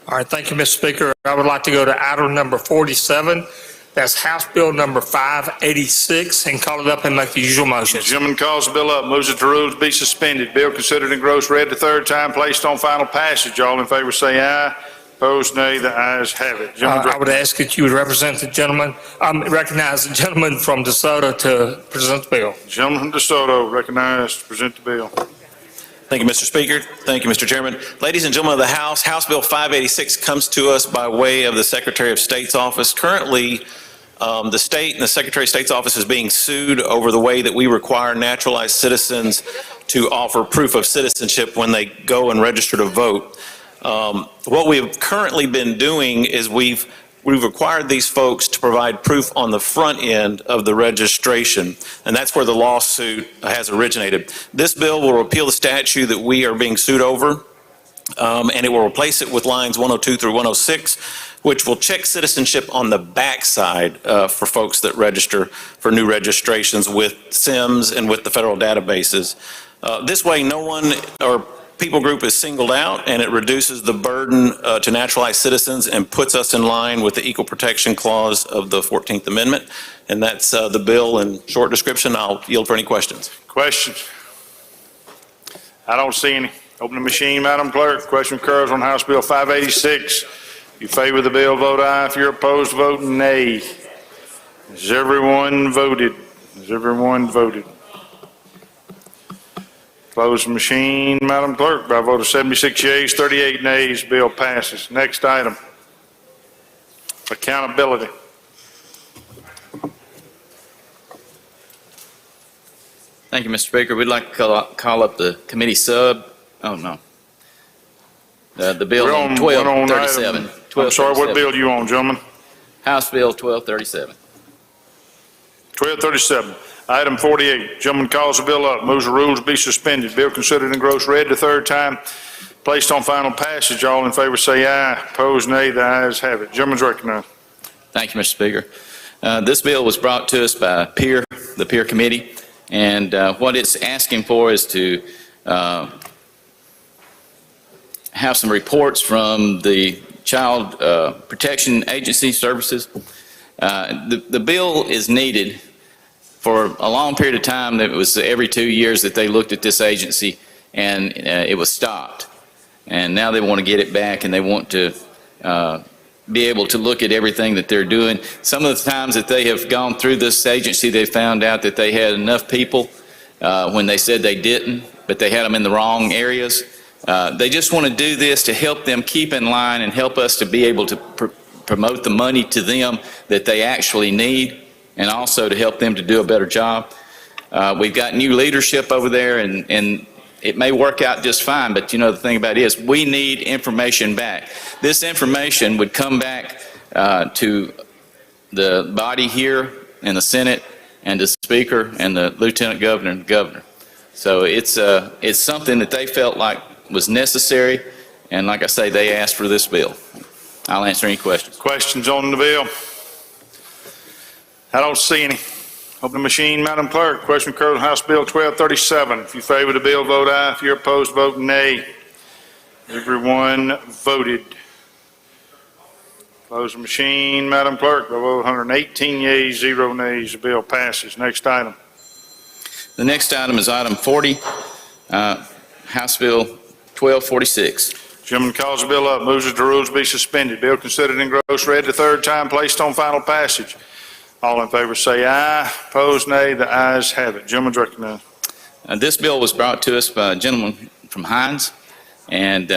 [SPEAKER 6] All right, thank you, Mr. Speaker. I would like to go to item number 47. That's House Bill number 586, and call it up and make the usual motions.
[SPEAKER 4] The gentleman calls the bill up, moves that the rules be suspended. Bill considered in gross read the third time, placed on final passage. All in favor say aye. Opposed, nay. The ayes have it.
[SPEAKER 6] I would ask that you would represent the gentleman, recognize the gentleman from DeSoto to present the bill.
[SPEAKER 4] Gentleman from DeSoto recognized to present the bill.
[SPEAKER 19] Thank you, Mr. Speaker. Thank you, Mr. Chairman. Ladies and gentlemen of the House, House Bill 586 comes to us by way of the Secretary of State's office. Currently, the state and the Secretary of State's office is being sued over the way that we require naturalized citizens to offer proof of citizenship when they go and register to vote. What we've currently been doing is we've required these folks to provide proof on the front end of the registration, and that's where the lawsuit has originated. This bill will repeal the statute that we are being sued over, and it will replace it with lines 102 through 106, which will check citizenship on the backside for folks that register for new registrations with SIMs and with the federal databases. This way, no one or people group is singled out, and it reduces the burden to naturalized citizens and puts us in line with the Equal Protection Clause of the 14th Amendment. And that's the bill in short description. I'll yield for any questions.
[SPEAKER 4] Questions? I don't see any. Open the machine, Madam Clerk. Question occurs on House Bill 586. If you favor the bill, vote aye. If you're opposed, vote nay. Has everyone voted? Has everyone voted? Close the machine, Madam Clerk. By a vote of 76 yeas, 38 nays, bill passes. Next item. Accountability.
[SPEAKER 15] Thank you, Mr. Speaker. We'd like to call up the committee sub. Oh, no. The bill on 1237.
[SPEAKER 4] I'm sorry, what bill are you on, gentlemen?
[SPEAKER 15] House Bill 1237.
[SPEAKER 4] 1237. Item 48, gentleman calls the bill up, moves the rules be suspended. Bill considered in gross read the third time, placed on final passage. All in favor say aye. Opposed, nay. The ayes have it. Gentleman's recognized.
[SPEAKER 15] Thank you, Mr. Speaker. This bill was brought to us by the peer committee, and what it's asking for is to have some reports from the Child Protection Agency services The bill is needed for a long period of time. That it was every 2 years that they looked at this agency, and it was stopped. And now they want to get it back, and they want to be able to look at everything that they're doing. Some of the times that they have gone through this agency, they found out that they had enough people when they said they didn't, but they had them in the wrong areas. They just want to do this to help them keep in line and help us to be able to promote the money to them that they actually need, and also to help them to do a better job. We've got new leadership over there, and it may work out just fine, but you know, the thing about it is we need information back. This information would come back to the body here in the Senate and the Speaker and the Lieutenant Governor and the Governor. So it's something that they felt like was necessary, and like I say, they asked for this bill. I'll answer any questions.
[SPEAKER 4] Questions on the bill? I don't see any. Open the machine, Madam Clerk. Question occurs on House Bill 1237. If you favor the bill, vote aye. If you're opposed, vote nay. Everyone voted. Close the machine, Madam Clerk. By vote 118 yeas, 0 nays, the bill passes. Next item.
[SPEAKER 15] The next item is item 40, House Bill 1246.
[SPEAKER 4] Gentleman calls the bill up, moves that the rules be suspended. Bill considered in gross read the third time, placed on final passage. All in favor say aye. Opposed, nay. The ayes have it. Gentleman's recognized.
[SPEAKER 15] This bill was brought to us by a gentleman from Hines, and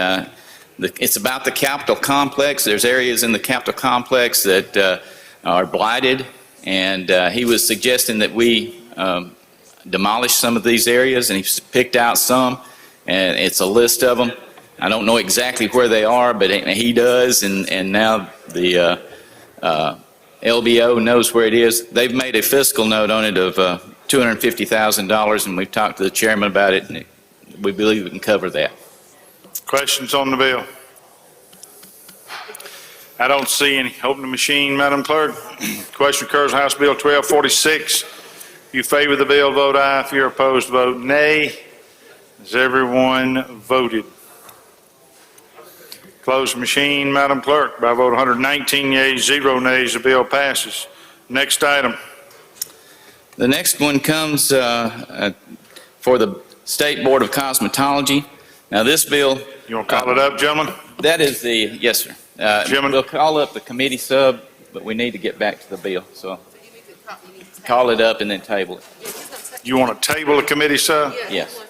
[SPEAKER 15] it's about the Capitol complex. There's areas in the Capitol complex that are blighted, and he was suggesting that we demolish some of these areas, and he picked out some, and it's a list of them. I don't know exactly where they are, but he does, and now the LBO knows where it is. They've made a fiscal note on it of $250,000, and we've talked to the chairman about it, and we believe we can cover that.
[SPEAKER 4] Questions on the bill? I don't see any. Open the machine, Madam Clerk. Question occurs on House Bill 1246. If you favor the bill, vote aye. If you're opposed, vote nay. Has everyone voted? Close the machine, Madam Clerk. By vote 119 yeas, 0 nays, the bill passes. Next item.
[SPEAKER 15] The next one comes for the State Board of Cosmetology. Now this bill...
[SPEAKER 4] You want to call it up, gentlemen?
[SPEAKER 15] That is the... Yes, sir. We'll call up the committee sub, but we need to get back to the bill. So call it up and then table it.
[SPEAKER 4] You want to table the committee sub?
[SPEAKER 15] Yes.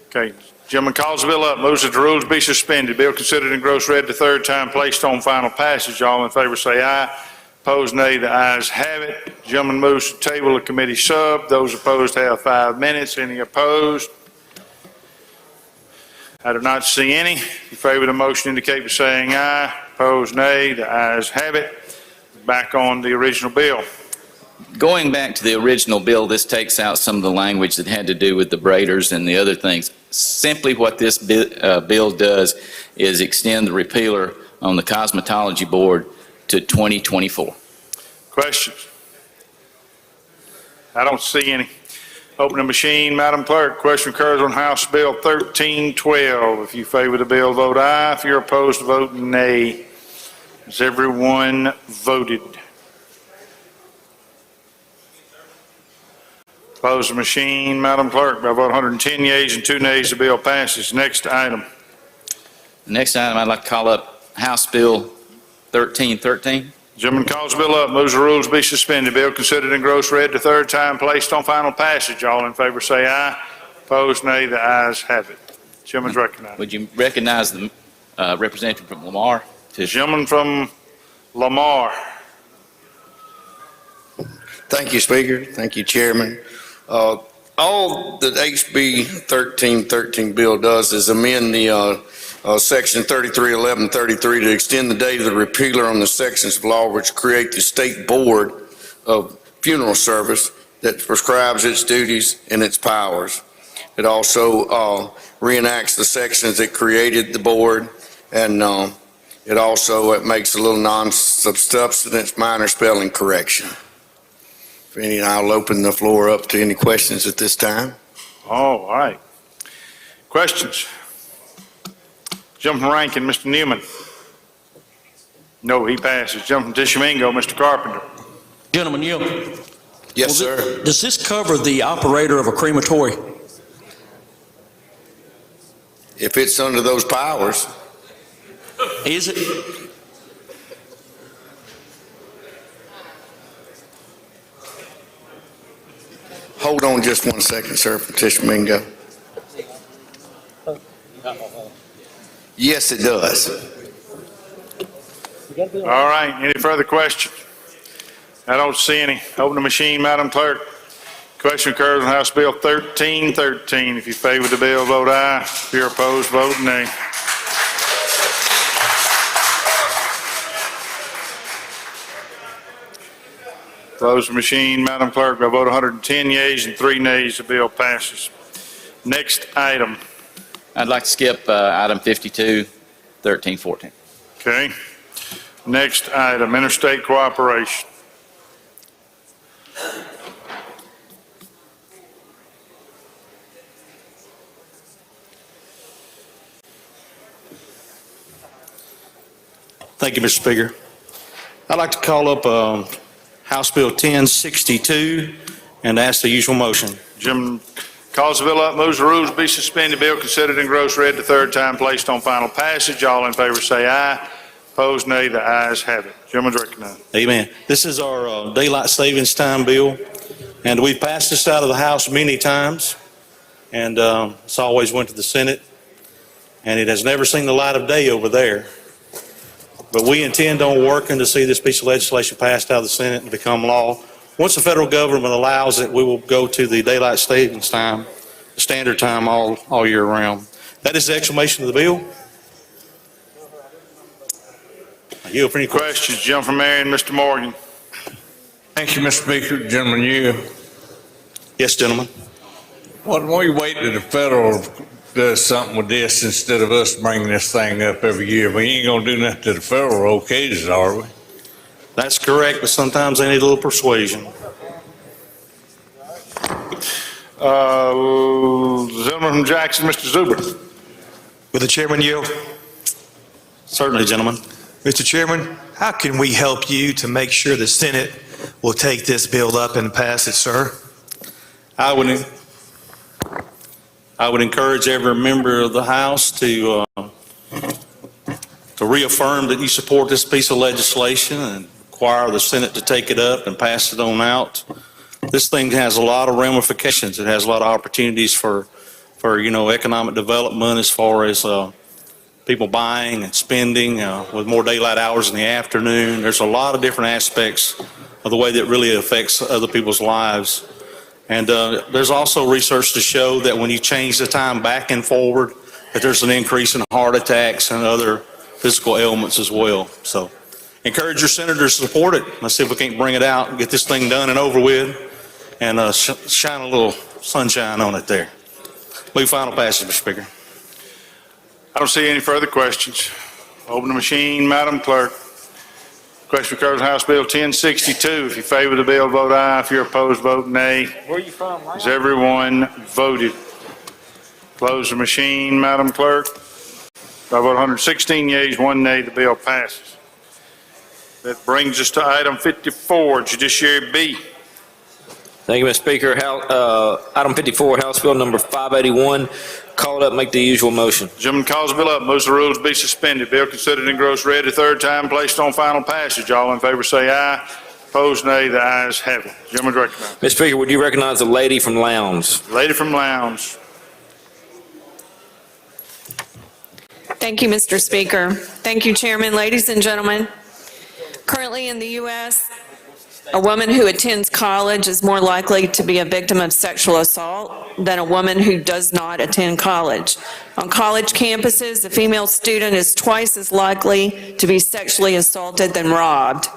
[SPEAKER 4] Okay. Gentleman calls the bill up, moves that the rules be suspended. Bill considered in gross read the third time, placed on final passage. All in favor say aye. Opposed, nay. The ayes have it. Gentleman moves to table the committee sub. Those opposed have 5 minutes. Any opposed? I do not see any. If you favor the motion, indicate by saying aye. Opposed, nay. The ayes have it. Back on the original bill.
[SPEAKER 15] Going back to the original bill, this takes out some of the language that had to do with the braiders and the other things. Simply what this bill does is extend the repealer on the Cosmetology Board to 2024.
[SPEAKER 4] Questions? I don't see any. Open the machine, Madam Clerk. Question occurs on House Bill 1312. If you favor the bill, vote aye. If you're opposed, vote nay. Has everyone voted? Close the machine, Madam Clerk. By vote 110 yeas and 2 nays, the bill passes. Next item.
[SPEAKER 15] The next item, I'd like to call up House Bill 1313.
[SPEAKER 4] Gentleman calls the bill up, moves the rules be suspended. Bill considered in gross read the third time, placed on final passage. All in favor say aye. Opposed, nay. The ayes have it. Gentleman's recognized.
[SPEAKER 15] Would you recognize the representative from Lamar?
[SPEAKER 4] Gentleman from Lamar.
[SPEAKER 8] Thank you, Speaker. Thank you, Chairman. All that HB 1313 bill does is amend the Section 331133 to extend the date of the repealer on the sections of law which create the State Board of Funeral Service that prescribes its duties and its powers. It also reenacts the sections that created the board, and it makes a little non-substance minor spelling correction. If any, I'll open the floor up to any questions at this time.
[SPEAKER 4] All right. Questions? Gentleman from Rankin, Mr. Newman. No, he passes. Gentleman from Tishomingo, Mr. Carpenter.
[SPEAKER 16] Gentleman,
[SPEAKER 8] Yes, sir.
[SPEAKER 16] does this cover the operator of a crematory?
[SPEAKER 8] If it's under those powers.
[SPEAKER 16] Is it?
[SPEAKER 8] Hold on just 1 second, sir. Petition Mingo. Yes, it does.
[SPEAKER 4] All right, any further questions? I don't see any. Open the machine, Madam Clerk. Question occurs on House Bill 1313. If you favor the bill, vote aye. If you're opposed, vote nay. Close the machine, Madam Clerk. By vote 110 yeas and 3 nays, the bill passes. Next item.
[SPEAKER 15] I'd like to skip item 52, 13, 14.
[SPEAKER 4] Okay. Next item, interstate cooperation.
[SPEAKER 13] Thank you, Mr. Speaker. I'd like to call up House Bill 1062 and ask the usual motion.
[SPEAKER 4] Jim calls the bill up, moves the rules, be suspended, bill considered and gross read the third time, placed on final passage. All in favor say aye. Opposed, nay. The ayes have it. Gentleman's recognized.
[SPEAKER 13] Amen. This is our daylight savings time bill, and we've passed this out of the House many times, and it's always went to the Senate, and it has never seen the light of day over there. But we intend on working to see this piece of legislation passed out of the Senate and become law. Once the federal government allows it, we will go to the daylight savings time, the standard time all year round. That is the explanation of the bill. I yield for any
[SPEAKER 4] Questions, gentleman from Marion, Mr. Morgan.
[SPEAKER 20] Thank you, Mr. Speaker. Gentleman,
[SPEAKER 13] Yes, gentlemen.
[SPEAKER 20] why don't we wait till the federal does something with this instead of us bringing this thing up every year? We ain't gonna do nothing till the federal okays it, are we?
[SPEAKER 13] That's correct, but sometimes they need a little persuasion.
[SPEAKER 4] Gentleman from Jackson, Mr. Zuber.
[SPEAKER 22] Will the chairman yield?
[SPEAKER 13] Certainly, gentlemen.
[SPEAKER 22] Mr. Chairman, how can we help you to make sure the Senate will take this bill up and pass it, sir?
[SPEAKER 13] I would encourage every member of the House to reaffirm that you support this piece of legislation and require the Senate to take it up and pass it on out. This thing has a lot of ramifications. It has a lot of opportunities for economic development as far as people buying and spending with more daylight hours in the afternoon. There's a lot of different aspects of the way that really affects other people's lives. And there's also research to show that when you change the time back and forward, that there's an increase in heart attacks and other physical ailments as well. So encourage your senators to support it. Let's see if we can't bring it out and get this thing done and over with and shine a little sunshine on it there. Move final passage, Mr. Speaker.
[SPEAKER 4] I don't see any further questions. Open the machine, Madam Clerk. Question occurs on House Bill 1062. If you favor the bill, vote aye. If you're opposed, vote nay.
[SPEAKER 6] Where are you from?
[SPEAKER 4] Has everyone voted? Close the machine, Madam Clerk. By vote 116 yeas, 1 nay, the bill passes. That brings us to item 54, Judiciary B.
[SPEAKER 5] Thank you, Mr. Speaker. Item 54, House Bill number 581. Call it up, make the usual motion.
[SPEAKER 4] Gentleman calls the bill up, moves the rules be suspended. Bill considered and gross read the third time, placed on final passage. All in favor say aye. Opposed, nay. The ayes have it. Gentleman recognized.
[SPEAKER 5] Mr. Speaker, would you recognize the lady from Lowndes?
[SPEAKER 4] Lady from Lowndes.
[SPEAKER 2] Thank you, Mr. Speaker. Thank you, Chairman. Ladies and gentlemen, currently in the U.S., a woman who attends college is more likely to be a victim of sexual assault than a woman who does not attend college. On college campuses, a female student is twice as likely to be sexually assaulted than robbed.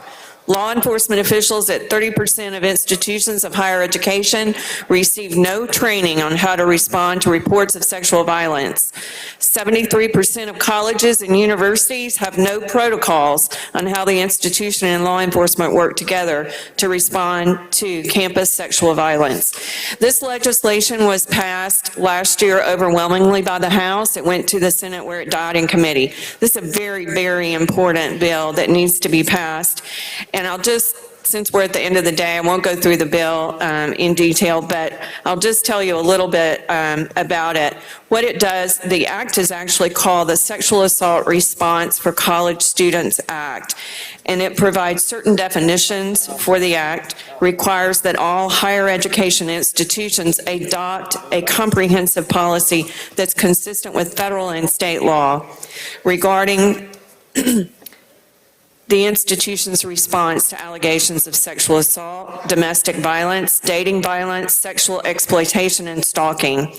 [SPEAKER 2] Law enforcement officials at 30% of institutions of higher education receive no training on how to respond to reports of sexual violence. 73% of colleges and universities have no protocols on how the institution and law enforcement work together to respond to campus sexual violence. This legislation was passed last year overwhelmingly by the House. It went to the Senate where it died in committee. This is a very, very important bill that needs to be passed. And I'll just since we're at the end of the day, I won't go through the bill in detail, but I'll just tell you a little bit about it. What it does, the act is actually called the Sexual Assault Response for College Students Act, and it provides certain definitions for the act, requires that all higher education institutions adopt a comprehensive policy that's consistent with federal and state law regarding the institution's response to allegations of sexual assault, domestic violence, dating violence, sexual exploitation, and stalking.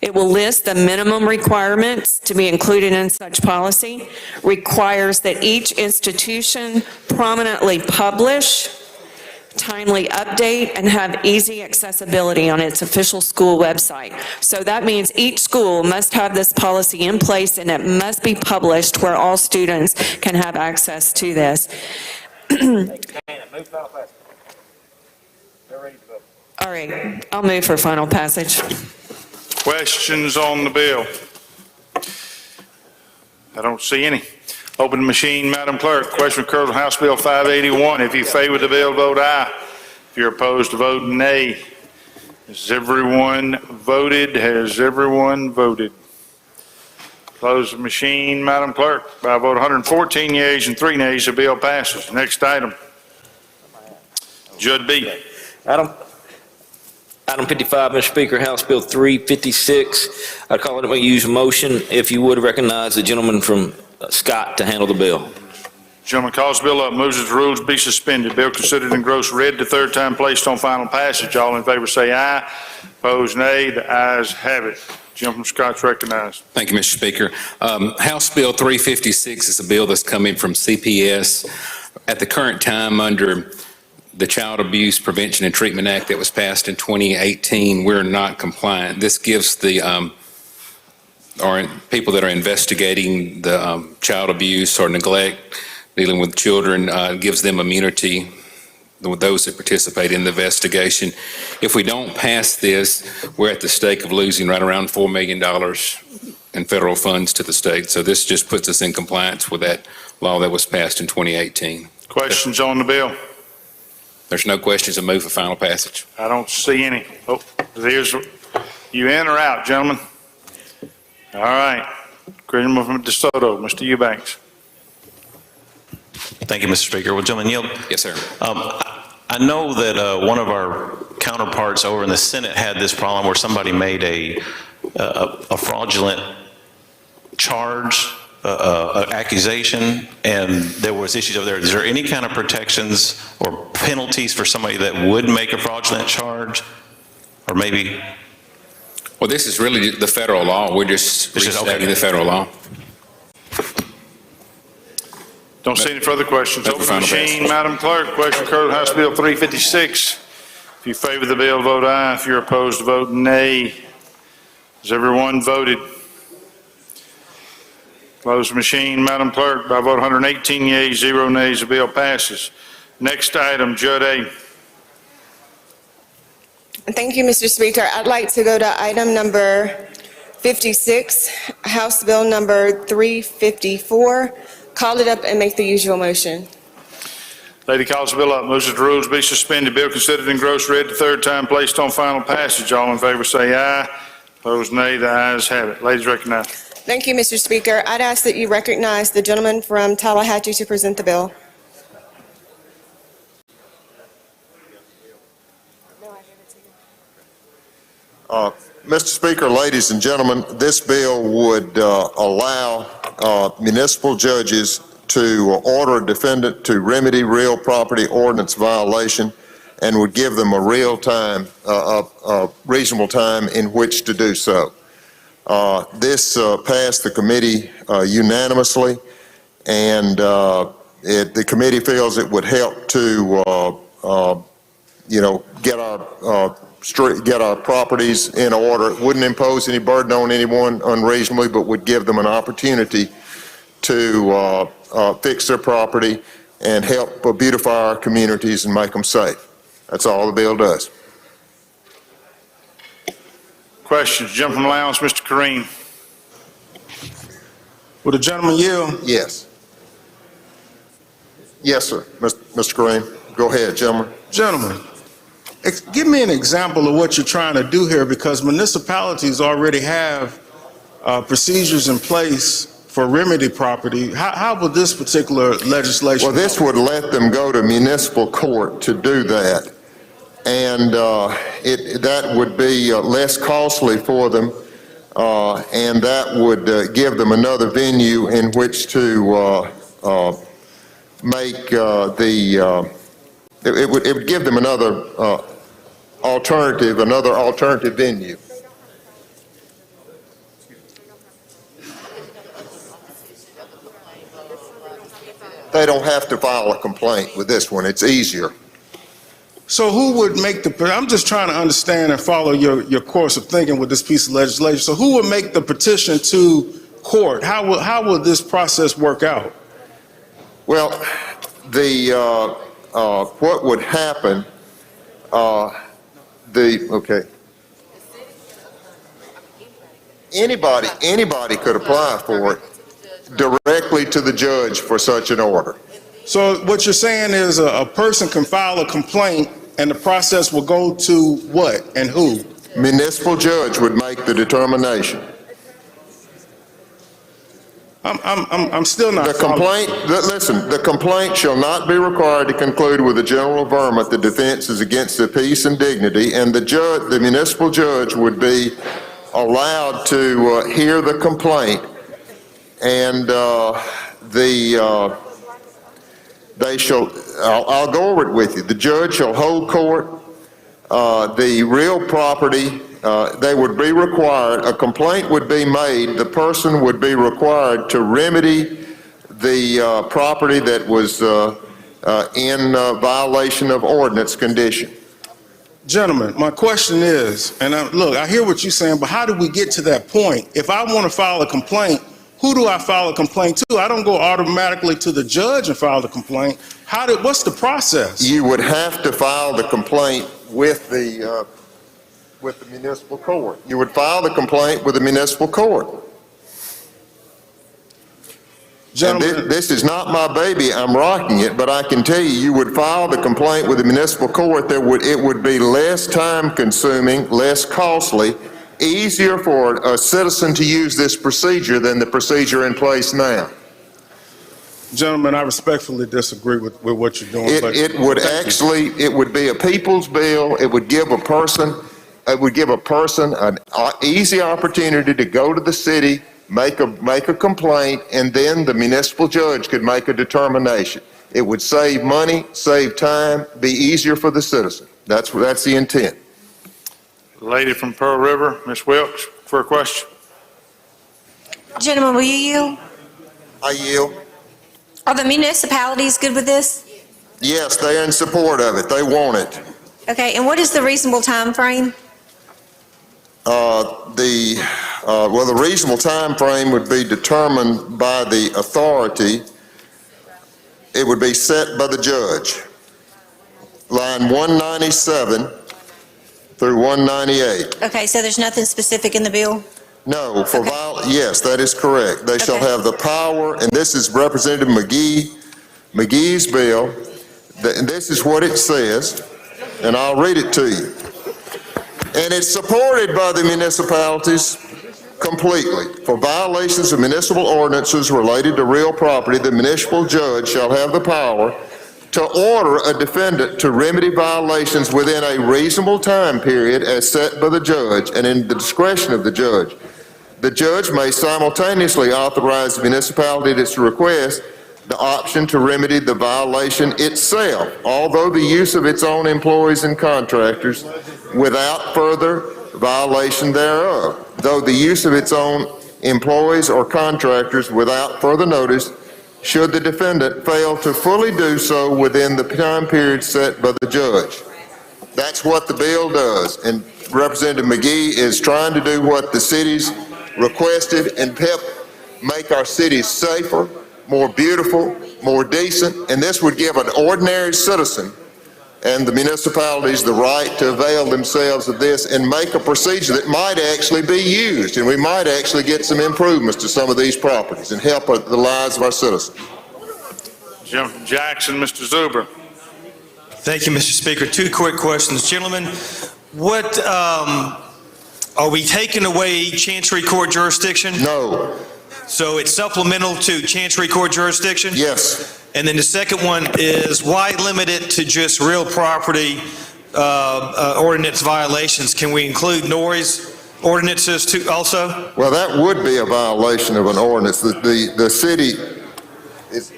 [SPEAKER 2] It will list the minimum requirements to be included in such policy, requires that each institution prominently publish, timely update, and have easy accessibility on its official school website. So that means each school must have this policy in place, and it must be published where all students can have access to this. All right, I'll move for final passage.
[SPEAKER 4] Questions on the bill? I don't see any. Open the machine, Madam Clerk. Question occurs on House Bill 581. If you favor the bill, vote aye. If you're opposed, vote nay. Has everyone voted? Has everyone voted? Close the machine, Madam Clerk. By a vote of 114 yeas and 3 nays, the bill passes. Next item. Judd B.
[SPEAKER 5] Item 55, Mr. Speaker, House Bill 356. I call it a use motion. If you would recognize the gentleman from Scott to handle the bill.
[SPEAKER 4] Gentleman calls the bill up, moves that the rules be suspended. Bill considered and gross read the third time placed on final passage. All in favor say aye. Opposed, nay. The ayes have it. Gentleman from Scott's recognized.
[SPEAKER 9] Thank you, Mr. Speaker. House Bill 356 is a bill that's coming from CPS. At the current time, under the Child Abuse Prevention and Treatment Act that was passed in 2018, we're not compliant. This gives the or people that are investigating the child abuse or neglect, dealing with children, gives them immunity with those that participate in the investigation. If we don't pass this, we're at the stake of losing right around $4 million in federal funds to the state. So this just puts us in compliance with that law that was passed in 2018.
[SPEAKER 4] Questions on the bill?
[SPEAKER 9] There's no questions. I move for final passage.
[SPEAKER 4] I don't see any. Oh, there's, you in or out, gentlemen? All right. Gentleman from DeSoto, Mr. Eubanks.
[SPEAKER 19] Thank you, Mr. Speaker. Well, gentlemen, yield.
[SPEAKER 9] Yes, sir.
[SPEAKER 19] I know that one of our counterparts over in the Senate had this problem where somebody made a fraudulent charge, accusation, and there was issues over there. Is there any kind of protections or penalties for somebody that would make a fraudulent charge? Or maybe?
[SPEAKER 9] Well, this is really the federal law. We're just restating the federal law.
[SPEAKER 4] Don't see any further questions. Open the machine, Madam Clerk. Question occurred on House Bill 356. If you favor the bill, vote aye. If you're opposed, vote nay. Has everyone voted? Close the machine, Madam Clerk. By a vote of 118 yeas, 0 nays, the bill passes. Next item, Judd A.
[SPEAKER 2] Thank you, Mr. Speaker. I'd like to go to item number 56, House Bill number 354. Call it up and make the usual motion.
[SPEAKER 4] Lady calls the bill up, moves that the rules be suspended. Bill considered and gross read the third time, placed on final passage. All in favor say aye. Opposed, nay. The ayes have it. Ladies recognized.
[SPEAKER 2] Thank you, Mr. Speaker. I'd ask that you recognize the gentleman from Tallahatchie to present the bill.
[SPEAKER 11] Mr. Speaker, ladies and gentlemen, this bill would allow municipal judges to order a defendant to remedy real property ordinance violation and would give them a reasonable time in which to do so. This passed the committee unanimously, and the committee feels it would help to, get our properties in order. It wouldn't impose any burden on anyone unreasonably, but would give them an opportunity to fix their property and help beautify our communities and make them safe. That's all the bill does.
[SPEAKER 4] Questions? Gentleman from Lowndes, Mr. Kareem.
[SPEAKER 24] Will the gentleman yield?
[SPEAKER 11] Yes. Yes, sir. Mr. Kareem. Go ahead, gentlemen.
[SPEAKER 24] Gentlemen, give me an example of what you're trying to do here, because municipalities already have procedures in place for remedy property. How will this particular legislation?
[SPEAKER 11] Well, this would let them go to municipal court to do that. And that would be less costly for them, and that would give them another venue in which to make it would give them another alternative venue. They don't have to file a complaint with this one. It's easier.
[SPEAKER 24] So who would make I'm just trying to understand and follow your course of thinking with this piece of legislation. So who would make the petition to court? How will this process work out?
[SPEAKER 11] Well, what would happen, anybody could apply for it directly to the judge for such an order.
[SPEAKER 24] So what you're saying is a person can file a complaint and the process will go to what and who?
[SPEAKER 11] Municipal judge would make the determination.
[SPEAKER 24] I'm still not.
[SPEAKER 11] The complaint shall not be required to conclude with a general averment the defense is against the peace and dignity, and the municipal judge would be allowed to hear the complaint, and I'll go over it with you. The judge shall hold court. The real property, they would be required, a complaint would be made, the person would be required to remedy the property that was in violation of ordinance condition.
[SPEAKER 24] Gentlemen, my question is, and look, I hear what you're saying, but how do we get to that point? If I want to file a complaint, who do I file a complaint to? I don't go automatically to the judge and file the complaint. What's the process?
[SPEAKER 11] You would have to file the complaint with the municipal court. You would file the complaint with the municipal court.
[SPEAKER 24] Gentlemen,
[SPEAKER 11] this is not my baby, I'm rocking it, but I can tell you, you would file the complaint with the municipal court. It would be less time consuming, less costly, easier for a citizen to use this procedure than the procedure in place now.
[SPEAKER 24] Gentlemen, I respectfully disagree with what you're doing.
[SPEAKER 11] It would be a people's bill. It would give a person an easy opportunity to go to the city, make a complaint, and then the municipal judge could make a determination. It would save money, save time, be easier for the citizen. That's the intent.
[SPEAKER 4] Lady from Pearl River, Ms. Wilkes, for a question.
[SPEAKER 10] Gentlemen, will you yield?
[SPEAKER 11] I yield.
[SPEAKER 10] Are the municipalities good with this?
[SPEAKER 11] Yes, they're in support of it. They want it.
[SPEAKER 10] Okay, and what is the reasonable time frame?
[SPEAKER 11] The reasonable time frame would be determined by the authority. It would be set by the judge. Line 197 through 198.
[SPEAKER 10] Okay, so there's nothing specific in the bill?
[SPEAKER 11] No, yes, that is correct. They shall have the power, and this is Representative McGee's bill, and this is what it says, and I'll read it to you. And it's supported by the municipalities completely. For violations of municipal ordinances related to real property, the municipal judge shall have the power to order a defendant to remedy violations within a reasonable time period as set by the judge and in the discretion of the judge. The judge may simultaneously authorize the municipality at its request the option to remedy the violation itself, although the use of its own employees and contractors without further violation thereof, though the use of its own employees or contractors without further notice should the defendant fail to fully do so within the time period set by the judge. That's what the bill does, and Representative McGee is trying to do what the cities requested and help make our cities safer, more beautiful, more decent, and this would give an ordinary citizen and the municipalities the right to avail themselves of this and make a procedure that might actually be used, and we might actually get some improvements to some of these properties and help the lives of our citizens.
[SPEAKER 4] Jackson, Mr. Zuber.
[SPEAKER 22] Thank you, Mr. Speaker. Two quick questions. Gentlemen, what, are we taking away Chancery Court jurisdiction?
[SPEAKER 11] No.
[SPEAKER 22] So it's supplemental to Chancery Court jurisdiction?
[SPEAKER 11] Yes.
[SPEAKER 22] And then the second one is, why limit it to just real property ordinance violations? Can we include noise ordinances too also?
[SPEAKER 11] Well, that would be a violation of an ordinance. The city is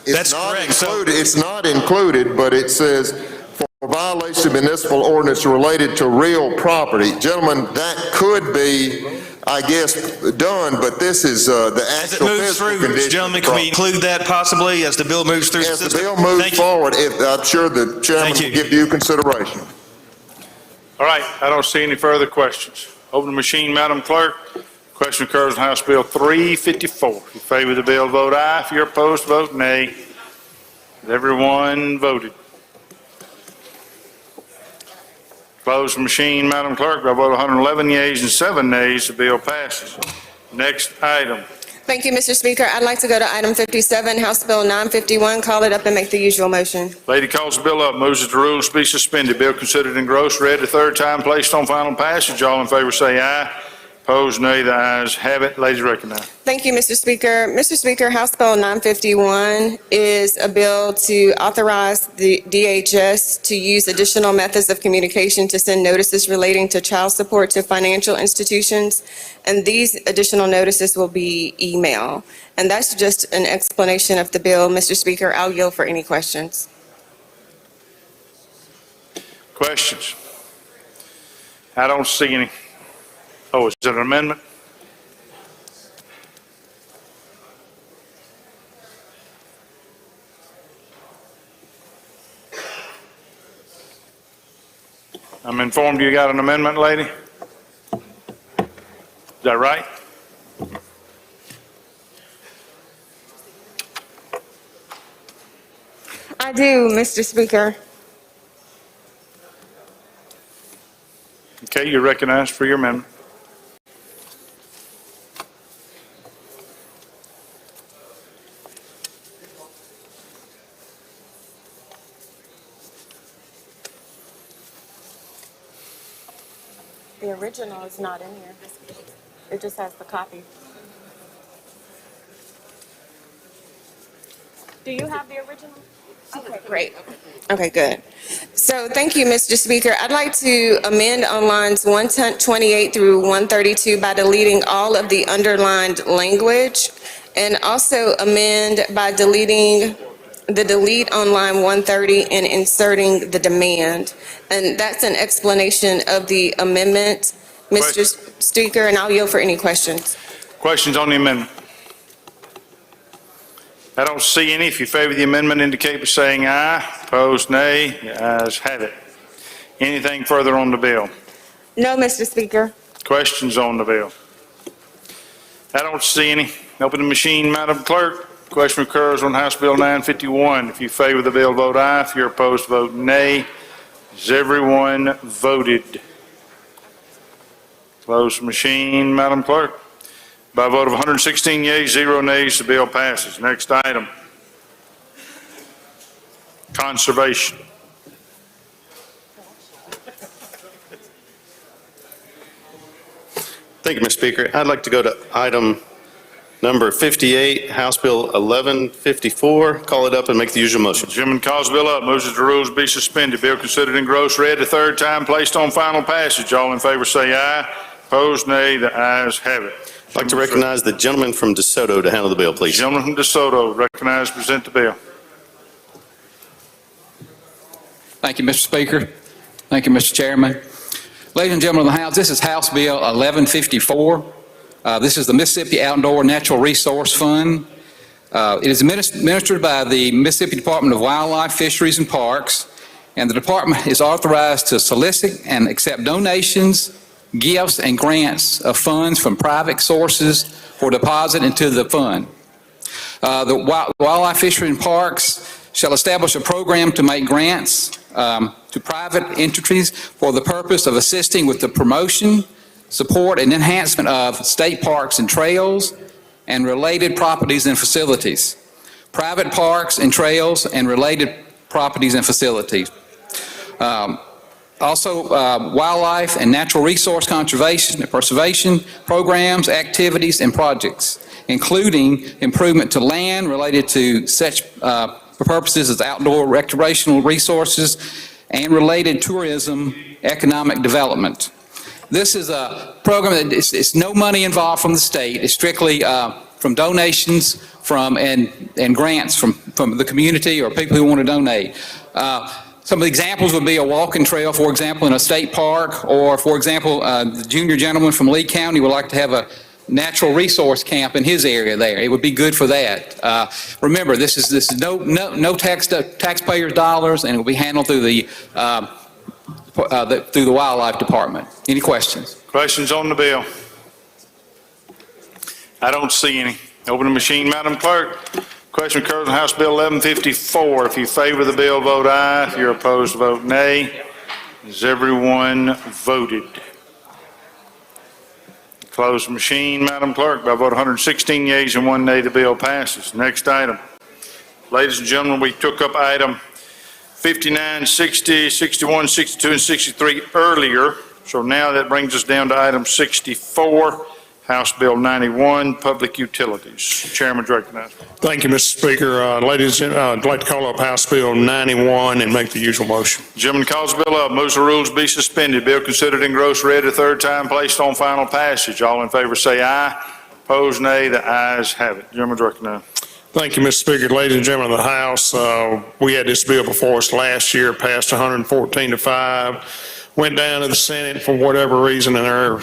[SPEAKER 22] That's
[SPEAKER 11] not
[SPEAKER 22] correct. So-
[SPEAKER 11] included. It's not included, but it says for violation of municipal ordinance related to real property. Gentlemen, that could be, I guess, done, but this is the
[SPEAKER 22] As it
[SPEAKER 11] actual
[SPEAKER 22] moves
[SPEAKER 11] physical
[SPEAKER 22] through,
[SPEAKER 11] condition.
[SPEAKER 22] gentlemen, can we include that possibly as the bill moves through the
[SPEAKER 11] As the
[SPEAKER 22] system?
[SPEAKER 11] bill moves
[SPEAKER 22] Thank you.
[SPEAKER 11] forward, I'm sure the chairman
[SPEAKER 22] Thank
[SPEAKER 11] will
[SPEAKER 22] you.
[SPEAKER 11] give you consideration.
[SPEAKER 4] All right, I don't see any further questions. Open the machine, Madam Clerk. Question occurs on House Bill 354. If you favor the bill, vote aye. If you're opposed, vote nay. Has everyone voted? Close the machine, Madam Clerk. By vote 111 yeas and 7 nays, the bill passes. Next item.
[SPEAKER 2] Thank you, Mr. Speaker. I'd like to go to item 57, House Bill 951. Call it up and make the usual motion.
[SPEAKER 4] Lady calls the bill up, moves that the rules be suspended. Bill considered engrossed, read the third time, placed on final passage. All in favor say aye. Opposed, nay. The ayes have it. Ladies recognized.
[SPEAKER 2] Thank you, Mr. Speaker. Mr. Speaker, House Bill 951 is a bill to authorize the DHS to use additional methods of communication to send notices relating to child support to financial institutions, and these additional notices will be email. And that's just an explanation of the bill. Mr. Speaker, I'll yield for any questions.
[SPEAKER 4] Questions? I don't see any. Oh, is it an amendment? I'm informed you got an amendment, lady? Is that right?
[SPEAKER 2] I do, Mr. Speaker.
[SPEAKER 4] Okay, you're recognized for your amendment.
[SPEAKER 2] The original is not in here. It just has the copy. Do you have the original? Okay, great. Okay, good. So thank you, Mr. Speaker. I'd like to amend on lines 128 through 132 by deleting all of the underlined language, and also amend by deleting the delete on line 130 and inserting the demand. And that's an explanation of the amendment, Mr. Speaker, and I'll yield for any questions.
[SPEAKER 4] Questions on the amendment? I don't see any. If you favor the amendment, indicate by saying aye. Opposed, nay. The ayes have it. Anything further on the bill?
[SPEAKER 2] No, Mr. Speaker.
[SPEAKER 4] Questions on the bill? I don't see any. Open the machine, Madam Clerk. Question occurs on House Bill 951. If you favor the bill, vote aye. If you're opposed, vote nay. Has everyone voted? Close the machine, Madam Clerk. By a vote of 116 yeas, 0 nays, the bill passes. Next item. Conservation.
[SPEAKER 17] Thank you, Mr. Speaker. I'd like to go to item number 58, House Bill 1154. Call it up and make the usual motion.
[SPEAKER 4] Gentleman calls the bill up, moves that the rules be suspended. Bill considered engrossed, read the third time, placed on final passage. All in favor say aye. Opposed, nay. The ayes have it.
[SPEAKER 17] I'd like to recognize the gentleman from DeSoto to handle the bill, please.
[SPEAKER 4] Gentleman from DeSoto, recognized, present the bill.
[SPEAKER 18] Thank you, Mr. Speaker. Thank you, Mr. Chairman. Ladies and gentlemen of the House, this is House Bill 1154. This is the Mississippi Outdoor Natural Resource Fund. It is administered by the Mississippi Department of Wildlife, Fisheries, and Parks, and the department is authorized to solicit and accept donations, gifts, and grants of funds from private sources for deposit into the fund. The Wildlife, Fisheries, and Parks shall establish a program to make grants to private entities for the purpose of assisting with the promotion, support, and enhancement of state parks and trails and related properties and facilities, private parks and trails and related properties and facilities. Also, wildlife and natural resource conservation and preservation programs, activities, and projects, including improvement to land related to such purposes as outdoor recreational resources and related tourism economic development. This is a program that it's no money involved from the state. It's strictly from donations and grants from the community or people who want to donate. Some of the examples would be a walking trail, for example, in a state park, or, for example, the junior gentleman from Lee County would like to have a natural resource camp in his area there. It would be good for that. Remember, this is no taxpayers' dollars, and it will be handled through the Wildlife Department. Any questions?
[SPEAKER 4] Questions on the bill? I don't see any. Open the machine, Madam Clerk. Question occurs on House Bill 1154. If you favor the bill, vote aye. If you're opposed, vote nay. Has everyone voted? Close the machine, Madam Clerk. By a vote of 116 yeas and 1 nay, the bill passes. Next item. Ladies and gentlemen, we took up item 59, 60, 61, 62, and 63 earlier. So now that brings us down to item 64. House Bill 91, Public Utilities. Chairman, recognized.
[SPEAKER 7] Thank you, Mr. Speaker. Ladies, I'd like to call up House Bill 91 and make the usual motion.
[SPEAKER 4] Gentleman calls the bill up, moves the rules be suspended. Bill considered in gross read a third time, placed on final passage. All in favor say aye. Opposed, nay. The ayes have it. Gentleman, recognized.
[SPEAKER 7] Thank you, Mr. Speaker. Ladies and gentlemen of the House, we had this bill before us last year, passed 114 to 5. Went down to the Senate for whatever reason, their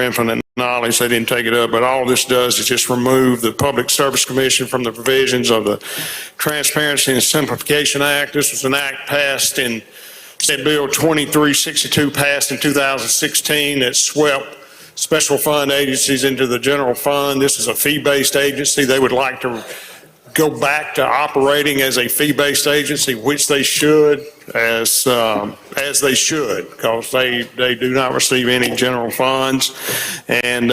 [SPEAKER 7] infinite knowledge, they didn't take it up. But all this does is just remove the Public Service Commission from the provisions of the Transparency and Simplification Act. This was an act passed in Senate Bill 2362, passed in 2016, that swept special fund agencies into the general fund. This is a fee-based agency. They would like to go back to operating as a fee-based agency, which they should, as they should, because they do not receive any general funds. And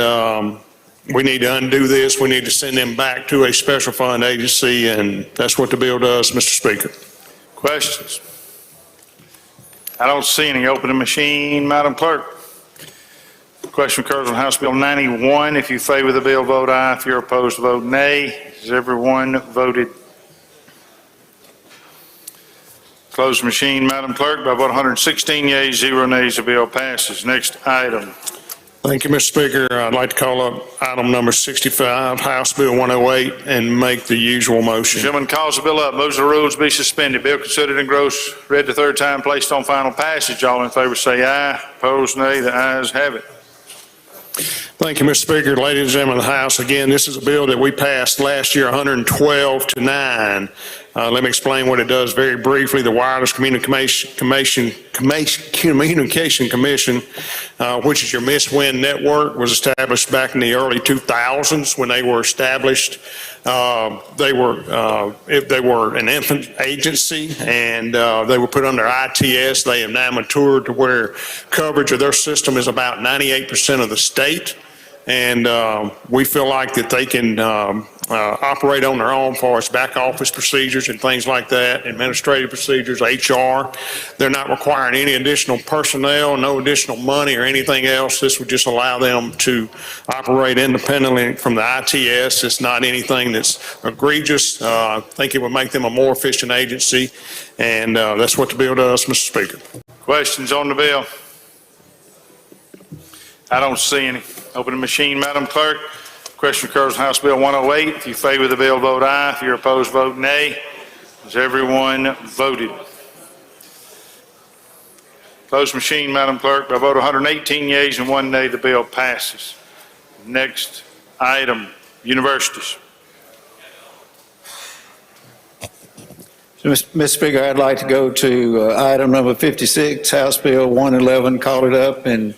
[SPEAKER 7] we need to undo this. We need to send them back to a special fund agency, and that's what the bill does, Mr. Speaker.
[SPEAKER 4] Questions? I don't see any. Open the machine, Madam Clerk. Question occurs on House Bill 91. If you favor the bill, vote aye. If you're opposed, vote nay. Has everyone voted? Close the machine, Madam Clerk. By vote 116 yeas, 0 nays, the bill passes. Next item.
[SPEAKER 7] Thank you, Mr. Speaker. I'd like to call up item number 65, House Bill 108, and make the usual motion.
[SPEAKER 4] Gentleman calls the bill up, moves the rules be suspended. Bill considered in gross, read the third time, placed on final passage. All in favor say aye. Opposed, nay. The ayes have it.
[SPEAKER 7] Thank you, Mr. Speaker. Ladies and gentlemen of the House, again, this is a bill that we passed last year, 112 to 9. Let me explain what it does very briefly. The Wireless Communication Commission, which is your Miss-Win network, was established back in the early 2000s. When they were established, they were an infant agency, and they were put under ITS. They have now matured to where coverage of their system is about 98% of the state. And we feel like that they can operate on their own for its back office procedures and things like that, administrative procedures, HR. They're not requiring any additional personnel, no additional money or anything else. This would just allow them to operate independently from the ITS. It's not anything that's egregious. I think it would make them a more efficient agency, and that's what the bill does, Mr. Speaker.
[SPEAKER 4] Questions on the bill? I don't see any. Open the machine, Madam Clerk. Question occurs on House Bill 108. If you favor the bill, vote aye. If you're opposed, vote nay. Has everyone voted? Close machine, Madam Clerk. By a vote of 118 yeas and 1 nay, the bill passes. Next item, universities.
[SPEAKER 14] Mr. Speaker, I'd like to go to item number 56, House Bill 111, call it up, and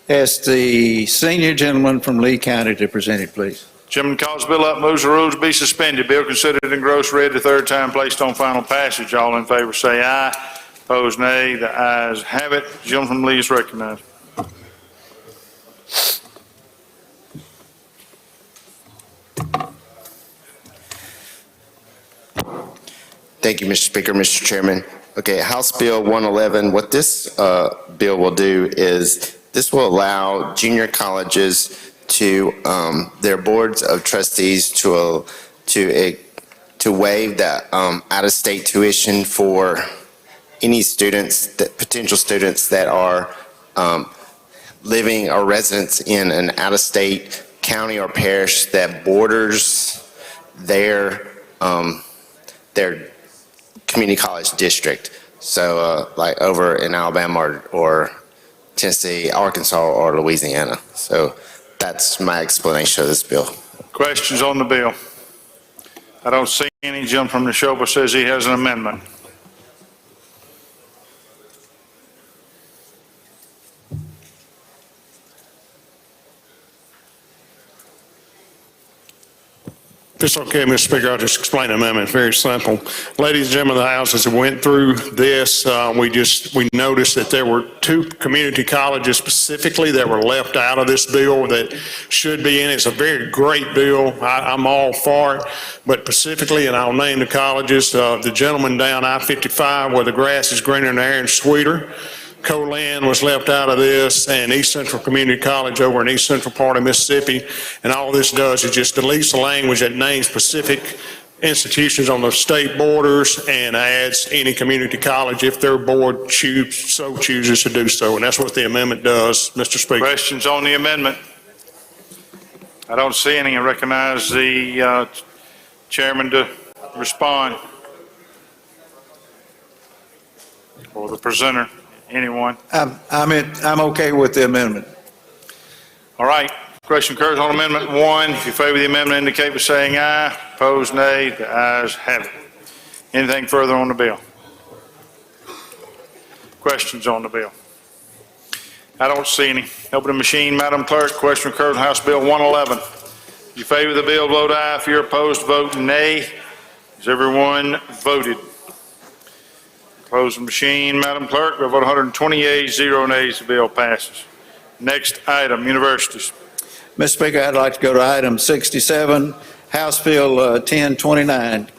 [SPEAKER 14] ask the senior gentleman from Lee County to present it, please.
[SPEAKER 4] Gentleman calls the bill up, moves the rules be suspended. Bill considered in gross read the third time, placed on final passage. All in favor say aye. Opposed nay. The ayes have it. Gentleman from Lee is recognized.
[SPEAKER 21] Thank you, Mr. Speaker, Mr. Chairman.
[SPEAKER 1] Okay, House Bill 111, what this bill will do is, this will allow junior colleges to, their boards of trustees to waive that out-of-state tuition for any students, potential students that are living or residents in an out-of-state county or parish that borders their community college district. So like over in Alabama or Tennessee, Arkansas, or Louisiana. So that's my explanation of this bill.
[SPEAKER 4] Questions on the bill? I don't see any. Jim from Neshoba says he has an amendment.
[SPEAKER 7] If it's okay, Mr. Speaker, I'll just explain the amendment. It's very simple. Ladies and gentlemen of the House, as we went through this, we noticed that there were 2 community colleges specifically that were left out of this bill that should be in it. It's a very great bill. I'm all for it. But specifically, and I'll name the colleges, the gentleman down I-55 where the grass is greener and the air is sweeter. Colan was left out of this, and East Central Community College over in East Central part of Mississippi. And all this does is just deletes the language that names specific institutions on the state borders and adds any community college if their board so chooses to do so. And that's what the amendment does, Mr. Speaker.
[SPEAKER 4] Questions on the amendment? I don't see any. I recognize the chairman to respond. Or the presenter. Anyone?
[SPEAKER 14] I'm okay with the amendment.
[SPEAKER 4] All right. Question occurs on Amendment 1. If you favor the amendment, indicate by saying aye. Opposed, nay. The ayes have it. Anything further on the bill? Questions on the bill? I don't see any. Open the machine, Madam Clerk. Question occurs on House Bill 111. If you favor the bill, vote aye. If you're opposed, vote nay. Has everyone voted? Close the machine, Madam Clerk. We'll vote 120 yeas, 0 nays. The bill passes. Next item, universities.
[SPEAKER 14] Mr. Speaker, I'd like to go to item 67, House Bill 1029.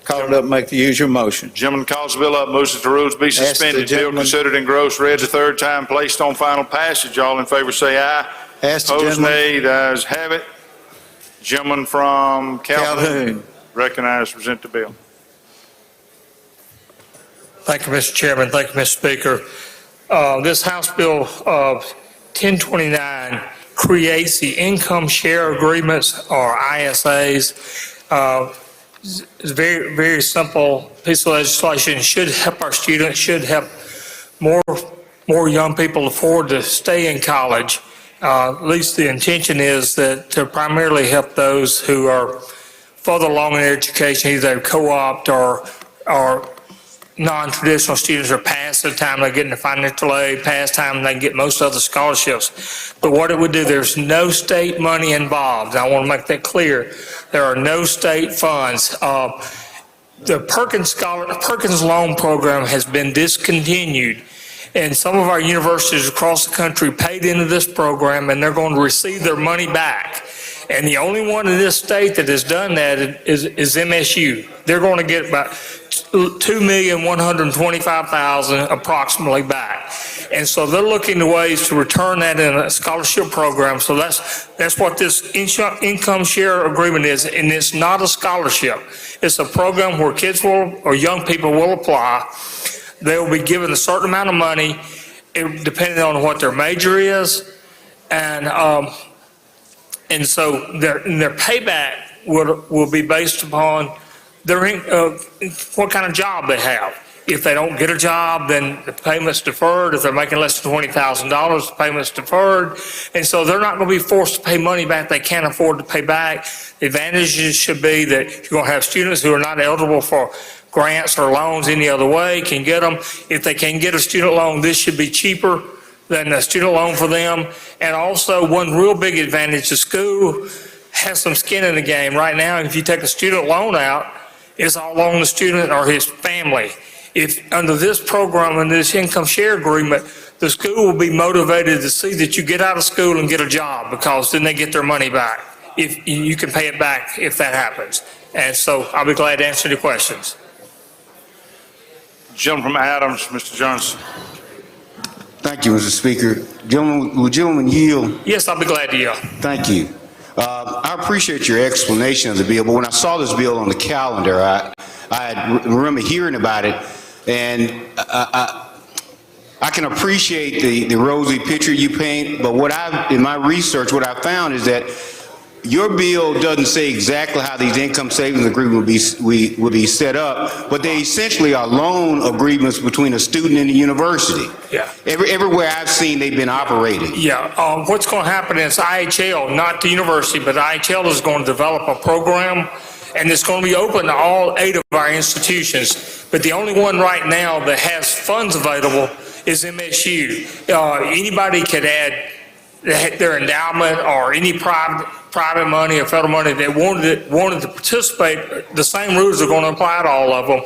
[SPEAKER 14] Call it up and make the usual motion.
[SPEAKER 4] Gentleman calls the bill up, moves that the rules be suspended. Bill considered engrossed, read the 3rd time, placed on final passage. All in favor say aye. Opposed, nay. The ayes have it. Gentleman from Calhoun. Recognized to present the bill.
[SPEAKER 6] Thank you, Mr. Chairman. Thank you, Mr. Speaker. This House Bill 1029 creates the income share agreements, or ISAs. It's very, very simple piece of legislation. It should help our students, should help more young people afford to stay in college. At least the intention is that to primarily help those who are further along in their education, either co-opt or non-traditional students are past the time they're getting the financial aid, past time they can get most other scholarships. But what it would do, there's no state money involved. I want to make that clear. There are no state funds. The Perkins Loan Program has been discontinued, and some of our universities across the country paid into this program, and they're going to receive their money back. And the only one in this state that has done that is MSU. They're going to get about $2,125,000 approximately back. And so they're looking to ways to return that in a scholarship program. So that's what this income share agreement is. And it's not a scholarship. It's a program where kids or young people will apply. They will be given a certain amount of money, depending on what their major is. And so their payback will be based upon what kind of job they have. If they don't get a job, then the payment's deferred. If they're making less than $20,000, the payment's deferred. And so they're not going to be forced to pay money back they can't afford to pay back. The advantages should be that you're going to have students who are not eligible for grants or loans any other way can get them. If they can get a student loan, this should be cheaper than a student loan for them. And also, one real big advantage, the school has some skin in the game. Right now, if you take a student loan out, it's all on the student or his family. If under this program and this income share agreement, the school will be motivated to see that you get out of school and get a job, because then they get their money back. If you can pay it back if that happens. And so I'll be glad to answer any questions.
[SPEAKER 4] Gentleman from Adams, Mr. Johnson.
[SPEAKER 3] Thank you, Mr. Speaker. Gentlemen, will gentlemen yield?
[SPEAKER 6] Yes, I'll be glad to yield.
[SPEAKER 3] Thank you. I appreciate your explanation of the bill, but when I saw this bill on the calendar, I remember hearing about it, and I can appreciate the rosy picture you paint, but in my research, what I found is that your bill doesn't say exactly how these income savings agreements will be set up, but they essentially are loan agreements between a student and the university.
[SPEAKER 6] Yeah.
[SPEAKER 3] Everywhere I've seen, they've been operating.
[SPEAKER 6] Yeah, what's going to happen is IHL, not the university, but IHL is going to develop a program, and it's going to be open to all 8 of our institutions. But the only one right now that has funds available is MSU. Anybody could add their endowment or any private money or federal money that wanted to participate. The same rules are going to apply to all of them.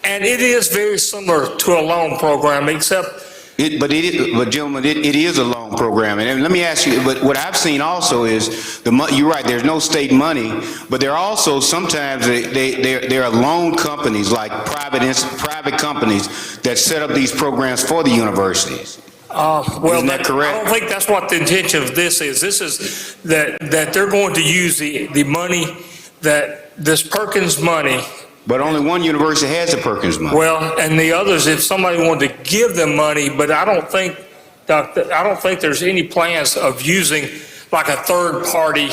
[SPEAKER 6] And it is very similar to a loan program, except
[SPEAKER 3] But gentlemen, it is a loan program. And let me ask you, but what I've seen also is, you're right, there's no state money, but there are also sometimes there are loan companies, like private companies that set up these programs for the universities.
[SPEAKER 6] Well,
[SPEAKER 3] Isn't that correct?
[SPEAKER 6] I don't think that's what the intention of this is. This is that they're going to use the money, this Perkins money.
[SPEAKER 3] But only one university has the Perkins money.
[SPEAKER 6] Well, and the others, if somebody wanted to give them money, but I don't think there's any plans of using like a third-party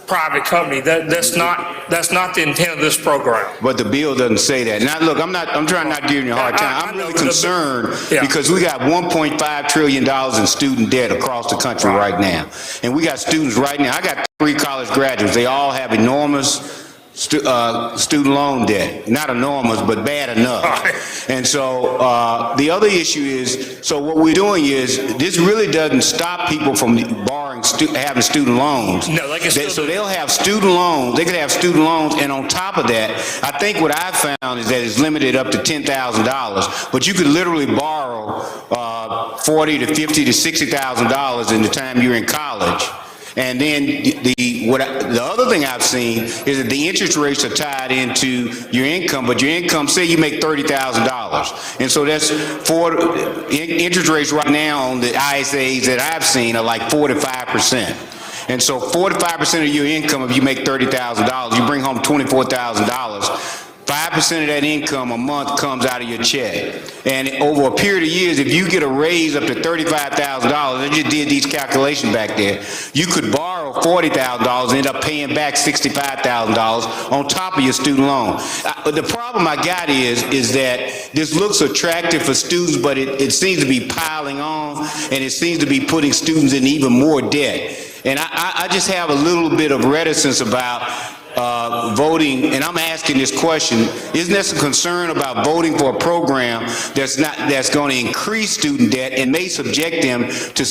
[SPEAKER 6] private company. That's not the intent of this program.
[SPEAKER 3] But the bill doesn't say that. Now, look, I'm trying not to give you a hard time. I'm really concerned because we got $1.5 trillion in student debt across the country right now. And we got students right now. I got 3 college graduates. They all have enormous student loan debt. Not enormous, but bad enough. And so the other issue is, so what we're doing is, this really doesn't stop people from borrowing, having student loans.
[SPEAKER 6] No, they can
[SPEAKER 3] So they'll have student loans, they could have student loans, and on top of that, I think what I found is that it's limited up to $10,000, but you could literally borrow $40,000 to $50,000 to $60,000 in the time you're in college. And then the other thing I've seen is that the interest rates are tied into your income, but your income, say you make $30,000. And so that's interest rates right now on the ISAs that I've seen are like 4 to 5%. And so 45% of your income, if you make $30,000, you bring home $24,000. 5% of that income a month comes out of your check. And over a period of years, if you get a raise up to $35,000, I just did these calculations back there, you could borrow $40,000 and end up paying back $65,000 on top of your student loan. The problem I got is that this looks attractive for students, but it seems to be piling on, and it seems to be putting students in even more debt. And I just have a little bit of reticence about voting, and I'm asking this question, isn't there some concern about voting for a program that's going to increase student debt and may subject them to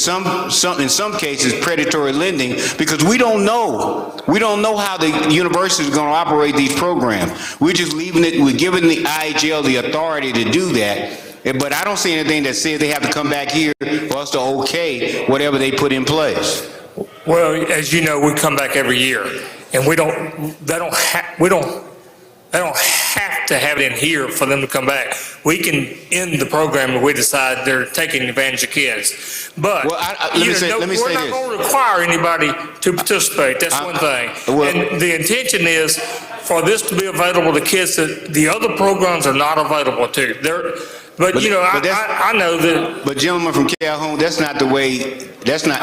[SPEAKER 3] in some cases predatory lending, because we don't know how the university is going to operate these programs. We're just we're giving the IHL the authority to do that. But I don't see anything that says they have to come back here for us to okay whatever they put in place.
[SPEAKER 6] Well, as you know, we come back every year, and they don't have to have it in here for them to come back. We can end the program if we decide they're taking advantage of kids. But we're not going to require anybody to participate. That's one thing. And the intention is for this to be available to kids that the other programs are not available to. But I know that.
[SPEAKER 3] But gentlemen from Calhoun, that's not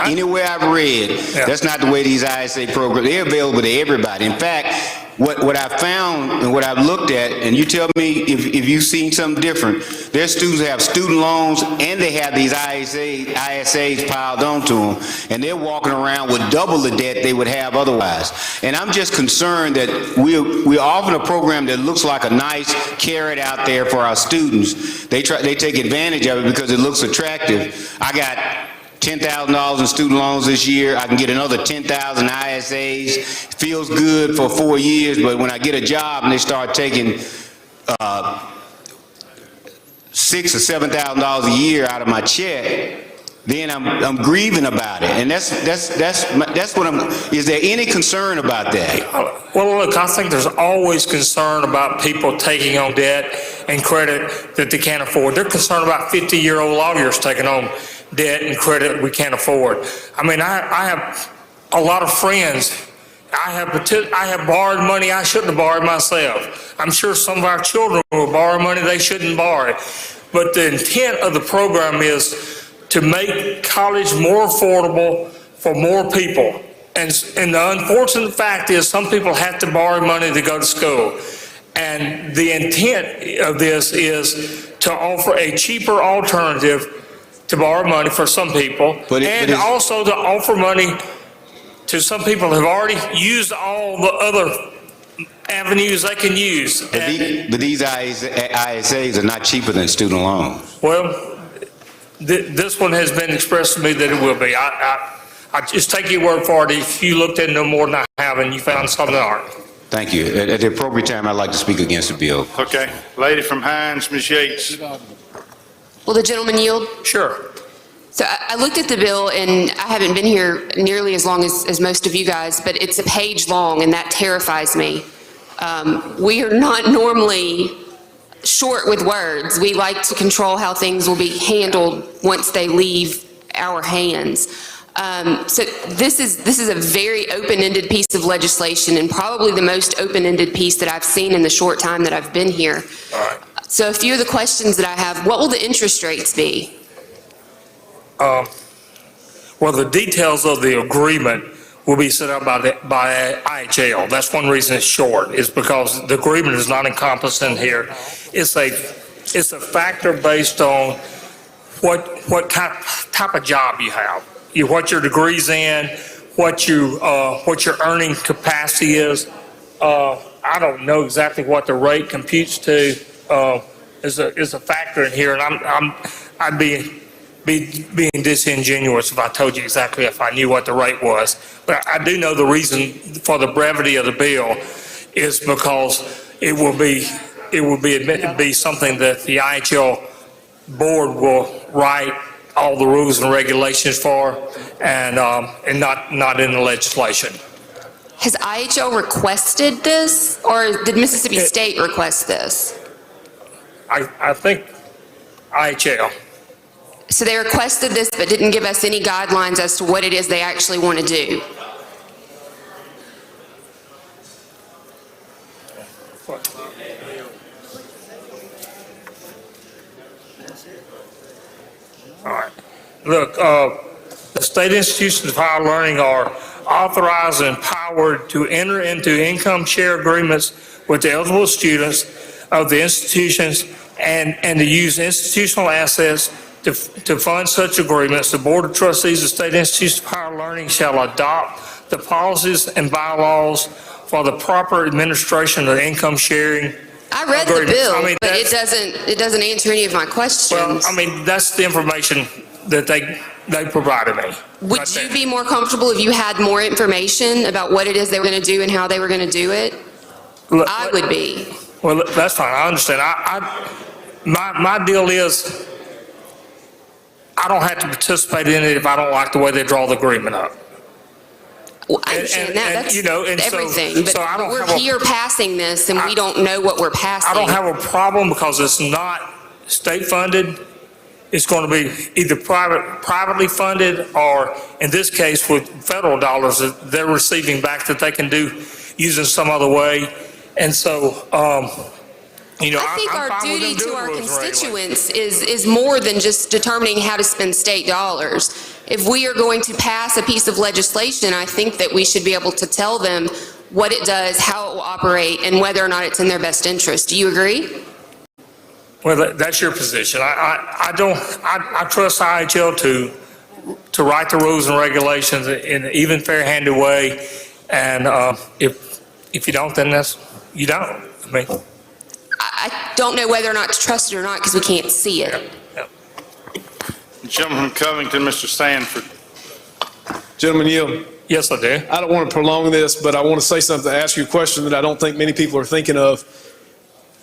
[SPEAKER 3] anywhere I've read, that's not the way these ISA programs, they're available to everybody. In fact, what I found and what I've looked at, and you tell me if you've seen something different, there's students that have student loans and they have these ISAs piled onto them, and they're walking around with double the debt they would have otherwise. And I'm just concerned that we're offering a program that looks like a nice carrot out there for our students. They take advantage of it because it looks attractive. I got $10,000 in student loans this year. I can get another 10,000 ISAs. Feels good for 4 years, but when I get a job and they start taking $6,000 or $7,000 a year out of my check, then I'm grieving about it. And that's what is there any concern about that?
[SPEAKER 6] Well, look, I think there's always concern about people taking on debt. and credit that they can't afford. They're concerned about 50-year-old lawyers taking on debt and credit we can't afford. I mean, I have a lot of friends. I have borrowed money I shouldn't have borrowed myself. I'm sure some of our children will borrow money they shouldn't borrow. But the intent of the program is to make college more affordable for more people. And the unfortunate fact is some people have to borrow money to go to school. And the intent of this is to offer a cheaper alternative to borrow money for some people, and also to offer money to some people who've already used all the other avenues they can use.
[SPEAKER 3] But these ISAs are not cheaper than student loans.
[SPEAKER 6] Well, this one has been expressed to me that it will be. I just take your word for it. If you looked at no more than I have and you found something art.
[SPEAKER 3] Thank you. At the appropriate time, I'd like to speak against the bill.
[SPEAKER 4] Okay. Lady from Hines, Ms. Yates.
[SPEAKER 12] Will the gentleman yield?
[SPEAKER 6] Sure.
[SPEAKER 12] So I looked at the bill, and I haven't been here nearly as long as most of you guys, but it's a page long, and that terrifies me. We are not normally short with words. We like to control how things will be handled once they leave our hands. So this is a very open-ended piece of legislation, and probably the most open-ended piece that I've seen in the short time that I've been here.
[SPEAKER 6] All right.
[SPEAKER 12] So a few of the questions that I have: what will the interest rates be?
[SPEAKER 6] Well, the details of the agreement will be set up by IHL. That's one reason it's short, is because the agreement is not encompassed in here. It's a factor based on what type of job you have, what your degree's in, what your earning capacity is. I don't know exactly what the rate computes to. Is a factor in here, and I'd be being disingenuous if I told you exactly if I knew what the rate was. But I do know the reason for the brevity of the bill is because it will be something that the IHL board will write all the rules and regulations for, and not in the legislation.
[SPEAKER 12] Has IHL requested this, or did Mississippi State request this?
[SPEAKER 6] I think IHL.
[SPEAKER 12] So they requested this but didn't give us any guidelines as to what it is they actually want to do.
[SPEAKER 6] All right. Look, the state institutions of higher learning are authorized and empowered to enter into income share agreements with the eligible students of the institutions and to use institutional assets to fund such agreements. The Board of Trustees of State Institutions of Higher Learning shall adopt the policies and bylaws for the proper administration of income sharing.
[SPEAKER 12] I read the bill, but it doesn't answer any of my questions.
[SPEAKER 6] Well, I mean, that's the information that they provided me.
[SPEAKER 12] Would you be more comfortable if you had more information about what it is they were going to do and how they were going to do it? I would be.
[SPEAKER 6] Well, that's fine. I understand. My deal is I don't have to participate in it if I don't like the way they draw the agreement up.
[SPEAKER 12] Well, I understand that. That's everything. But we're here passing this, and we don't know what we're passing.
[SPEAKER 6] I don't have a problem because it's not state funded. It's going to be either privately funded, or in this case with federal dollars that they're receiving back that they can do using some other way. And so,
[SPEAKER 12] I think our duty to our constituents is more than just determining how to spend state dollars. If we are going to pass a piece of legislation, I think that we should be able to tell them what it does, how it will operate, and whether or not it's in their best interest. Do you agree?
[SPEAKER 6] Well, that's your position. I trust IHL to write the rules and regulations in an even, fair-handed way. And if you don't, then you don't. I mean,
[SPEAKER 12] I don't know whether or not to trust it or not because we can't see it.
[SPEAKER 6] Yeah.
[SPEAKER 4] Gentleman from Covington, Mr. Sanford.
[SPEAKER 16] Gentleman yield.
[SPEAKER 6] Yes, I do.
[SPEAKER 16] I don't want to prolong this, but I want to say something, ask you a question that I don't think many people are thinking of.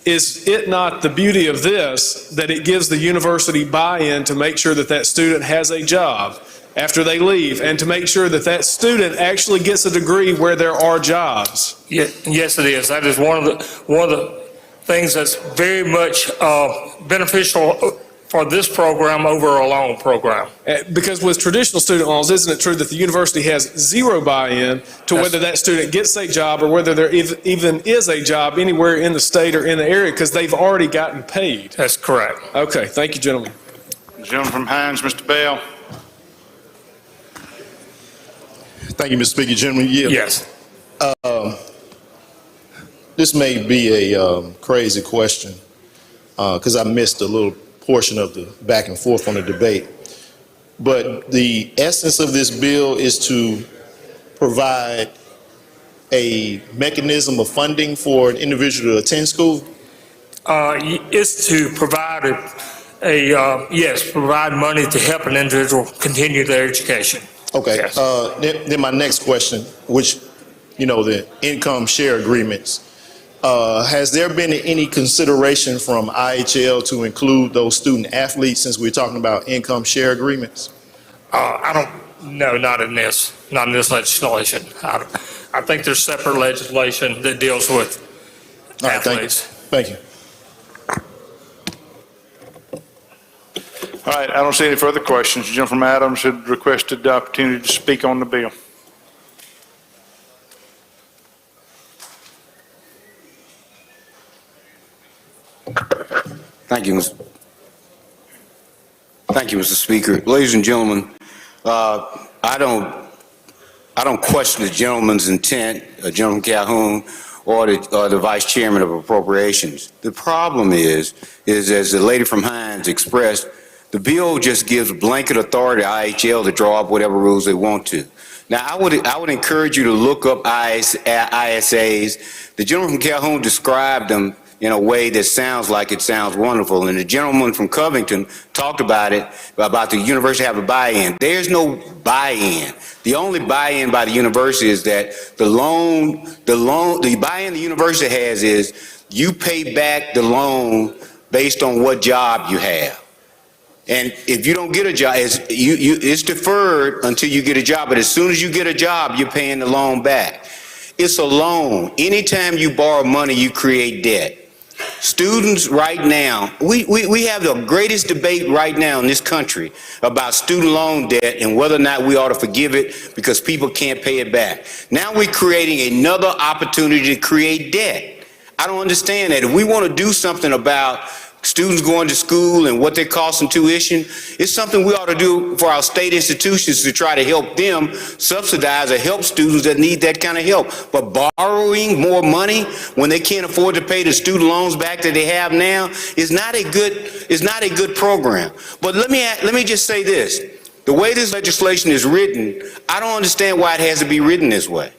[SPEAKER 16] Is it not the beauty of this that it gives the university buy-in to make sure that that student has a job after they leave, and to make sure that that student actually gets a degree where there are jobs?
[SPEAKER 6] Yes, it is. That is one of the things that's very much beneficial for this program over a loan program.
[SPEAKER 16] Because with traditional student loans, isn't it true that the university has zero buy-in to whether that student gets a job or whether there even is a job anywhere in the state or in the area because they've already gotten paid?
[SPEAKER 6] That's correct.
[SPEAKER 16] Okay, thank you, gentlemen.
[SPEAKER 4] Gentleman from Hines, Mr. Bell.
[SPEAKER 8] Thank you, Mr. Speaker. Gentlemen,
[SPEAKER 6] Yes.
[SPEAKER 8] This may be a crazy question because I missed a little portion of the back and forth on the debate. But the essence of this bill is to provide a mechanism of funding for an individual to attend school?
[SPEAKER 6] It's to provide provide money to help an individual continue their education.
[SPEAKER 8] Okay.
[SPEAKER 6] Yes.
[SPEAKER 8] Then my next question, which, the income share agreements. Has there been any consideration from IHL to include those student athletes since we're talking about income share agreements?
[SPEAKER 6] No, not in this legislation. I think there's separate legislation that deals with athletes.
[SPEAKER 8] Thank you.
[SPEAKER 4] All right, I don't see any further questions. The gentleman from Adams had requested the opportunity to speak on the bill.
[SPEAKER 15] Thank you, Mr. Speaker. Ladies and gentlemen, I don't question the gentleman's intent, Gentleman Calhoun, or the Vice Chairman of Appropriations. The problem is as the lady from Hines expressed, the bill just gives blanket authority to IHL to draw up whatever rules they want to. Now, I would encourage you to look up ISAs. The gentleman from Calhoun described them in a way that sounds like it sounds wonderful. And the gentleman from Covington talked about it, about the university have a buy-in. There's no buy-in. The only buy-in by the university is that the buy-in the university has is you pay back the loan based on what job you have. And if you don't get a job, it's deferred until you get a job. But as soon as you get a job, you're paying the loan back. It's a loan. Anytime you borrow money, you create debt. Students right now, we have the greatest debate right now in this country about student loan debt and whether or not we ought to forgive it because people can't pay it back. Now we're creating another opportunity to create debt. I don't understand that. If we want to do something about students going to school and what they cost in tuition, it's something we ought to do for our state institutions to try to help them subsidize or help students that need that kind of help. But borrowing more money when they can't afford to pay the student loans back that they have now is not a good program. But let me just say this. The way this legislation is written, I don't understand why it has to be written this way.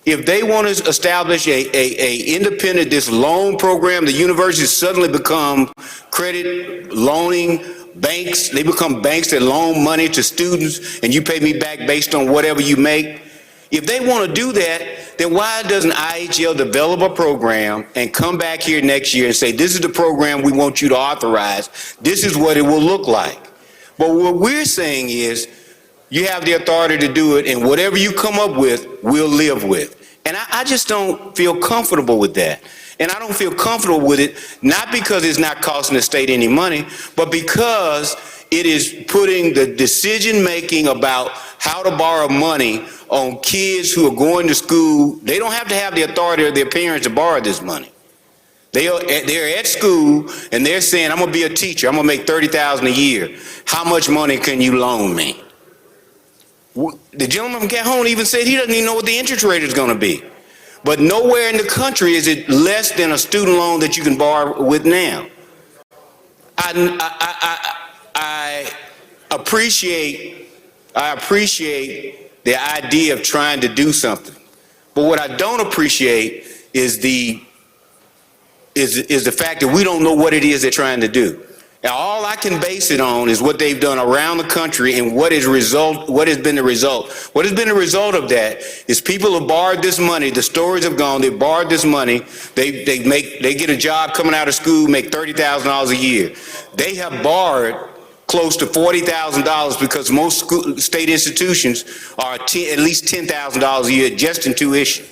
[SPEAKER 15] If they want to establish this loan program, the universities suddenly become credit loaning banks. They become banks that loan money to students and you pay me back based on whatever you make. If they want to do that, then why doesn't IHL develop a program and come back here next year and say, this is the program we want you to authorize. This is what it will look like. But what we're saying is, you have the authority to do it, and whatever you come up with, we'll live with. And I just don't feel comfortable with that. And I don't feel comfortable with it, not because it's not costing the state any money, but because it is putting the decision-making about how to borrow money on kids who are going to school. They don't have to have the authority of their parents to borrow this money. They're at school, and they're saying, I'm going to be a teacher. I'm going to make $30,000 a year. How much money can you loan me? The gentleman from Calhoun even said he doesn't even know what the interest rate is going to be. But nowhere in the country is it less than a student loan that you can borrow with now. I appreciate the idea of trying to do something. But what I don't appreciate is the fact that we don't know what it is they're trying to do. Now, all I can base it on is what they've done around the country and what has been the result. What has been the result of that is people have borrowed this money. The stories have gone. They've borrowed this money. They get a job coming out of school, make $30,000 a year. They have borrowed close to $40,000 because most state institutions are at least $10,000 a year just in tuition.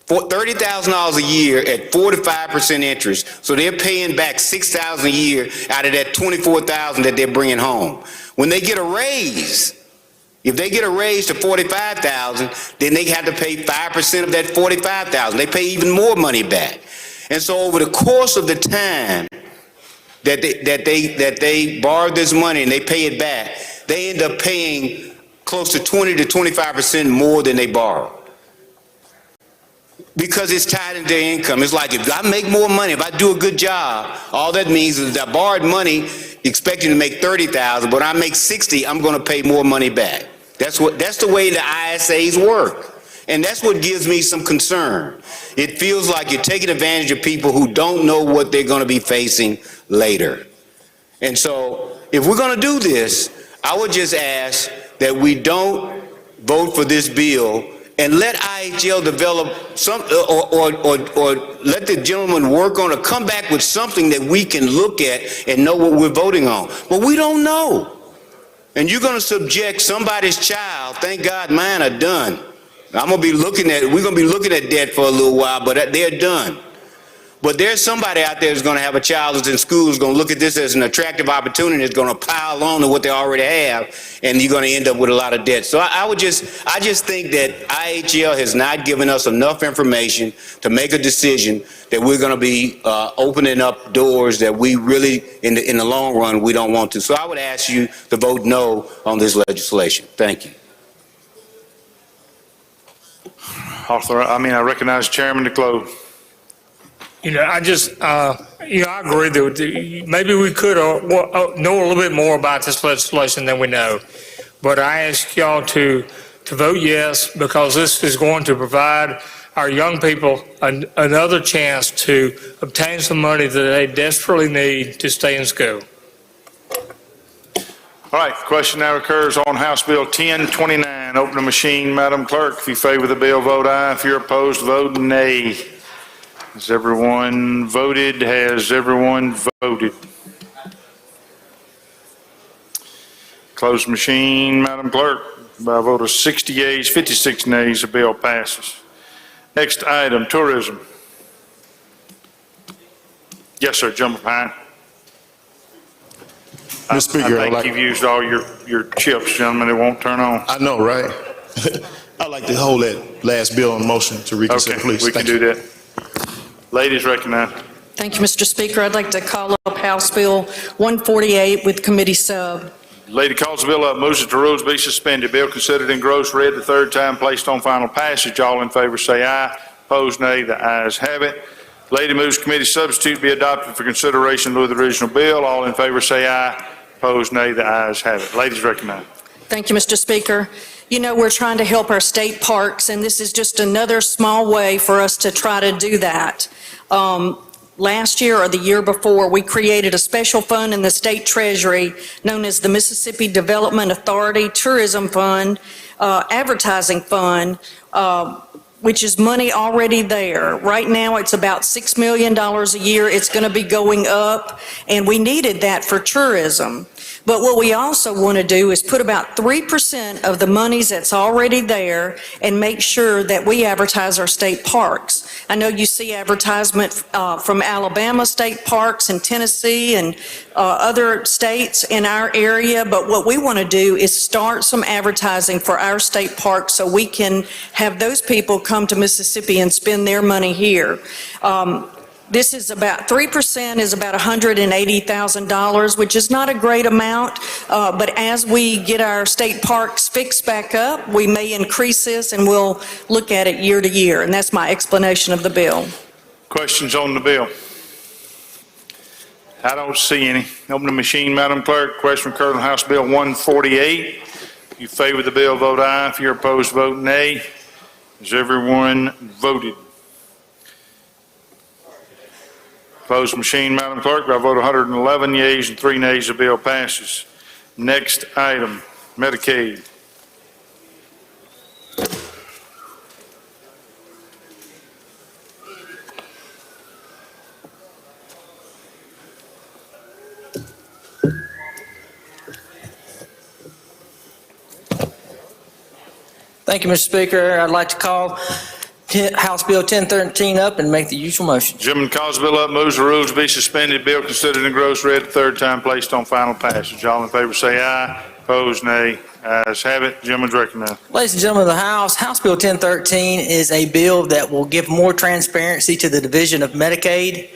[SPEAKER 15] for $30,000 a year at 4 to 5% interest. So they're paying back $6,000 a year out of that $24,000 that they're bringing home. When they get a raise, if they get a raise to $45,000, then they have to pay 5% of that $45,000. They pay even more money back. And so over the course of the time that they borrowed this money and they pay it back, they end up paying close to 20 to 25% more than they borrowed. Because it's tied into their income. It's like if I make more money, if I do a good job, all that means is that I borrowed money expecting to make $30,000, but I make $60,000, I'm going to pay more money back. That's the way the ISAs work. And that's what gives me some concern. It feels like you're taking advantage of people who don't know what they're going to be facing later. And so if we're going to do this, I would just ask that we don't vote for this bill and let IHL develop some, or let the gentleman work on it, come back with something that we can look at and know what we're voting on. But we don't know. And you're going to subject somebody's child, thank God mine are done. we're going to be looking at debt for a little while, but they're done. But there's somebody out there who's going to have a child that's in school who's going to look at this as an attractive opportunity. It's going to pile on to what they already have, and you're going to end up with a lot of debt. So I just think that IHL has not given us enough information to make a decision that we're going to be opening up doors that we really, in the long run, we don't want to. So I would ask you to vote no on this legislation. Thank you.
[SPEAKER 4] I recognize the chairman to close.
[SPEAKER 6] I just, I agree that maybe we could know a little bit more about this legislation than we know. But I ask y'all to vote yes, because this is going to provide our young people another chance to obtain some money that they desperately need to stay in school.
[SPEAKER 4] All right, the question now occurs on House Bill 1029. Open the machine, Madam Clerk. If you favor the bill, vote aye. If you're opposed, vote nay. Has everyone voted? Has everyone voted? Closed machine, Madam Clerk. By a vote of 60 yeas, 56 nays, the bill passes. Next item, tourism. Yes, sir, Jump Pine.
[SPEAKER 8] Mr. Speaker,
[SPEAKER 4] I think you've used all your chips, gentlemen. It won't turn on.
[SPEAKER 8] I know, right? I'd like to hold that last bill on motion to reconsider, please.
[SPEAKER 4] We can do that. Ladies recognized.
[SPEAKER 13] Thank you, Mr. Speaker. I'd like to call up House Bill 148 with committee sub.
[SPEAKER 4] Lady calls the bill up, moves that the rules be suspended. Bill considered engrossed, read the third time, placed on final passage. All in favor say aye. Opposed nay. The ayes have it. Lady moves committee substitute be adopted for consideration in lieu of the original bill. All in favor say aye. Opposed nay. The ayes have it. Ladies recognized.
[SPEAKER 13] Thank you, Mr. Speaker. We're trying to help our state parks, and this is just another small way for us to try to do that. Last year or the year before, we created a special fund in the state treasury known as the Mississippi Development Authority Tourism Fund, Advertising Fund, which is money already there. Right now, it's about $6 million a year. It's going to be going up, and we needed that for tourism. But what we also want to do is put about 3% of the monies that's already there and make sure that we advertise our state parks. I know you see advertisement from Alabama state parks and Tennessee and other states in our area, but what we want to do is start some advertising for our state parks so we can have those people come to Mississippi and spend their money here. This is about 3% is about $180,000, which is not a great amount, but as we get our state parks fixed back up, we may increase this, and we'll look at it year to year, and that's my explanation of the bill.
[SPEAKER 4] Questions on the bill? I don't see any. Open the machine, Madam Clerk. Question occurred on House Bill 148. If you favor the bill, vote aye. If you're opposed, vote nay. Has everyone voted? Closed machine, Madam Clerk. By a vote of 111 yeas and 3 nays, the bill passes. Next item, Medicaid.
[SPEAKER 20] Thank you, Mr. Speaker. I'd like to call
[SPEAKER 5] House Bill 1013 up and make the usual motion.
[SPEAKER 4] Gentleman calls the bill up, moves the rules to be suspended, bill considered in gross read the third time, placed on final passage. All in favor say aye. Opposed, nay. Ayes have it. Gentleman's recommended.
[SPEAKER 5] Ladies and gentlemen of the House, House Bill 1013 is a bill that will give more transparency to the Division of Medicaid.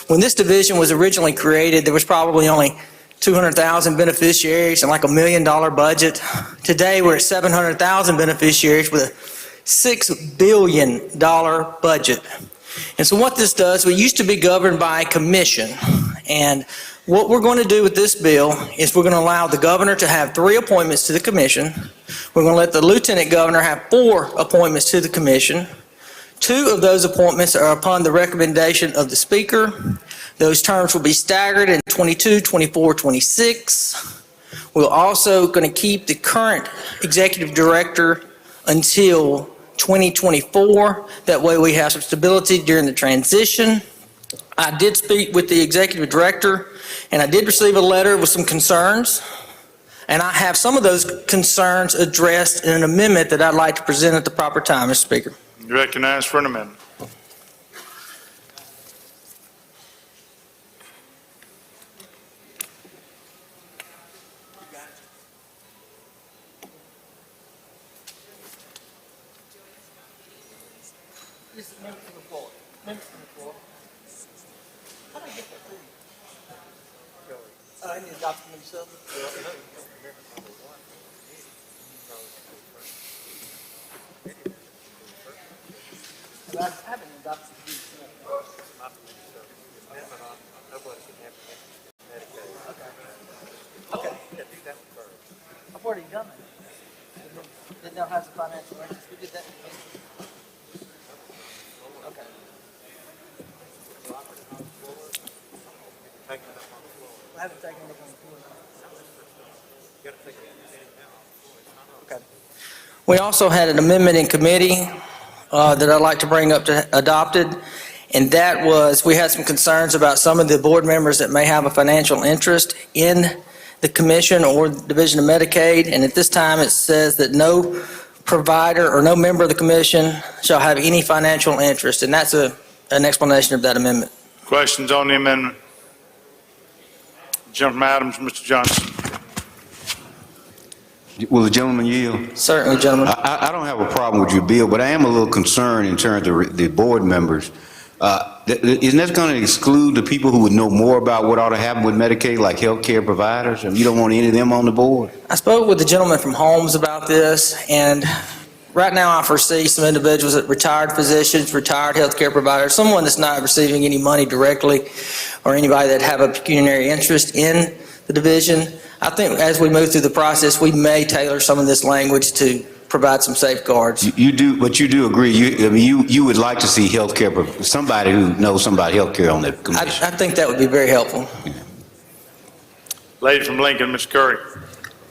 [SPEAKER 5] When this division was originally created, there was probably only 200,000 beneficiaries and like $1 million budget. Today, we're at 700,000 beneficiaries with a $6 billion budget. And so what this does, we used to be governed by a commission. And what we're going to do with this bill is we're going to allow the governor to have 3 appointments to the commission. We're going to let the lieutenant governor have 4 appointments to the commission. 2 of those appointments are upon the recommendation of the speaker. Those terms will be staggered in 22, 24, 26. We're also going to keep the current executive director until 2024. That way we have some stability during the transition. I did speak with the executive director, and I did receive a letter with some concerns, and I have some of those concerns addressed in an amendment that I'd like to present at the proper time, Mr. Speaker.
[SPEAKER 4] You recognized for an amendment.
[SPEAKER 5] I've already done it. Then they'll have the financial interest. We did that. Okay. I haven't taken it up on the floor. Okay. We also had an amendment in committee that I'd like to bring up to adopted, and that was we had some concerns about some of the board members that may have a financial interest in the commission or the Division of Medicaid, and at this time it says that no provider or no member of the commission shall have any financial interest, and that's an explanation of that amendment.
[SPEAKER 4] Questions on the amendment? Gentleman Adams, Mr. Johnson.
[SPEAKER 3] Will the gentleman yield?
[SPEAKER 5] Certainly, gentlemen.
[SPEAKER 3] I don't have a problem with your bill, but I am a little concerned in terms of the board members. Isn't that going to exclude the people who would know more about what ought to happen with Medicaid, like healthcare providers? And you don't want any of them on the board?
[SPEAKER 5] I spoke with the gentleman from Holmes about this, and right now I foresee some individuals that retired physicians, retired healthcare providers, someone that's not receiving any money directly, or anybody that have a pecuniary interest in the division. I think as we move through the process, we may tailor some of this language to provide some safeguards.
[SPEAKER 3] You do, but you do agree. You would like to see healthcare, somebody who knows somebody healthcare on that commission.
[SPEAKER 5] I think that would be very helpful.
[SPEAKER 4] Lady from Lincoln, Ms. Curry.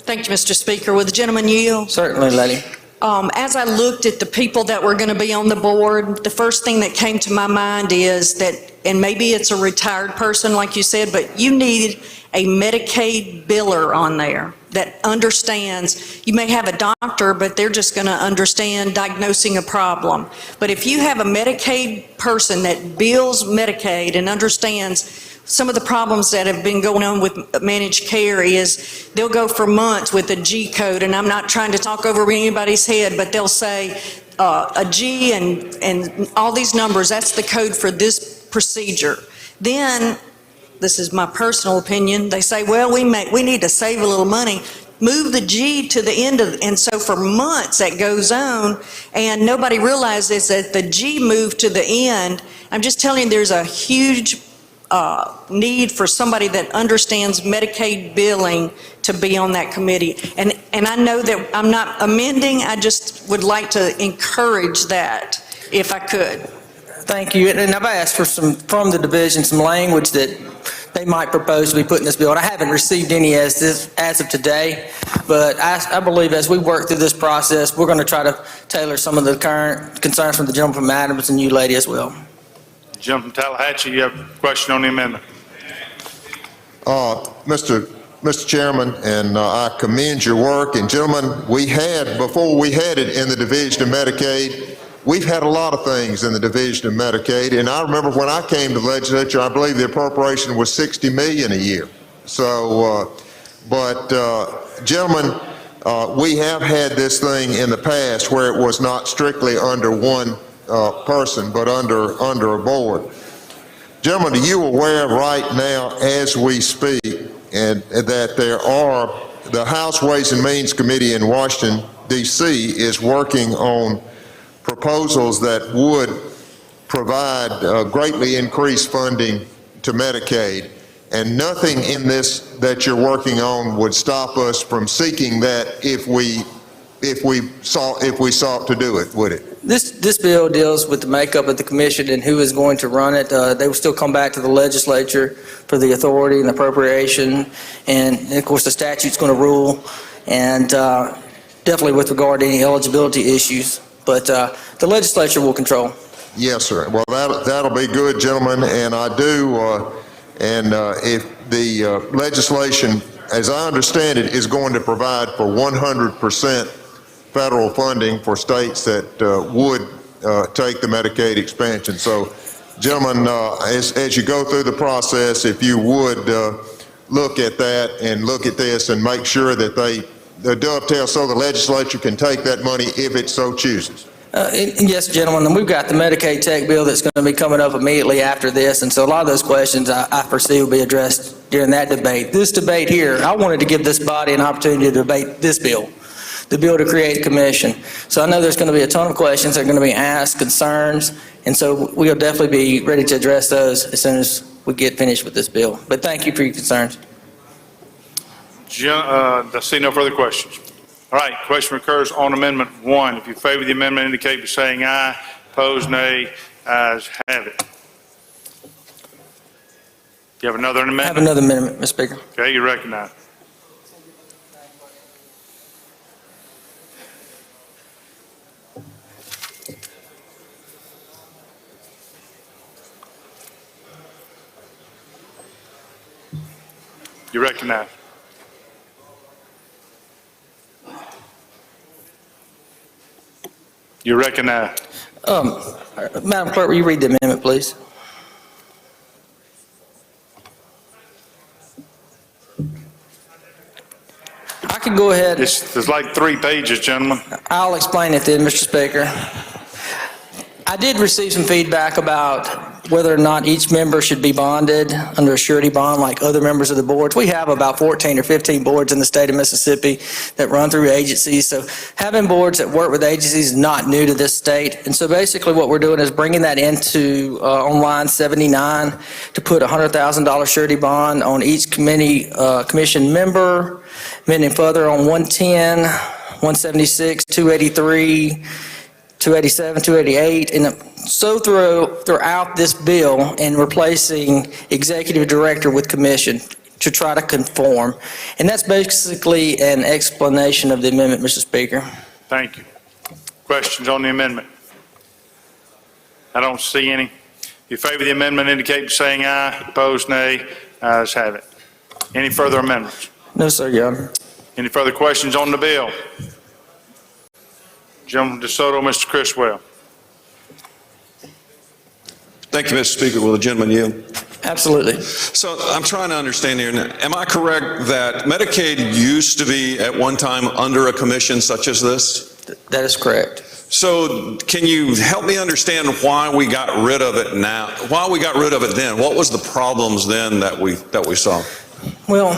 [SPEAKER 13] Thank you, Mr. Speaker. Will the gentleman yield?
[SPEAKER 5] Certainly, lady.
[SPEAKER 13] As I looked at the people that were going to be on the board, the first thing that came to my mind is that, and maybe it's a retired person like you said, but you need a Medicaid biller on there that understands. You may have a doctor, but they're just going to understand diagnosing a problem. But if you have a Medicaid person that bills Medicaid and understands some of the problems that have been going on with managed care is they'll go for months with a G code, and I'm not trying to talk over anybody's head, but they'll say a G and all these numbers, that's the code for this procedure. Then, this is my personal opinion, they say, well, we need to save a little money. Move the G to the end of, and so for months that goes on, and nobody realizes that the G moved to the end. I'm just telling you, there's a huge need for somebody that understands Medicaid billing to be on that committee. And I know that I'm not amending, I just would like to encourage that if I could.
[SPEAKER 5] Thank you. And I've asked for from the division, some language that they might propose to be put in this bill. And I haven't received any as of today, but I believe as we work through this process, we're going to try to tailor some of the current concerns from the gentleman from Adams and you lady as well.
[SPEAKER 4] Gentleman from Tallahatchie, you have a question on the amendment.
[SPEAKER 11] Mr. Chairman, and I commend your work. And gentlemen, before we had it in the Division of Medicaid, we've had a lot of things in the division of Medicaid, and I remember when I came to the legislature, I believe the appropriation was $60 million a year. So, gentlemen, we have had this thing in the past where it was not strictly under one person, but under a board. Gentlemen, are you aware right now, as we speak, and that the House Ways and Means Committee in Washington, D.C. is working on proposals that would provide greatly increased funding to Medicaid, and nothing in this that you're working on would stop us from seeking that if we sought to do it, would it?
[SPEAKER 5] This bill deals with the makeup of the commission and who is going to run it. They will still come back to the legislature for the authority and appropriation, and of course the statute's going to rule, and definitely with regard to any eligibility issues. But the legislature will control.
[SPEAKER 11] Yes, sir. Well, that'll be good, gentlemen, and I do. If the legislation, as I understand it, is going to provide for 100% federal funding for states that would take the Medicaid expansion. So, gentlemen, as you go through the process, if you would look at that and look at this and make sure that they dovetail so the legislature can take that money if it so chooses.
[SPEAKER 5] Yes, gentlemen, and we've got the Medicaid tech bill that's going to be coming up immediately after this, and so a lot of those questions I foresee will be addressed during that debate. This debate here, I wanted to give this body an opportunity to debate this bill, the bill to create a commission. So I know there's going to be a ton of questions that are going to be asked, concerns, and so we'll definitely be ready to address those as soon as we get finished with this bill. But thank you for your concerns.
[SPEAKER 4] I see no further questions. All right, question recurs on Amendment 1. If you favor the amendment, indicate by saying aye. Opposed, nay. Ayes have it. You have another amendment?
[SPEAKER 5] I have another amendment, Mr. Speaker.
[SPEAKER 4] Okay, you recognize. You recognize. You recognize.
[SPEAKER 5] Madam Clerk, will you read the amendment, please? I can go ahead.
[SPEAKER 4] There's like 3 pages, gentlemen.
[SPEAKER 5] I'll explain it then, Mr. Speaker. I did receive some feedback about whether or not each member should be bonded under a surety bond like other members of the boards. We have about 14 or 15 boards in the state of Mississippi that run through agencies. So having boards that work with agencies is not new to this state. And so basically what we're doing is bringing that into on line 79 to put a $100,000 surety bond on each commission member, amending further on 110, 176, 283, 287, 288, and so throughout this bill, and replacing executive director with commission to try to conform. And that's basically an explanation of the amendment, Mr. Speaker.
[SPEAKER 4] Thank you. Questions on the amendment? I don't see any. If you favor the amendment, indicate by saying aye. Opposed, nay. Ayes have it. Any further amendments?
[SPEAKER 5] No, sir, Your Honor.
[SPEAKER 4] Any further questions on the bill? Gentleman DeSoto, Mr. Criswell.
[SPEAKER 19] Thank you, Mr. Speaker. Will the gentleman yield?
[SPEAKER 5] Absolutely.
[SPEAKER 19] So I'm trying to understand here. Am I correct that Medicaid used to be at one time under a commission such as this?
[SPEAKER 5] That is correct.
[SPEAKER 19] So can you help me understand why we got rid of it now? Why we got rid of it then? What was the problems then that we saw?
[SPEAKER 5] Well,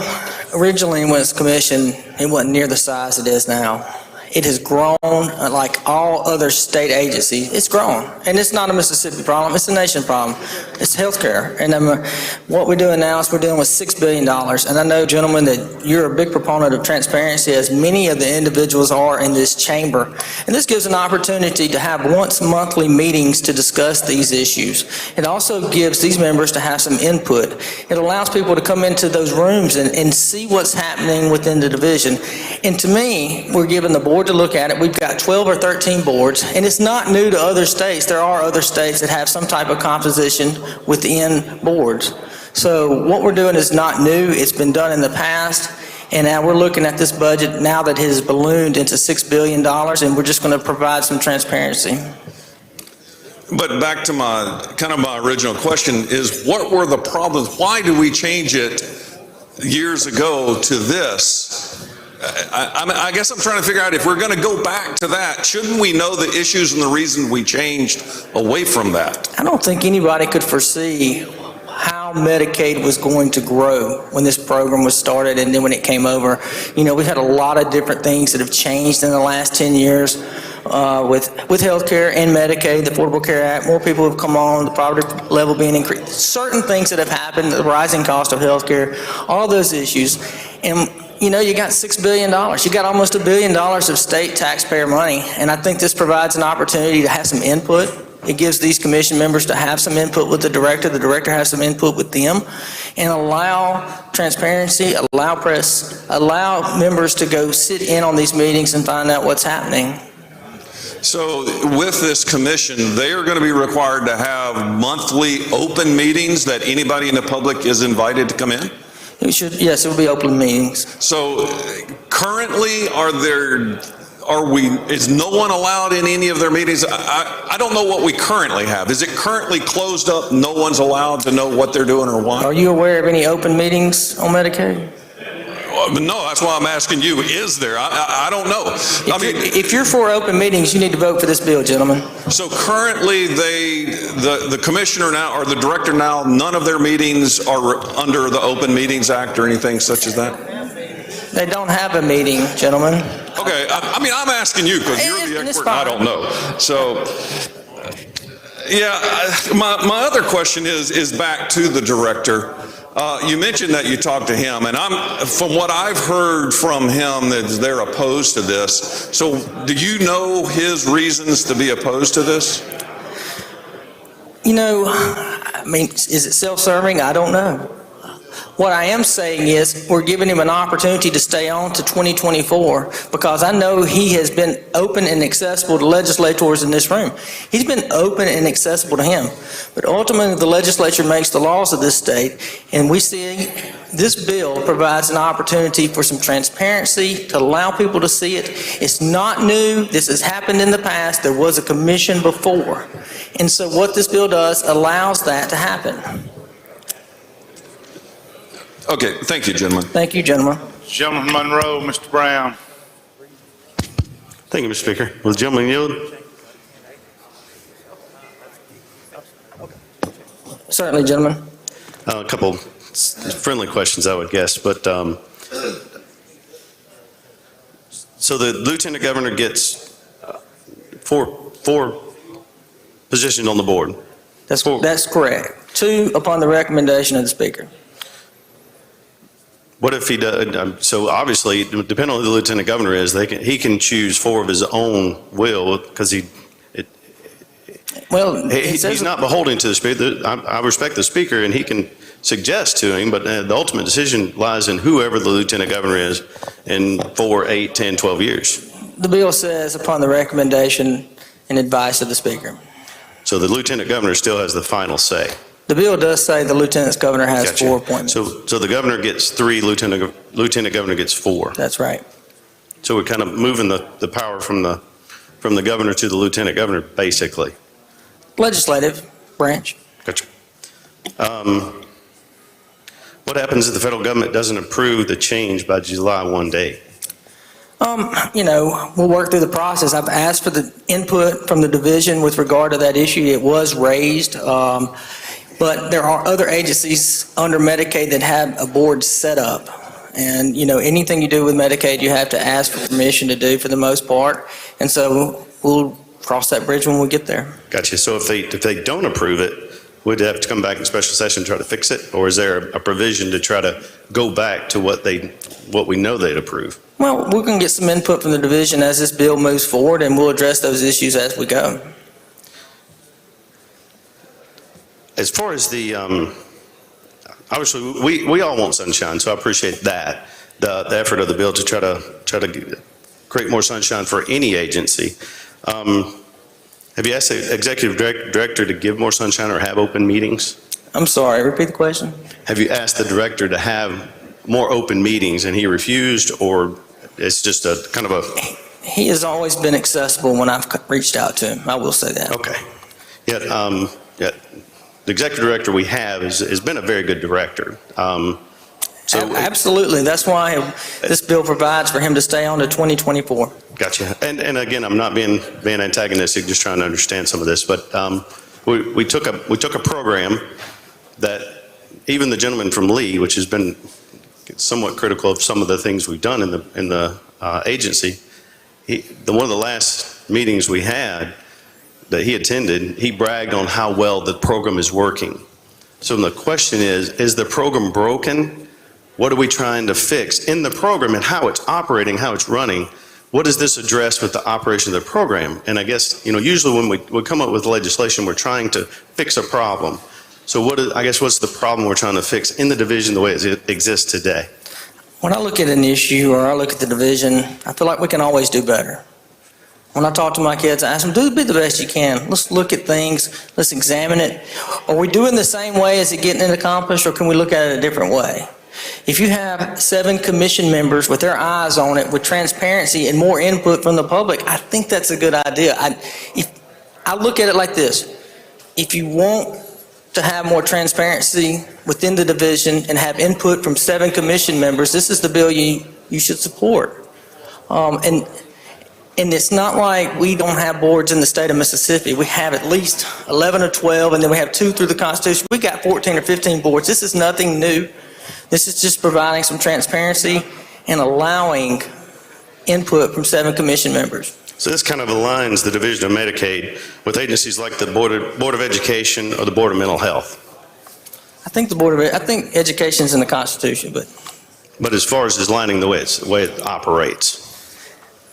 [SPEAKER 5] originally when it's commissioned, it wasn't near the size it is now. It has grown like all other state agencies. It's grown, and it's not a Mississippi problem. It's a nation problem. It's healthcare, and what we're doing now is we're dealing with $6 billion. And I know, gentlemen, that you're a big proponent of transparency, as many of the individuals are in this chamber. And this gives an opportunity to have once-monthly meetings to discuss these issues. It also gives these members to have some input. It allows people to come into those rooms and see what's happening within the division. And to me, we're giving the board to look at it. We've got 12 or 13 boards, and it's not new to other states. There are other states that have some type of composition within boards. So what we're doing is not new. It's been done in the past, and now we're looking at this budget now that it has ballooned into $6 billion, and we're just going to provide some transparency.
[SPEAKER 19] But back to my original question is, what were the problems? Why did we change it years ago to this? I guess I'm trying to figure out, if we're going to go back to that, shouldn't we know the issues and the reason we changed away from that?
[SPEAKER 5] I don't think anybody could foresee how Medicaid was going to grow when this program was started and then when it came over. You know, we've had a lot of different things that have changed in the last 10 years with healthcare and Medicaid, the Affordable Care Act. More people have come on, the poverty level being increased. Certain things that have happened, the rising cost of healthcare, all those issues. And you know, you got $6 billion. You got almost $1 billion of state taxpayer money. And I think this provides an opportunity to have some input. It gives these commission members to have some input with the director has some input with them, and allow transparency, allow press, allow members to go sit in on these meetings and find out what's happening.
[SPEAKER 19] So with this commission, they are going to be required to have monthly open meetings that anybody in the public is invited to come in?
[SPEAKER 5] Yes, it will be open meetings.
[SPEAKER 19] So currently, is no one allowed in any of their meetings? I don't know what we currently have. Is it currently closed up? No one's allowed to know what they're doing or why?
[SPEAKER 5] Are you aware of any open meetings on Medicaid?
[SPEAKER 19] No, that's why I'm asking you. Is there? I don't know.
[SPEAKER 5] If you're for open meetings, you need to vote for this bill, gentlemen.
[SPEAKER 19] So currently, the commissioner now, or the director now, none of their meetings are under the Open Meetings Act or anything such as that?
[SPEAKER 5] They don't have a meeting, gentlemen.
[SPEAKER 19] Okay, I'm asking you because you're the expert and I don't know. So, yeah, my other question is back to the director. You mentioned that you talked to him, and from what I've heard from him, that they're opposed to this. So do you know his reasons to be opposed to this?
[SPEAKER 5] You know, I mean, is it self-serving? I don't know. What I am saying is we're giving him an opportunity to stay on to 2024 because I know he has been open and accessible to legislators in this room. He's been open and accessible to him. But ultimately, the legislature makes the laws of this state, and we see this bill provides an opportunity for some transparency to allow people to see it. It's not new. This has happened in the past. There was a commission before. And so what this bill does allows that to happen.
[SPEAKER 19] Okay, thank you, gentlemen.
[SPEAKER 5] Thank you, gentlemen.
[SPEAKER 4] Gentleman Monroe, Mr. Brown.
[SPEAKER 17] Thank you, Mr. Speaker. Will the gentleman yield?
[SPEAKER 5] Certainly, gentlemen.
[SPEAKER 17] A couple friendly questions, I would guess, but so the lieutenant governor gets four positions on the board.
[SPEAKER 5] That's correct. 2 upon the recommendation of the speaker.
[SPEAKER 17] What if he does? So obviously, depending on who the lieutenant governor is, he can choose 4 of his own will because he's not beholden to the speaker. I respect the speaker, and he can suggest to him, but the ultimate decision lies in whoever the lieutenant governor is in 4, 8, 10, 12 years.
[SPEAKER 5] The bill says upon the recommendation and advice of the speaker.
[SPEAKER 17] So the lieutenant governor still has the final say.
[SPEAKER 5] The bill does say the lieutenant governor has
[SPEAKER 17] Gotcha.
[SPEAKER 5] 4 appointments.
[SPEAKER 17] So the governor gets 3, lieutenant governor gets 4.
[SPEAKER 5] That's right.
[SPEAKER 17] So we're kind of moving the power from the governor to the lieutenant governor, basically.
[SPEAKER 5] Legislative branch.
[SPEAKER 17] Gotcha. What happens if the federal government doesn't approve the change by July 1 day?
[SPEAKER 5] You know, we'll work through the process. I've asked for the input from the division with regard to that issue. It was raised. But there are other agencies under Medicaid that have a board set up. And, you know, anything you do with Medicaid, you have to ask for permission to do for the most part. And so we'll cross that bridge when we get there.
[SPEAKER 17] Gotcha. So if they don't approve it, would they have to come back in special session and try to fix it? Or is there a provision to try to go back to what we know they'd approve?
[SPEAKER 5] Well, we're going to get some input from the division as this bill moves forward, and we'll address those issues as we go.
[SPEAKER 17] As far as the, obviously, we all want sunshine, so I appreciate that, the effort of the bill to try to create more sunshine for any agency. Have you asked the executive director to give more sunshine or have open meetings?
[SPEAKER 5] I'm sorry, repeat the question.
[SPEAKER 17] Have you asked the director to have more open meetings and he refused, or it's just a kind of a...
[SPEAKER 5] He has always been accessible when I've reached out to him, I will say that.
[SPEAKER 17] Okay. Yeah, the executive director we have has been a very good director.
[SPEAKER 5] Absolutely. That's why this bill provides for him to stay on to 2024.
[SPEAKER 17] Gotcha. And again, I'm not being antagonistic, just trying to understand some of this. But we took a program that even the gentleman from Lee, which has been somewhat critical of some of the things we've done in the agency, one of the last meetings we had that he attended, he bragged on how well the program is working. So the question is the program broken? What are we trying to fix in the program and how it's operating, how it's running? What does this address with the operation of the program? And I guess, usually when we come up with legislation, we're trying to fix a problem. So what's the problem we're trying to fix in the division the way it exists today?
[SPEAKER 5] When I look at an issue or I look at the division, I feel like we can always do better. When I talk to my kids, I ask them, be the best you can. Let's look at things. Let's examine it. Are we doing the same way as it getting it accomplished, or can we look at it a different way? If you have 7 commission members with their eyes on it, with transparency and more input from the public, I think that's a good idea. I look at it like this. If you want to have more transparency within the division and have input from 7 commission members, this is the bill you should support. And it's not like we don't have boards in the state of Mississippi. We have at least 11 or 12, and then we have 2 through the Constitution. We got 14 or 15 boards. This is nothing new. This is just providing some transparency and allowing input from 7 commission members.
[SPEAKER 17] So this kind of aligns the Division of Medicaid with agencies like the Board of Education or the Board of Mental Health.
[SPEAKER 5] I think education's in the Constitution,
[SPEAKER 17] but as far as aligning the way it operates.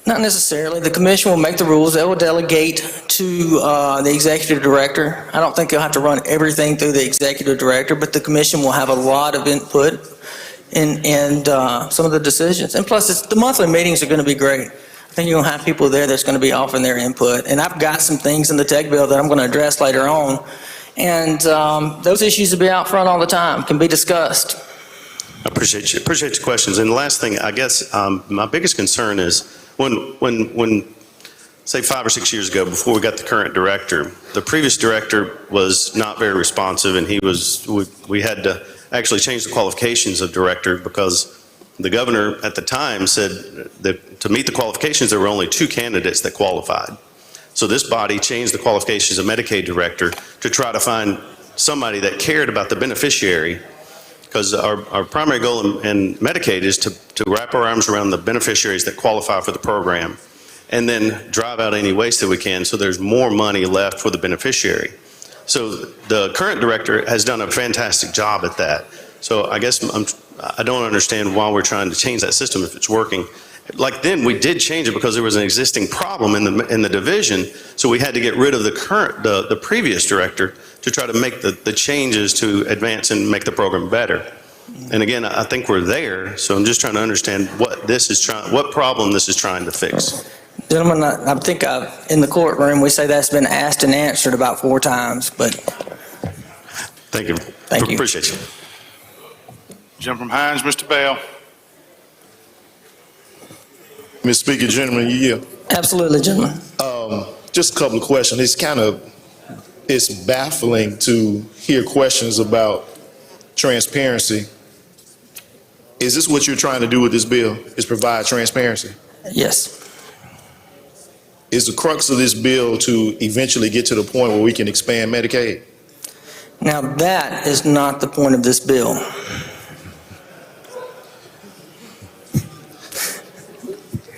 [SPEAKER 5] Not necessarily. The commission will make the rules. They will delegate to the executive director. I don't think they'll have to run everything through the executive director, but the commission will have a lot of input in some of the decisions. And plus, the monthly meetings are going to be great. I think you're going to have people there that's going to be offering their input. And I've got some things in the tech bill that I'm going to address later on. And those issues will be out front all the time, can be discussed.
[SPEAKER 17] I appreciate your questions. And the last thing, I guess, my biggest concern is when say 5 or 6 years ago, before we got the current director, the previous director was not very responsive, and we had to actually change the qualifications of director because the governor at the time said that to meet the qualifications, there were only 2 candidates that qualified. So this body changed the qualifications of Medicaid director to try to find somebody that cared about the beneficiary, because our primary goal in Medicaid is to wrap our arms around the beneficiaries that qualify for the program and then drive out any waste that we can so there's more money left for the beneficiary. So the current director has done a fantastic job at that. So I guess I don't understand why we're trying to change that system if it's working. Like then we did change it because there was an existing problem in the division, so we had to get rid of the previous director to try to make the changes to advance and make the program better. And again, I think we're there, so I'm just trying to understand what problem this is trying to fix.
[SPEAKER 5] Gentlemen, I think in the courtroom, we say that's been asked and answered about 4 times, but.
[SPEAKER 17] Thank you.
[SPEAKER 5] Thank you.
[SPEAKER 17] Appreciate you.
[SPEAKER 4] Jump from Hines, Mr. Bell.
[SPEAKER 8] Mr. Speaker, gentlemen, you yield.
[SPEAKER 5] Absolutely, gentlemen.
[SPEAKER 8] Just a couple of questions. It's baffling to hear questions about transparency. Is this what you're trying to do with this bill, is provide transparency?
[SPEAKER 5] Yes.
[SPEAKER 8] Is the crux of this bill to eventually get to the point where we can expand Medicaid?
[SPEAKER 5] Now, that is not the point of this bill.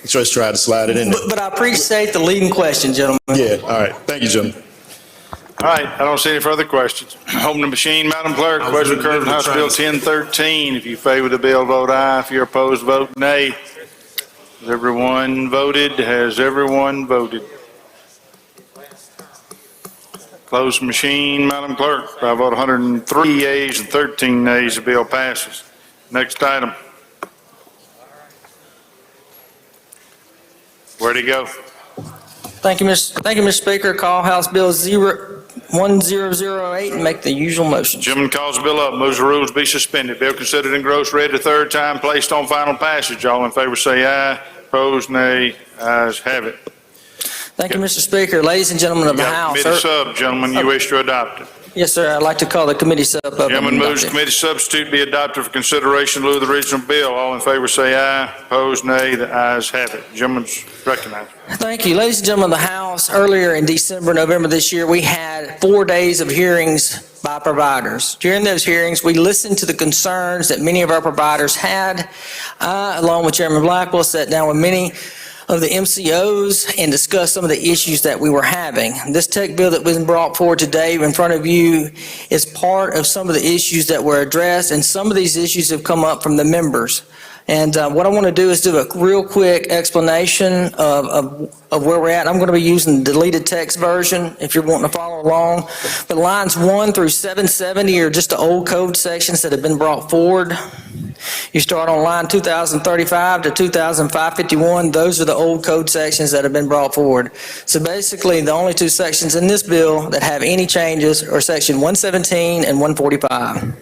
[SPEAKER 8] Just try to slide it in there.
[SPEAKER 5] But I appreciate the leading question, gentlemen.
[SPEAKER 8] Yeah, all right. Thank you, gentlemen.
[SPEAKER 4] All right, I don't see any further questions. Open the machine, Madam Clerk. Question occurs on House Bill 1013. If you favor the bill, vote aye. If you're opposed, vote nay. Has everyone voted? Has everyone voted? Close the machine, Madam Clerk. By a vote of 103 yeas and 13 nays, the bill passes. Next item. Where'd he go?
[SPEAKER 5] Thank you, Mr. Speaker. Call House Bill 1008 and make the usual motion.
[SPEAKER 4] Gentleman calls the bill up, moves the rules be suspended. Bill considered engrossed, read the 3rd time, placed on final passage. All in favor say aye. Opposed, nay. Ayes have it.
[SPEAKER 5] Thank you, Mr. Speaker. Ladies and gentlemen of the House.
[SPEAKER 4] Committee sub, gentlemen, you wish to adopt it.
[SPEAKER 5] Yes, sir. I'd like to call the committee sub up.
[SPEAKER 4] Gentleman moves committee substitute be adopted for consideration in lieu of the original bill. All in favor say aye. Opposed, nay. The ayes have it. Gentleman's recognized.
[SPEAKER 5] Thank you. Ladies and gentlemen of the House, earlier in December, November this year, we had 4 days of hearings by providers. During those hearings, we listened to the concerns that many of our providers had. I, along with Chairman Blackwell, sat down with many of the MCOs and discuss some of the issues that we were having. This tech bill that was brought forward today in front of you is part of some of the issues that were addressed, and some of these issues have come up from the members. And what I want to do is do a real quick explanation of where we're at. I'm going to be using the deleted text version if you're wanting to follow along. But lines 1 through 770 are just the old code sections that have been brought forward. You start on line 2035 to 2551. Those are the old code sections that have been brought forward. So basically, the only 2 sections in this bill that have any changes are section 117 and 145.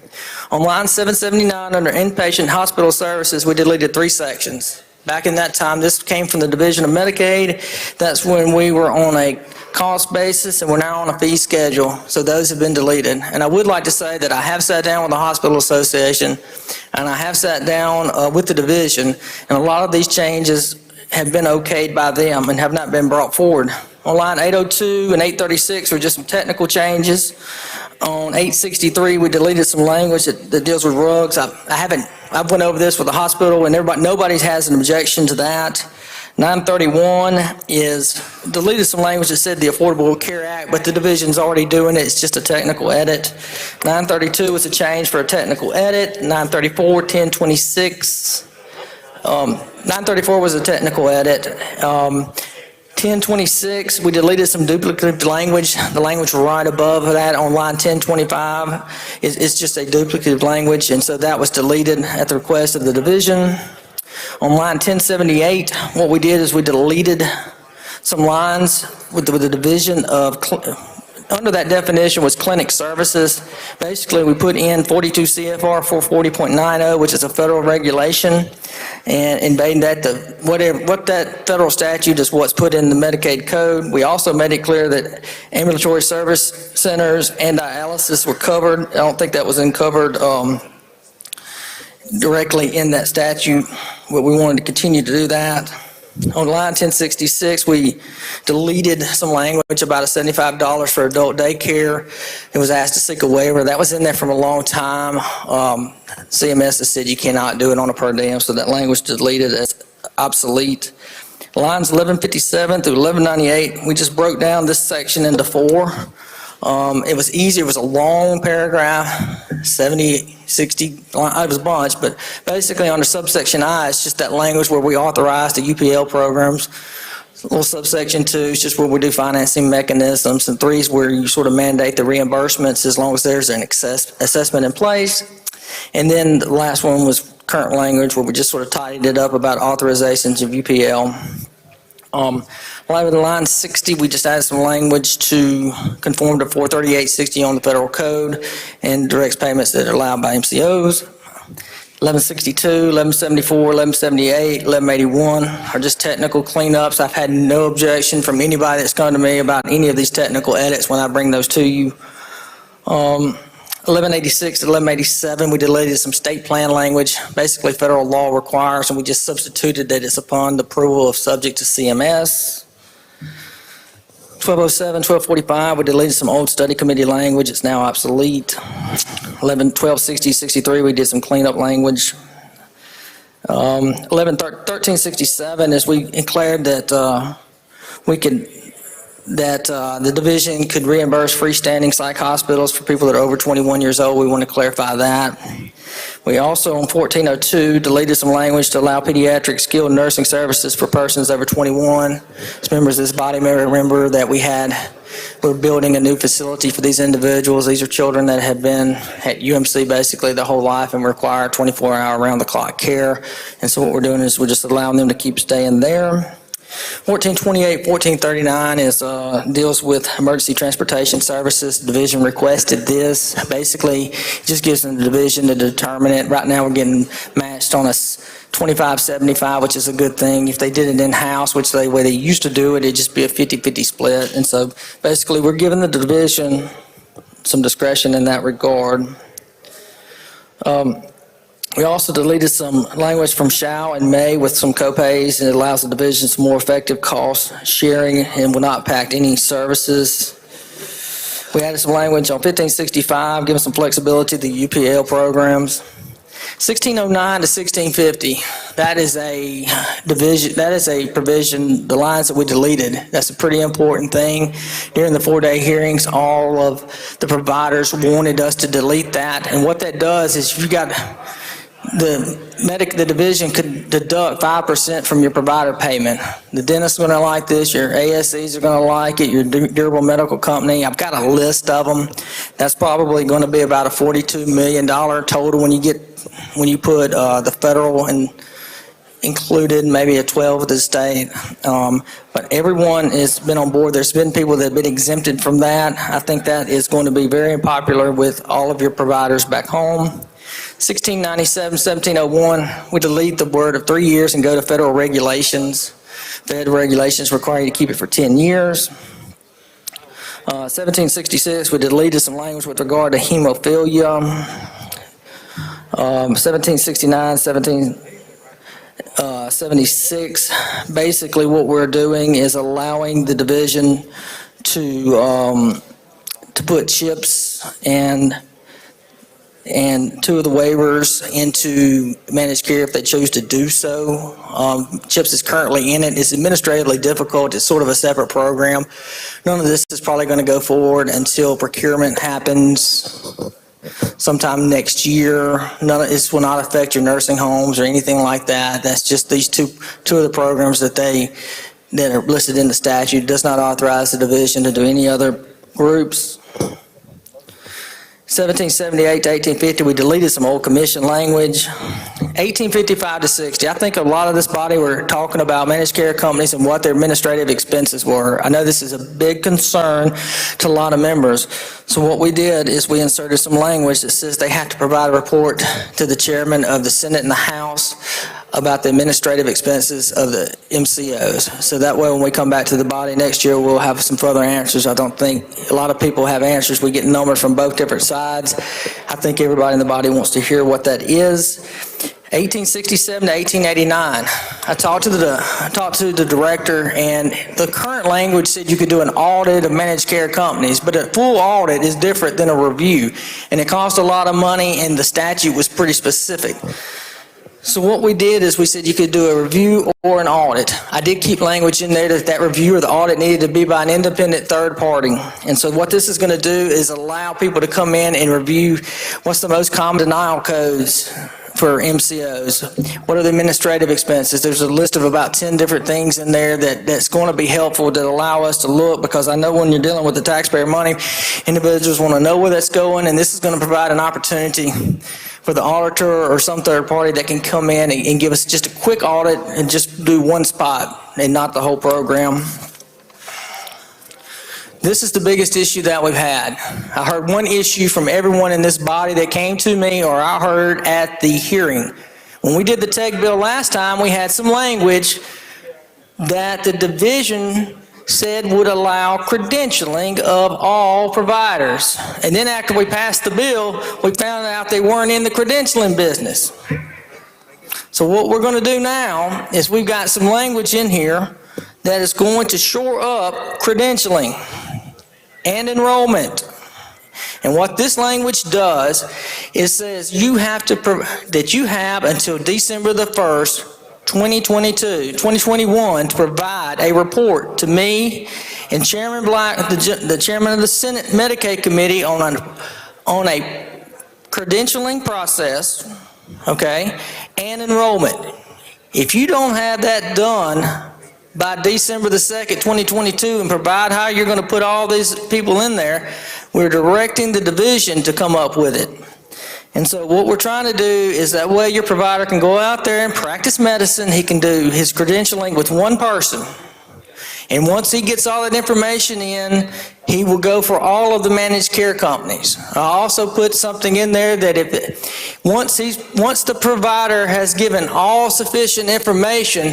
[SPEAKER 5] On line 779 under inpatient hospital services, we deleted 3 sections. Back in that time, this came from the Division of Medicaid. That's when we were on a cost basis, and we're now on a fee schedule. So those have been deleted. And I would like to say that I have sat down with the Hospital Association, and I have sat down with the division, and a lot of these changes have been okayed by them and have not been brought forward. On line 802 and 836 were just some technical changes. On 863, we deleted some language that deals with rugs. I've went over this with the hospital, and nobody has an objection to that. 931 is deleted some language that said the Affordable Care Act, but the division's already doing it. It's just a technical edit. 932 is a change for a technical edit. 934, 1026. 934 was a technical edit. 1026, we deleted some duplicative language. The language right above that on line 1025 is just a duplicative language, and so that was deleted at the request of the division. On line 1078, what we did is we deleted some lines with the division of, under that definition was clinic services. Basically, we put in 42 CFR 440.90, which is a federal regulation, and made that what that federal statute is what's put in the Medicaid code. We also made it clear that ambulatory service centers and dialysis were covered. I don't think that was covered directly in that statute, but we wanted to continue to do that. On line 1066, we deleted some language about $75 for adult daycare. It was asked to seek a waiver. That was in there from a long time. CMS has said you cannot do it on a per diem, so that language deleted as obsolete. Lines 1157 through 1198, we just broke down this section into 4. It was easy. It was a long paragraph, 70, 60, it was a bunch, but basically under subsection I, it's just that language where we authorize the UPL programs. Little subsection 2 is just where we do financing mechanisms, and 3 is where you sort of mandate the reimbursements as long as there's an assessment in place. And then the last one was current language where we just sort of tidied it up about authorizations of UPL. Line 60, we just added some language to conform to 43860 on the federal code and directs payments that are allowed by MCOs. 1162, 1174, 1178, 1181 are just technical cleanups. I've had no objection from anybody that's come to me about any of these technical edits when I bring those to you. 1186 to 1187, we deleted some state plan language. Basically, federal law requires, and we just substituted that it's upon the approval of subject to CMS. 1207, 1245, we deleted some old study committee language. It's now obsolete. 1260, 63, we did some cleanup language. 1367 is we declared that the division could reimburse freestanding psych hospitals for people that are over 21 years old. We want to clarify that. We also, on 1402, deleted some language to allow pediatric skilled nursing services for persons over 21. As members of this body may remember that we're building a new facility for these individuals. These are children that have been at UMC basically their whole life and require 24-hour round-the-clock care. And so what we're doing is we're just allowing them to keep staying there. 1428, 1439 deals with emergency transportation services. The division requested this. Basically, it just gives them the division to determine it. Right now, we're getting matched matched on a 25-75, which is a good thing. If they did it in-house, which the way they used to do it, it'd just be a 50-50 split. And so basically, we're giving the division some discretion in that regard. We also deleted some language from shall and may with some copays, and it allows the division some more effective cost sharing and will not impact any services. We added some language on 1565, giving some flexibility to the UPL programs. 1609 to 1650, that is a division, that is a provision, the lines that we deleted. That's a pretty important thing. During the 4-day hearings, all of the providers wanted us to delete that. And what that does is you got the division could deduct 5% from your provider payment. The dentist's going to like this, your ASCs are going to like it, your durable medical company. I've got a list of them. That's probably going to be about a $42 million total when you put the federal and included, maybe a 12 of the state. But everyone has been on board. There's been people that have been exempted from that. I think that is going to be very popular with all of your providers back home. 1697, 1701, we delete the word of 3 years and go to federal regulations. Federal regulations require you to keep it for 10 years. 1766, we deleted some language with regard to hemophilia. 1769, 1776, basically what we're doing is allowing the division to put CHIPS and 2 of the waivers into managed care if they choose to do so. CHIPS is currently in it. It's administratively difficult. It's sort of a separate program. None of this is probably going to go forward until procurement happens sometime next year. None of this will not affect your nursing homes or anything like that. That's just these two of the programs that are listed in the statute. It does not authorize the division to do any other groups. 1778 to 1850, we deleted some old commission language. 1855 to 60, I think a lot of this body were talking about managed care companies and what their administrative expenses were. I know this is a big concern to a lot of members. So what we did is we inserted some language that says they have to provide a report to the chairman of the Senate and the House about the administrative expenses of the MCOs. So that way when we come back to the body next year, we'll have some further answers. I don't think a lot of people have answers. We get numbers from both different sides. I think everybody in the body wants to hear what that is. 1867 to 1889. I talked to the director, and the current language said you could do an audit of managed care companies, but a full audit is different than a review, and it cost a lot of money, and the statute was pretty specific. So what we did is we said you could do a review or an audit. I did keep language in there that review or the audit needed to be by an independent third party. And so what this is going to do is allow people to come in and review what's the most common denial codes for MCOs. What are the administrative expenses? There's a list of about 10 different things in there that's going to be helpful to allow us to look, because I know when you're dealing with the taxpayer money, individuals want to know where that's going, and this is going to provide an opportunity for the auditor or some third party that can come in and give us just a quick audit and just do one spot and not the whole program. This is the biggest issue that we've had. I heard one issue from everyone in this body that came to me, or I heard at the hearing. When we did the tech bill last time, we had some language that the division said would allow credentialing of all providers. And then after we passed the bill, we found out they weren't in the credentialing business. So what we're going to do now is we've got some language in here that is going to shore up credentialing and enrollment. And what this language does is says you have that you have until December the 1st, 2021 to provide a report to me and Chairman Black, the chairman of the Senate Medicaid Committee on a credentialing process, okay, and enrollment. If you don't have that done by December the 2nd, 2022, and provide how you're going to put all these people in there, we're directing the division to come up with it. And so what we're trying to do is that way your provider can go out there and practice medicine. He can do his credentialing with one person. And once he gets all that information in, he will go for all of the managed care companies. I also put something in there that once the provider has given all sufficient information,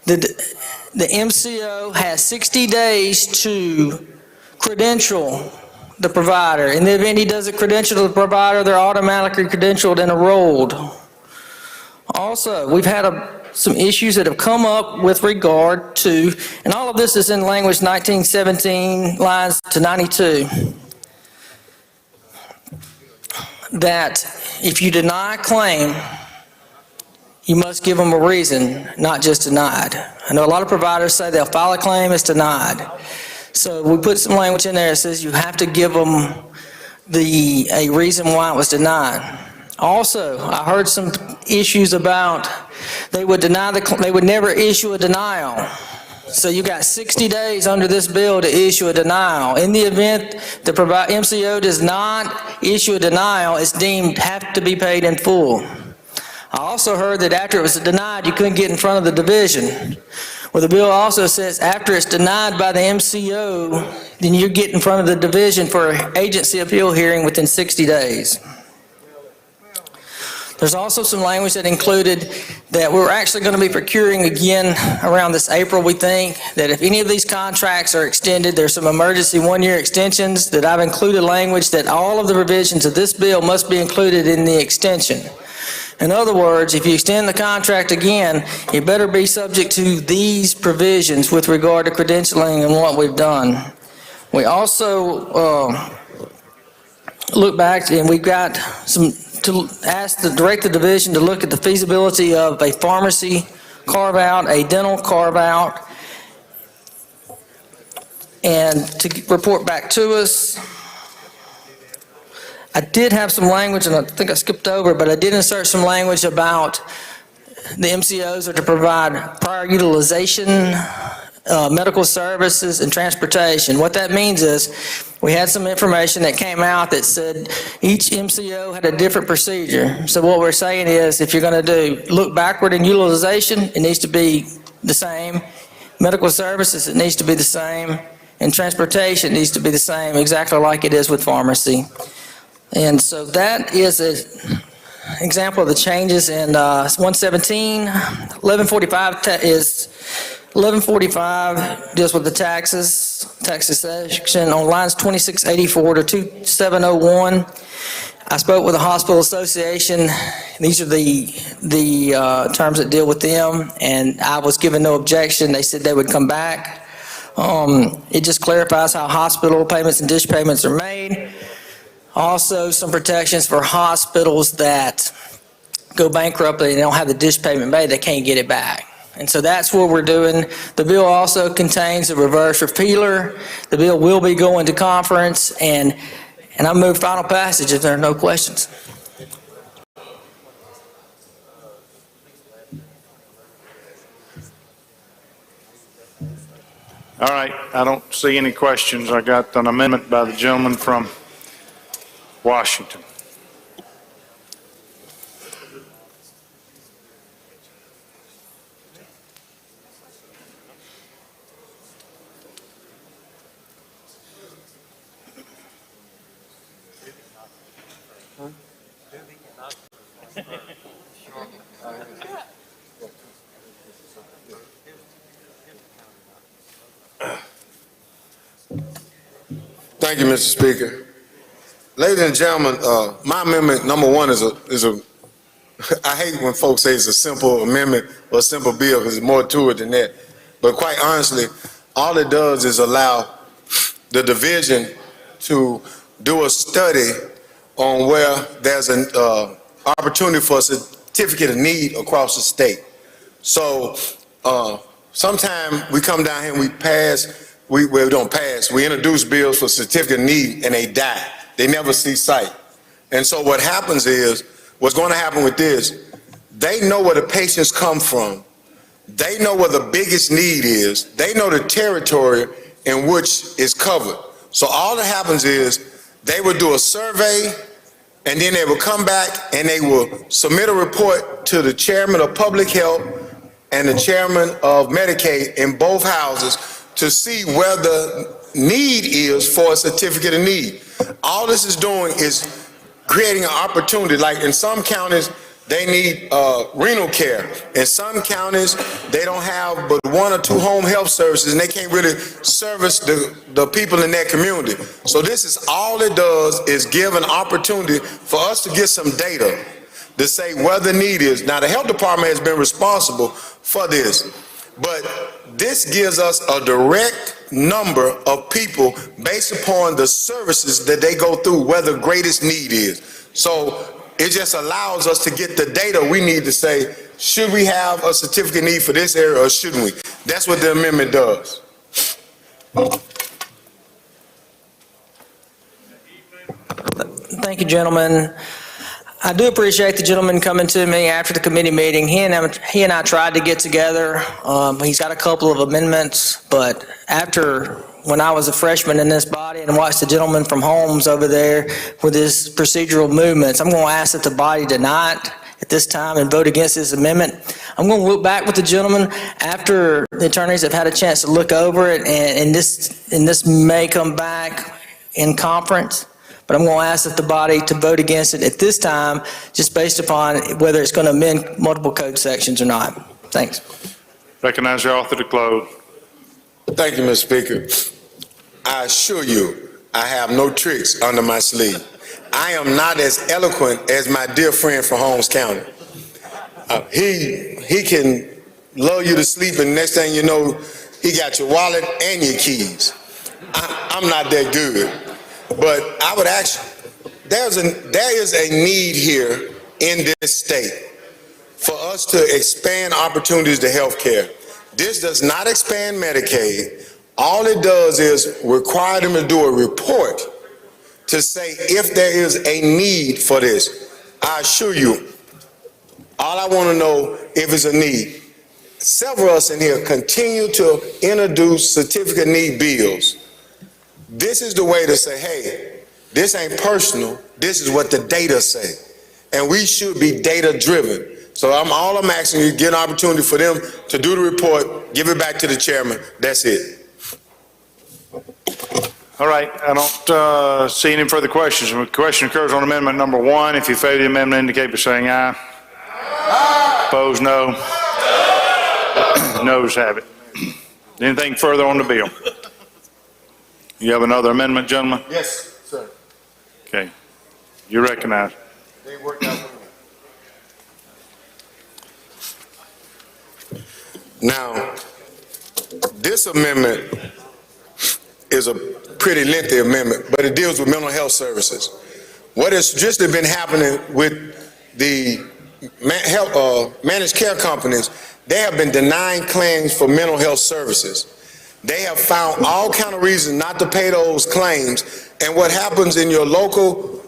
[SPEAKER 5] the MCO has 60 days to credential the provider. In the event he doesn't credential the provider, they're automatically credentialed and enrolled. Also, we've had some issues that have come up with regard to, and all of this is in language 1917, lines to 92, that if you deny a claim, you must give them a reason, not just denied. I know a lot of providers say they'll file a claim, it's denied. So we put some language in there that says you have to give them a reason why it was denied. Also, I heard some issues about they would never issue a denial. So you got 60 days under this bill to issue a denial. In the event the MCO does not issue a denial, it's deemed have to be paid in full. I also heard that after it was denied, you couldn't get in front of the division. Well, the bill also says after it's denied by the MCO, then you get in front of the division for an agency appeal hearing within 60 days. There's also some language that included that we're actually going to be procuring again around this April, we think, that if any of these contracts are extended, there's some emergency one-year extensions that I've included language that all of the revisions of this bill must be included in the extension. In other words, if you extend the contract again, you better be subject to these provisions with regard to credentialing and what we've done. We also look back and we've got to direct the division to look at the feasibility of a pharmacy carve-out, a dental carve-out, and to report back to us. I did have some language, and I think I skipped over, but I did insert some language about the MCOs are to provide prior utilization, medical services, and transportation. What that means is we had some information that came out that said each MCO had a different procedure. So what we're saying is if you're going to look backward in utilization, it needs to be the same. Medical services, it needs to be the same. And transportation needs to be the same, exactly like it is with pharmacy. And so that is an example of the changes in 117. 1145 deals with the tax section on lines 2684 to 2701. I spoke with the hospital association. These are the terms that deal with them, and I was given no objection. They said they would come back. It just clarifies how hospital payments and dish payments are made. Also, some protections for hospitals that go bankrupt and they don't have the dish payment made, they can't get it back. And so that's what we're doing. The bill also contains a reverse repealer. The bill will be going to conference, and I move final passage if there are no questions.
[SPEAKER 4] All right, I don't see any questions. I got an amendment by the gentleman from Washington.
[SPEAKER 24] Thank you, Mr. Speaker. Ladies and gentlemen, my amendment number one is a I hate when folks say it's a simple amendment or a simple bill because there's more to it than that. But quite honestly, all it does is allow the division to do a study on where there's an opportunity for a certificate of need across the state. So sometime we come down here and we pass, we don't pass, we introduce bills for certificate of need and they die. They never see sight. And so what happens is, what's going to happen with this, they know where the patients come from. They know where the biggest need is. They know the territory in which is covered. So all that happens is they will do a survey and then they will come back and they will submit a report to the chairman of public health and the chairman of Medicaid in both houses to see where the need is for a certificate of need. All this is doing is creating an opportunity. Like in some counties, they need renal care. In some counties, they don't have but 1 or 2 home health services, and they can't really service the people in their community. So this is all it does is give an opportunity for us to get some data to say where the need is. Now, the health department has been responsible for this, but this gives us a direct number of people based upon the services that they go through, where the greatest need is. So it just allows us to get the data we need to say, should we have a certificate need for this area or shouldn't we? That's what the amendment does.
[SPEAKER 5] Thank you, gentlemen. I do appreciate the gentleman coming to me after the committee meeting. He and I tried to get together. He's got a couple of amendments, but when I was a freshman in this body and watched the gentleman from Holmes over there with his procedural movements, I'm going to ask that the body deny it at this time and vote against this amendment. I'm going to look back with the gentleman after the attorneys have had a chance to look over it, and this may come back in conference. But I'm going to ask that the body to vote against it at this time, just based upon whether it's going to amend multiple code sections or not. Thanks.
[SPEAKER 4] Recognize the author to close.
[SPEAKER 24] Thank you, Mr. Speaker. I assure you, I have no tricks under my sleeve. I am not as eloquent as my dear friend from Holmes County. He can lull you to sleep, and next thing you know, he got your wallet and your keys. I'm not that good. But I would ask you, there is a need here in this state for us to expand opportunities to health care. This does not expand Medicaid. All it does is require them to do a report to say if there is a need for this. I assure you, all I want to know if it's a need. Several of us in here continue to introduce certificate need bills. This is the way to say, hey, this ain't personal. This is what the data say. And we should be data driven. So all I'm asking you, get an opportunity for them to do the report, give it back to the chairman. That's it.
[SPEAKER 4] All right, I don't see any further questions. The question occurs on amendment number 1. If you favor the amendment, indicate by saying aye. Aye. Opposed, no. Noes have it. Anything further on the bill? You have another amendment, gentlemen?
[SPEAKER 24] Yes, sir.
[SPEAKER 4] Okay. You recognize.
[SPEAKER 24] They worked out. Now, this amendment is a pretty lengthy amendment, but it deals with mental health services. What has just been happening with the managed care companies, they have been denying claims for mental health services. They have found all kind of reasons not to pay those claims, and what happens in your local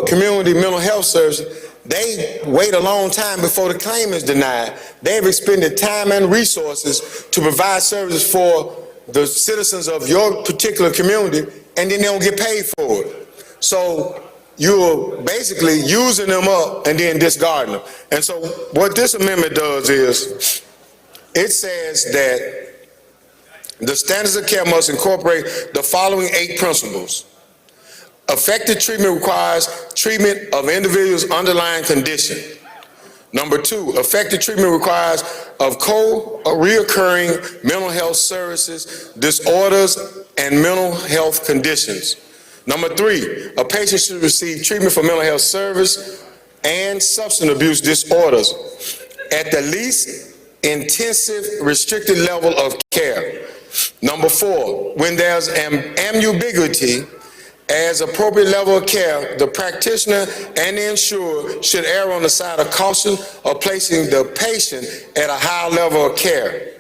[SPEAKER 24] community mental health service, they wait a long time before the claim is denied. They've expended time and resources to provide services for the citizens of your particular community, and then they don't get paid for it. So you're basically using them up and then discarding them. And so what this amendment does is, it says that the standards of care must incorporate the following 8 principles. Effective treatment requires treatment of individual's underlying condition. Number 2, effective treatment requires of reoccurring mental health services, disorders, and mental health conditions. Number 3, a patient should receive treatment for mental health service and substance abuse disorders at the least intensive restricted level of care. Number 4, when there's ambiguity as appropriate level of care, the practitioner and the insured should err on the side of caution of placing the patient at a high level of care.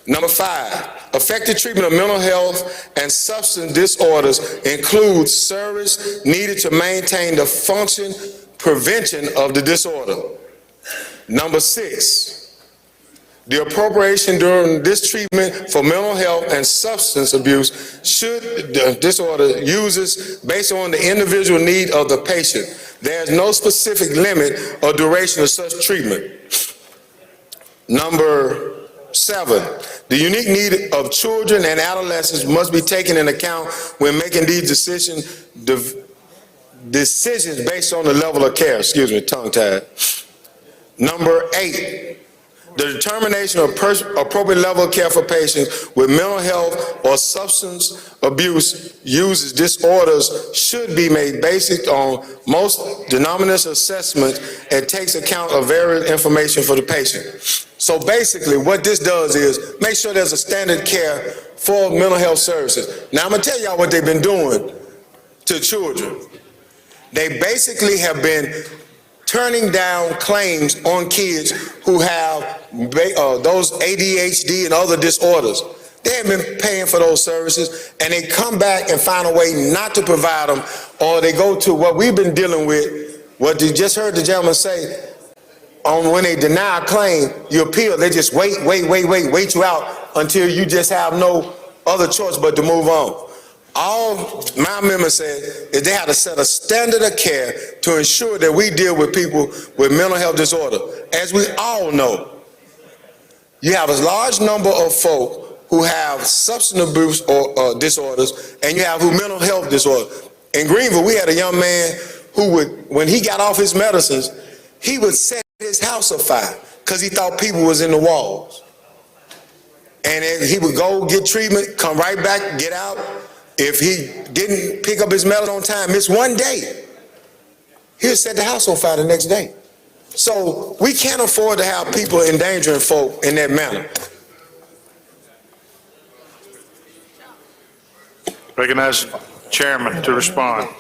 [SPEAKER 24] Number 5, effective treatment of mental health and substance disorders includes service needed to maintain the function prevention of the disorder. Number 6, the appropriation during this treatment for mental health and substance abuse should the disorder uses based on the individual need of the patient. There is no specific limit or duration of such treatment. Number 7, the unique need of children and adolescents must be taken into account when making these decisions based on the level of care. Excuse me, tongue-tied. Number 8, the determination of appropriate level of care for patients with mental health or substance abuse uses disorders should be made based on most denominator assessments and takes account of various information for the patient. So basically what this does is make sure there's a standard care for mental health services. Now I'm gonna tell y'all what they've been doing to children. They basically have been turning down claims on kids who have those ADHD and other disorders. They have been paying for those services, and they come back and find a way not to provide them, or they go to what we've been dealing with, what you just heard the gentleman say, when they deny a claim, you appeal, they just wait you out until you just have no other choice but to move on. All my amendment said is they have to set a standard of care to ensure that we deal with people with mental health disorder. As we all know, you have a large number of folk who have substance abuse or disorders, and you have who mental health disorders. In Greenville, we had a young man who would, when he got off his medicines, he would set his house afire because he thought people was in the walls. And then he would go get treatment, come right back, get out. If he didn't pick up his medicine on time, miss one day, he'll set the house on fire the next day. So we can't afford to have people endangering folk in that manner.
[SPEAKER 4] Recognize Chairman to respond.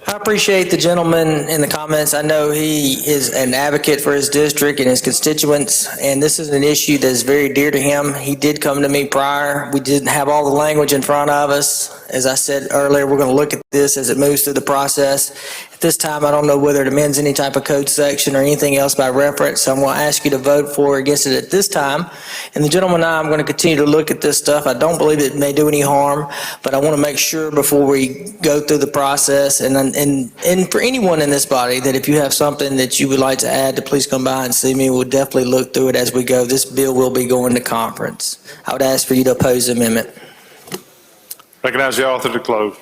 [SPEAKER 5] I appreciate the gentleman in the comments. I know he is an advocate for his district and his constituents, and this is an issue that is very dear to him. He did come to me prior. We didn't have all the language in front of us. As I said earlier, we're going to look at this as it moves through the process. At this time, I don't know whether it amends any type of code section or anything else by reference, so I'm going to ask you to vote for or against it at this time. And the gentleman and I am going to continue to look at this stuff. I don't believe it may do any harm, but I want to make sure before we go through the process, and for anyone in this body, that if you have something that you would like to add, to please come by and see me. We'll definitely look through it as we go. This bill will be going to conference. I would ask for you to oppose the amendment.
[SPEAKER 4] Recognize the author to close.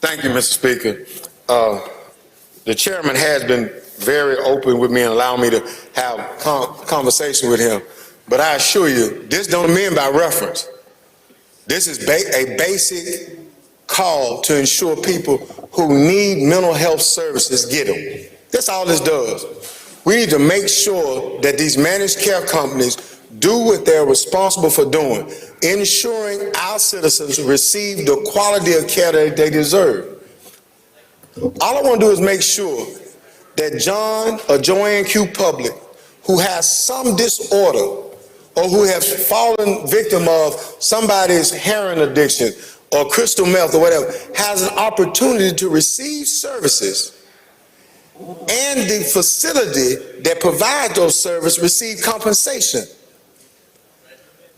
[SPEAKER 24] Thank you, Mr. Speaker. The chairman has been very open with me and allowed me to have conversation with him. But I assure you, this don't amend by reference. This is a basic call to ensure people who need mental health services get them. That's all this does. We need to make sure that these managed care companies do what they're responsible for doing, ensuring our citizens receive the quality of care that they deserve. All I want to do is make sure that John or Joanne Q. Public, who has some disorder or who has fallen victim of somebody's heroin addiction or crystal meth or whatever, has an opportunity to receive services, and the facility that provides those services receive compensation.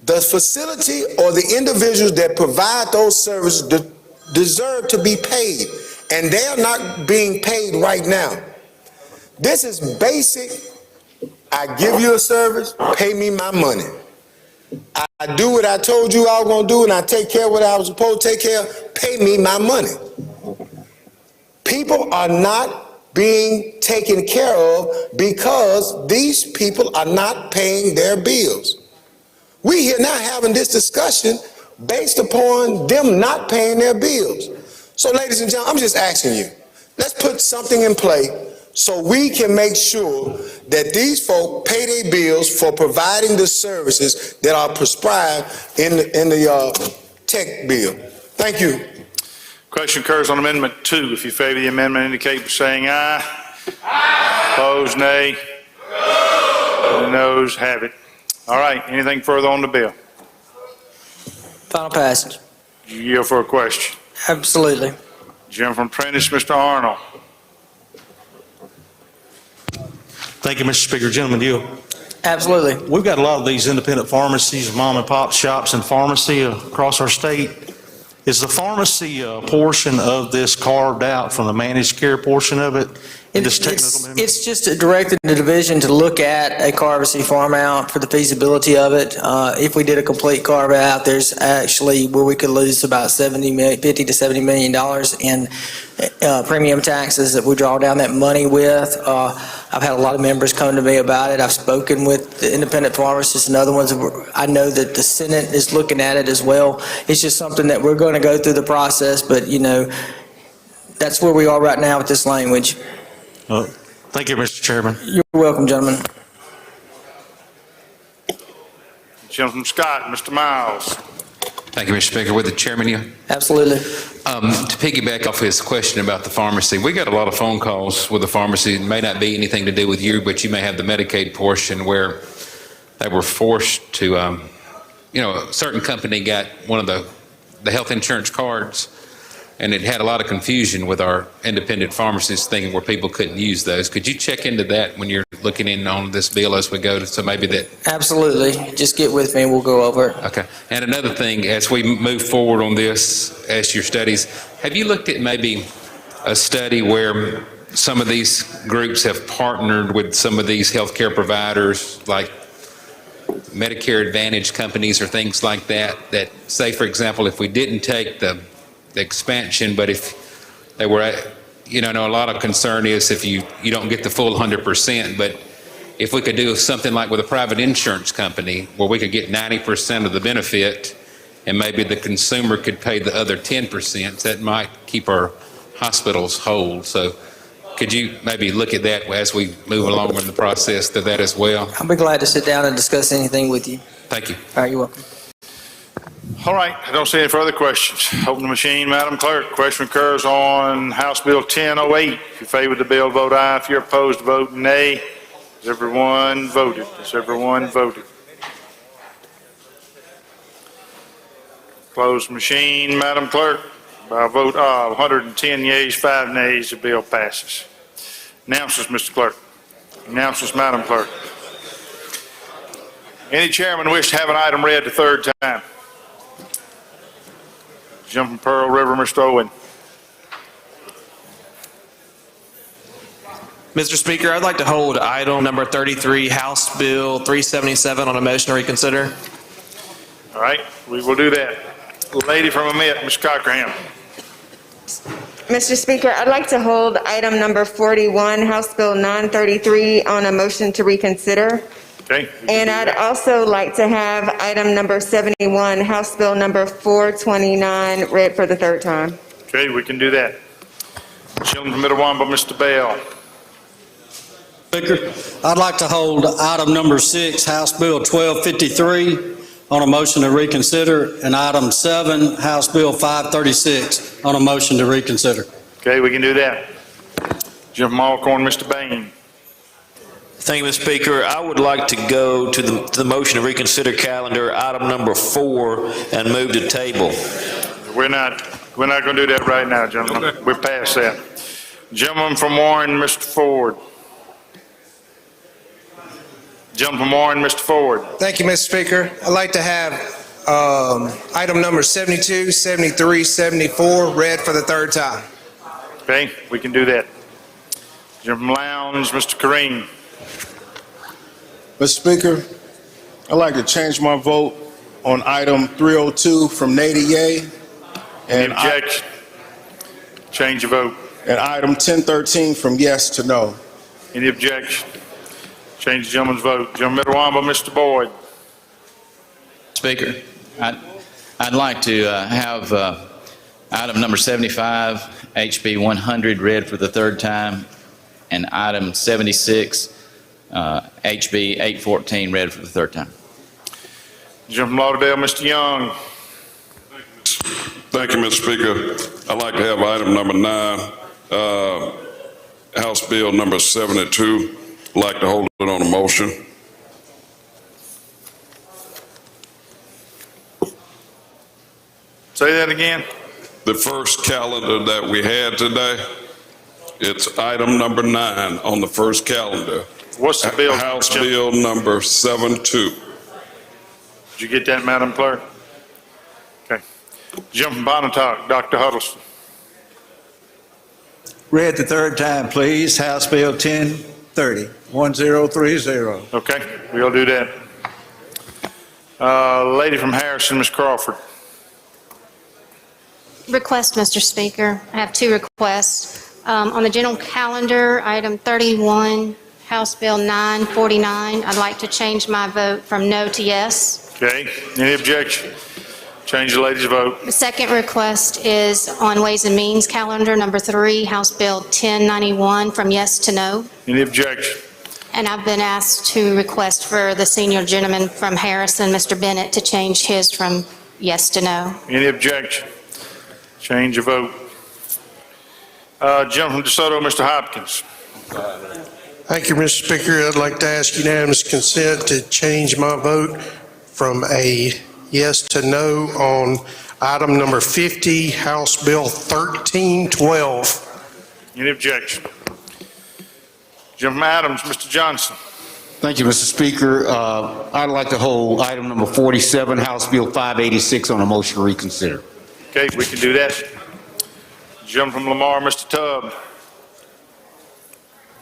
[SPEAKER 24] The facility or the individuals that provide those services deserve to be paid, and they are not being paid right now. This is basic. I give you a service, pay me my money. I do what I told you I was going to do, and I take care of what I was supposed to take care of, pay me my money. People are not being taken care of because these people are not paying their bills. We here now having this discussion based upon them not paying their bills. So ladies and gentlemen, I'm just asking you, let's put something in play so we can make sure that these folk pay their bills for providing the services that are prescribed in the tech bill. Thank you.
[SPEAKER 4] Question occurs on Amendment 2. If you favor the amendment, indicate by saying aye. Aye. Opposed, nay. No. The noes have it. All right, anything further on the bill?
[SPEAKER 5] Final passage.
[SPEAKER 4] You yield for a question.
[SPEAKER 5] Absolutely.
[SPEAKER 4] Gentleman from Prentice, Mr. Arnold.
[SPEAKER 9] Thank you, Mr. Speaker. Gentlemen, you.
[SPEAKER 5] Absolutely.
[SPEAKER 9] We've got a lot of these independent pharmacies, mom and pop shops and pharmacy across our state. Is the pharmacy portion of this carved out from the managed care portion of it? This technical amendment?
[SPEAKER 5] It's just directing the division to look at a carve-out farm out for the feasibility of it. If we did a complete carve-out, there's actually where we could lose about $50 to $70 million in premium taxes that we draw down that money with. I've had a lot of members come to me about it. I've spoken with the independent pharmacists and other ones. I know that the Senate is looking at it as well. It's just something that we're going to go through the process, but, that's where we are right now with this language.
[SPEAKER 9] Thank you, Mr. Chairman.
[SPEAKER 5] You're welcome, gentlemen.
[SPEAKER 4] Gentleman Scott, Mr. Miles.
[SPEAKER 10] Thank you, Mr. Speaker. With the chairman here?
[SPEAKER 5] Absolutely.
[SPEAKER 10] To piggyback off his question about the pharmacy, we got a lot of phone calls with the pharmacy. It may not be anything to do with you, but you may have the Medicaid portion where they were forced to, a certain company got one of the health insurance cards, and it had a lot of confusion with our independent pharmacists thinking where people couldn't use those. Could you check into that when you're looking in on this bill as we go? So maybe that.
[SPEAKER 5] Absolutely. Just get with me and we'll go over it.
[SPEAKER 10] Okay. And another thing, as we move forward on this, as your studies, have you looked at maybe a study where some of these groups have partnered with some of these healthcare providers, like Medicare Advantage companies or things like that, that say, for example, if we didn't take the expansion, but if they were, a lot of concern is if you don't get the full 100%, but if we could do something like with a private insurance company where we could get 90% of the benefit and maybe the consumer could pay the other 10%, that might keep our hospitals whole. So could you maybe look at that as we move along in the process to that as well?
[SPEAKER 5] I'll be glad to sit down and discuss anything with you.
[SPEAKER 10] Thank you.
[SPEAKER 5] All right, you're welcome.
[SPEAKER 4] All right, I don't see any further questions. Open the machine, Madam Clerk. Question occurs on House Bill 1008. If you favor the bill, vote aye. If you're opposed, vote nay. Has everyone voted? Has everyone voted? Close machine, Madam Clerk. By a vote of 110 yeas, 5 nays, the bill passes. Announcements, Mr. Clerk. Announcements, Madam Clerk. Any chairman wish to have an item read the third time? Jumping Pearl River, Mr. Owen.
[SPEAKER 20] Mr. Speaker, I'd like to hold item number 33, House Bill 377 on a motion to reconsider.
[SPEAKER 4] All right, we will do that. Lady from Amite, Ms. Cockerham.
[SPEAKER 2] Mr. Speaker, I'd like to hold item number 41, House Bill 933 on a motion to reconsider.
[SPEAKER 4] Okay.
[SPEAKER 2] And I'd also like to have item number 71, House Bill number 429, read for the third time.
[SPEAKER 4] Okay, we can do that. Gentleman from Mitawamba, Mr. Bell.
[SPEAKER 21] Speaker, I'd like to hold item number 6, House Bill 1253 on a motion to reconsider, and item 7, House Bill 536 on a motion to reconsider.
[SPEAKER 4] Okay, we can do that. Jim from Alcorn, Mr. Bain.
[SPEAKER 22] Thank you, Mr. Speaker. I would like to go to the motion to reconsider calendar, item number 4, and move to table.
[SPEAKER 4] We're not going to do that right now, gentlemen. Okay. We're past that. Gentleman from Warren, Mr. Ford. Gentleman from Warren, Mr. Ford.
[SPEAKER 23] Thank you, Mr. Speaker. I'd like to have item number 72, 73, 74 read for the third time.
[SPEAKER 4] Okay, we can do that. Gentleman from Lowndes, Mr. Kareem.
[SPEAKER 8] Mr. Speaker, I'd like to change my vote on item 302 from nay to yea.
[SPEAKER 4] Any objection? Change your vote.
[SPEAKER 8] And item 1013 from yes to no.
[SPEAKER 4] Any objection? Change the gentleman's vote. Gentleman Mitawamba, Mr. Boyd.
[SPEAKER 25] Speaker, I'd like to have item number 75, HB 100, read for the third time, and item 76, HB 814, read for the third time.
[SPEAKER 4] Gentleman from Lauderdale, Mr. Young.
[SPEAKER 19] Thank you, Mr. Speaker. I'd like to have item number 9, House Bill number 72. I'd like to hold it on a motion.
[SPEAKER 4] Say that again.
[SPEAKER 19] The first calendar that we had today, it's item number 9 on the first calendar.
[SPEAKER 4] What's the bill?
[SPEAKER 19] House Bill number 72.
[SPEAKER 4] Did you get that, Madam Clerk? Okay. Jim from Bonatoc, Dr. Huddleston.
[SPEAKER 1] read the third time, please. House Bill 1030, 1030.
[SPEAKER 4] Okay, we'll do that. Lady from Harrison, Ms. Crawford.
[SPEAKER 7] Request, Mr. Speaker. I have two requests. On the general calendar, item 31, House Bill 949, I'd like to change my vote from no to yes.
[SPEAKER 4] Okay, any objection? Change the lady's vote.
[SPEAKER 7] The second request is on Ways and Means calendar, number 3, House Bill 1091, from yes to no.
[SPEAKER 4] Any objection?
[SPEAKER 7] And I've been asked to request for the senior gentleman from Harrison, Mr. Bennett, to change his from yes to no.
[SPEAKER 4] Any objection? Change your vote. Gentleman from DeSoto, Mr. Hopkins.
[SPEAKER 12] Thank you, Mr. Speaker. I'd like to ask unanimous consent to change my vote from a yes to no on item number 50, House Bill 1312.
[SPEAKER 4] Any objection? Gentleman from Adams, Mr. Johnson.
[SPEAKER 3] Thank you, Mr. Speaker. I'd like to hold item number 47, House Bill 586 on a motion to reconsider.
[SPEAKER 4] Okay, we can do that. Gentleman from Lamar, Mr. Tubb.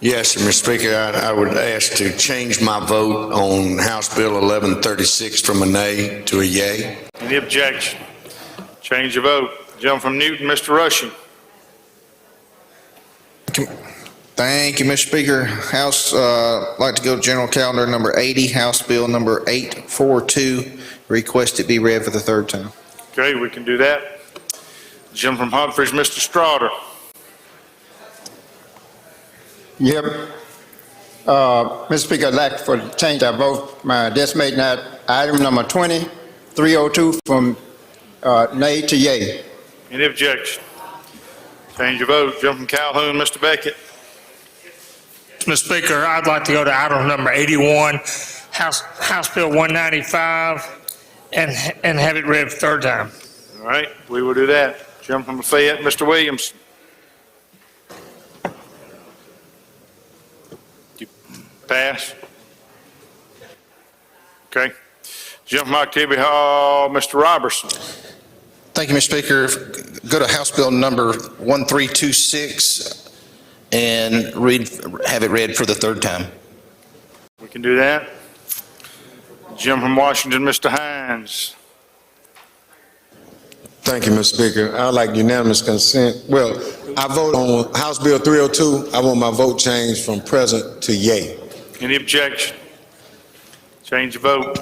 [SPEAKER 14] Yes, Mr. Speaker, I would ask to change my vote on House Bill 1136 from a nay to a yay.
[SPEAKER 4] Any objection? Change your vote. Gentleman from Newton, Mr. Rushing.
[SPEAKER 18] Thank you, Mr. Speaker. House, like to go to general calendar number 80, House Bill number 842. Request it be read for the third time.
[SPEAKER 4] Okay, we can do that. Gentleman from Humphreys, Mr. Stroughter.
[SPEAKER 26] Yep. Mr. Speaker, I'd like for change I vote my designated item number 2302 from nay to yay.
[SPEAKER 4] Any objection? Change your vote. Gentleman from Calhoun, Mr. Beckett.
[SPEAKER 6] Mr. Speaker, I'd like to go to item number 81, House Bill 195, and have it read for third time.
[SPEAKER 4] All right, we will do that. Gentleman from Lafayette, Mr. Williams. You pass? Okay. Gentleman from Octavia Hall, Mr. Robertson.
[SPEAKER 18] Thank you, Mr. Speaker. Go to House Bill number 1326 and have it read for the third time.
[SPEAKER 4] We can do that. Gentleman from Washington, Mr. Hines.
[SPEAKER 24] Thank you, Mr. Speaker. I'd like unanimous consent. Well, I vote on House Bill 302. I want my vote changed from present to yay.
[SPEAKER 4] Any objection? Change your vote.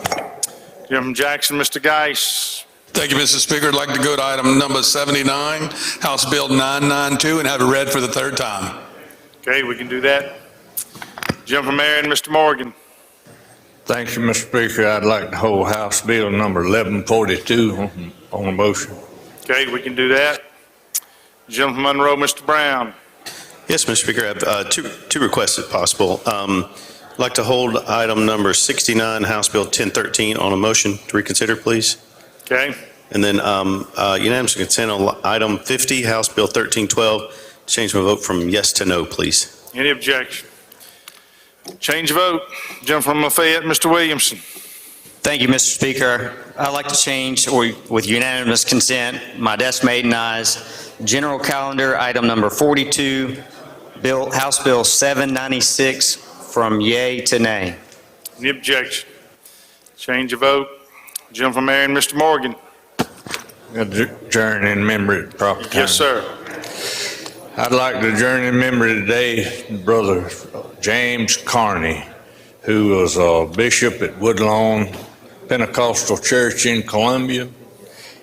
[SPEAKER 4] Gentleman from Jackson, Mr. Geis.
[SPEAKER 19] Thank you, Mr. Speaker. I'd like to go to item number 79, House Bill 992, and have it read for the third time.
[SPEAKER 4] Okay, we can do that. Gentleman from Marion, Mr. Morgan.
[SPEAKER 27] Thank you, Mr. Speaker. I'd like to hold House Bill number 1142 on a motion.
[SPEAKER 4] Okay, we can do that. Gentleman from Monroe, Mr. Brown.
[SPEAKER 17] Yes, Mr. Speaker, I have two requests if possible. I'd like to hold item number 69, House Bill 1013 on a motion to reconsider, please.
[SPEAKER 4] Okay.
[SPEAKER 17] And then unanimous consent on item 50, House Bill 1312, change my vote from yes to no, please.
[SPEAKER 4] Any objection? Change your vote. Gentleman from Lafayette, Mr. Williamson.
[SPEAKER 28] Thank you, Mr. Speaker. I'd like to change, or with unanimous consent, my designated ayes, general calendar item number 42, House Bill 796, from yay to nay.
[SPEAKER 4] Any objection? Change your vote. Gentleman from Marion, Mr. Morgan.
[SPEAKER 27] Adjourn in memory at proper time.
[SPEAKER 4] Yes, sir.
[SPEAKER 27] I'd like to adjourn in memory today, Brother James Carney, who was a bishop at Woodlawn Pentecostal Church in Columbia.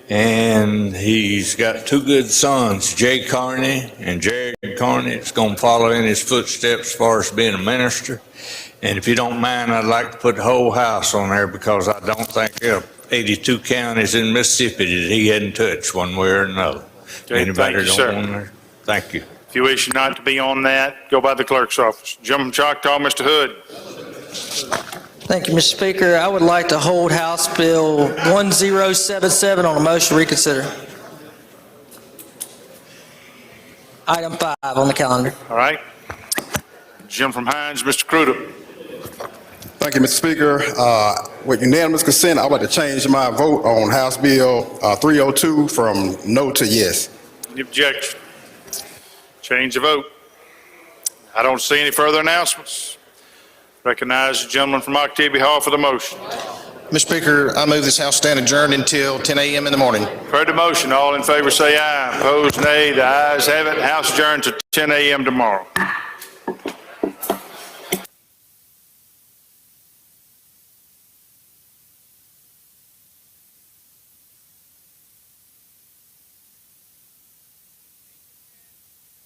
[SPEAKER 27] And he's got two good sons, Jay Carney and Jared Carney. It's going to follow in his footsteps as far as being a minister. And if you don't mind, I'd like to put the whole house on there because I don't think there are 82 counties in Mississippi that he hadn't touched one way or another.
[SPEAKER 4] Okay,
[SPEAKER 27] Anybody
[SPEAKER 4] thank you,
[SPEAKER 27] don't
[SPEAKER 4] sir.
[SPEAKER 27] want there? Thank you.
[SPEAKER 4] If you wish not to be on that, go by the clerk's office. Gentleman from Choctaw, Mr. Hood.
[SPEAKER 5] Thank you, Mr. Speaker. I would like to hold House Bill 1077 on a motion to reconsider. Item 5 on the calendar.
[SPEAKER 4] All right. Gentleman from Hines, Mr. Crudup.
[SPEAKER 24] Thank you, Mr. Speaker. With unanimous consent, I would like to change my vote on House Bill 302 from no to yes.
[SPEAKER 4] Any objection? Change the vote. I don't see any further announcements. Recognize the gentleman from Octavia Hall for the motion.
[SPEAKER 18] Mr. Speaker, I move this House stand adjourned until 10 a.m. in the morning.
[SPEAKER 4] Heard the motion. All in favor say aye. Opposed, nay. The ayes have it. House adjourned to 10 a.m. tomorrow.